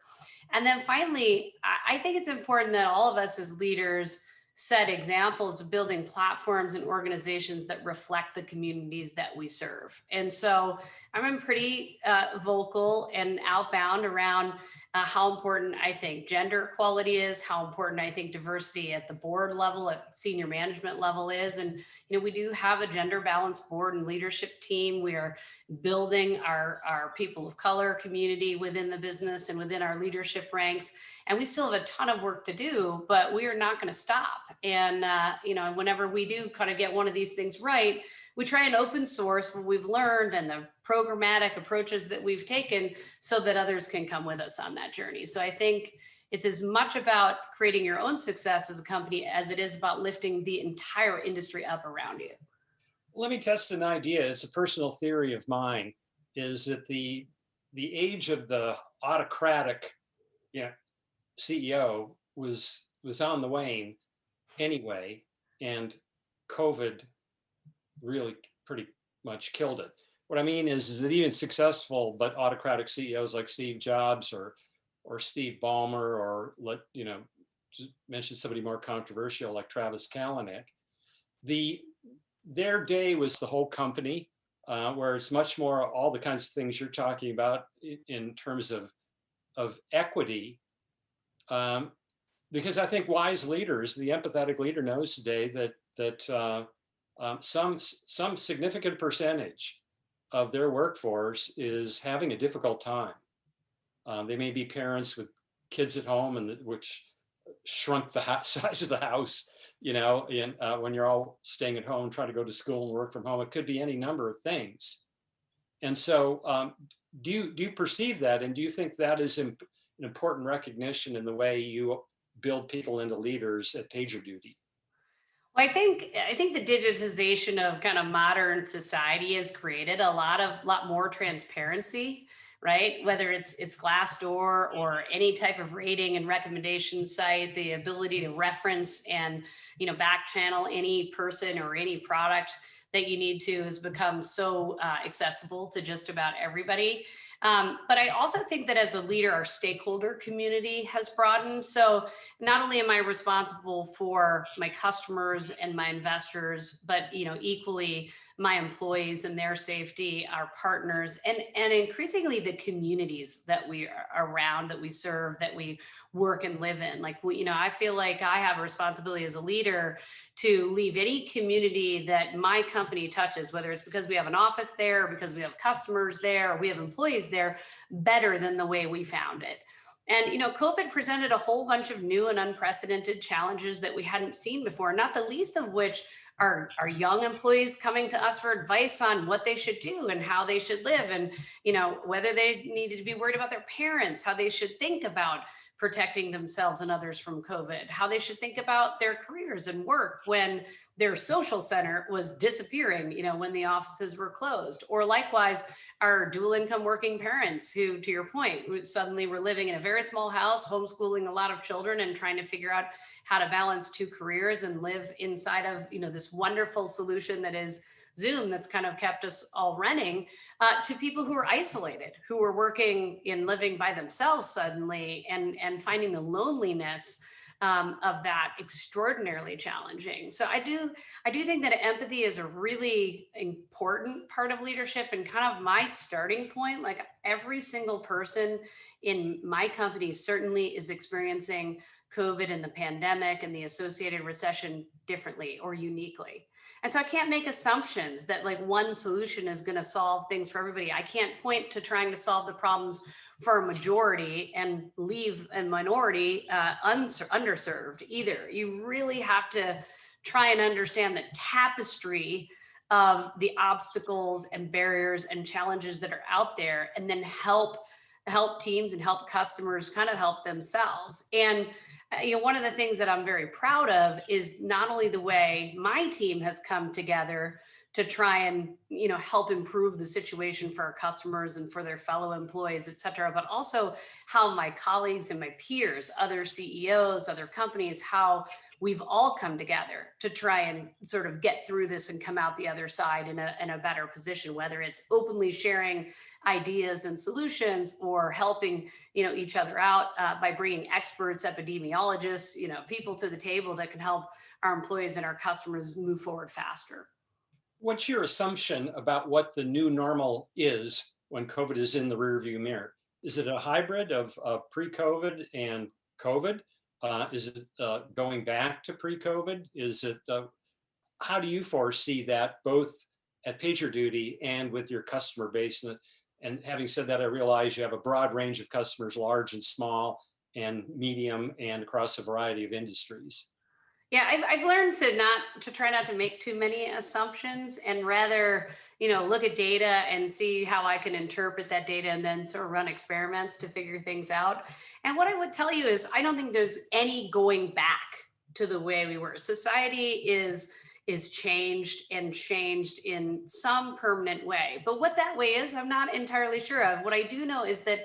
And then finally, I think it's important that all of us as leaders set examples of building platforms and organizations that reflect the communities that we serve. And so I'm pretty vocal and outbound around how important I think gender equality is, how important I think diversity at the board level, at senior management level is. And, we do have a gender balanced board and leadership team. We are building our people of color community within the business and within our leadership ranks. And we still have a ton of work to do, but we are not going to stop. And, whenever we do kind of get one of these things right, we try and open source what we've learned and the programmatic approaches that we've taken so that others can come with us on that journey. So I think it's as much about creating your own success as a company as it is about lifting the entire industry up around you. Let me test an idea. It's a personal theory of mine, is that the age of the autocratic CEO was on the wane anyway, and COVID really pretty much killed it. What I mean is that even successful but autocratic CEOs like Steve Jobs or Steve Ballmer, or to mention somebody more controversial like Travis Kalanick, their day was the whole company, where it's much more all the kinds of things you're talking about in terms of equity. Because I think wise leaders, the empathetic leader knows today that some significant percentage of their workforce is having a difficult time. They may be parents with kids at home, which shrunk the size of the house, when you're all staying at home, trying to go to school and work from home. It could be any number of things. And so do you perceive that? And do you think that is an important recognition in the way you build people into leaders at PagerDuty? Well, I think the digitization of kind of modern society has created a lot more transparency, right? Whether it's Glassdoor or any type of rating and recommendation site, the ability to reference and back channel any person or any product that you need to has become so accessible to just about everybody. But I also think that as a leader, our stakeholder community has broadened. So not only am I responsible for my customers and my investors, but equally my employees and their safety, our partners, and increasingly the communities that we are around, that we serve, that we work and live in. Like, I feel like I have a responsibility as a leader to leave any community that my company touches, whether it's because we have an office there, or because we have customers there, or we have employees there, better than the way we found it. And, COVID presented a whole bunch of new and unprecedented challenges that we hadn't seen before, not the least of which are young employees coming to us for advice on what they should do and how they should live, and, whether they needed to be worried about their parents, how they should think about protecting themselves and others from COVID, how they should think about their careers and work when their social center was disappearing, when the offices were closed, or likewise, our dual income working parents who, to your point, suddenly were living in a very small house, homeschooling a lot of children and trying to figure out how to balance two careers and live inside of, this wonderful solution that is Zoom that's kind of kept us all running, to people who are isolated, who are working and living by themselves suddenly and finding the loneliness of that extraordinarily challenging. So I do think that empathy is a really important part of leadership, and kind of my starting point. Like, every single person in my company certainly is experiencing COVID and the pandemic and the associated recession differently or uniquely. And so I can't make assumptions that like one solution is going to solve things for everybody. I can't point to trying to solve the problems for a majority and leave a minority underserved either. You really have to try and understand the tapestry of the obstacles and barriers and challenges that are out there, and then help teams and help customers kind of help themselves. And one of the things that I'm very proud of is not only the way my team has come together to try and help improve the situation for our customers and for their fellow employees, et cetera, but also how my colleagues and my peers, other CEOs, other companies, how we've all come together to try and sort of get through this and come out the other side in a better position, whether it's openly sharing ideas and solutions or helping each other out by bringing experts, epidemiologists, people to the table that can help our employees and our customers move forward faster. What's your assumption about what the new normal is when COVID is in the rearview mirror? Is it a hybrid of pre-COVID and COVID? Is it going back to pre-COVID? Is it, how do you foresee that both at PagerDuty and with your customer base? And having said that, I realize you have a broad range of customers, large and small and medium, and across a variety of industries. Yeah, I've learned to try not to make too many assumptions and rather, look at data and see how I can interpret that data and then sort of run experiments to figure things out. And what I would tell you is I don't think there's any going back to the way we were. Society is changed in some permanent way. But what that way is, I'm not entirely sure of. What I do know is that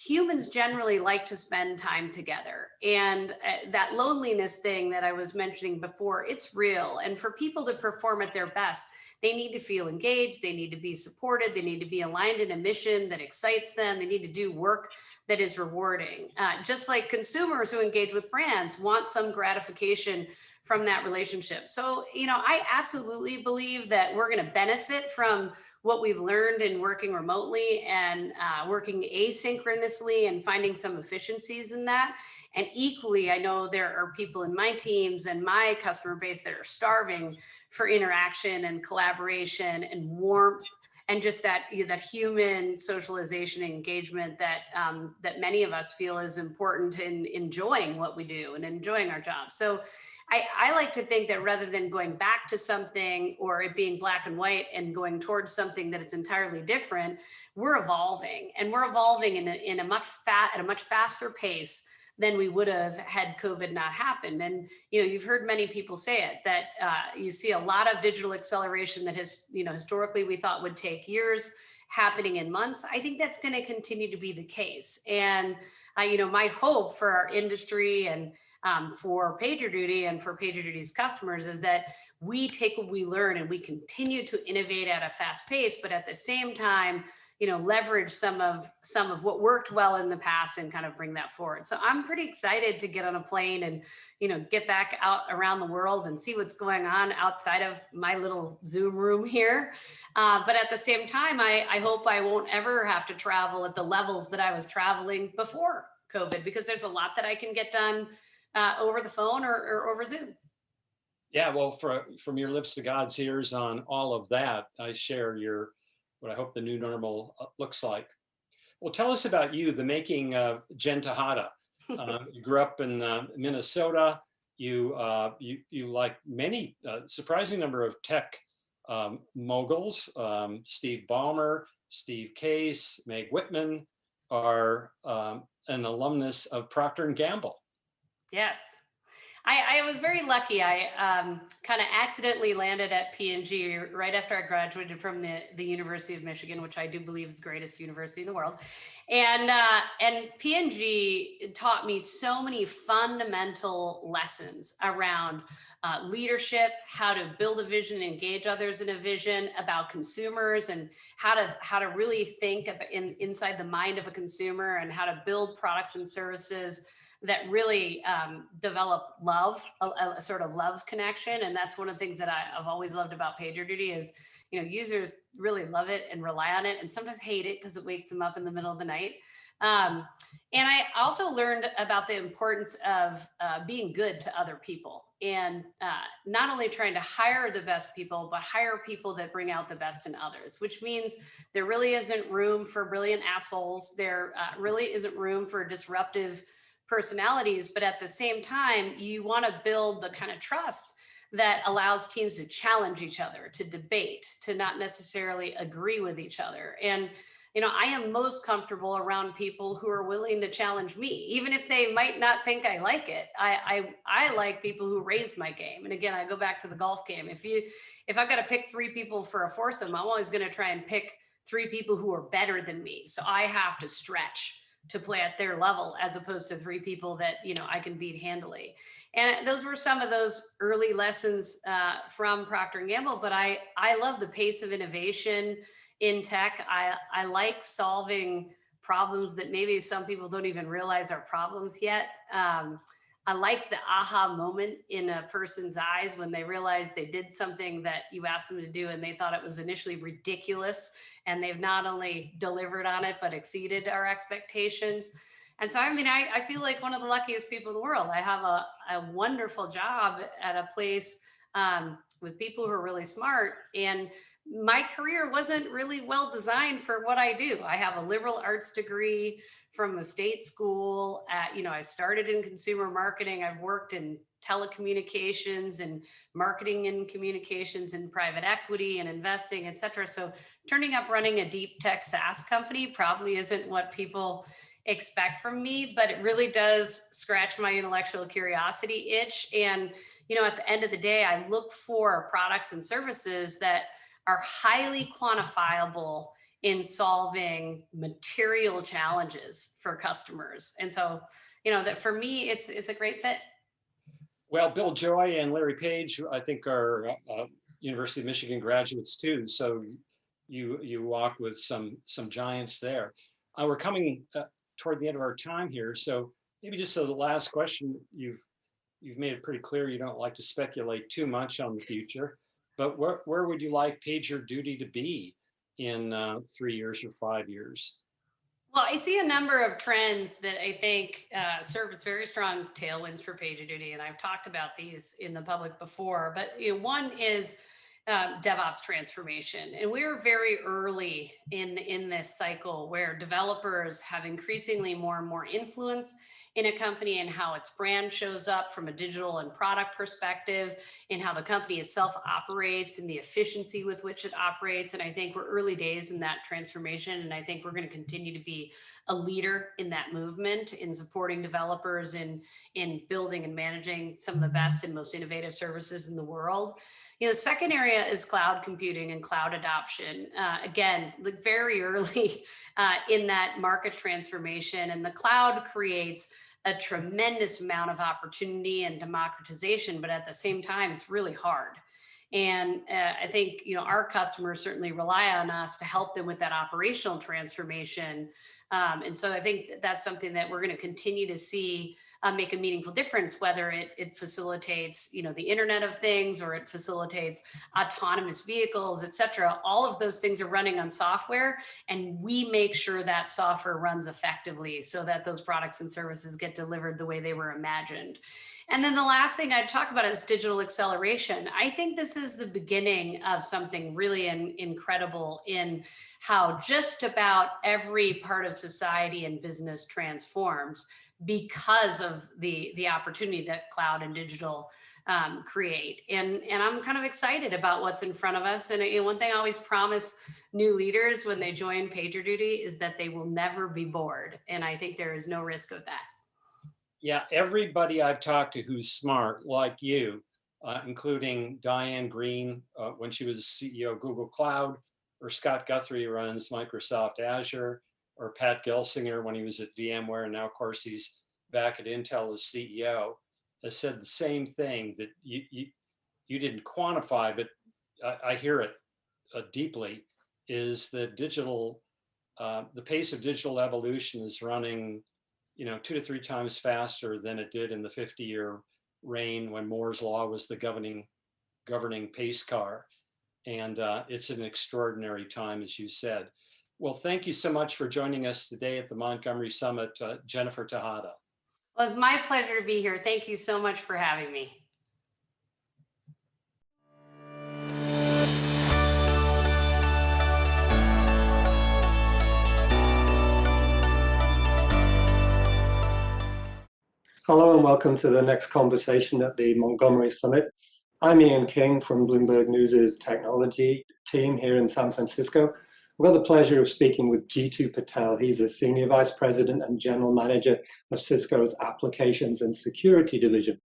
humans generally like to spend time together. And that loneliness thing that I was mentioning before, it's real. And for people to perform at their best, they need to feel engaged, they need to be supported, they need to be aligned in a mission that excites them, they need to do work that is rewarding. Just like consumers who engage with brands want some gratification from that relationship. So, I absolutely believe that we're going to benefit from what we've learned in working remotely and working asynchronously and finding some efficiencies in that. And equally, I know there are people in my teams and my customer base that are starving for interaction and collaboration and warmth and just that human socialization and engagement that that many of us feel is important in enjoying what we do and enjoying our jobs. So I like to think that rather than going back to something or it being black and white and going towards something that it's entirely different, we're evolving, and we're evolving at a much faster pace than we would have had COVID not happened. And you've heard many people say it, that you see a lot of digital acceleration that has historically we thought would take years happening in months. I think that's going to continue to be the case. And my hope for our industry and for PagerDuty and for PagerDuty's customers is that we take what we learn and we continue to innovate at a fast pace, but at the same time, leverage some of what worked well in the past and kind of bring that forward. So I'm pretty excited to get on a plane and, get back out around the world and see what's going on outside of my little Zoom room here. But at the same time, I hope I won't ever have to travel at the levels that I was traveling before COVID, because there's a lot that I can get done over the phone or over Zoom. Yeah, well, from your lips to God's ears on all of that, I share what I hope the new normal looks like. Well, tell us about you, the making of Jen Tejada. You grew up in Minnesota. You like many surprising number of tech moguls. Steve Ballmer, Steve Case, Meg Whitman are an alumnus of Procter & Gamble. Yes. I was very lucky. I kind of accidentally landed at P&G right after I graduated from the University of Michigan, which I do believe is the greatest university in the world. And P&G taught me so many fundamental lessons around leadership, how to build a vision, engage others in a vision, about consumers, and how to really think inside the mind of a consumer, and how to build products and services that really develop love, a sort of love connection. And that's one of the things that I've always loved about PagerDuty is, users really love it and rely on it, and sometimes hate it because it wakes them up in the middle of the night. And I also learned about the importance of being good to other people, and not only trying to hire the best people, but hire people that bring out the best in others, which means there really isn't room for brilliant assholes. There really isn't room for disruptive personalities, but at the same time, you want to build the kind of trust that allows teams to challenge each other, to debate, to not necessarily agree with each other. And I am most comfortable around people who are willing to challenge me, even if they might not think I like it. I like people who raise my game. And again, I go back to the golf game. If I've got to pick 3 people for a foursome, I'm always going to try and pick 3 people who are better than me. So I have to stretch to play at their level, as opposed to 3 people that, I can beat handily. And those were some of those early lessons from Procter & Gamble, but I love the pace of innovation in tech. I like solving problems that maybe some people don't even realize are problems yet. I like the aha moment in a person's eyes when they realize they did something that you asked them to do and they thought it was initially ridiculous, and they've not only delivered on it, but exceeded our expectations. And so, I feel like one of the luckiest people in the world. I have a wonderful job at a place with people who are really smart, and my career wasn't really well designed for what I do. I have a liberal arts degree from a state school. I started in consumer marketing. I've worked in telecommunications and marketing and communications and private equity and investing, et cetera. So turning up running a deep tech SaaS company probably isn't what people expect from me, but it really does scratch my intellectual curiosity itch. And, at the end of the day, I look for products and services that are highly quantifiable in solving material challenges for customers. And so, that for me, it's a great fit. Well, Bill Joy and Larry Page, I think, are University of Michigan graduates too. So you walk with some giants there. We're coming toward the end of our time here. So maybe just the last question. You've made it pretty clear you don't like to speculate too much on the future, but where would you like PagerDuty to be in 3 years or 5 years? Well, I see a number of trends that I think serve as very strong tailwinds for PagerDuty, and I've talked about these in the public before. But one is DevOps transformation, and we're very early in this cycle where developers have increasingly more and more influence in a company and how its brand shows up from a digital and product perspective, in how the company itself operates and the efficiency with which it operates. And I think we're early days in that transformation. And I think we're going to continue to be a leader in that movement, in supporting developers in building and managing some of the best and most innovative services in the world. The second area is cloud computing and cloud adoption. Again, very early in that market transformation, and the cloud creates a tremendous amount of opportunity and democratization, but at the same time, it's really hard. And I think our customers certainly rely on us to help them with that operational transformation. And so I think that's something that we're going to continue to see make a meaningful difference, whether it facilitates, the Internet of Things, or it facilitates autonomous vehicles, et cetera. All of those things are running on software, and we make sure that software runs effectively so that those products and services get delivered the way they were imagined. And then the last thing I'd talk about is digital acceleration. I think this is the beginning of something really incredible in how just about every part of society and business transforms because of the opportunity that cloud and digital create. And I'm kind of excited about what's in front of us. And one thing I always promise new leaders when they join PagerDuty is that they will never be bored. And I think there is no risk of that. Yeah, everybody I've talked to who's smart, like you, including Diane Green, when she was CEO of Google Cloud, or Scott Guthrie, who runs Microsoft Azure, or Pat Gelsinger when he was at VMware, and now, of course, he's back at Intel as CEO, has said the same thing, that you didn't quantify, but I hear it deeply, is that digital, the pace of digital evolution is running 2 to 3 times faster than it did in the 50-year reign when Moore's Law was the governing pace car. And it's an extraordinary time, as you said. Well, thank you so much for joining us today at the Montgomery Summit, Jennifer Tejada. Well, it's my pleasure to be here. Thank you so much for having me. Hello and welcome to the next conversation at the Montgomery Summit. I'm Ian King from Bloomberg News' technology team here in San Francisco. We've got the pleasure of speaking with Jeetu Patel. He's a Senior Vice President and General Manager of Cisco's Applications and Security Division.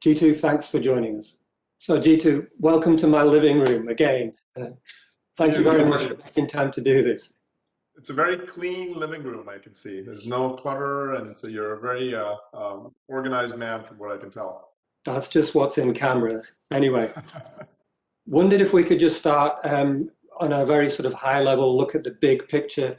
Jeetu, thanks for joining us. So Jeetu, welcome to my living room again. Thank you very much for making time to do this. It's a very clean living room, I can see. There's no clutter, and so you're a very organized man from what I can tell. That's just what's in camera. Anyway, wondered if we could just start on a very sort of high level look at the big picture.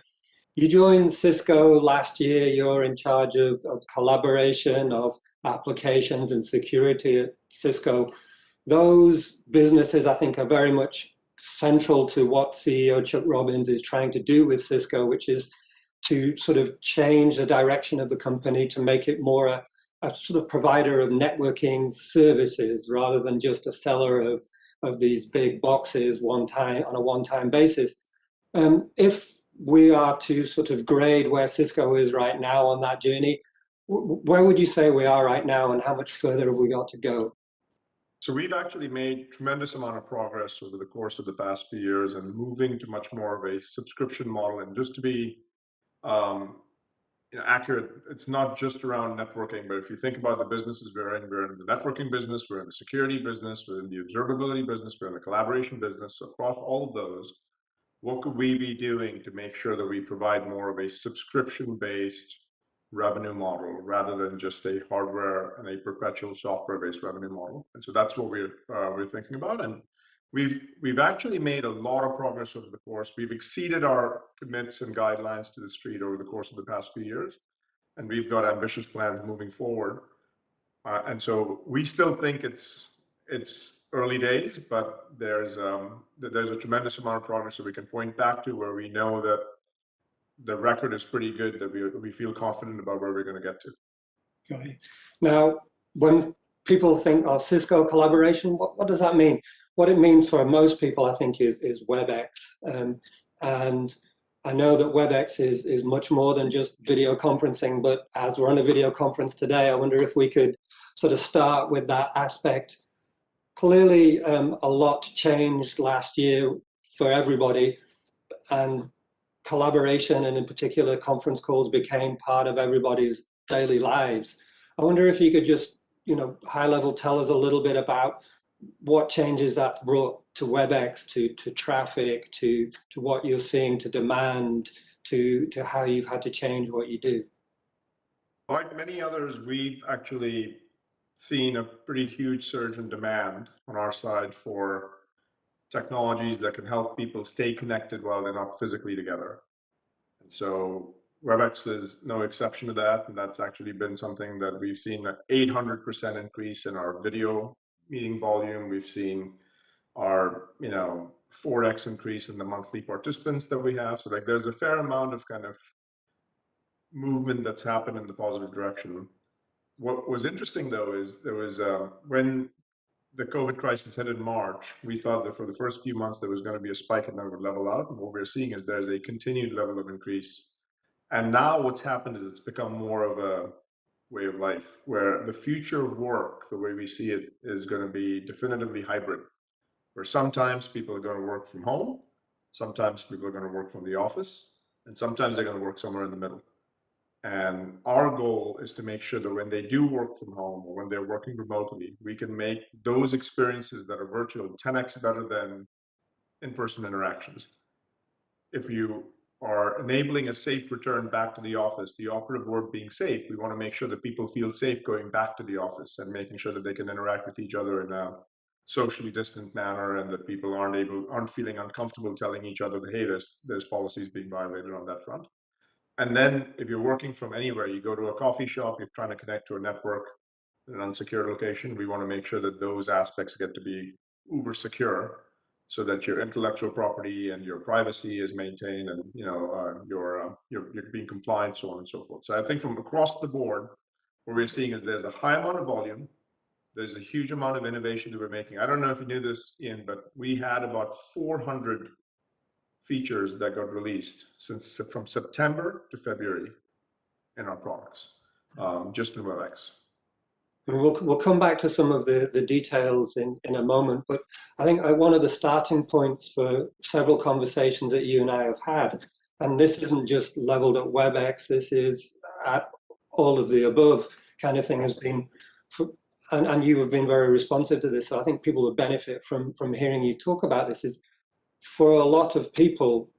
You joined Cisco last year. You're in charge of collaboration, of applications and security at Cisco. Those businesses, I think, are very much central to what CEO Chuck Robbins is trying to do with Cisco, which is to sort of change the direction of the company to make it more a sort of provider of networking services rather than just a seller of these big boxes on a one-time basis. If we are to sort of grade where Cisco is right now on that journey, where would you say we are right now, and how much further have we got to go? So we've actually made tremendous amount of progress over the course of the past few years and moving to much more of a subscription model. And just to be accurate, it's not just around networking, but if you think about the businesses we're in the networking business, we're in the security business, we're in the observability business, we're in the collaboration business. So across all of those, what could we be doing to make sure that we provide more of a subscription-based revenue model rather than just a hardware and a perpetual software-based revenue model? And so that's what we're thinking about. And we've actually made a lot of progress over the course. We've exceeded our commits and guidelines to the street over the course of the past few years, and we've got ambitious plans moving forward. And so we still think it's early days, but there's a tremendous amount of progress that we can point back to where we know that the record is pretty good, that we feel confident about where we're going to get to. Okay. Now, when people think of Cisco collaboration, what does that mean? What it means for most people, I think, is WebEx. And I know that WebEx is much more than just video conferencing, but as we're on a video conference today, I wonder if we could sort of start with that aspect. Clearly, a lot changed last year for everybody, and collaboration, and in particular conference calls, became part of everybody's daily lives. I wonder if you could just, high level, tell us a little bit about what changes that's brought to WebEx, to traffic, to what you're seeing, to demand, to how you've had to change what you do. Like many others, we've actually seen a pretty huge surge in demand on our side for technologies that can help people stay connected while they're not physically together. And so WebEx is no exception to that. And that's actually been something that we've seen an 800% increase in our video meeting volume. We've seen our, 4x increase in the monthly participants that we have. So there's a fair amount of kind of movement that's happened in the positive direction. What was interesting though is there was when the COVID crisis hit in March, we thought that for the first few months there was going to be a spike and then it would level out. And what we're seeing is there's a continued level of increase. And now what's happened is it's become more of a way of life, where the future of work, the way we see it, is going to be definitively hybrid, where sometimes people are going to work from home, sometimes people are going to work from the office, and sometimes they're going to work somewhere in the middle. And our goal is to make sure that when they do work from home or when they're working remotely, we can make those experiences that are virtual 10x better than in-person interactions. If you are enabling a safe return back to the office, the operative word being safe, we want to make sure that people feel safe going back to the office and making sure that they can interact with each other in a socially distant manner, and that people aren't feeling uncomfortable telling each other that, hey, there's policies being violated on that front. And then if you're working from anywhere, you go to a coffee shop, you're trying to connect to a network in an unsecured location, we want to make sure that those aspects get to be uber secure so that your intellectual property and your privacy is maintained, and you're being compliant, so on and so forth. So I think from across the board, what we're seeing is there's a high amount of volume, there's a huge amount of innovation that we're making. I don't know if you knew this, Ian, but we had about 400 features that got released from September to February in our products, just in WebEx. I mean, we'll come back to some of the details in a moment, but I think one of the starting points for several conversations that you and I have had, and this isn't just leveled at WebEx, this is at all of the above kind of thing, has been, and you have been very responsive to this, so I think people will benefit from hearing you talk about this, is for a lot of people,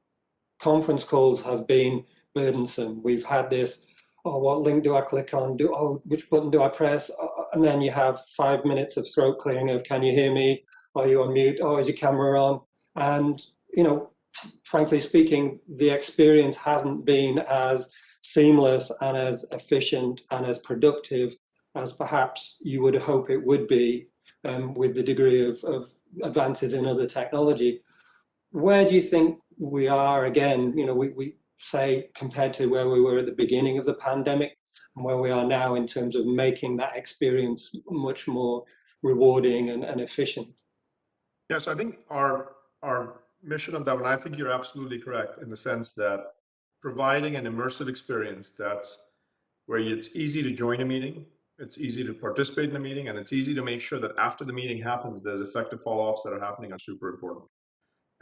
conference calls have been burdensome. We've had this, oh, what link do I click on? Which button do I press? And then you have 5 minutes of throat clearing of, can you hear me? Are you on mute? Oh, is your camera on? And, you know, frankly speaking, the experience hasn't been as seamless and as efficient and as productive as perhaps you would hope it would be with the degree of advances in other technology. Where do you think we are again? You know, we say compared to where we were at the beginning of the pandemic and where we are now in terms of making that experience much more rewarding and efficient? Yes, I think our mission on that one, I think you're absolutely correct in the sense that providing an immersive experience that's where it's easy to join a meeting, it's easy to participate in a meeting, and it's easy to make sure that after the meeting happens, there's effective follow-ups that are happening are super important.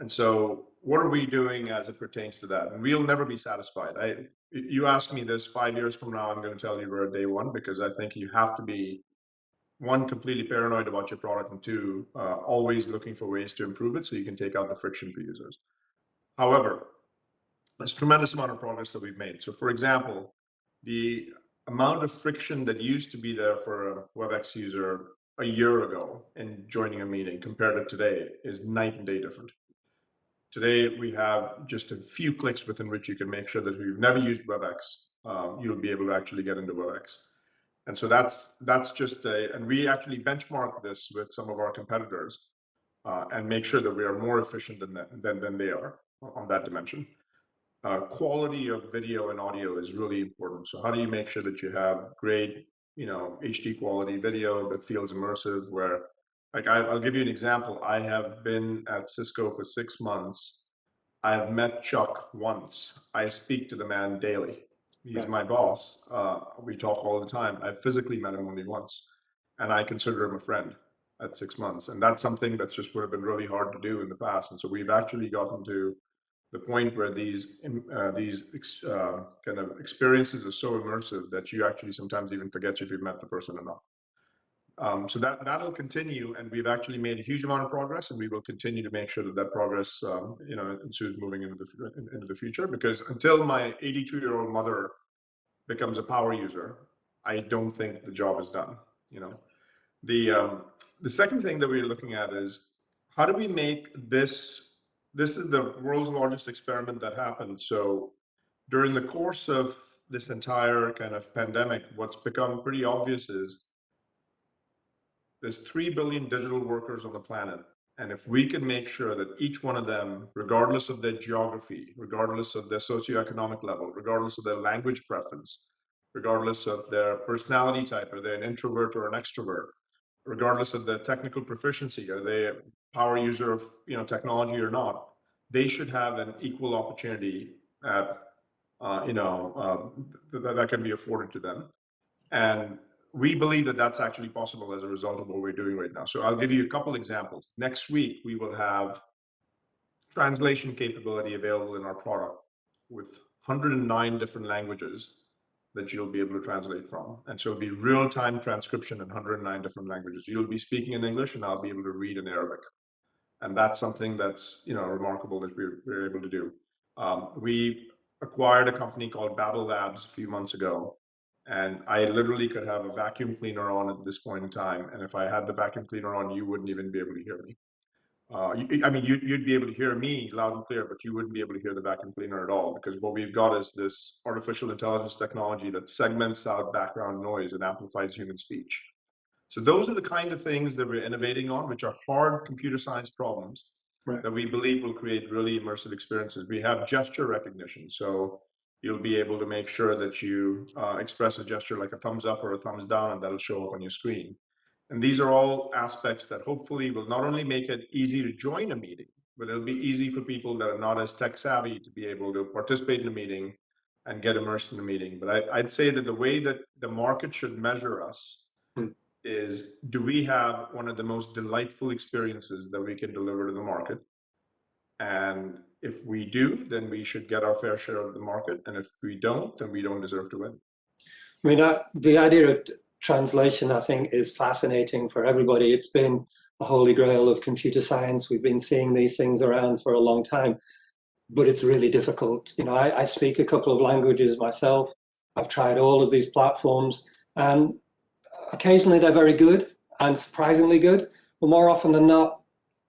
And so what are we doing as it pertains to that? And we'll never be satisfied. You ask me this 5 years from now, I'm going to tell you we're at day one, because I think you have to be, one, completely paranoid about your product, and two, always looking for ways to improve it so you can take out the friction for users. However, there's a tremendous amount of progress that we've made. So for example, the amount of friction that used to be there for a WebEx user a year ago in joining a meeting compared to today is night and day different. Today, we have just a few clicks within which you can make sure that if you've never used WebEx, you'll be able to actually get into WebEx. And so that's just and we actually benchmark this with some of our competitors and make sure that we are more efficient than they are on that dimension. Quality of video and audio is really important. So how do you make sure that you have great, HD quality video that feels immersive, where, like, I'll give you an example. I have been at Cisco for 6 months. I have met Chuck once. I speak to the man daily. He's my boss. We talk all the time. I've physically met him only once, and I consider him a friend at 6 months. And that's something that's just would have been really hard to do in the past. And so we've actually gotten to the point where these kind of experiences are so immersive that you actually sometimes even forget if you've met the person or not. So that'll continue, and we've actually made a huge amount of progress, and we will continue to make sure that progress, ensues moving into the future. Because until my 82-year-old mother becomes a power user, I don't think the job is done. The second thing that we're looking at is, how do we make this? This is the world's largest experiment that happened. So during the course of this entire kind of pandemic, what's become pretty obvious is there's 3 billion digital workers on the planet. And if we can make sure that each one of them, regardless of their geography, regardless of their socioeconomic level, regardless of their language preference, regardless of their personality type, are they an introvert or an extrovert, regardless of their technical proficiency, are they a power user of technology or not, they should have an equal opportunity at that can be afforded to them. And we believe that that's actually possible as a result of what we're doing right now. So I'll give you a couple examples. Next week, we will have translation capability available in our product with 109 different languages that you'll be able to translate from. And so it'll be real-time transcription in 109 different languages. You'll be speaking in English, and I'll be able to read in Arabic. And that's something that's remarkable that we're able to do. We acquired a company called Babel Labs a few months ago, and I literally could have a vacuum cleaner on at this point in time. And if I had the vacuum cleaner on, you wouldn't even be able to hear me. You'd be able to hear me loud and clear, but you wouldn't be able to hear the vacuum cleaner at all, because what we've got is this artificial intelligence technology that segments out background noise and amplifies human speech. So those are the kind of things that we're innovating on, which are hard computer science problems that we believe will create really immersive experiences. We have gesture recognition. So you'll be able to make sure that you express a gesture like a thumbs up or a thumbs down, and that'll show up on your screen. And these are all aspects that hopefully will not only make it easy to join a meeting, but it'll be easy for people that are not as tech savvy to be able to participate in a meeting and get immersed in the meeting. But I'd say that the way that the market should measure us is, do we have one of the most delightful experiences that we can deliver to the market? And if we do, then we should get our fair share of the market. And if we don't, then we don't deserve to win. I mean, the idea of translation, I think, is fascinating for everybody. It's been the holy grail of computer science. We've been seeing these things around for a long time, but it's really difficult. You know, I speak a couple of languages myself. I've tried all of these platforms, and occasionally they're very good and surprisingly good, but more often than not,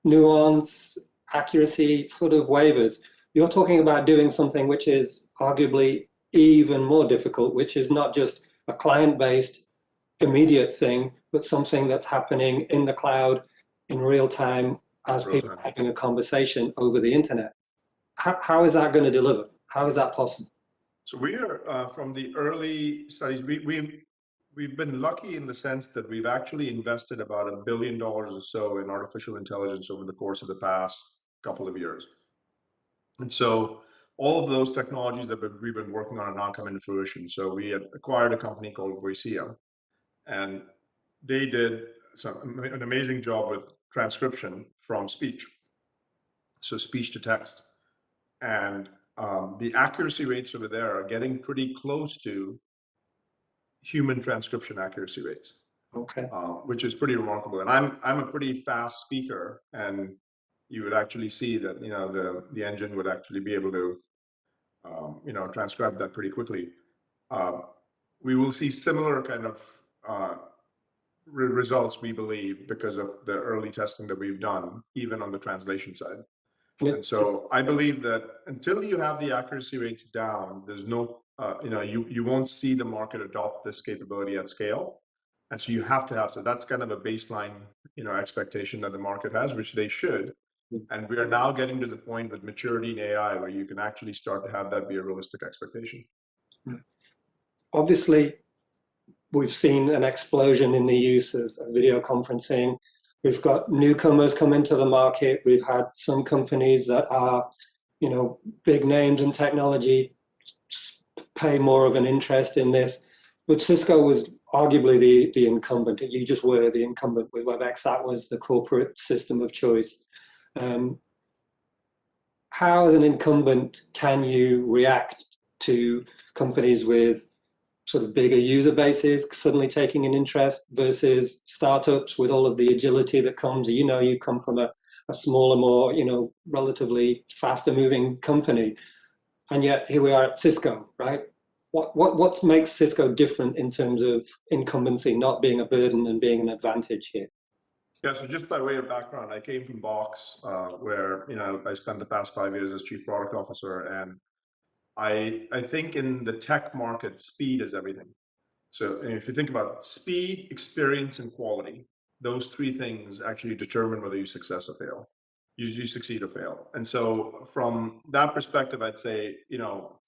nuance, accuracy sort of wavers. You're talking about doing something which is arguably even more difficult, which is not just a client-based immediate thing, but something that's happening in the cloud in real time as people are having a conversation over the internet. How is that going to deliver? How is that possible? So we are, from the early studies, we've been lucky in the sense that we've actually invested about $1 billion or so in artificial intelligence over the course of the past couple of years. And so all of those technologies that we've been working on are now coming to fruition. So we had acquired a company called Voicea, and they did an amazing job with transcription from speech. So speech to text. And the accuracy rates over there are getting pretty close to human transcription accuracy rates. Okay. Which is pretty remarkable. And I'm a pretty fast speaker, and you would actually see that, you know, the engine would actually be able to, you know, transcribe that pretty quickly. We will see similar kind of results, we believe, because of the early testing that we've done, even on the translation side. And so I believe that until you have the accuracy rates down, there's no, you know, you won't see the market adopt this capability at scale. And so you have to have, so that's kind of a baseline, you know, expectation that the market has, which they should. And we are now getting to the point with maturity in AI where you can actually start to have that be a realistic expectation. Obviously, we've seen an explosion in the use of video conferencing. We've got newcomers come into the market. We've had some companies that are, you know, big names in technology pay more of an interest in this. But Cisco was arguably the incumbent. You just were the incumbent with WebEx. That was the corporate system of choice. How, as an incumbent, can you react to companies with sort of bigger user bases suddenly taking an interest versus startups with all of the agility that comes? You know, you come from a smaller, more, you know, relatively faster moving company. And yet here we are at Cisco, right? What makes Cisco different in terms of incumbency not being a burden and being an advantage here? Yeah, so just by way of background, I came from Box, where, you know, I spent the past 5 years as chief product officer, and I think in the tech market, speed is everything. So if you think about speed, experience, and quality, those three things actually determine whether you success or fail. You succeed or fail. And so from that perspective, I'd say, you know,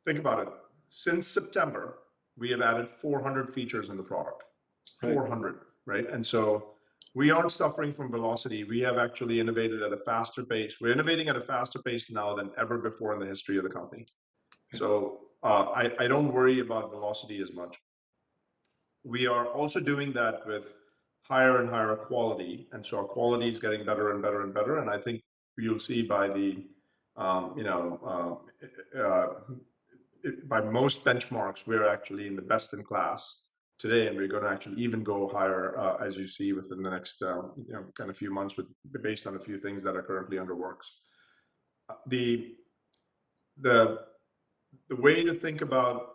think about it. Since September, we have added 400 features in the product. 400, right? And so we aren't suffering from velocity. We have actually innovated at a faster pace. We're innovating at a faster pace now than ever before in the history of the company. So I don't worry about velocity as much. We are also doing that with higher and higher quality. And so our quality is getting better and better and better. And I think you'll see by the, you know, by most benchmarks, we're actually in the best in class today, and we're going to actually even go higher, as you see, within the next you know, kind of few months, based on a few things that are currently under works. The way to think about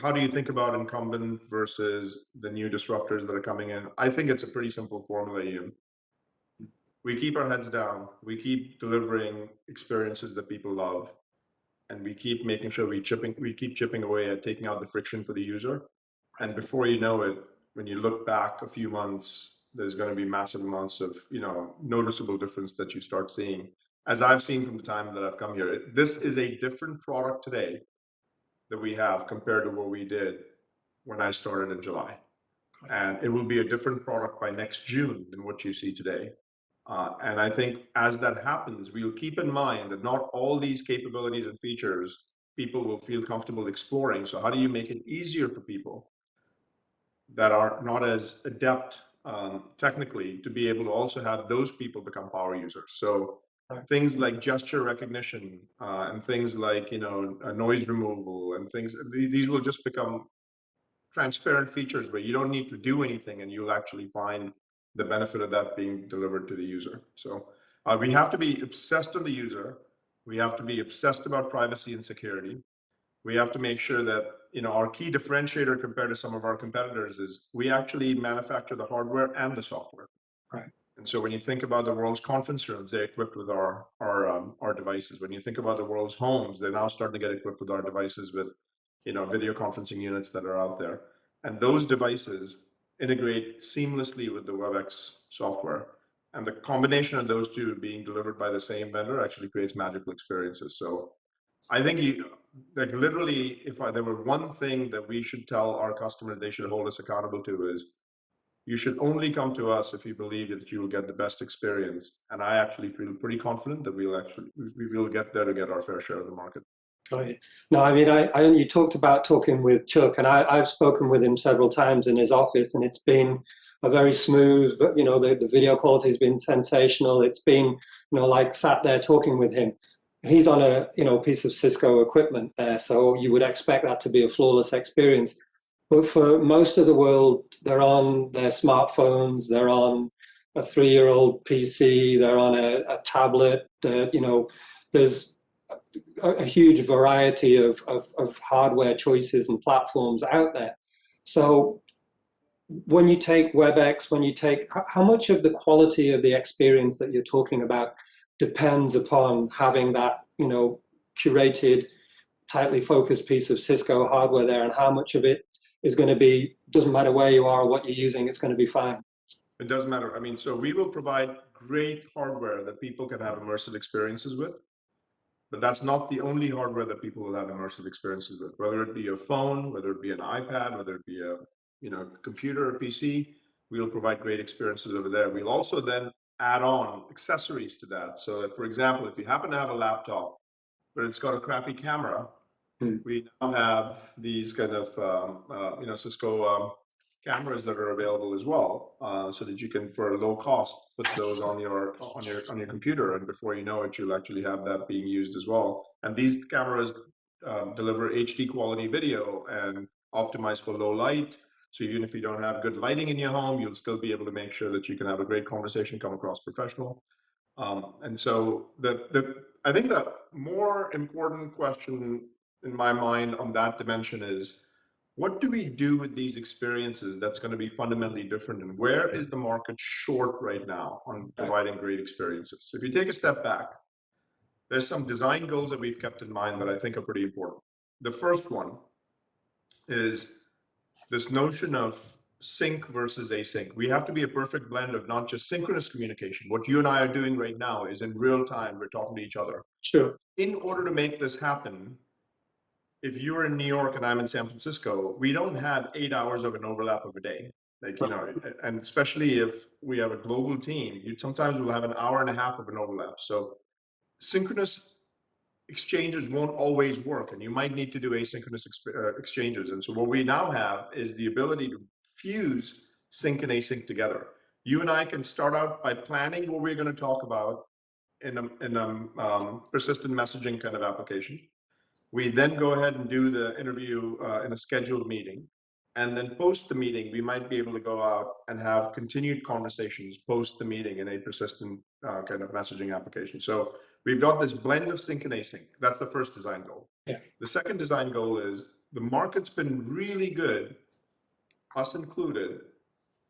how do you think about incumbent versus the new disruptors that are coming in? I think it's a pretty simple formula, Ian. We keep our heads down. We keep delivering experiences that people love, and we keep making sure we keep chipping away at taking out the friction for the user. And before you know it, when you look back a few months, there's going to be massive amounts of, you know, noticeable difference that you start seeing. As I've seen from the time that I've come here, this is a different product today that we have compared to what we did when I started in July. And it will be a different product by next June than what you see today. And I think as that happens, we'll keep in mind that not all these capabilities and features people will feel comfortable exploring. So how do you make it easier for people that are not as adept technically to be able to also have those people become power users. So things like gesture recognition and things like, noise removal and things, these will just become transparent features where you don't need to do anything and you'll actually find the benefit of that being delivered to the user. So we have to be obsessed on the user. We have to be obsessed about privacy and security. We have to make sure that, our key differentiator compared to some of our competitors is we actually manufacture the hardware and the software. Right. And so when you think about the world's conference rooms, they're equipped with our devices. When you think about the world's homes, they're now starting to get equipped with our devices with, video conferencing units that are out there. And those devices integrate seamlessly with the WebEx software. And the combination of those two being delivered by the same vendor actually creates magical experiences. So I think literally, if there were one thing that we should tell our customers they should hold us accountable to is, you should only come to us if you believe that you will get the best experience. And I actually feel pretty confident that we will get there to get our fair share of the market. Got you. No, I mean, you talked about talking with Chuck, and I've spoken with him several times in his office, and it's been a very smooth, the video quality has been sensational. It's been, like sat there talking with him. He's on a, piece of Cisco equipment there, so you would expect that to be a flawless experience. But for most of the world, they're on their smartphones, they're on a 3-year-old PC, they're on a tablet. There's a huge variety of hardware choices and platforms out there. So when you take WebEx, how much of the quality of the experience that you're talking about depends upon having that, curated, tightly focused piece of Cisco hardware there, and how much of it is going to be, doesn't matter where you are or what you're using, it's going to be fine. It doesn't matter. I mean, so we will provide great hardware that people can have immersive experiences with, but that's not the only hardware that people will have immersive experiences with, whether it be a phone, whether it be an iPad, whether it be a, computer or PC, we'll provide great experiences over there. We'll also then add on accessories to that. So that, for example, if you happen to have a laptop, but it's got a crappy camera, we now have these kind of, Cisco cameras that are available as well, so that you can, for low cost, put those on your computer, and before you know it, you'll actually have that being used as well. And these cameras deliver HD quality video and optimize for low light. So even if you don't have good lighting in your home, you'll still be able to make sure that you can have a great conversation, come across professional. And so I think the more important question in my mind on that dimension is, what do we do with these experiences that's going to be fundamentally different, and where is the market short right now on providing great experiences? So if you take a step back, there's some design goals that we've kept in mind that I think are pretty important. The first one is this notion of sync versus async. We have to be a perfect blend of not just synchronous communication. What you and I are doing right now is in real time, we're talking to each other. Sure. In order to make this happen, if you're in New York and I'm in San Francisco, we don't have 8 hours of an overlap of a day. And especially if we have a global team, sometimes we'll have an hour and a half of an overlap. So synchronous exchanges won't always work, and you might need to do asynchronous exchanges. And so what we now have is the ability to fuse sync and async together. You and I can start out by planning what we're going to talk about in a persistent messaging kind of application. We then go ahead and do the interview in a scheduled meeting. And then post the meeting, we might be able to go out and have continued conversations post the meeting in a persistent kind of messaging application. So we've got this blend of sync and async. That's the first design goal. Yeah. The second design goal is the market's been really good, us included,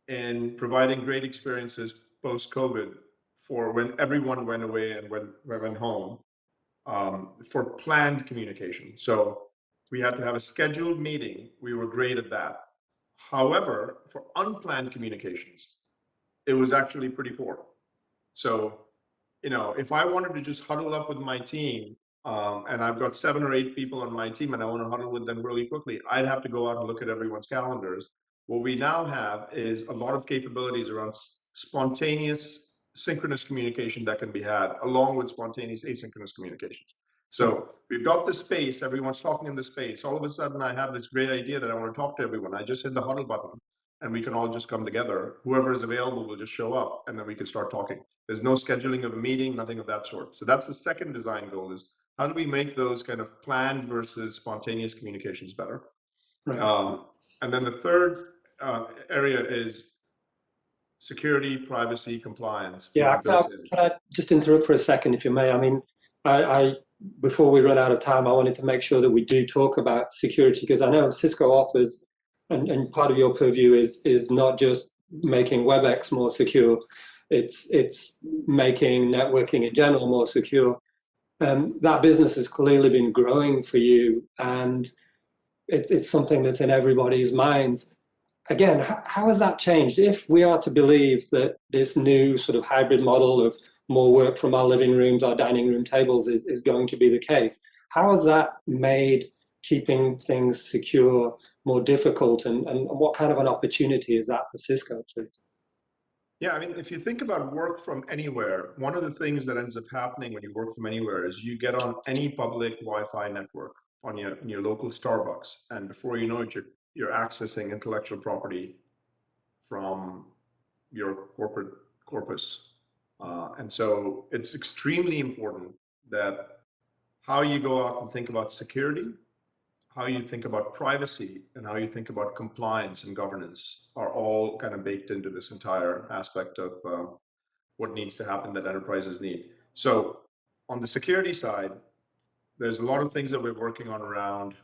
in providing great experiences post-COVID for when everyone went away and went home. For planned communication. So we had to have a scheduled meeting. We were great at that. However, for unplanned communications, it was actually pretty poor. So, if I wanted to just huddle up with my team, and I've got 7 or 8 people on my team and I want to huddle with them really quickly, I'd have to go out and look at everyone's calendars. What we now have is a lot of capabilities around spontaneous synchronous communication that can be had along with spontaneous asynchronous communications. So we've got the space, everyone's talking in the space. All of a sudden I have this great idea that I want to talk to everyone. I just hit the huddle button. and we can all just come together. Whoever is available will just show up, and then we can start talking. There's no scheduling of a meeting, nothing of that sort. So that's the second design goal, is how do we make those kind of planned versus spontaneous communications better? Right. And then the third area is security, privacy, compliance. Yeah, can I just interrupt for a second, if you may? I mean, I before we run out of time, I wanted to make sure that we do talk about security, because I know Cisco offers, and part of your purview is not just making WebEx more secure, it's making networking in general more secure. That business has clearly been growing for you, and it's something that's in everybody's minds. Again, how has that changed? If we are to believe that this new sort of hybrid model of more work from our living rooms, our dining room tables is going to be the case, how has that made keeping things secure more difficult, and what kind of an opportunity is that for Cisco, please? Yeah, I mean, if you think about work from anywhere, one of the things that ends up happening when you work from anywhere is you get on any public Wi-Fi network on your local Starbucks, and before you know it, you're accessing intellectual property from your corporate corpus. And so it's extremely important that how you go out and think about security, how you think about privacy, and how you think about compliance and governance are all kind of baked into this entire aspect of what needs to happen that enterprises need. So on the security side, there's a lot of things that we're working on around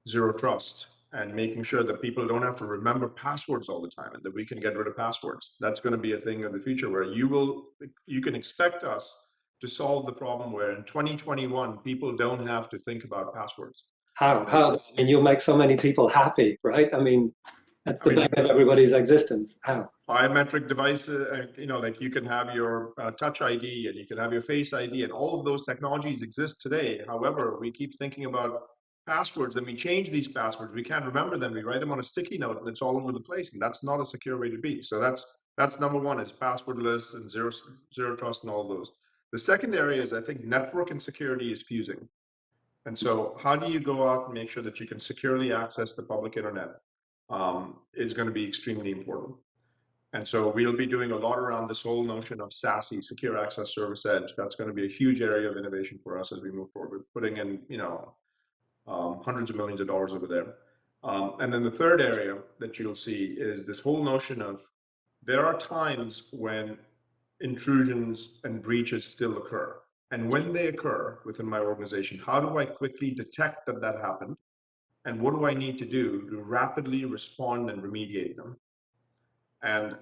zero trust and making sure that people don't have to remember passwords all the time, and that we can get rid of passwords. That's going to be a thing of the future where you can expect us to solve the problem where in 2021, people don't have to think about passwords. How? I mean, you'll make so many people happy, right? I mean, that's the bane of everybody's existence. How? Biometric devices, like you can have your touch ID and you can have your face ID, and all of those technologies exist today. However, we keep thinking about passwords, and we change these passwords. We can't remember them. We write them on a sticky note, and it's all over the place. And that's not a secure way to be. So that's number one, is passwordless and zero trust and all of those. The second area is, I think, network and security is fusing. And so how do you go out and make sure that you can securely access the public internet is going to be extremely important. And so we'll be doing a lot around this whole notion of SASE, Secure Access Service Edge. That's going to be a huge area of innovation for us as we move forward, putting in, hundreds of millions of dollars over there. And then the third area that you'll see is this whole notion of, there are times when intrusions and breaches still occur. And when they occur within my organization, how do I quickly detect that happened? And what do I need to do to rapidly respond and remediate them? And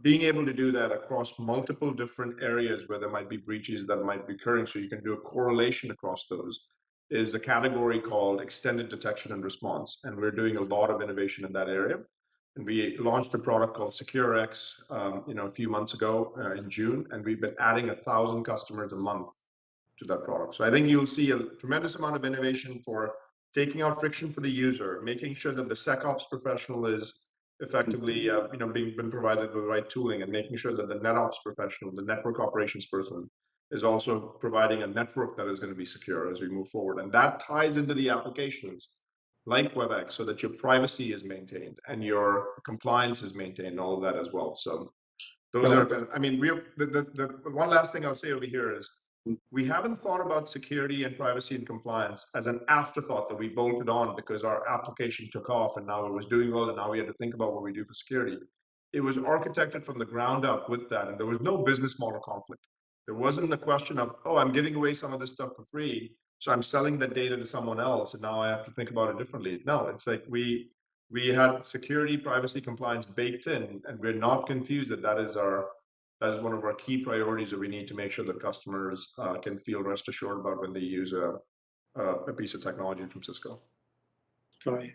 being able to do that across multiple different areas where there might be breaches that might be occurring, so you can do a correlation across those, is a category called extended detection and response. And we're doing a lot of innovation in that area. And we launched a product called SecureX, a few months ago in June, and we've been adding 1,000 customers a month to that product. So I think you'll see a tremendous amount of innovation for taking out friction for the user, making sure that the SecOps professional is effectively, been provided the right tooling, and making sure that the NetOps professional, the network operations person, is also providing a network that is going to be secure as we move forward. And that ties into the applications like WebEx, so that your privacy is maintained and your compliance is maintained, all of that as well. So those are, I mean, the one last thing I'll say over here is, we haven't thought about security and privacy and compliance as an afterthought that we bolted on because our application took off and now it was doing well and now we had to think about what we do for security. It was architected from the ground up with that, and there was no business model conflict. There wasn't a question of, oh, I'm giving away some of this stuff for free, so I'm selling that data to someone else and now I have to think about it differently. No, it's like we had security, privacy, compliance baked in, and we're not confused that is one of our key priorities that we need to make sure that customers can feel rest assured about when they use a piece of technology from Cisco. Right.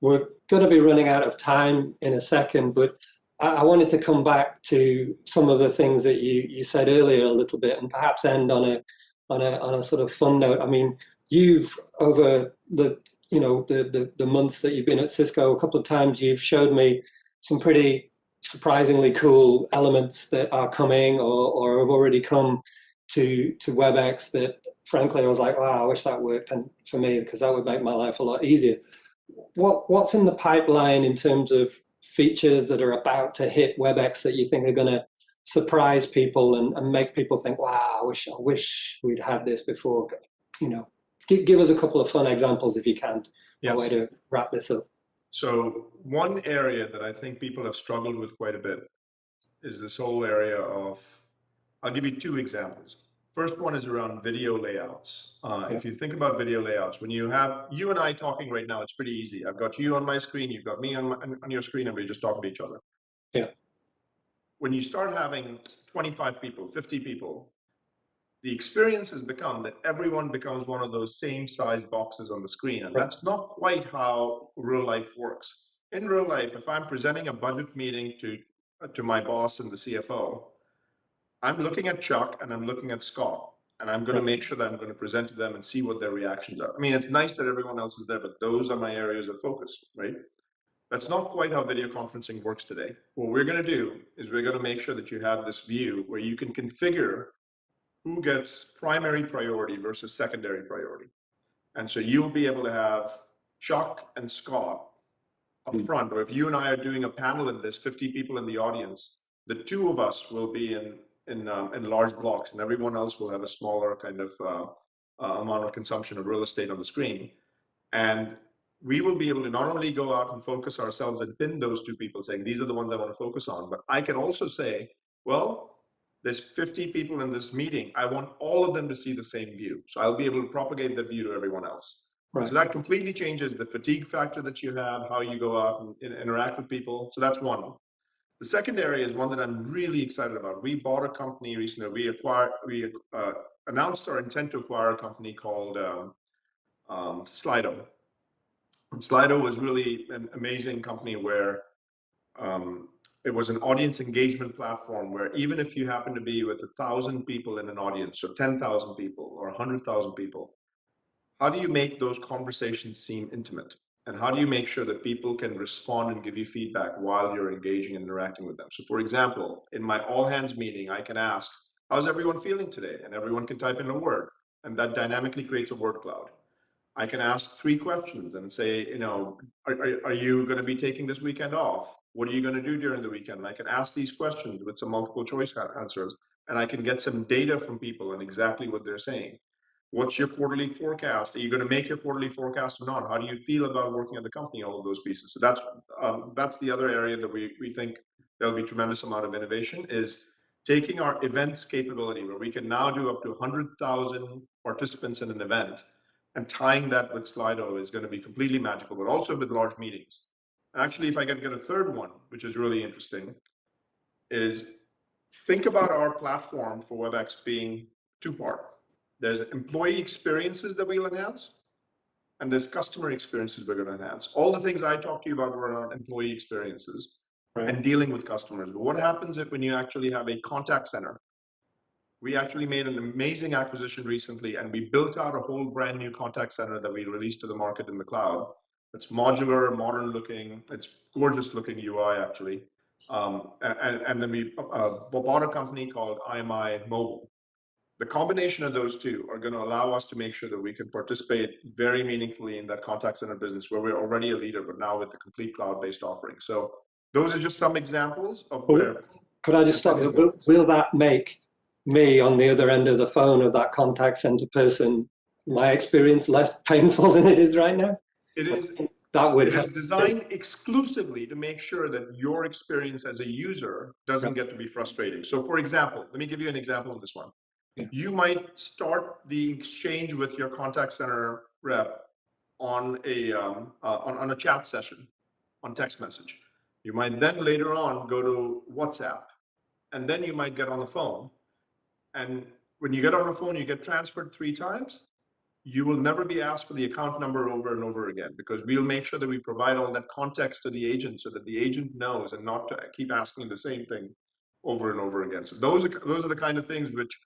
We're going to be running out of time in a second, but I wanted to come back to some of the things that you said earlier a little bit, and perhaps end on a sort of fun note. I mean, you've, over the months that you've been at Cisco, a couple of times you've showed me some pretty surprisingly cool elements that are coming or have already come to WebEx that, frankly, I was like, wow, I wish that worked for me, because that would make my life a lot easier. What's in the pipeline in terms of features that are about to hit WebEx that you think are going to surprise people and make people think, wow, I wish we'd had this before? You know, give us a couple of fun examples if you can. Yes. A way to wrap this up. So one area that I think people have struggled with quite a bit is this whole area of, I'll give you two examples. First one is around video layouts. If you think about video layouts, when you have you and I talking right now, it's pretty easy. I've got you on my screen, you've got me on your screen, and we're just talking to each other. Yeah. When you start having 25 people, 50 people, the experience has become that everyone becomes one of those same size boxes on the screen. And that's not quite how real life works. In real life, if I'm presenting a budget meeting to my boss and the CFO, I'm looking at Chuck and I'm looking at Scott, and I'm going to make sure that I'm going to present to them and see what their reactions are. I mean, it's nice that everyone else is there, but those are my areas of focus, right? That's not quite how video conferencing works today. What we're going to do is we're going to make sure that you have this view where you can configure who gets primary priority versus secondary priority. And so you'll be able to have Chuck and Scott up front, or if you and I are doing a panel in this, 50 people in the audience, the two of us will be in large blocks, and everyone else will have a smaller kind of amount of consumption of real estate on the screen. And we will be able to not only go out and focus ourselves and pin those two people saying, these are the ones I want to focus on, but I can also say, well, there's 50 people in this meeting. I want all of them to see the same view. So I'll be able to propagate that view to everyone else. Right. So that completely changes the fatigue factor that you have, how you go out and interact with people. So that's one. The second area is one that I'm really excited about. We bought a company recently. We announced our intent to acquire a company called Slido. And Slido was really an amazing company where it was an audience engagement platform where even if you happen to be with 1,000 people in an audience, or 10,000 people, or 100,000 people, how do you make those conversations seem intimate? And how do you make sure that people can respond and give you feedback while you're engaging and interacting with them? So for example, in my all hands meeting, I can ask, how's everyone feeling today? And everyone can type in a word, and that dynamically creates a word cloud. I can ask 3 questions and say, you know, are you going to be taking this weekend off? What are you going to do during the weekend? And I can ask these questions with some multiple choice answers, and I can get some data from people on exactly what they're saying. What's your quarterly forecast? Are you going to make your quarterly forecast or not? How do you feel about working at the company? All of those pieces. So that's the other area that we think there'll be tremendous amount of innovation, is taking our events capability, where we can now do up to 100,000 participants in an event, and tying that with Slido is going to be completely magical, but also with large meetings. And actually, if I can get a third one, which is really interesting, is think about our platform for WebEx being 2-part. There's employee experiences that we'll enhance, and there's customer experiences we're going to enhance. All the things I talked to you about were around employee experiences and dealing with customers. But what happens if when you actually have a contact center? We actually made an amazing acquisition recently, and we built out a whole brand new contact center that we released to the market in the cloud. It's modular, modern looking, it's gorgeous looking UI actually. And then we bought a company called IMI Mobile. The combination of those two are going to allow us to make sure that we can participate very meaningfully in that contact center business, where we're already a leader, but now with the complete cloud-based offering. So those are just some examples of where. Could I just stop you? Will that make me on the other end of the phone of that contact center person, my experience, less painful than it is right now? It is. That would It is designed exclusively to make sure that your experience as a user doesn't get to be frustrating. So for example, let me give you an example of this one. Yeah. You might start the exchange with your contact center rep on a chat session, on text message. You might then later on go to WhatsApp, and then you might get on the phone. And when you get on the phone, you get transferred 3 times. You will never be asked for the account number over and over again, because we'll make sure that we provide all that context to the agent so that the agent knows, and not to keep asking the same thing over and over again. So those are the kind of things which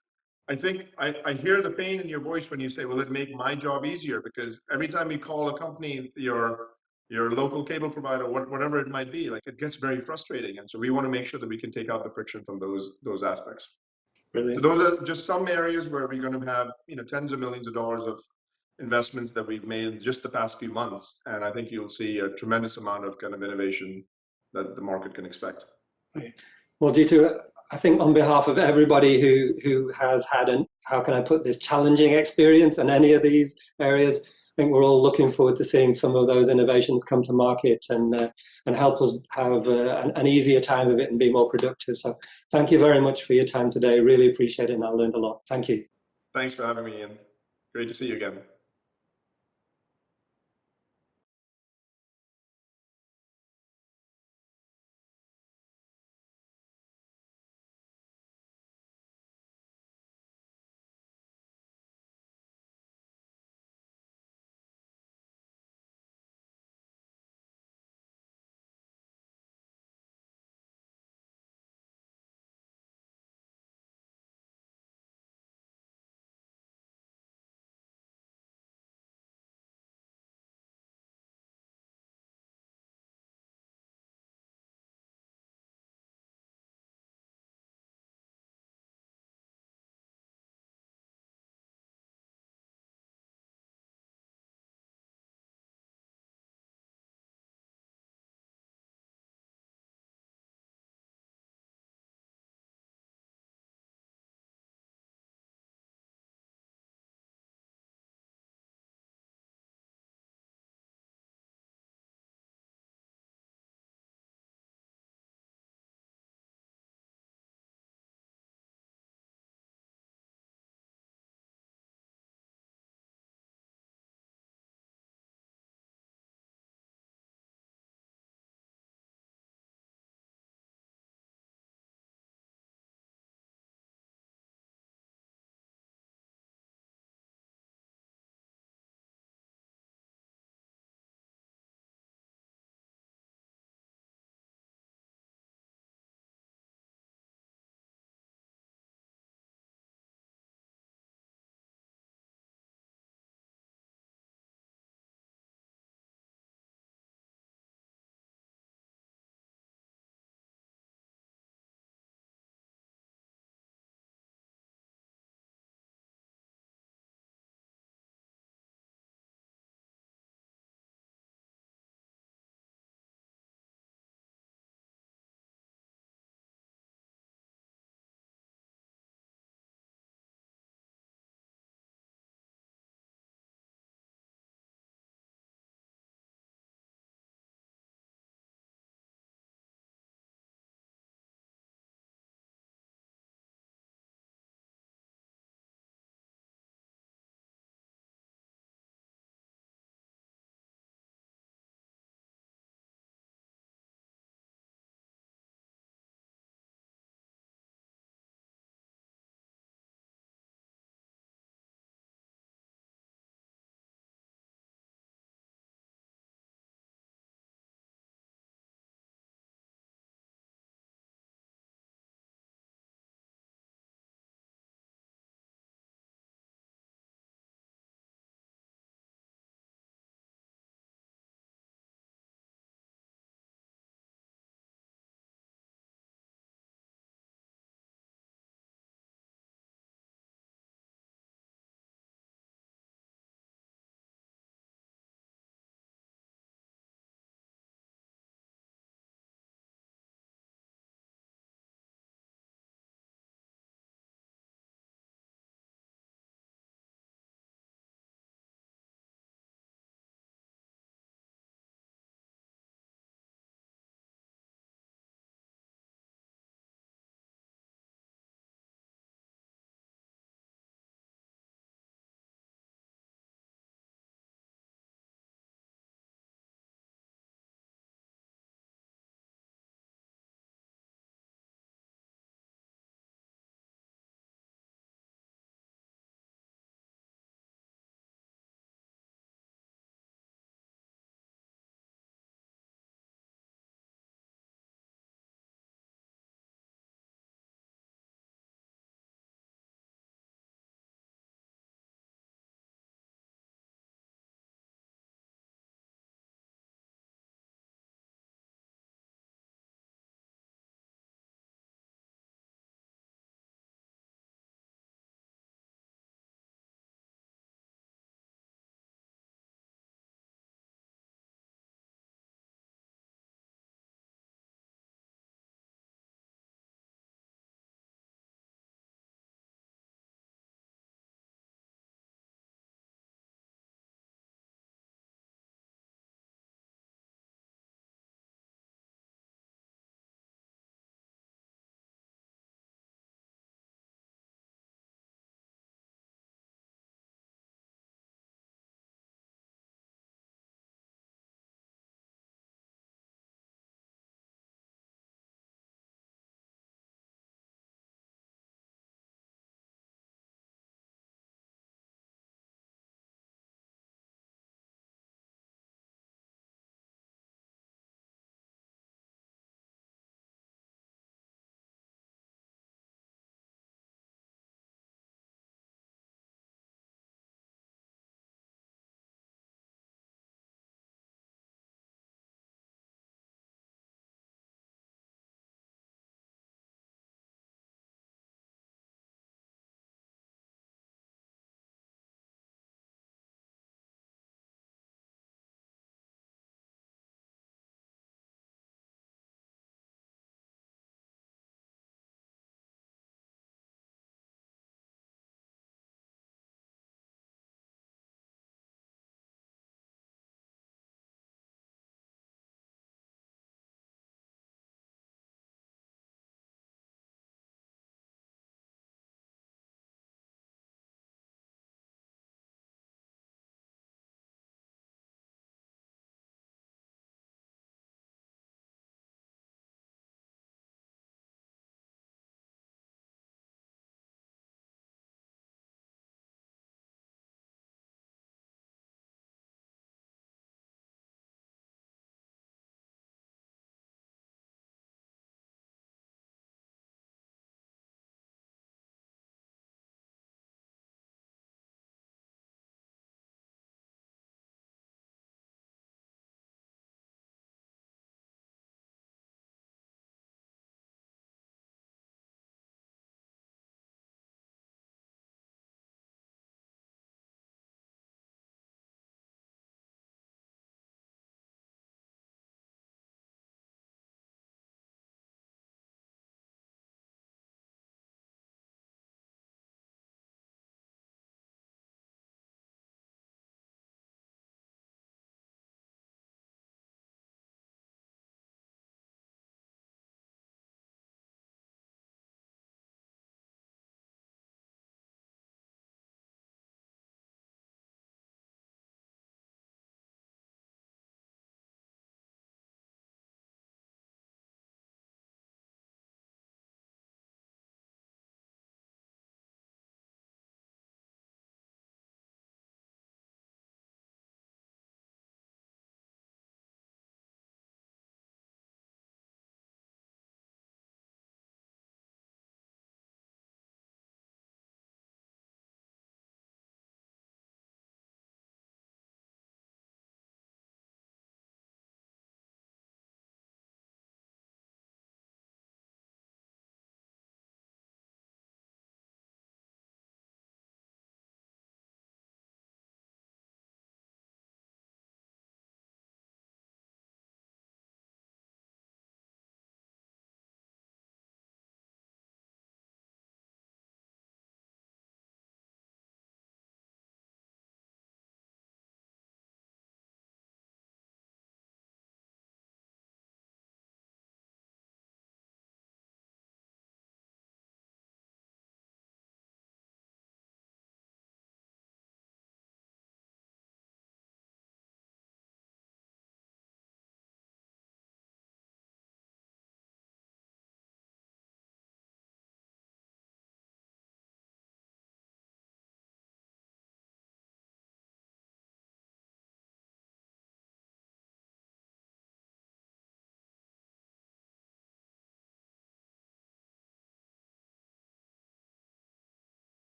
I think I hear the pain in your voice when you say, well, it make my job easier, because every time you call a company, your local cable provider, whatever it might be, like, it gets very frustrating. And so we want to make sure that we can take out the friction from those aspects. Brilliant. So those are just some areas where we're going to have, tens of millions of dollars of investments that we've made in just the past few months. And I think you'll see a tremendous amount of kind of innovation that the market can expect. Well, Jitu, I think on behalf of everybody who has had an, how can I put this, challenging experience in any of these areas, I think we're all looking forward to seeing some of those innovations come to market and help us have an easier time of it and be more productive. So thank you very much for your time today. Really appreciate it, and I learned a lot. Thank you. Thanks for having me, Ian. Great to see you again.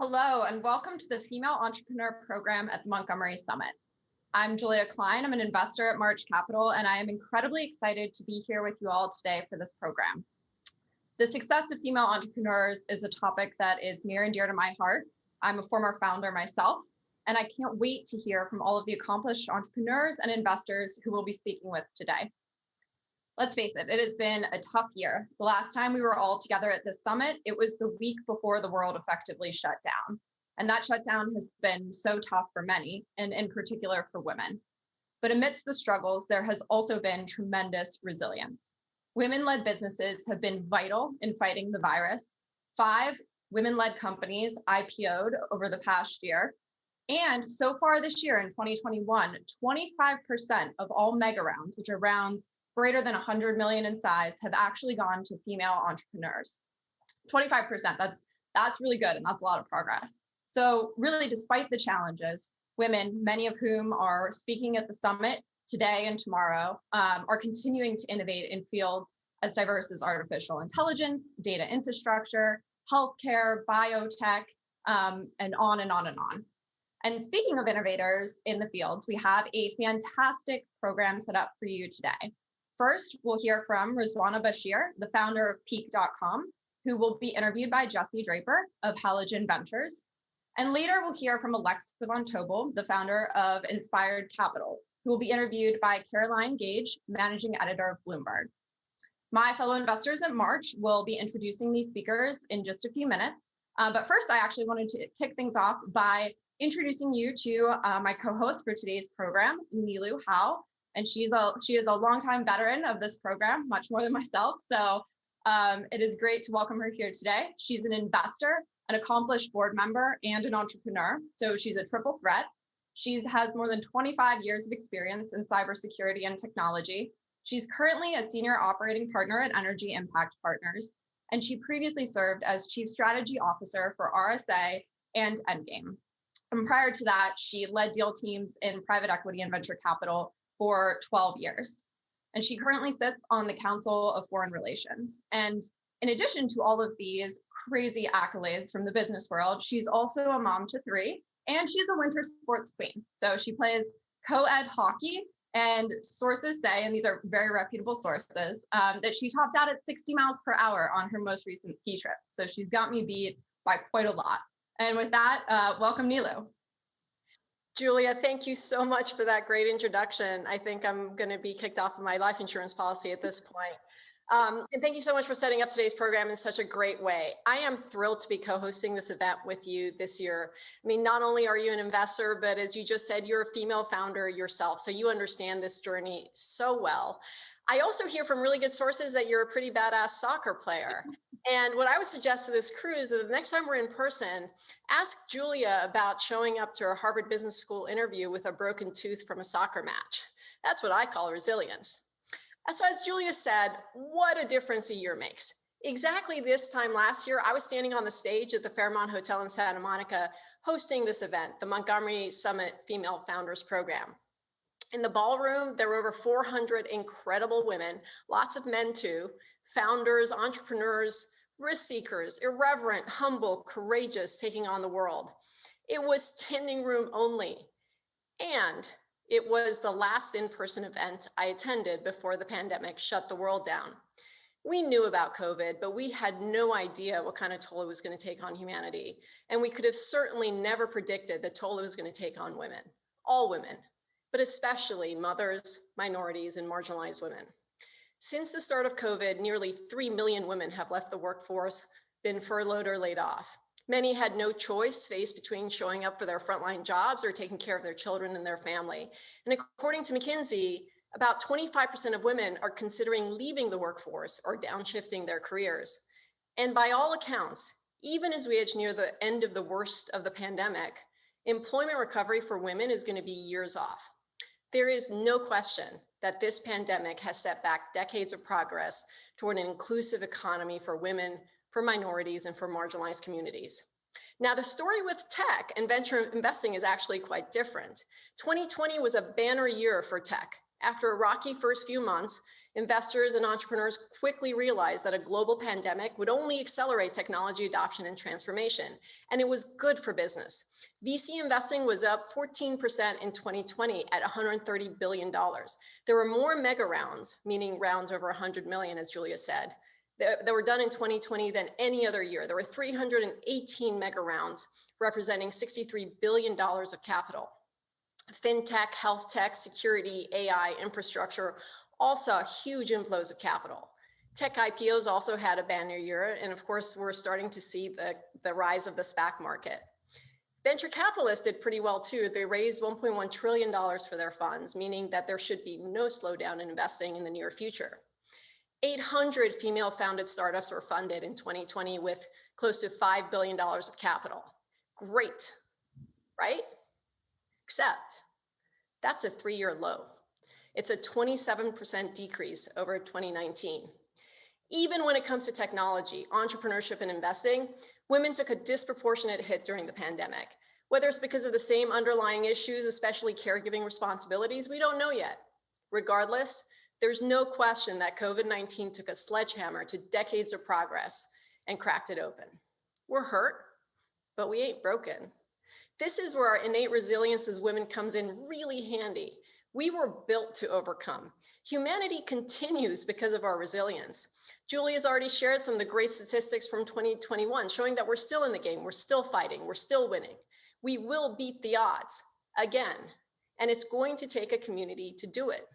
Hello, and welcome to the Female Entrepreneur Program at the Montgomery Summit. I'm Julia Klein. I'm an investor at March Capital, and I am incredibly excited to be here with you all today for this program. The success of female entrepreneurs is a topic that is near and dear to my heart. I'm a former founder myself, and I can't wait to hear from all of the accomplished entrepreneurs and investors who we'll be speaking with today. Let's face it, it has been a tough year. The last time we were all together at this summit, it was the week before the world effectively shut down. And that shutdown has been so tough for many, and in particular for women. But amidst the struggles, there has also been tremendous resilience. Women-led businesses have been vital in fighting the virus. 5 women-led companies IPO'd over the past year. And so far this year in 2021, 25% of all mega rounds, which are rounds greater than 100 million in size, have actually gone to female entrepreneurs. 25%, that's really good, and that's a lot of progress. So really, despite the challenges, women, many of whom are speaking at the summit today and tomorrow, are continuing to innovate in fields as diverse as artificial intelligence, data infrastructure, healthcare, biotech, and on and on and on. And speaking of innovators in the fields, we have a fantastic program set up for you today. First, we'll hear from Rizwana Bashir, the founder of Peak.com, who will be interviewed by Jesse Draper of Halogen Ventures. And later, we'll hear from Alexa Von Tobel, the founder of Inspired Capital, who will be interviewed by Caroline Gage, managing editor of Bloomberg. My fellow investors at March will be introducing these speakers in just a few minutes. But first, I actually wanted to kick things off by introducing you to my co-host for today's program, Nilu Howe. And she is a longtime veteran of this program, much more than myself. So it is great to welcome her here today. She's an investor, an accomplished board member, and an entrepreneur. So she's a triple threat. She has more than 25 years of experience in cybersecurity and technology. She's currently a senior operating partner at Energy Impact Partners. And she previously served as chief strategy officer for RSA and Endgame. And prior to that, she led deal teams in private equity and venture capital for 12 years. And she currently sits on the Council of Foreign Relations. And in addition to all of these crazy accolades from the business world, she's also a mom to 3, and she's a winter sports queen. So she plays co-ed hockey, and sources say, and these are very reputable sources, that she topped out at 60 miles per hour on her most recent ski trip. So she's got me beat by quite a lot. And with that, welcome, Nilu. Julia, thank you so much for that great introduction. I think I'm going to be kicked off of my life insurance policy at this point. And thank you so much for setting up today's program in such a great way. I am thrilled to be co-hosting this event with you this year. I mean, not only are you an investor, but as you just said, you're a female founder yourself. So you understand this journey so well. I also hear from really good sources that you're a pretty badass soccer player. And what I would suggest to this crew is that the next time we're in person, ask Julia about showing up to her Harvard Business School interview with a broken tooth from a soccer match. That's what I call resilience. So as Julia said, what a difference a year makes. Exactly this time last year, I was standing on the stage at the Fairmont Hotel in Santa Monica, hosting this event, the Montgomery Summit Female Founders Program. In the ballroom, there were over 400 incredible women, lots of men too, founders, entrepreneurs, risk seekers, irreverent, humble, courageous, taking on the world. It was standing room only. And it was the last in-person event I attended before the pandemic shut the world down. We knew about COVID, but we had no idea what kind of toll it was going to take on humanity. And we could have certainly never predicted the toll it was going to take on women, all women, but especially mothers, minorities, and marginalized women. Since the start of COVID, nearly 3 million women have left the workforce, been furloughed or laid off. Many had no choice faced between showing up for their frontline jobs or taking care of their children and their family. And according to McKinsey, about 25% of women are considering leaving the workforce or downshifting their careers. And by all accounts, even as we edge near the end of the worst of the pandemic, employment recovery for women is going to be years off. There is no question that this pandemic has set back decades of progress toward an inclusive economy for women, for minorities, and for marginalized communities. Now, the story with tech and venture investing is actually quite different. 2020 was a banner year for tech. After a rocky first few months, investors and entrepreneurs quickly realized that a global pandemic would only accelerate technology adoption and transformation, and it was good for business. VC investing was up 14% in 2020 at $130 billion. There were more mega rounds, meaning rounds over 100 million, as Julia said, that were done in 2020 than any other year. There were 318 mega rounds, representing $63 billion of capital. FinTech, health tech, security, AI, infrastructure all saw huge inflows of capital. Tech IPOs also had a banner year. And of course, we're starting to see the rise of the SPAC market. Venture capitalists did pretty well too. They raised $1.1 trillion for their funds, meaning that there should be no slowdown in investing in the near future. 800 female founded startups were funded in 2020 with close to $5 billion of capital. Great, right? Except that's a 3-year low. It's a 27% decrease over 2019. Even when it comes to technology, entrepreneurship, and investing, women took a disproportionate hit during the pandemic. Whether it's because of the same underlying issues, especially caregiving responsibilities, we don't know yet. Regardless, there's no question that COVID-19 took a sledgehammer to decades of progress and cracked it open. We're hurt, but we ain't broken. This is where our innate resilience as women comes in really handy. We were built to overcome. Humanity continues because of our resilience. Julia's already shared some of the great statistics from 2021, showing that we're still in the game, we're still fighting, we're still winning. We will beat the odds again, and it's going to take a community to do it.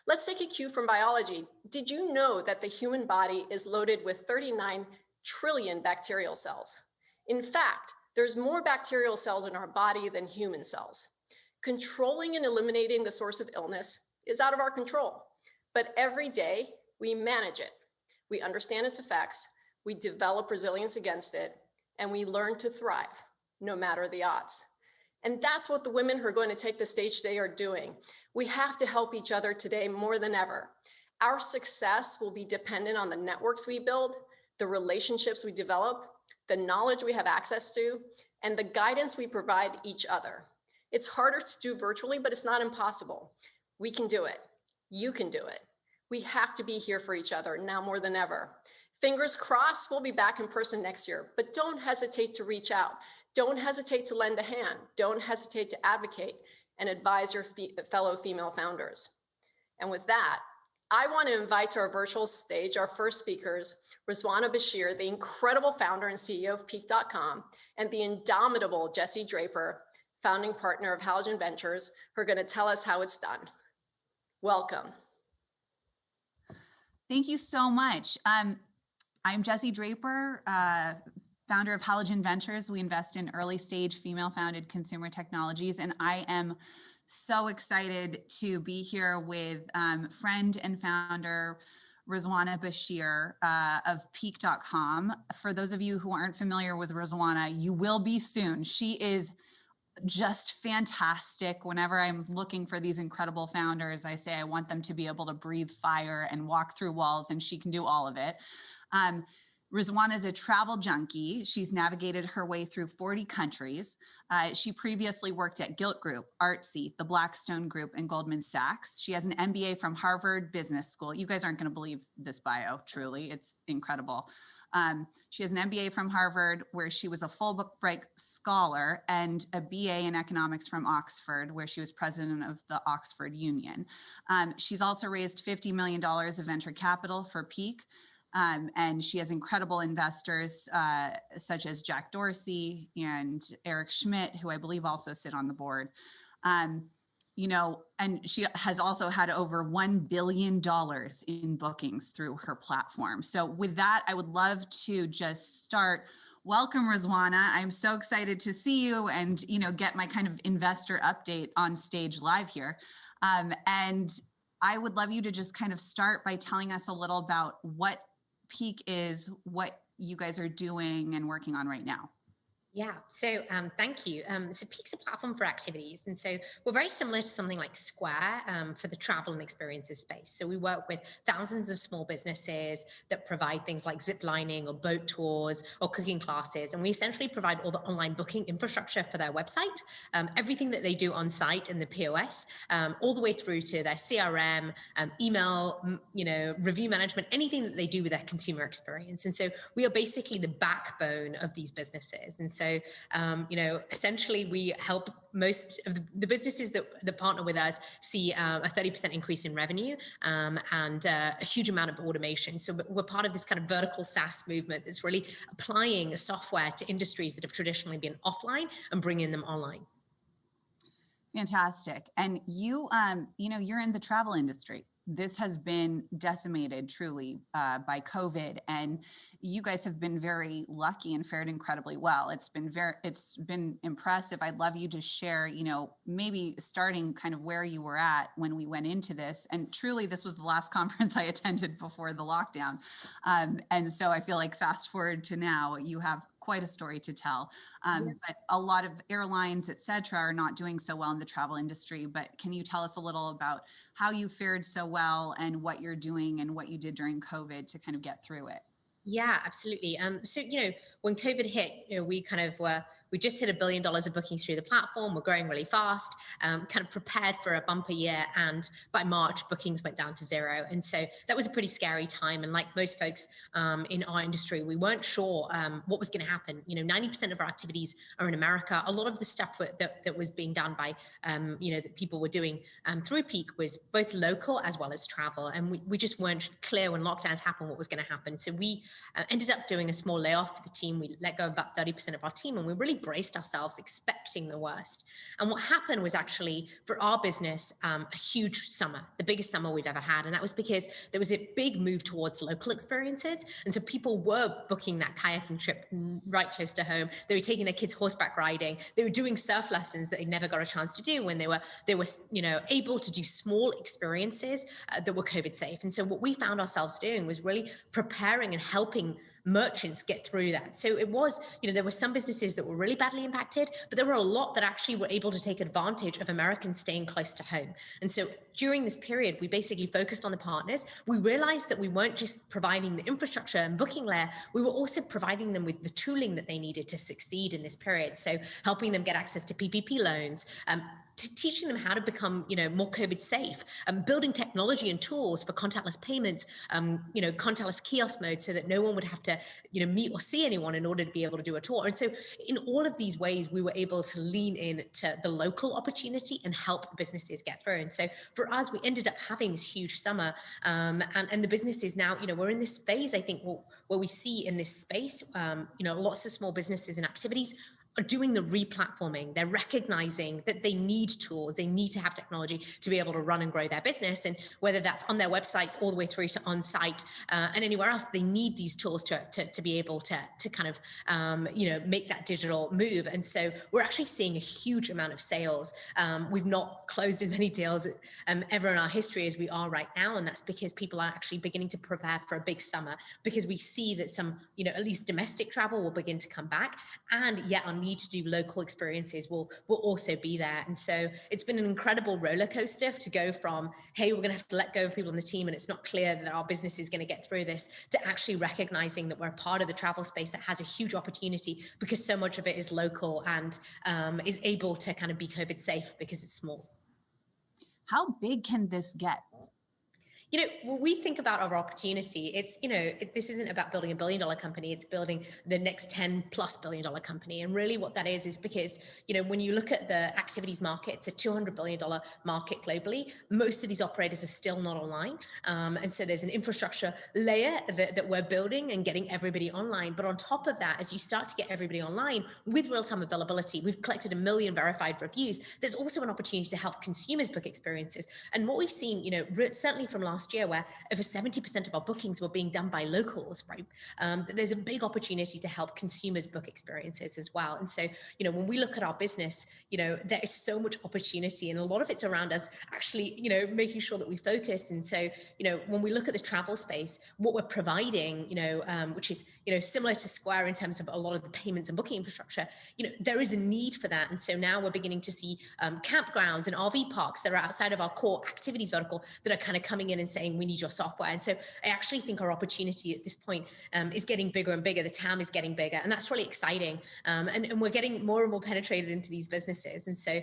Let's take a cue from biology. Did you know that the human body is loaded with 39 trillion bacterial cells? In fact, there's more bacterial cells in our body than human cells. Controlling and eliminating the source of illness is out of our control, but every day we manage it. We understand its effects, we develop resilience against it, and we learn to thrive, no matter the odds. And that's what the women who are going to take the stage today are doing. We have to help each other today more than ever. Our success will be dependent on the networks we build, the relationships we develop, the knowledge we have access to, and the guidance we provide each other. It's harder to do virtually, but it's not impossible. We can do it. You can do it. We have to be here for each other now more than ever. Fingers crossed, we'll be back in person next year, but don't hesitate to reach out. Don't hesitate to lend a hand. Don't hesitate to advocate and advise your fellow female founders. And with that, I want to invite to our virtual stage our first speakers, Rizwana Bashir, the incredible founder and CEO of Peak.com, and the indomitable Jessie Draper, founding partner of Halogen Ventures, who are going to tell us how it's done. Welcome. Thank you so much. I'm Jessie Draper, founder of Halogen Ventures. We invest in early stage female founded consumer technologies. And I am so excited to be here with friend and founder Rizwana Bashir of Peak.com. For those of you who aren't familiar with Rizwana, you will be soon. She is just fantastic. Whenever I'm looking for these incredible founders, I say I want them to be able to breathe fire and walk through walls, and she can do all of it. Rizwana is a travel junkie. She's navigated her way through 40 countries. She previously worked at Gilt Group, Artsy, the Blackstone Group, and Goldman Sachs. She has an MBA from Harvard Business School. You guys aren't going to believe this bio, truly. It's incredible. She has an MBA from Harvard, where she was a Fulbright scholar, and a BA in economics from Oxford, where she was president of the Oxford Union. She's also raised $50 million of venture capital for Peak. And she has incredible investors such as Jack Dorsey and Eric Schmidt, who I believe also sit on the board. You know, and she has also had over $1 billion in bookings through her platform. So with that, I would love to just start. Welcome, Rizwana. I'm so excited to see you and, you know, get my kind of investor update on stage live here. And I would love you to just kind of start by telling us a little about what Peak is, what you guys are doing and working on right now. Yeah, so thank you. So Peak's a platform for activities. And so we're very similar to something like Square for the travel and experiences space. So we work with thousands of small businesses that provide things like zip lining or boat tours or cooking classes. And we essentially provide all the online booking infrastructure for their website, everything that they do on site in the POS, all the way through to their CRM, email, review management, anything that they do with their consumer experience. And so we are basically the backbone of these businesses. And so, essentially we help most of the businesses that partner with us see a 30% increase in revenue and a huge amount of automation. So we're part of this kind of vertical SaaS movement that's really applying software to industries that have traditionally been offline and bringing them online. Fantastic. And you, you're in the travel industry. This has been decimated truly by COVID, and you guys have been very lucky and fared incredibly well. It's been impressive. I'd love you to share, maybe starting kind of where you were at when we went into this. And truly, this was the last conference I attended before the lockdown. And so I feel like fast forward to now, you have quite a story to tell. But a lot of airlines, et cetera, are not doing so well in the travel industry. But can you tell us a little about how you fared so well and what you're doing and what you did during COVID to kind of get through it? Yeah, absolutely. So, when COVID hit, we just hit $1 billion of bookings through the platform. We're growing really fast, kind of prepared for a bumper year. And by March, bookings went down to 0. And so that was a pretty scary time. And like most folks in our industry, we weren't sure what was going to happen. 90% of our activities are in America. A lot of the stuff that was being done by, that people were doing through Peak was both local as well as travel. And we just weren't clear when lockdowns happened what was going to happen. So we ended up doing a small layoff for the team. We let go of about 30% of our team, and we really braced ourselves expecting the worst. And what happened was actually for our business, a huge summer, the biggest summer we've ever had. And that was because there was a big move towards local experiences. And so people were booking that kayaking trip right close to home. They were taking their kids horseback riding. They were doing surf lessons that they never got a chance to do when they were able to do small experiences that were COVID safe. And so what we found ourselves doing was really preparing and helping merchants get through that. So it was, there were some businesses that were really badly impacted, but there were a lot that actually were able to take advantage of Americans staying close to home. And so during this period, we basically focused on the partners. We realized that we weren't just providing the infrastructure and booking layer, we were also providing them with the tooling that they needed to succeed in this period. So helping them get access to PPP loans, teaching them how to become, more COVID safe, building technology and tools for contactless payments, contactless kiosk mode so that no one would have to, meet or see anyone in order to be able to do a tour. And so in all of these ways, we were able to lean in to the local opportunity and help businesses get through. And so for us, we ended up having this huge summer. And the business is now, we're in this phase, I think, where we see in this space, lots of small businesses and activities are doing the re-platforming. They're recognizing that they need tools, they need to have technology to be able to run and grow their business. And whether that's on their websites all the way through to on-site and anywhere else, they need these tools to be able to kind of, make that digital move. And so we're actually seeing a huge amount of sales. We've not closed as many deals ever in our history as we are right now. And that's because people are actually beginning to prepare for a big summer, because we see that some, at least domestic travel will begin to come back, and yet our need to do local experiences will also be there. And so it's been an incredible roller coaster to go from, hey, we're going to have to let go of people in the team and it's not clear that our business is going to get through this, to actually recognizing that we're a part of the travel space that has a huge opportunity because so much of it is local and is able to kind of be COVID safe because it's small. How big can this get? When we think about our opportunity, it's, this isn't about building $1 billion company, it's building the next $10+ billion company. And really what that is because, when you look at the activities market, it's a $200 billion market globally. Most of these operators are still not online. And so there's an infrastructure layer that we're building and getting everybody online. But on top of that, as you start to get everybody online with real-time availability, we've collected 1 million verified reviews. There's also an opportunity to help consumers book experiences. And what we've seen, certainly from last last year, where over 70% of our bookings were being done by locals, right? There's a big opportunity to help consumers book experiences as well. And so, when we look at our business, there is so much opportunity, and a lot of it's around us actually, making sure that we focus. And so, when we look at the travel space, what we're providing, which is, similar to Square in terms of a lot of the payments and booking infrastructure, there is a need for that. And so now we're beginning to see campgrounds and RV parks that are outside of our core activities vertical that are kind of coming in and saying, we need your software. And so I actually think our opportunity at this point is getting bigger and bigger. The TAM is getting bigger, and that's really exciting. And we're getting more and more penetrated into these businesses. And so,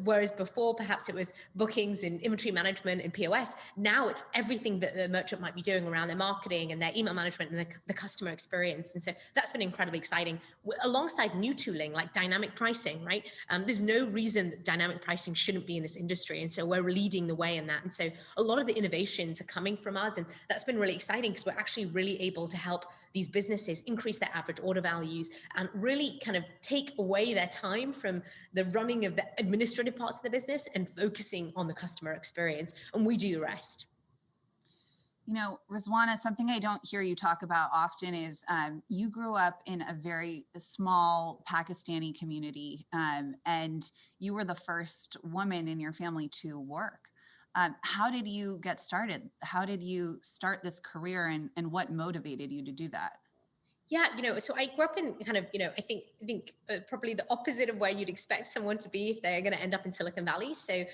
whereas before perhaps it was bookings and inventory management and POS, now it's everything that the merchant might be doing around their marketing and their email management and the customer experience. And so that's been incredibly exciting, alongside new tooling like dynamic pricing, right? There's no reason that dynamic pricing shouldn't be in this industry. And so we're leading the way in that. And so a lot of the innovations are coming from us. And that's been really exciting because we're actually really able to help these businesses increase their average order values and really kind of take away their time from the running of the administrative parts of the business and focusing on the customer experience. And we do the rest. Rizwana, something I don't hear you talk about often is you grew up in a very small Pakistani community, and you were the first woman in your family to work. How did you get started? How did you start this career, and what motivated you to do that? Yeah, so I grew up in kind of, I think probably the opposite of where you'd expect someone to be if they're going to end up in Silicon Valley. So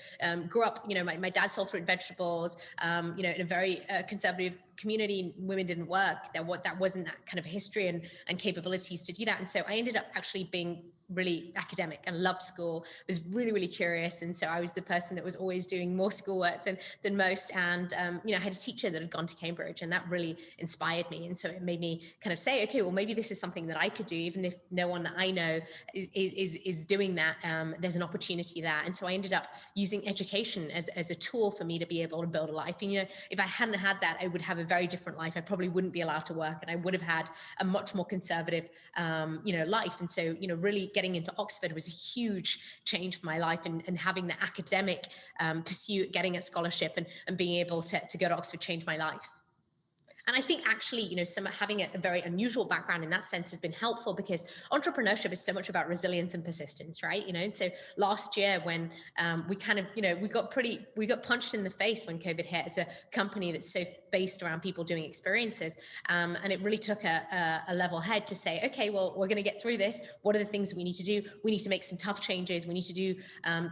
grew up, my dad sold fruit and vegetables, in a very conservative community. Women didn't work. That wasn't that kind of history and capabilities to do that. And so I ended up actually being really academic and loved school, was really, really curious. And so I was the person that was always doing more schoolwork than most. And, I had a teacher that had gone to Cambridge, and that really inspired me. And so it made me kind of say, okay, well, maybe this is something that I could do, even if no one that I know is doing that. There's an opportunity there. And so I ended up using education as a tool for me to be able to build a life. And, if I hadn't had that, I would have a very different life. I probably wouldn't be allowed to work, and I would have had a much more conservative, life. And so, really getting into Oxford was a huge change for my life, and having the academic pursuit, getting a scholarship and being able to go to Oxford changed my life. And I think actually, having a very unusual background in that sense has been helpful, because entrepreneurship is so much about resilience and persistence, right? And so last year when we kind of, we got punched in the face when COVID hit as a company that's so based around people doing experiences. And it really took a level head to say, okay, well, we're going to get through this. What are the things that we need to do? We need to make some tough changes. We need to do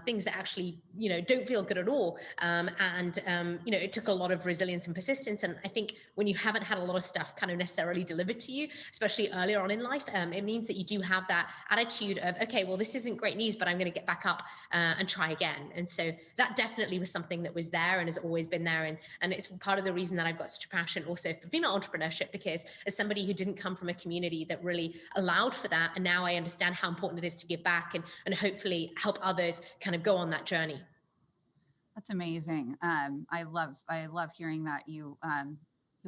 things that actually, don't feel good at all. It took a lot of resilience and persistence. And I think when you haven't had a lot of stuff kind of necessarily delivered to you, especially earlier on in life, it means that you do have that attitude of, okay, well, this isn't great news, but I'm going to get back up and try again. And so that definitely was something that was there and has always been there. And it's part of the reason that I've got such a passion also for female entrepreneurship, because as somebody who didn't come from a community that really allowed for that, and now I understand how important it is to give back and hopefully help others kind of go on that journey. That's amazing. I love hearing that you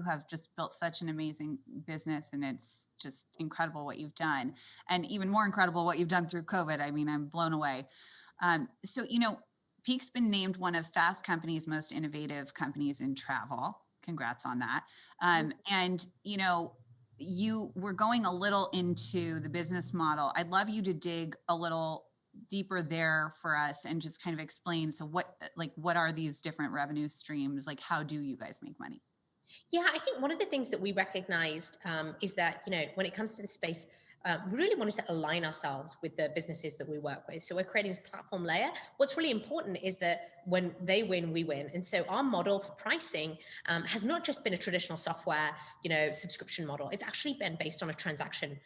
have just built such an amazing business, and it's just incredible what you've done, and even more incredible what you've done through COVID. I mean, I'm blown away. So, Peak's been named one of Fast Company's most innovative companies in travel. Congrats on that. And, you were going a little into the business model. I'd love you to dig a little deeper there for us and just kind of explain. So what are these different revenue streams? Like, how do you guys make money? Yeah, I think one of the things that we recognized is that, when it comes to the space, we really wanted to align ourselves with the businesses that we work with. So we're creating this platform layer. What's really important is that when they win, we win. And so our model for pricing has not just been a traditional software, subscription model. It's actually been based on a transaction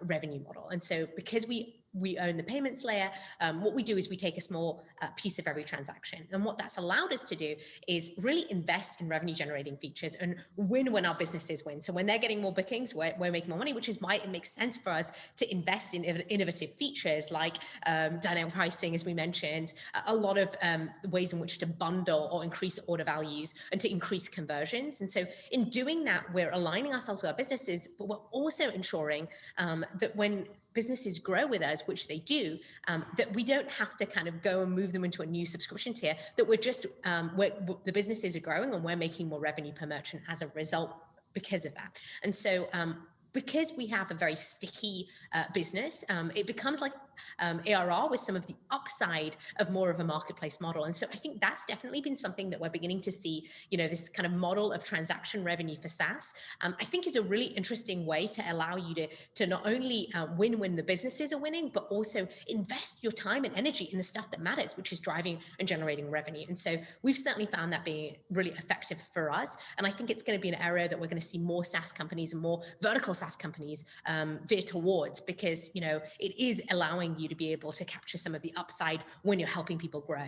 revenue model. And so because we own the payments layer, what we do is we take a small piece of every transaction. And what that's allowed us to do is really invest in revenue generating features and win when our businesses win. So when they're getting more bookings, we're making more money, which is why it makes sense for us to invest in innovative features like dynamic pricing, as we mentioned, a lot of ways in which to bundle or increase order values and to increase conversions. And so in doing that, we're aligning ourselves with our businesses, but we're also ensuring that when businesses grow with us, which they do, that we don't have to kind of go and move them into a new subscription tier, that we're just, the businesses are growing and we're making more revenue per merchant as a result because of that. And so because we have a very sticky business, it becomes like ARR with some of the upside of more of a marketplace model. And so I think that's definitely been something that we're beginning to see, this kind of model of transaction revenue for SaaS, I think is a really interesting way to allow you to not only win when the businesses are winning, but also invest your time and energy in the stuff that matters, which is driving and generating revenue. And so we've certainly found that being really effective for us. And I think it's going to be an area that we're going to see more SaaS companies and more vertical SaaS companies veer towards, because, it is allowing you to be able to capture some of the upside when you're helping people grow.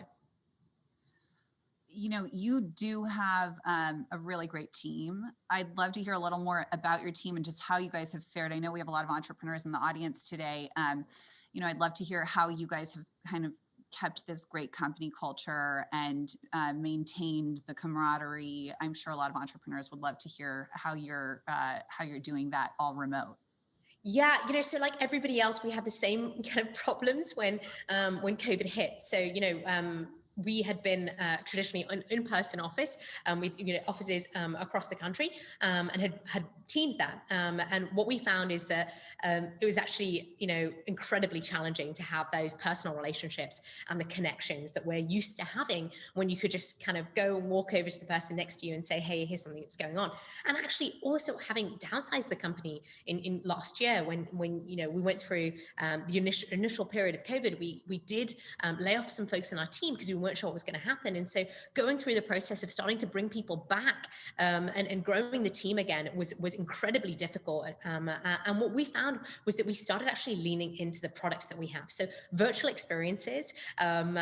You do have a really great team. I'd love to hear a little more about your team and just how you guys have fared. I know we have a lot of entrepreneurs in the audience today. I'd love to hear how you guys have kind of kept this great company culture and maintained the camaraderie. I'm sure a lot of entrepreneurs would love to hear how you're doing that all remote. Yeah, so like everybody else, we had the same kind of problems when COVID hit. So, we had been traditionally an in-person office. We offices across the country and had teams there. And what we found is that it was actually, incredibly challenging to have those personal relationships and the connections that we're used to having when you could just kind of go and walk over to the person next to you and say, hey, here's something that's going on. And actually also having downsized the company in last year when we went through the initial period of COVID, we did lay off some folks in our team because we weren't sure what was going to happen. And so going through the process of starting to bring people back and growing the team again was incredibly difficult. And what we found was that we started actually leaning into the products that we have. So virtual experiences, I'm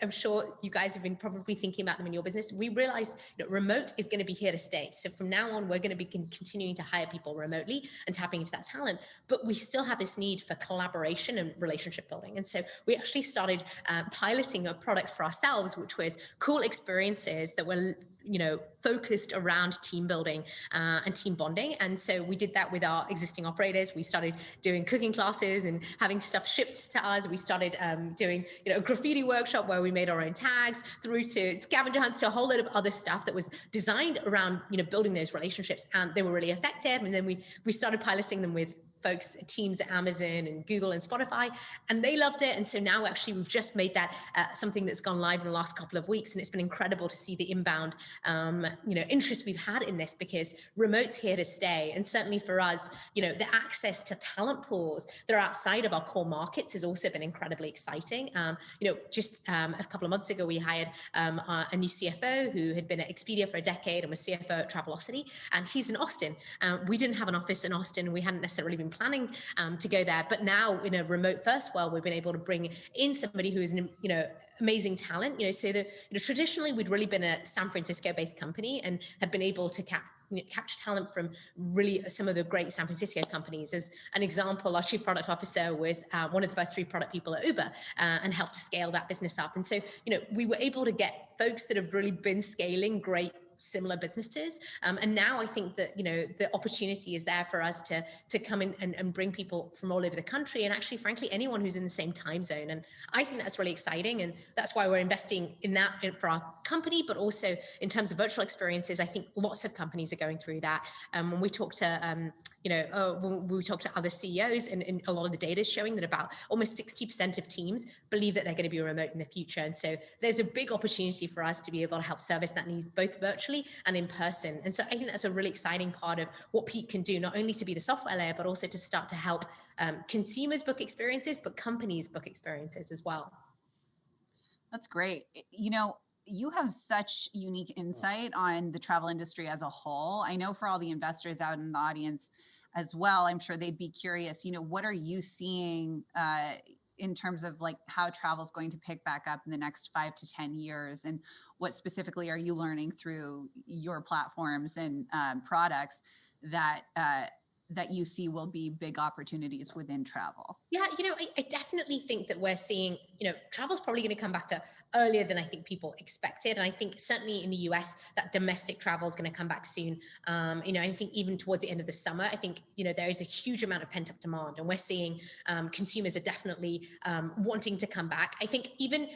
sure you guys have been probably thinking about them in your business. We realized remote is going to be here to stay. So from now on, we're going to be continuing to hire people remotely and tapping into that talent. But we still have this need for collaboration and relationship building. And so we actually started piloting a product for ourselves, which was cool experiences that were focused around team building and team bonding. And so we did that with our existing operators. We started doing cooking classes and having stuff shipped to us. We started doing a graffiti workshop where we made our own tags, through to scavenger hunts, to a whole load of other stuff that was designed around building those relationships. And they were really effective. And then we started piloting them with folks, teams at Amazon and Google and Spotify, and they loved it. And so now actually we've just made that something that's gone live in the last couple of weeks. And it's been incredible to see the inbound, interest we've had in this, because remote's here to stay. And certainly for us, the access to talent pools that are outside of our core markets has also been incredibly exciting. Just a couple of months ago, we hired a new CFO who had been at Expedia for a decade and was CFO at Travelocity, and he's in Austin. We didn't have an office in Austin, and we hadn't necessarily been planning to go there. But now in a remote first world, we've been able to bring in somebody who is an, amazing talent. So traditionally we'd really been a San Francisco based company and had been able to capture talent from really some of the great San Francisco companies. As an example, our chief product officer was one of the first 3 product people at Uber and helped to scale that business up. And so, we were able to get folks that have really been scaling great similar businesses. And now I think that, the opportunity is there for us to come in and bring people from all over the country, and actually, frankly, anyone who's in the same time zone. And I think that's really exciting. And that's why we're investing in that for our company, but also in terms of virtual experiences. I think lots of companies are going through that. When we talk to, when we talk to other CEOs, and a lot of the data is showing that about almost 60% of teams believe that they're going to be remote in the future. And so there's a big opportunity for us to be able to help service that needs both virtually and in person. And so I think that's a really exciting part of what Peak can do, not only to be the software layer, but also to start to help consumers book experiences, but companies book experiences as well. That's great. You have such unique insight on the travel industry as a whole. I know for all the investors out in the audience as well, I'm sure they'd be curious, what are you seeing in terms of like how travel is going to pick back up in the next 5 to 10 years? And what specifically are you learning through your platforms and products that that you see will be big opportunities within travel? Yeah, I definitely think that we're seeing, travel's probably going to come back earlier than I think people expected. And I think certainly in the US, that domestic travel is going to come back soon. I think even towards the end of the summer, I think, there is a huge amount of pent up demand, and we're seeing consumers are definitely wanting to come back. I think even,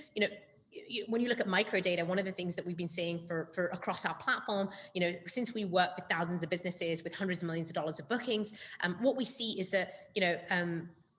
when you look at micro data, one of the things that we've been seeing for across our platform, since we work with thousands of businesses with hundreds of millions of dollars of bookings, what we see is that,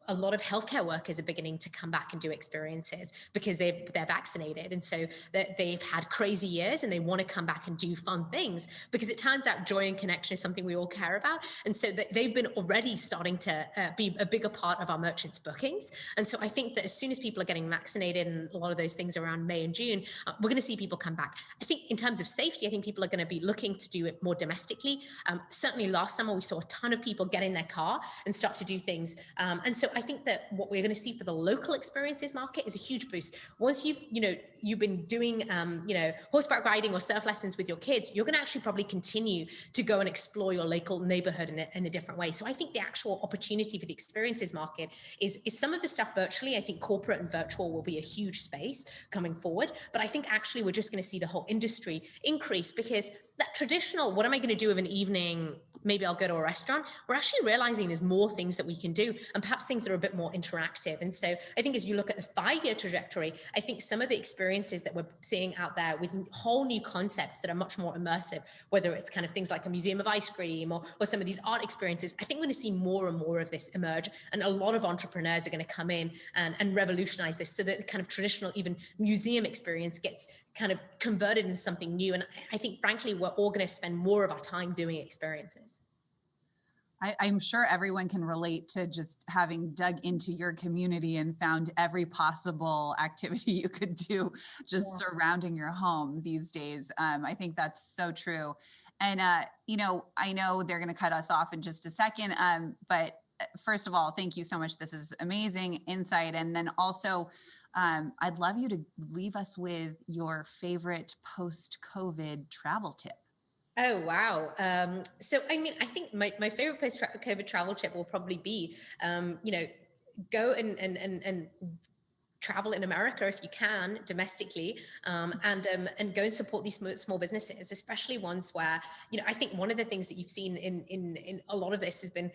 a lot of healthcare workers are beginning to come back and do experiences because they're vaccinated. And so they've had crazy years and they want to come back and do fun things, because it turns out joy and connection is something we all care about. And so they've been already starting to be a bigger part of our merchants' bookings. And so I think that as soon as people are getting vaccinated and a lot of those things around May and June, we're going to see people come back. I think in terms of safety, I think people are going to be looking to do it more domestically. Certainly last summer, we saw a ton of people get in their car and start to do things. And so I think that what we're going to see for the local experiences market is a huge boost. Once you've been doing, horseback riding or surf lessons with your kids, you're going to actually probably continue to go and explore your local neighborhood in a different way. So I think the actual opportunity for the experiences market is some of the stuff virtually. I think corporate and virtual will be a huge space coming forward. But I think actually we're just going to see the whole industry increase, because that traditional, what am I going to do of an evening? Maybe I'll go to a restaurant. We're actually realizing there's more things that we can do, and perhaps things that are a bit more interactive. And so I think as you look at the 5-year trajectory, I think some of the experiences that we're seeing out there with whole new concepts that are much more immersive, whether it's kind of things like a museum of ice cream or some of these art experiences, I think we're going to see more and more of this emerge. And a lot of entrepreneurs are going to come in and revolutionize this, so that the kind of traditional even museum experience gets kind of converted into something new. And I think, frankly, we're all going to spend more of our time doing experiences. I'm sure everyone can relate to just having dug into your community and found every possible activity you could do just surrounding your home these days. I think that's so true. And, I know they're going to cut us off in just a second, but first of all, thank you so much. This is amazing insight. And then also, I'd love you to leave us with your favorite post-COVID travel tip. Oh, wow. So, I mean, I think my favorite post-COVID travel tip will probably be, go and travel in America if you can, domestically, and go and support these small businesses, especially ones where, I think one of the things that you've seen in a lot of this has been,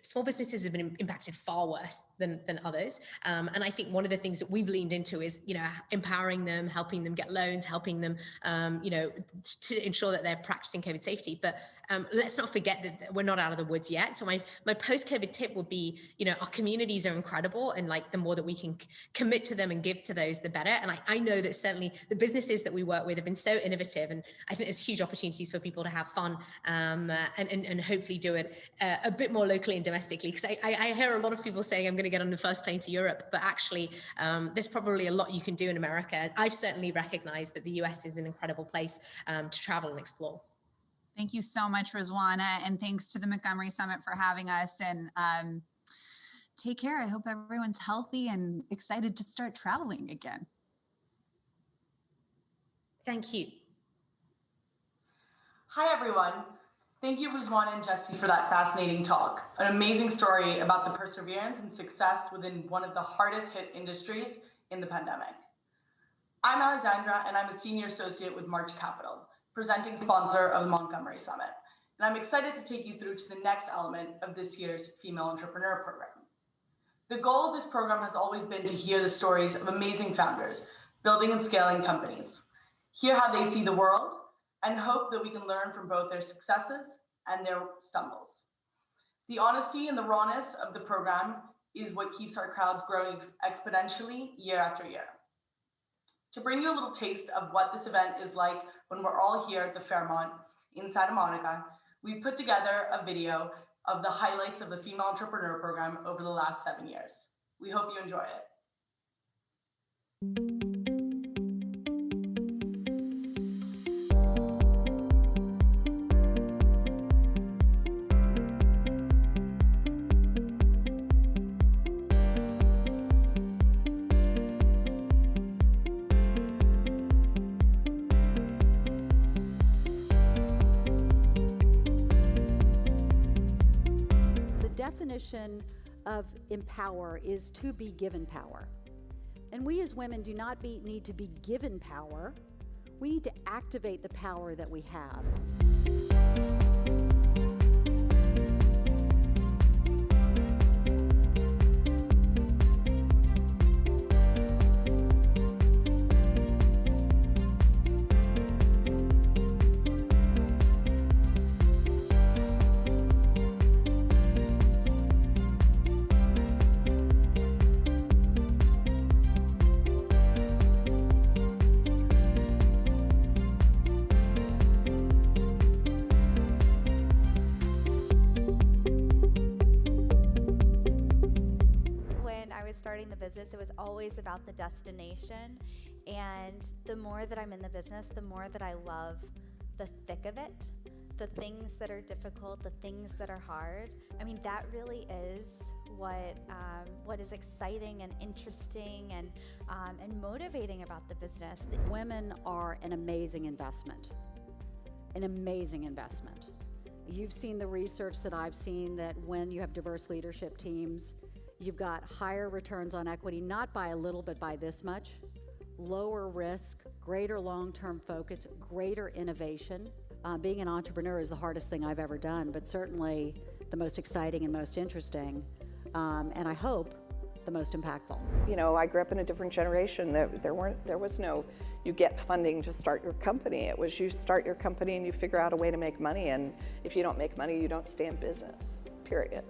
small businesses have been impacted far worse than others. And I think one of the things that we've leaned into is, empowering them, helping them get loans, helping them, to ensure that they're practicing COVID safety. But let's not forget that we're not out of the woods yet. So my post-COVID tip would be, our communities are incredible, and like the more that we can commit to them and give to those, the better. And I know that certainly the businesses that we work with have been so innovative, and I think there's huge opportunities for people to have fun and hopefully do it a bit more locally and domestically. Because I hear a lot of people saying I'm going to get on the first plane to Europe, but actually there's probably a lot you can do in America. I've certainly recognized that the US is an incredible place to travel and explore. Thank you so much, Rizwana, and thanks to the Montgomery Summit for having us. And take care. I hope everyone's healthy and excited to start traveling again. Thank you. Hi, everyone. Thank you, Rizwana and Jesse, for that fascinating talk. An amazing story about the perseverance and success within one of the hardest hit industries in the pandemic. I'm Alexandra, and I'm a senior associate with March Capital, presenting sponsor of the Montgomery Summit. And I'm excited to take you through to the next element of this year's Female Entrepreneur Program. The goal of this program has always been to hear the stories of amazing founders building and scaling companies, hear how they see the world, and hope that we can learn from both their successes and their stumbles. The honesty and the rawness of the program is what keeps our crowds growing exponentially year after year. To bring you a little taste of what this event is like when we're all here at the Fairmont in Santa Monica, we put together a video of the highlights of the Female Entrepreneur Program over the last 7 years. We hope you enjoy it. definition of empower is to be given power. And we as women do not need to be given power. We need to activate the power that we have. Starting the business, it was always about the destination. And the more that I'm in the business, the more that I love the thick of it, the things that are difficult, the things that are hard. I mean, that really is what is exciting and interesting and motivating about the business. Women are an amazing investment, an amazing investment. You've seen the research that I've seen that when you have diverse leadership teams, you've got higher returns on equity, not by a little, but by this much, lower risk, greater long-term focus, greater innovation. Being an entrepreneur is the hardest thing I've ever done, but certainly the most exciting and most interesting, and I hope the most impactful. You know, I grew up in a different generation. There was no, you get funding to start your company. It was you start your company and you figure out a way to make money, and if you don't make money, you don't stay in business, period.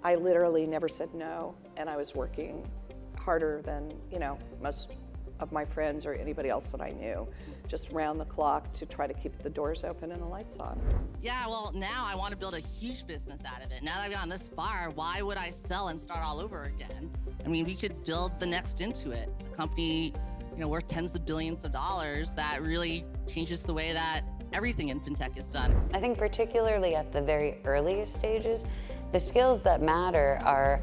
I literally never said no, and I was working harder than, you know, most of my friends or anybody else that I knew, just round the clock to try to keep the doors open and the lights on. Yeah, well, now I want to build a huge business out of it. Now that I've gone this far, why would I sell and start all over again? I mean, we could build the next Intuit, a company, you know, worth tens of billions of dollars that really changes the way that everything in fintech is done. I think particularly at the very earliest stages, the skills that matter are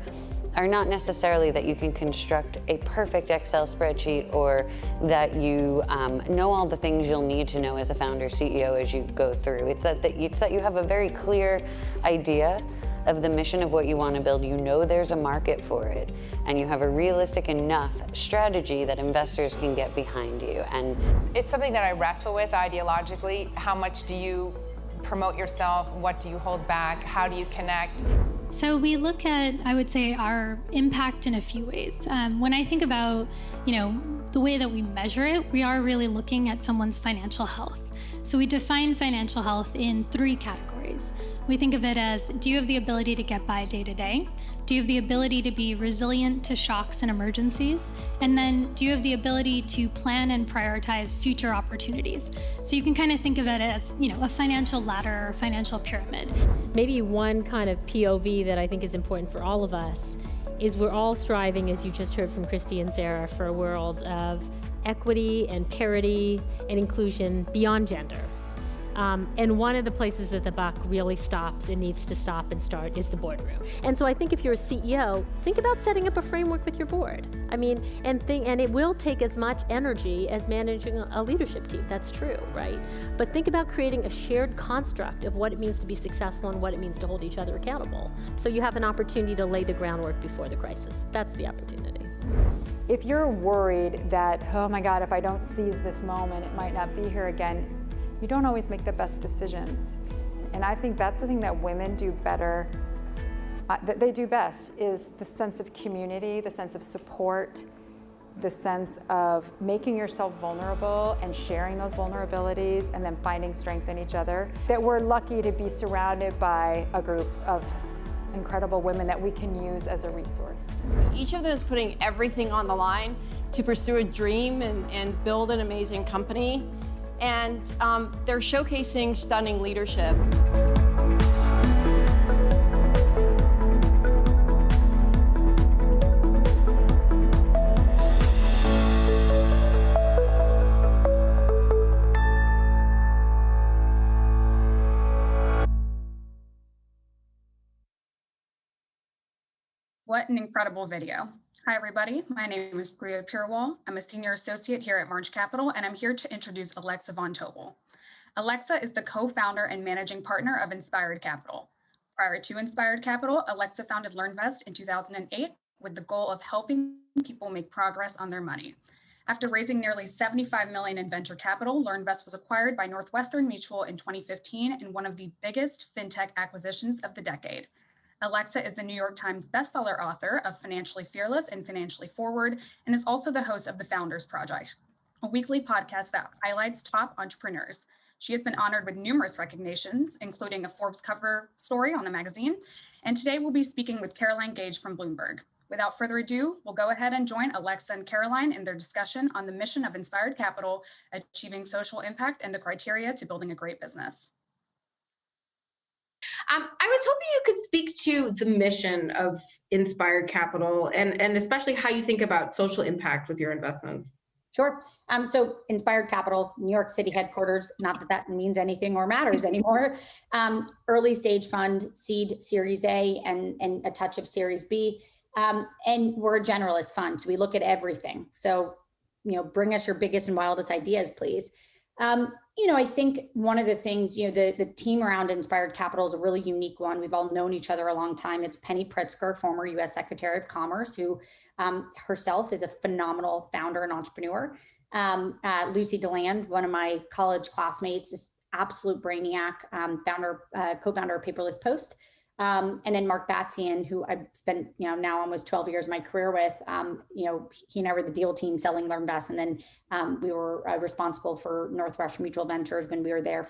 not necessarily that you can construct a perfect Excel spreadsheet or that you know all the things you'll need to know as a founder CEO as you go through. It's that you have a very clear idea of the mission of what you want to build. You know there's a market for it, and you have a realistic enough strategy that investors can get behind you. And it's something that I wrestle with ideologically. How much do you promote yourself? What do you hold back? How do you connect? So we look at, I would say, our impact in a few ways. When I think about, you know, the way that we measure it, we are really looking at someone's financial health. So we define financial health in 3 categories. We think of it as, do you have the ability to get by day to day? Do you have the ability to be resilient to shocks and emergencies? And then do you have the ability to plan and prioritize future opportunities? So you can kind of think of it as, you know, a financial ladder or financial pyramid. Maybe one kind of POV that I think is important for all of us is we're all striving, as you just heard from Christy and Sarah, for a world of equity and parity and inclusion beyond gender. And one of the places that the buck really stops and needs to stop and start is the boardroom. And so I think if you're a CEO, think about setting up a framework with your board. I mean, and it will take as much energy as managing a leadership team. That's true, right? But think about creating a shared construct of what it means to be successful and what it means to hold each other accountable. So you have an opportunity to lay the groundwork before the crisis. That's the opportunity. If you're worried that, oh my God, if I don't seize this moment, it might not be here again, you don't always make the best decisions. And I think that's the thing that women do better, that they do best, is the sense of community, the sense of support, the sense of making yourself vulnerable and sharing those vulnerabilities and then finding strength in each other. That we're lucky to be surrounded by a group of incredible women that we can use as a resource. Each of them is putting everything on the line to pursue a dream and build an amazing company. And they're showcasing stunning leadership. What an incredible video. Hi, everybody. My name is Priya Purewal. I'm a senior associate here at March Capital, and I'm here to introduce Alexa Von Tobel. Alexa is the co-founder and managing partner of Inspired Capital. Prior to Inspired Capital, Alexa founded LearnVest in 2008 with the goal of helping people make progress on their money. After raising nearly $75 million in venture capital, LearnVest was acquired by Northwestern Mutual in 2015 in one of the biggest fintech acquisitions of the decade. Alexa is the New York Times bestseller author of Financially Fearless and Financially Forward, and is also the host of The Founders Project, a weekly podcast that highlights top entrepreneurs. She has been honored with numerous recognitions, including a Forbes cover story on the magazine. And today we'll be speaking with Caroline Gage from Bloomberg. Without further ado, we'll go ahead and join Alexa and Caroline in their discussion on the mission of Inspired Capital, achieving social impact and the criteria to building a great business. I was hoping you could speak to the mission of Inspired Capital and especially how you think about social impact with your investments. Sure. So Inspired Capital, New York City headquarters, not that that means anything or matters anymore. Early stage fund, seed, Series A, and a touch of Series B. And we're a generalist fund, so we look at everything. So, bring us your biggest and wildest ideas, please. I think one of the things, the team around Inspired Capital is a really unique one. We've all known each other a long time. It's Penny Pritzker, former U.S. Secretary of Commerce, who herself is a phenomenal founder and entrepreneur. Lucy DeLand, one of my college classmates, is absolute brainiac, co-founder of Paperless Post. And then Mark Batzian, who I've spent, now almost 12 years of my career with, he and I were the deal team selling LearnVest. And then we were responsible for Northwestern Mutual Ventures when we were there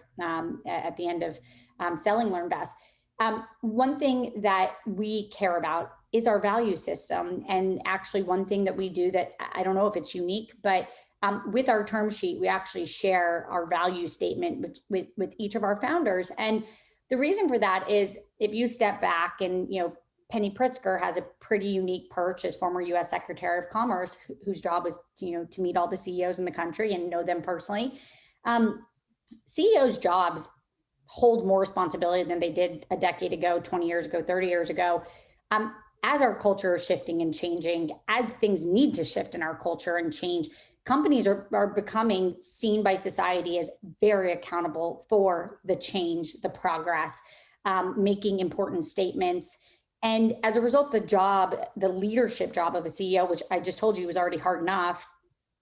at the end of selling LearnVest. One thing that we care about is our value system. And actually one thing that we do that I don't know if it's unique, but with our term sheet, we actually share our value statement with each of our founders. And the reason for that is if you step back and, Penny Pritzker has a pretty unique perch as former U.S. Secretary of Commerce, whose job was, to meet all the CEOs in the country and know them personally. CEOs' jobs hold more responsibility than they did a decade ago, 20 years ago, 30 years ago. As our culture is shifting and changing, as things need to shift in our culture and change, companies are becoming seen by society as very accountable for the change, the progress, making important statements. And as a result, the leadership job of a CEO, which I just told you was already hard enough,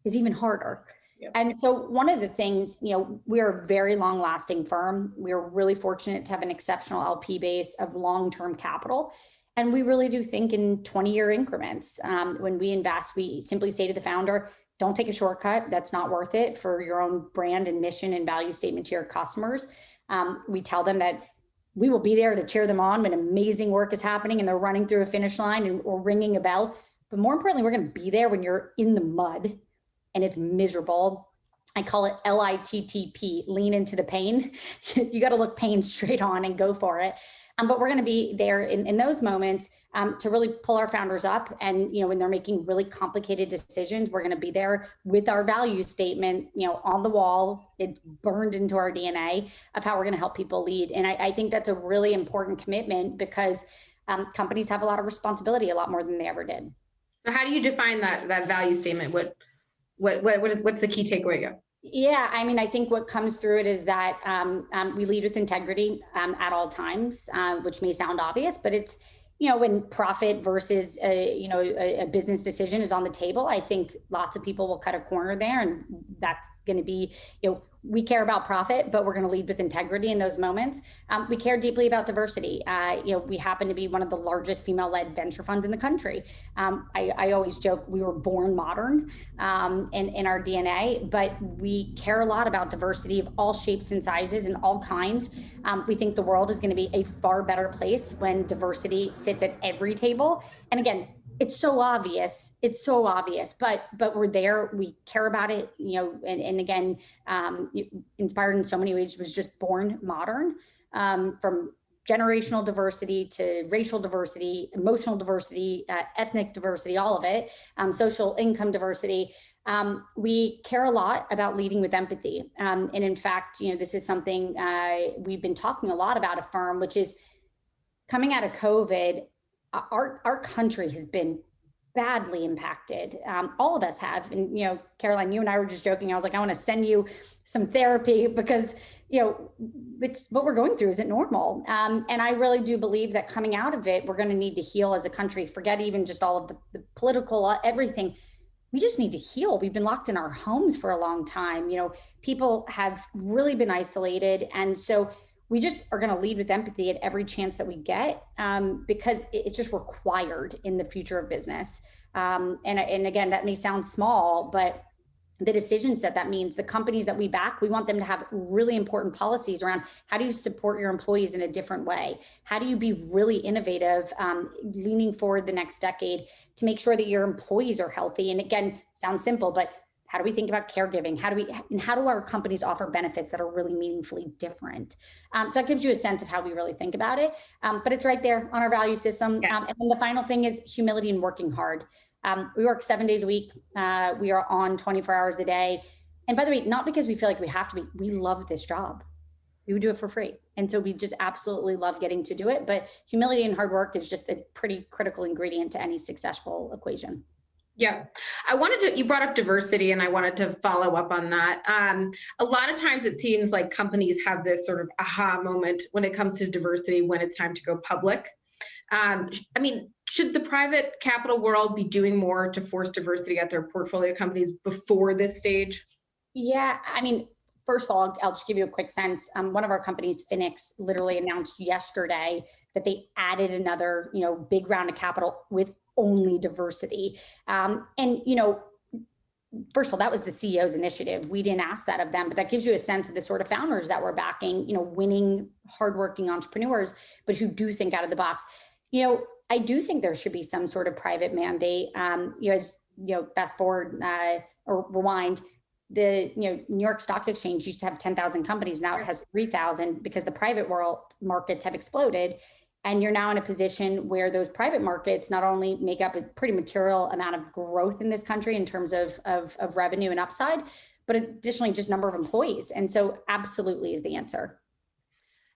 is even harder. Yep. And so one of the things, we're a very long lasting firm. We're really fortunate to have an exceptional LP base of long-term capital. And we really do think in 20-year increments. When we invest, we simply say to the founder, don't take a shortcut. That's not worth it for your own brand and mission and value statement to your customers. We tell them that we will be there to cheer them on when amazing work is happening and they're running through a finish line or ringing a bell. But more importantly, we're going to be there when you're in the mud and it's miserable. I call it LITTP, lean into the pain. You got to look pain straight on and go for it. But we're going to be there in those moments to really pull our founders up. And, when they're making really complicated decisions, we're going to be there with our value statement, on the wall. It's burned into our DNA of how we're going to help people lead. And I think that's a really important commitment because companies have a lot of responsibility, a lot more than they ever did. So how do you define that value statement? What's the key takeaway? Yeah, I think what comes through it is that we lead with integrity at all times, which may sound obvious, but it's, when profit versus a business decision is on the table, I think lots of people will cut a corner there, and that's going to be, we care about profit, but we're going to lead with integrity in those moments. We care deeply about diversity. We happen to be one of the largest female-led venture funds in the country. I always joke we were born modern in our DNA, but we care a lot about diversity of all shapes and sizes and all kinds. We think the world is going to be a far better place when diversity sits at every table. And again, it's so obvious, but we're there, we care about it, and again, Inspired in so many ways was just born modern, from generational diversity to racial diversity, emotional diversity, ethnic diversity, all of it, social income diversity. We care a lot about leading with empathy. And in fact, this is something we've been talking a lot about at firm, which is coming out of COVID, our country has been badly impacted. All of us have. And, you know, Caroline, you and I were just joking. I was like, I want to send you some therapy because, you know, it's what we're going through isn't normal. And I really do believe that coming out of it, we're going to need to heal as a country. Forget even just all of the political, everything. We just need to heal. We've been locked in our homes for a long time. You know, people have really been isolated. And so we just are going to lead with empathy at every chance that we get, because it's just required in the future of business. And again, that may sound small, but the decisions that means, the companies that we back, we want them to have really important policies around how do you support your employees in a different way? How do you be really innovative, leaning forward the next decade to make sure that your employees are healthy? And again, sounds simple, but how do we think about caregiving? How do our companies offer benefits that are really meaningfully different? So that gives you a sense of how we really think about it. But it's right there on our value system. And then the final thing is humility and working hard. We work 7 days a week. We are on 24 hours a day. And by the way, not because we feel like we have to be, we love this job. We would do it for free. And so we just absolutely love getting to do it. But humility and hard work is just a pretty critical ingredient to any successful equation. Yeah, you brought up diversity and I wanted to follow up on that. A lot of times it seems like companies have this sort of aha moment when it comes to diversity, when it's time to go public. I mean, should the private capital world be doing more to force diversity at their portfolio companies before this stage? Yeah, I mean, first of all, I'll just give you a quick sense. One of our companies, Phoenix, literally announced yesterday that they added another, you know, big round of capital with only diversity. And, you know, first of all, that was the CEO's initiative. We didn't ask that of them, but that gives you a sense of the sort of founders that we're backing, you know, winning, hardworking entrepreneurs, but who do think out of the box. You know, I do think there should be some sort of private mandate. You know, as you know, fast forward or rewind, the New York Stock Exchange used to have 10,000 companies. Now it has 3,000 because the private world markets have exploded. And you're now in a position where those private markets not only make up a pretty material amount of growth in this country in terms of revenue and upside, but additionally just number of employees. And so absolutely is the answer.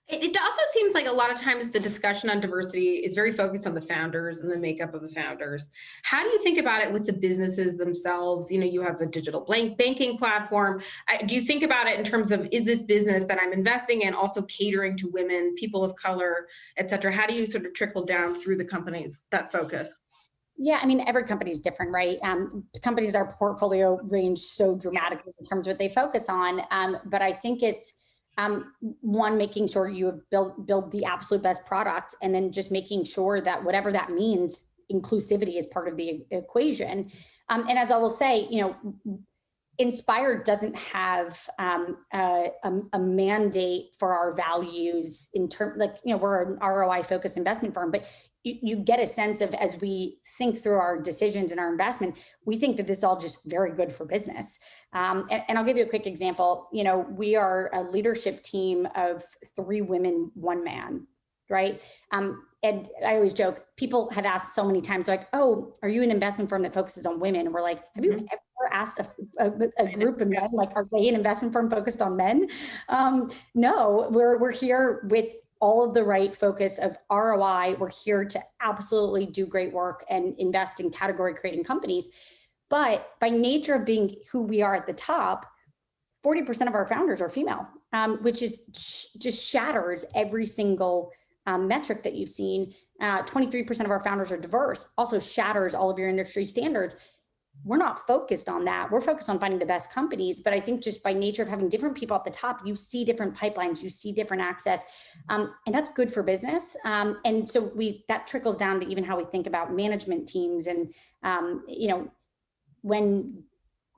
It also seems like a lot of times the discussion on diversity is very focused on the founders and the makeup of the founders. How do you think about it with the businesses themselves? You know, you have the digital banking platform. Do you think about it in terms of, is this business that I'm investing in also catering to women, people of color, et cetera? How do you sort of trickle down through the companies that focus? Yeah, I mean, every company is different, right? Companies, our portfolio range so dramatically in terms of what they focus on. But I think it's, one, making sure you build the absolute best product, and then just making sure that whatever that means, inclusivity is part of the equation. And as I will say, you know, Inspire doesn't have a mandate for our values in terms, like, you know, we're an ROI focused investment firm, but you get a sense of, as we think through our decisions and our investment, we think that this is all just very good for business. And I'll give you a quick example. You know, we are a leadership team of 3 women, 1 man, right? And I always joke, people have asked so many times, like, oh, are you an investment firm that focuses on women? And we're like, have you ever asked a group of men, like, are they an investment firm focused on men? No, we're here with all of the right focus of ROI. We're here to absolutely do great work and invest in category creating companies. But by nature of being who we are at the top, 40% of our founders are female, which is just shatters every single metric that you've seen. 23% of our founders are diverse, also shatters all of your industry standards. We're not focused on that. We're focused on finding the best companies. But I think just by nature of having different people at the top, you see different pipelines, you see different access, and that's good for business. And so that trickles down to even how we think about management teams. And, you know, when,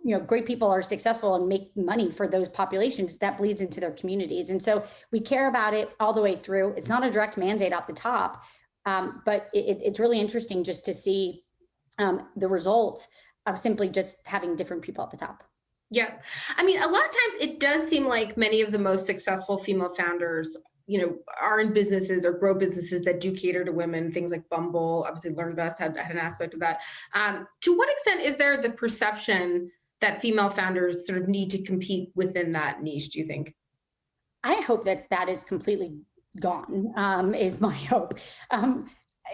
you know, great people are successful and make money for those populations, that bleeds into their communities. And so we care about it all the way through. It's not a direct mandate at the top, but it's really interesting just to see the results of simply just having different people at the top. Yeah. I mean, a lot of times it does seem like many of the most successful female founders, you know, are in businesses or grow businesses that do cater to women, things like Bumble, obviously LearnVest had an aspect of that. To what extent is there the perception that female founders sort of need to compete within that niche, do you think? I hope that is completely gone, is my hope.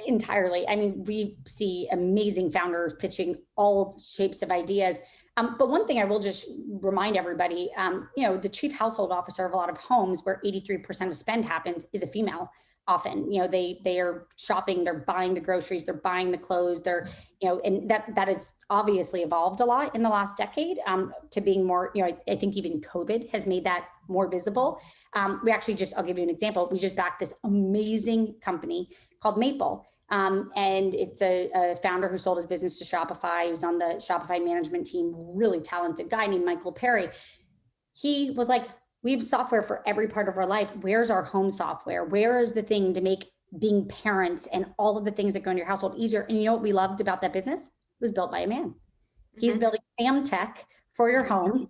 Entirely. I mean, we see amazing founders pitching all shapes of ideas. But one thing I will just remind everybody, the chief household officer of a lot of homes where 83% of spend happens is a female. Often, they are shopping, they're buying the groceries, they're buying the clothes, they're, and that has obviously evolved a lot in the last decade to being more, I think even COVID has made that more visible. We actually I'll give you an example. We just backed this amazing company called Maple. And it's a founder who sold his business to Shopify. He was on the Shopify management team, really talented guy named Michael Perry. He was like, we have software for every part of our life. Where's our home software? Where is the thing to make being parents and all of the things that go into your household easier? And you know what we loved about that business? It was built by a man. He's building fam tech for your home.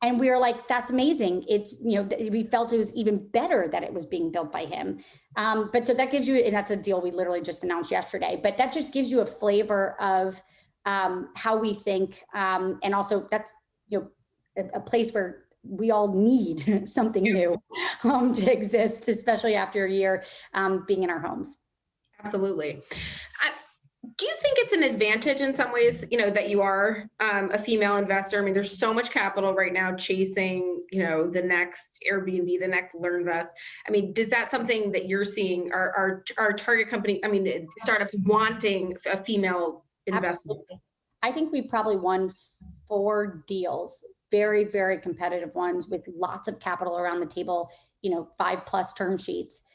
And we were like, that's amazing. It's, we felt it was even better that it was being built by him. But so that gives you, and that's a deal we literally just announced yesterday, but that just gives you a flavor of how we think. And also that's, a place where we all need something new to exist, especially after a year being in our homes. Absolutely. Do you think it's an advantage in some ways, that you are a female investor? I mean, there's so much capital right now chasing, the next Airbnb, the next LearnVest. I mean, does that something that you're seeing our target company, startups wanting a female investment? Absolutely. I think we probably won 4 deals, very, very competitive ones with lots of capital around the table, 5+ term sheets,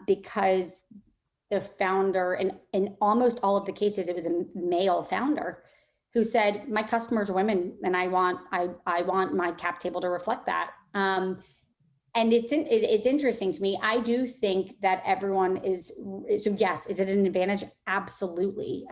because the founder, and in almost all of the cases, it was a male founder who said, my customers are women and I want my cap table to reflect that. And it's interesting to me. I do think that everyone is, so yes, is it an advantage? Absolutely.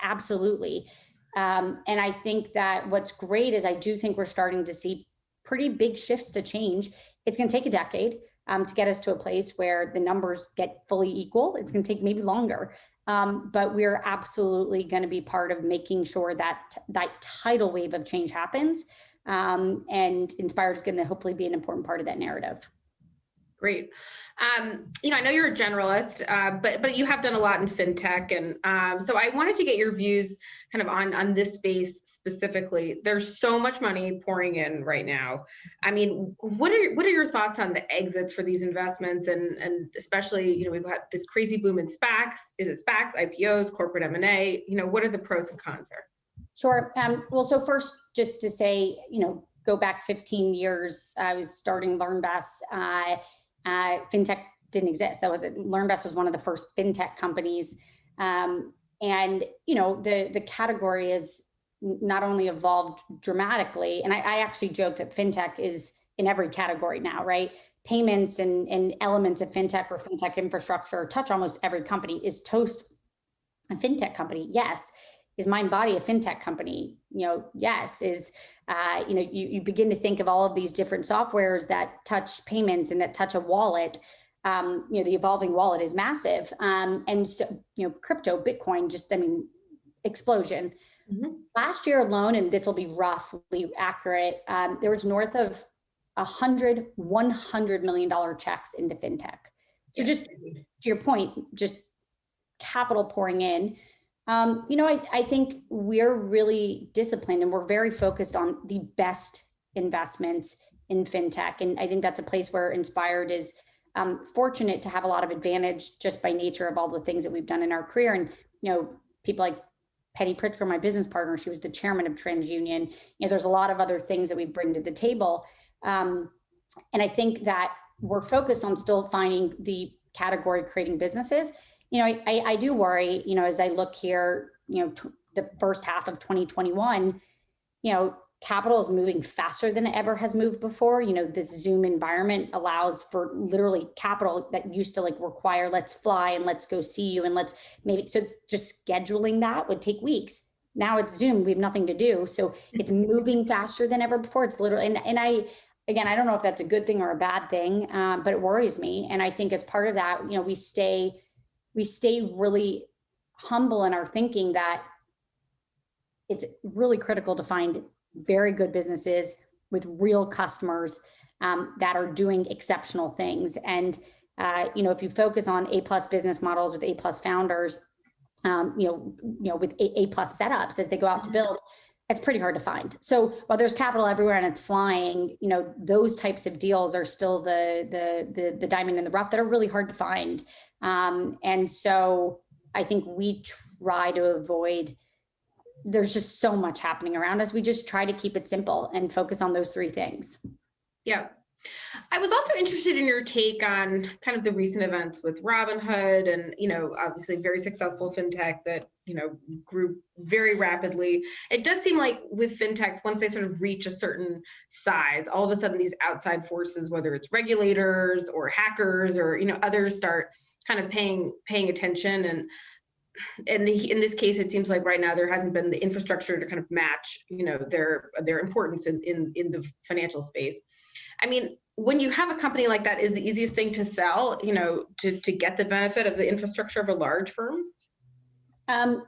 Absolutely. And I think that what's great is I do think we're starting to see pretty big shifts to change. It's going to take a decade to get us to a place where the numbers get fully equal. It's going to take maybe longer, but we're absolutely going to be part of making sure that that tidal wave of change happens. And Inspired is going to hopefully be an important part of that narrative. Great. I know you're a generalist, but you have done a lot in fintech, and so I wanted to get your views kind of on this space specifically. There's so much money pouring in right now. I mean, what are your thoughts on the exits for these investments, and especially we've got this crazy boom in SPACs. Is it SPACs, IPOs, corporate M&A? What are the pros and cons there? Sure. Well, so first, just to say, go back 15 years, I was starting LearnVest. Fintech didn't exist. LearnVest was one of the first fintech companies. And, the category has not only evolved dramatically, and I actually joke that fintech is in every category now, right? Payments and elements of fintech or fintech infrastructure touch almost every company. Is Toast a fintech company? Yes. Is MindBody a fintech company? Yes. Is, you begin to think of all of these different softwares that touch payments and that touch a wallet. The evolving wallet is massive. And so, crypto, Bitcoin, explosion. Mm-hmm. Last year alone, and this will be roughly accurate, there was north of $100 million checks into fintech. So just to your point, just capital pouring in. I think we're really disciplined and we're very focused on the best investments in fintech. And I think that's a place where Inspired is fortunate to have a lot of advantage just by nature of all the things that we've done in our career. And, people like Penny Pritzker, my business partner, she was the chairman of TransUnion. There's a lot of other things that we bring to the table. And I think that we're focused on still finding the category creating businesses. I do worry, as I look here, the first half of 2021, capital is moving faster than it ever has moved before. This Zoom environment allows for literally capital that used to require, let's fly and let's go see you. And so just scheduling that would take weeks. Now it's Zoom, we have nothing to do. So it's moving faster than ever before. It's literally, and I don't know if that's a good thing or a bad thing, but it worries me. And I think as part of that, we stay really humble in our thinking that it's really critical to find very good businesses with real customers that are doing exceptional things. And if you focus on A+ business models with A+ founders, with A+ setups as they go out to build, it's pretty hard to find. So while there's capital everywhere and it's flying, those types of deals are still the diamond in the rough that are really hard to find. And so I think we try to avoid, there's just so much happening around us. We just try to keep it simple and focus on those three things. Yeah. I was also interested in your take on kind of the recent events with Robinhood and, obviously very successful fintech that, grew very rapidly. It does seem like with fintechs, once they sort of reach a certain size, all of a sudden these outside forces, whether it's regulators or hackers or, others start kind of paying attention. And in this case, it seems like right now there hasn't been the infrastructure to kind of match, their importance in the financial space. I mean, when you have a company like that, is the easiest thing to sell, to get the benefit of the infrastructure of a large firm?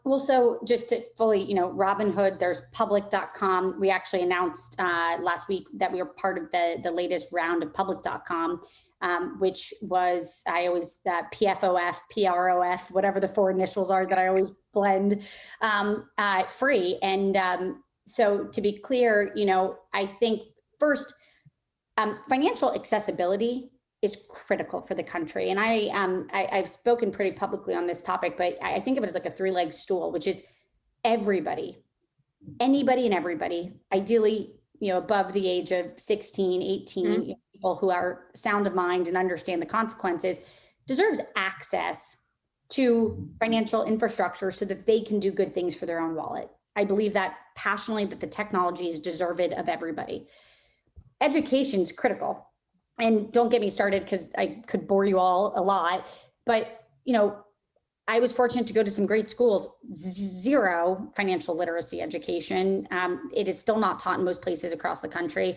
Well, so just to fully, Robinhood, there's public.com. We actually announced last week that we were part of the latest round of public.com, which was, I always, PFOF, PROF, whatever the four initials are that I always blend, free. And so to be clear, I think first, financial accessibility is critical for the country. And I've spoken pretty publicly on this topic, but I think of it as like a three-legged stool, which is everybody, anybody and everybody, ideally, above the age of 16, 18, people who are sound of mind and understand the consequences, deserves access to financial infrastructure so that they can do good things for their own wallet. I believe that passionately, that the technology is deserved of everybody. Education is critical. And don't get me started because I could bore you all a lot, but I was fortunate to go to some great schools, zero financial literacy education. It is still not taught in most places across the country.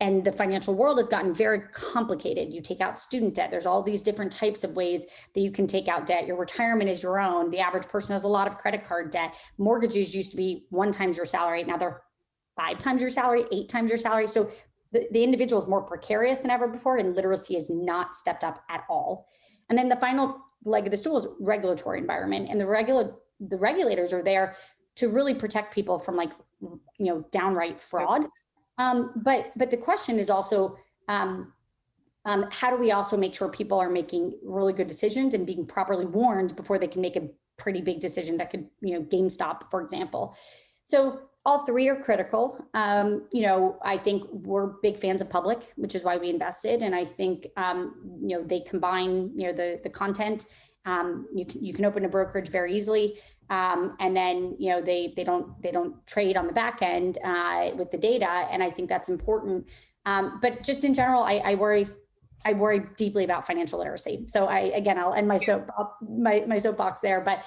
And the financial world has gotten very complicated. You take out student debt. There's all these different types of ways that you can take out debt. Your retirement is your own. The average person has a lot of credit card debt. Mortgages used to be 1 times your salary. Now they're 5 times your salary, 8 times your salary. So the individual is more precarious than ever before, and literacy has not stepped up at all. And then the final leg of the stool is regulatory environment, and the regulators are there to really protect people from downright fraud. But the question is also, how do we also make sure people are making really good decisions and being properly warned before they can make a pretty big decision that could, GameStop, for example. So all three are critical. I think we're big fans of public, which is why we invested. And I think, they combine, the content. You can open a brokerage very easily. And then, they don't trade on the back end with the data. And I think that's important. But just in general, I worry deeply about financial literacy. So I'll end my soapbox there, but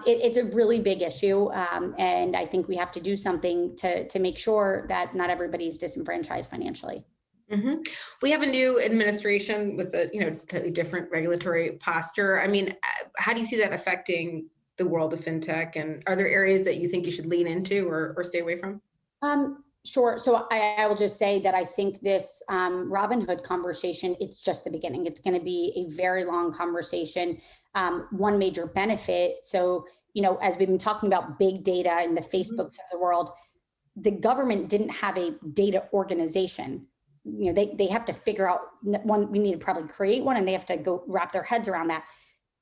it's a really big issue. And I think we have to do something to make sure that not everybody's disenfranchised financially. Mm-hmm. We have a new administration with a totally different regulatory posture. I mean, how do you see that affecting the world of fintech? And are there areas that you think you should lean into or stay away from? Sure. So I will just say that I think this Robinhood conversation, it's just the beginning. It's going to be a very long conversation. One major benefit. So, as we've been talking about big data and the Facebooks of the world, the government didn't have a data organization. They have to figure out one, we need to probably create one, and they have to go wrap their heads around that.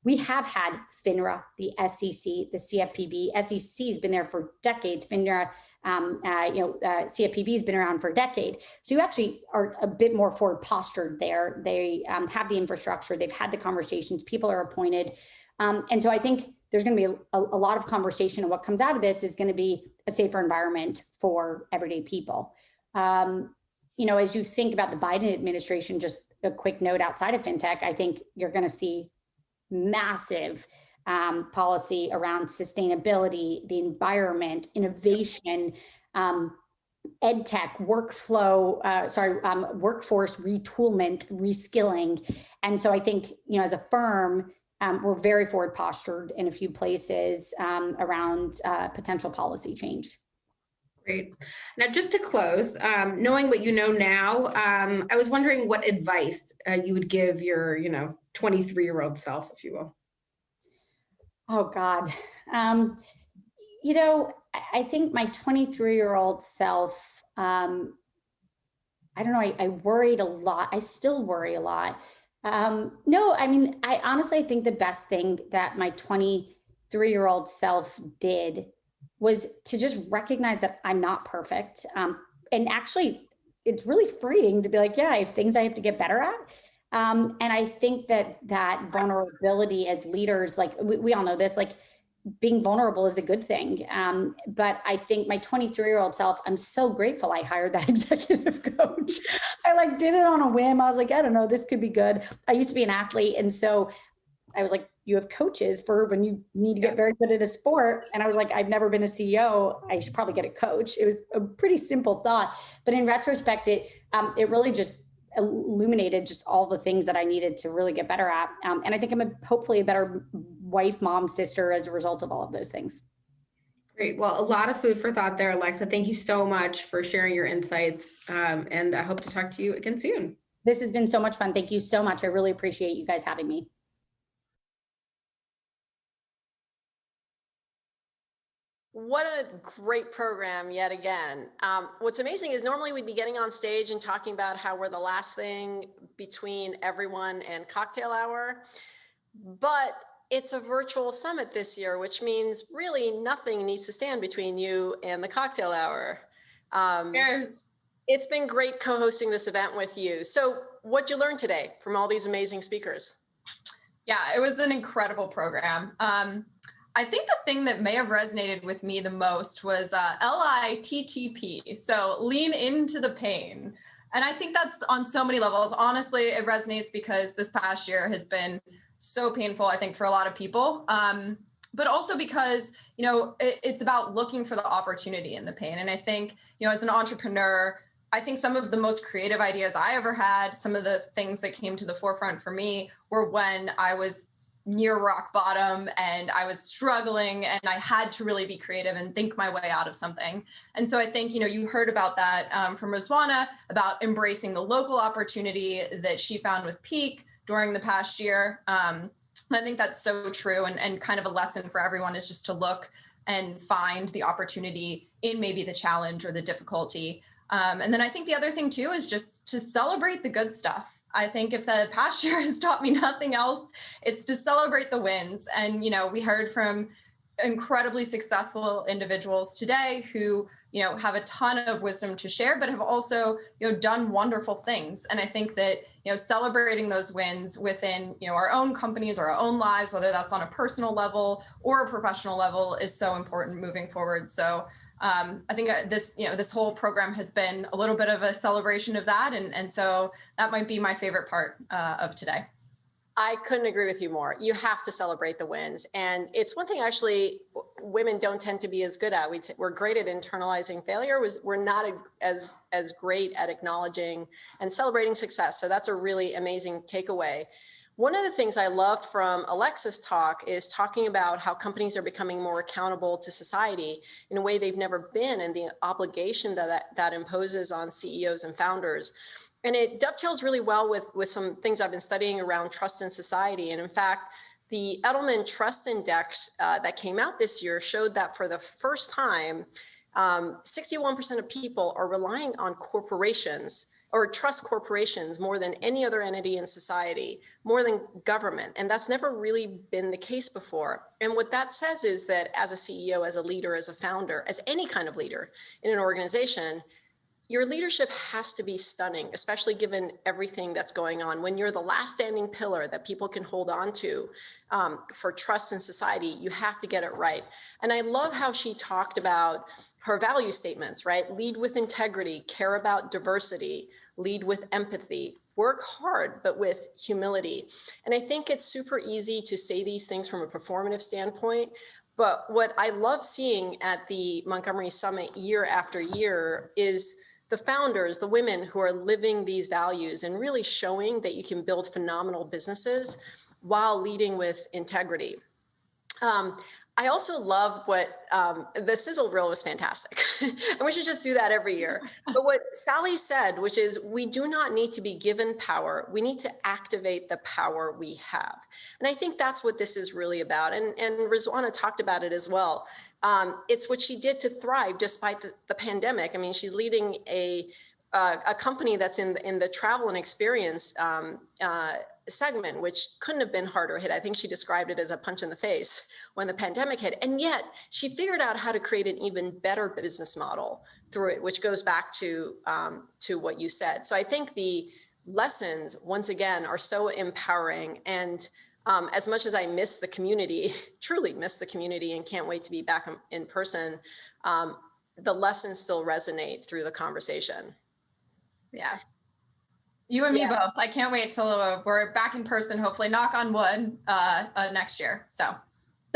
We have had FINRA, the SEC, the CFPB. SEC has been there for decades. FINRA, CFPB has been around for a decade. So you actually are a bit more forward postured there. They have the infrastructure. They've had the conversations. People are appointed. And so I think there's going to be a lot of conversation, and what comes out of this is going to be a safer environment for everyday people. As you think about the Biden administration, just a quick note outside of fintech, I think you're going to see massive policy around sustainability, the environment, innovation, ed tech, workforce retoolment, reskilling. And so I think, as a firm, we're very forward postured in a few places around potential policy change. Great. Now, just to close, knowing what you know now, I was wondering what advice you would give your, 23-year-old self, if you will. Oh God. I think my 23-year-old self, I don't know, I worried a lot. I still worry a lot. No, I mean, I honestly think the best thing that my 23-year-old self did was to just recognize that I'm not perfect. And actually, it's really freeing to be like, yeah, I have things I have to get better at. And I think that vulnerability as leaders, like we all know this, like being vulnerable is a good thing. But I think my 23-year-old self, I'm so grateful I hired that executive coach. I did it on a whim. I was like, I don't know, this could be good. I used to be an athlete. And so I was like, you have coaches for when you need to get very good at a sport. And I was like, I've never been a CEO. I should probably get a coach. It was a pretty simple thought, but in retrospect, it really just illuminated just all the things that I needed to really get better at. And I think I'm hopefully a better wife, mom, sister as a result of all of those things. Great. Well, a lot of food for thought there, Alexa. Thank you so much for sharing your insights. And I hope to talk to you again soon. This has been so much fun. Thank you so much. I really appreciate you guys having me. What a great program yet again. What's amazing is normally we'd be getting on stage and talking about how we're the last thing between everyone and cocktail hour, but it's a virtual summit this year, which means really nothing needs to stand between you and the cocktail hour. Cheers. It's been great co-hosting this event with you. So what'd you learn today from all these amazing speakers? Yeah, it was an incredible program. I think the thing that may have resonated with me the most was LITTP. So lean into the pain. And I think that's on so many levels. Honestly, it resonates because this past year has been so painful, I think, for a lot of people. But also because, it's about looking for the opportunity in the pain. And I think, as an entrepreneur, I think some of the most creative ideas I ever had, some of the things that came to the forefront for me were when I was near rock bottom and I was struggling and I had to really be creative and think my way out of something. And so I think, you heard about that from Rizwana about embracing the local opportunity that she found with Peak during the past year. And I think that's so true and kind of a lesson for everyone is just to look and find the opportunity in maybe the challenge or the difficulty. And then I think the other thing too is just to celebrate the good stuff. I think if the past year has taught me nothing else, it's to celebrate the wins. And, we heard from incredibly successful individuals today who, have a ton of wisdom to share, but have also, done wonderful things. And I think that, celebrating those wins within, our own companies or our own lives, whether that's on a personal level or a professional level, is so important moving forward. So I think this whole program has been a little bit of a celebration of that. And so that might be my favorite part of today. I couldn't agree with you more. You have to celebrate the wins. And it's one thing actually women don't tend to be as good at. We're great at internalizing failure. We're not as great at acknowledging and celebrating success. So that's a really amazing takeaway. One of the things I loved from Alexa's talk is talking about how companies are becoming more accountable to society in a way they've never been, and the obligation that imposes on CEOs and founders. And it dovetails really well with some things I've been studying around trust in society. And in fact, the Edelman Trust Index that came out this year showed that for the first time, 61% of people are relying on corporations or trust corporations more than any other entity in society, more than government. And that's never really been the case before. And what that says is that as a CEO, as a leader, as a founder, as any kind of leader in an organization, your leadership has to be stunning, especially given everything that's going on. When you're the last standing pillar that people can hold on to for trust in society, you have to get it right. And I love how she talked about her value statements, right? Lead with integrity, care about diversity, lead with empathy, work hard, but with humility. And I think it's super easy to say these things from a performative standpoint. But what I love seeing at the Montgomery Summit year after year is the founders, the women who are living these values and really showing that you can build phenomenal businesses while leading with integrity. I also love what the sizzle reel was fantastic. And we should just do that every year. But what Sally said, which is we do not need to be given power. We need to activate the power we have. And I think that's what this is really about. And Rizwana talked about it as well. It's what she did to thrive despite the pandemic. I mean, she's leading a company that's in the travel and experience segment, which couldn't have been harder hit. I think she described it as a punch in the face when the pandemic hit. And yet she figured out how to create an even better business model through it, which goes back to what you said. So I think the lessons, once again, are so empowering. And as much as I miss the community, truly miss the community and can't wait to be back in person, the lessons still resonate through the conversation. Yeah. You and me both. I can't wait till we're back in person, hopefully, knock on wood, next year. So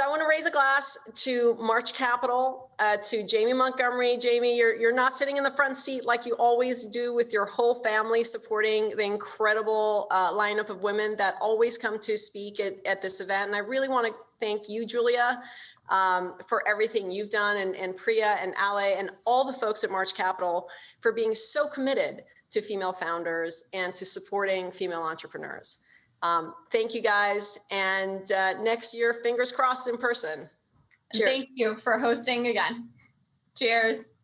I want to raise a glass to March Capital, to Jamie Montgomery. Jamie, you're not sitting in the front seat like you always do with your whole family, supporting the incredible lineup of women that always come to speak at this event. And I really want to thank you, Julia, for everything you've done, and Priya and Ale and all the folks at March Capital for being so committed to female founders and to supporting female entrepreneurs. Thank you guys. And next year, fingers crossed in person. Cheers. Thank you for hosting again. Cheers.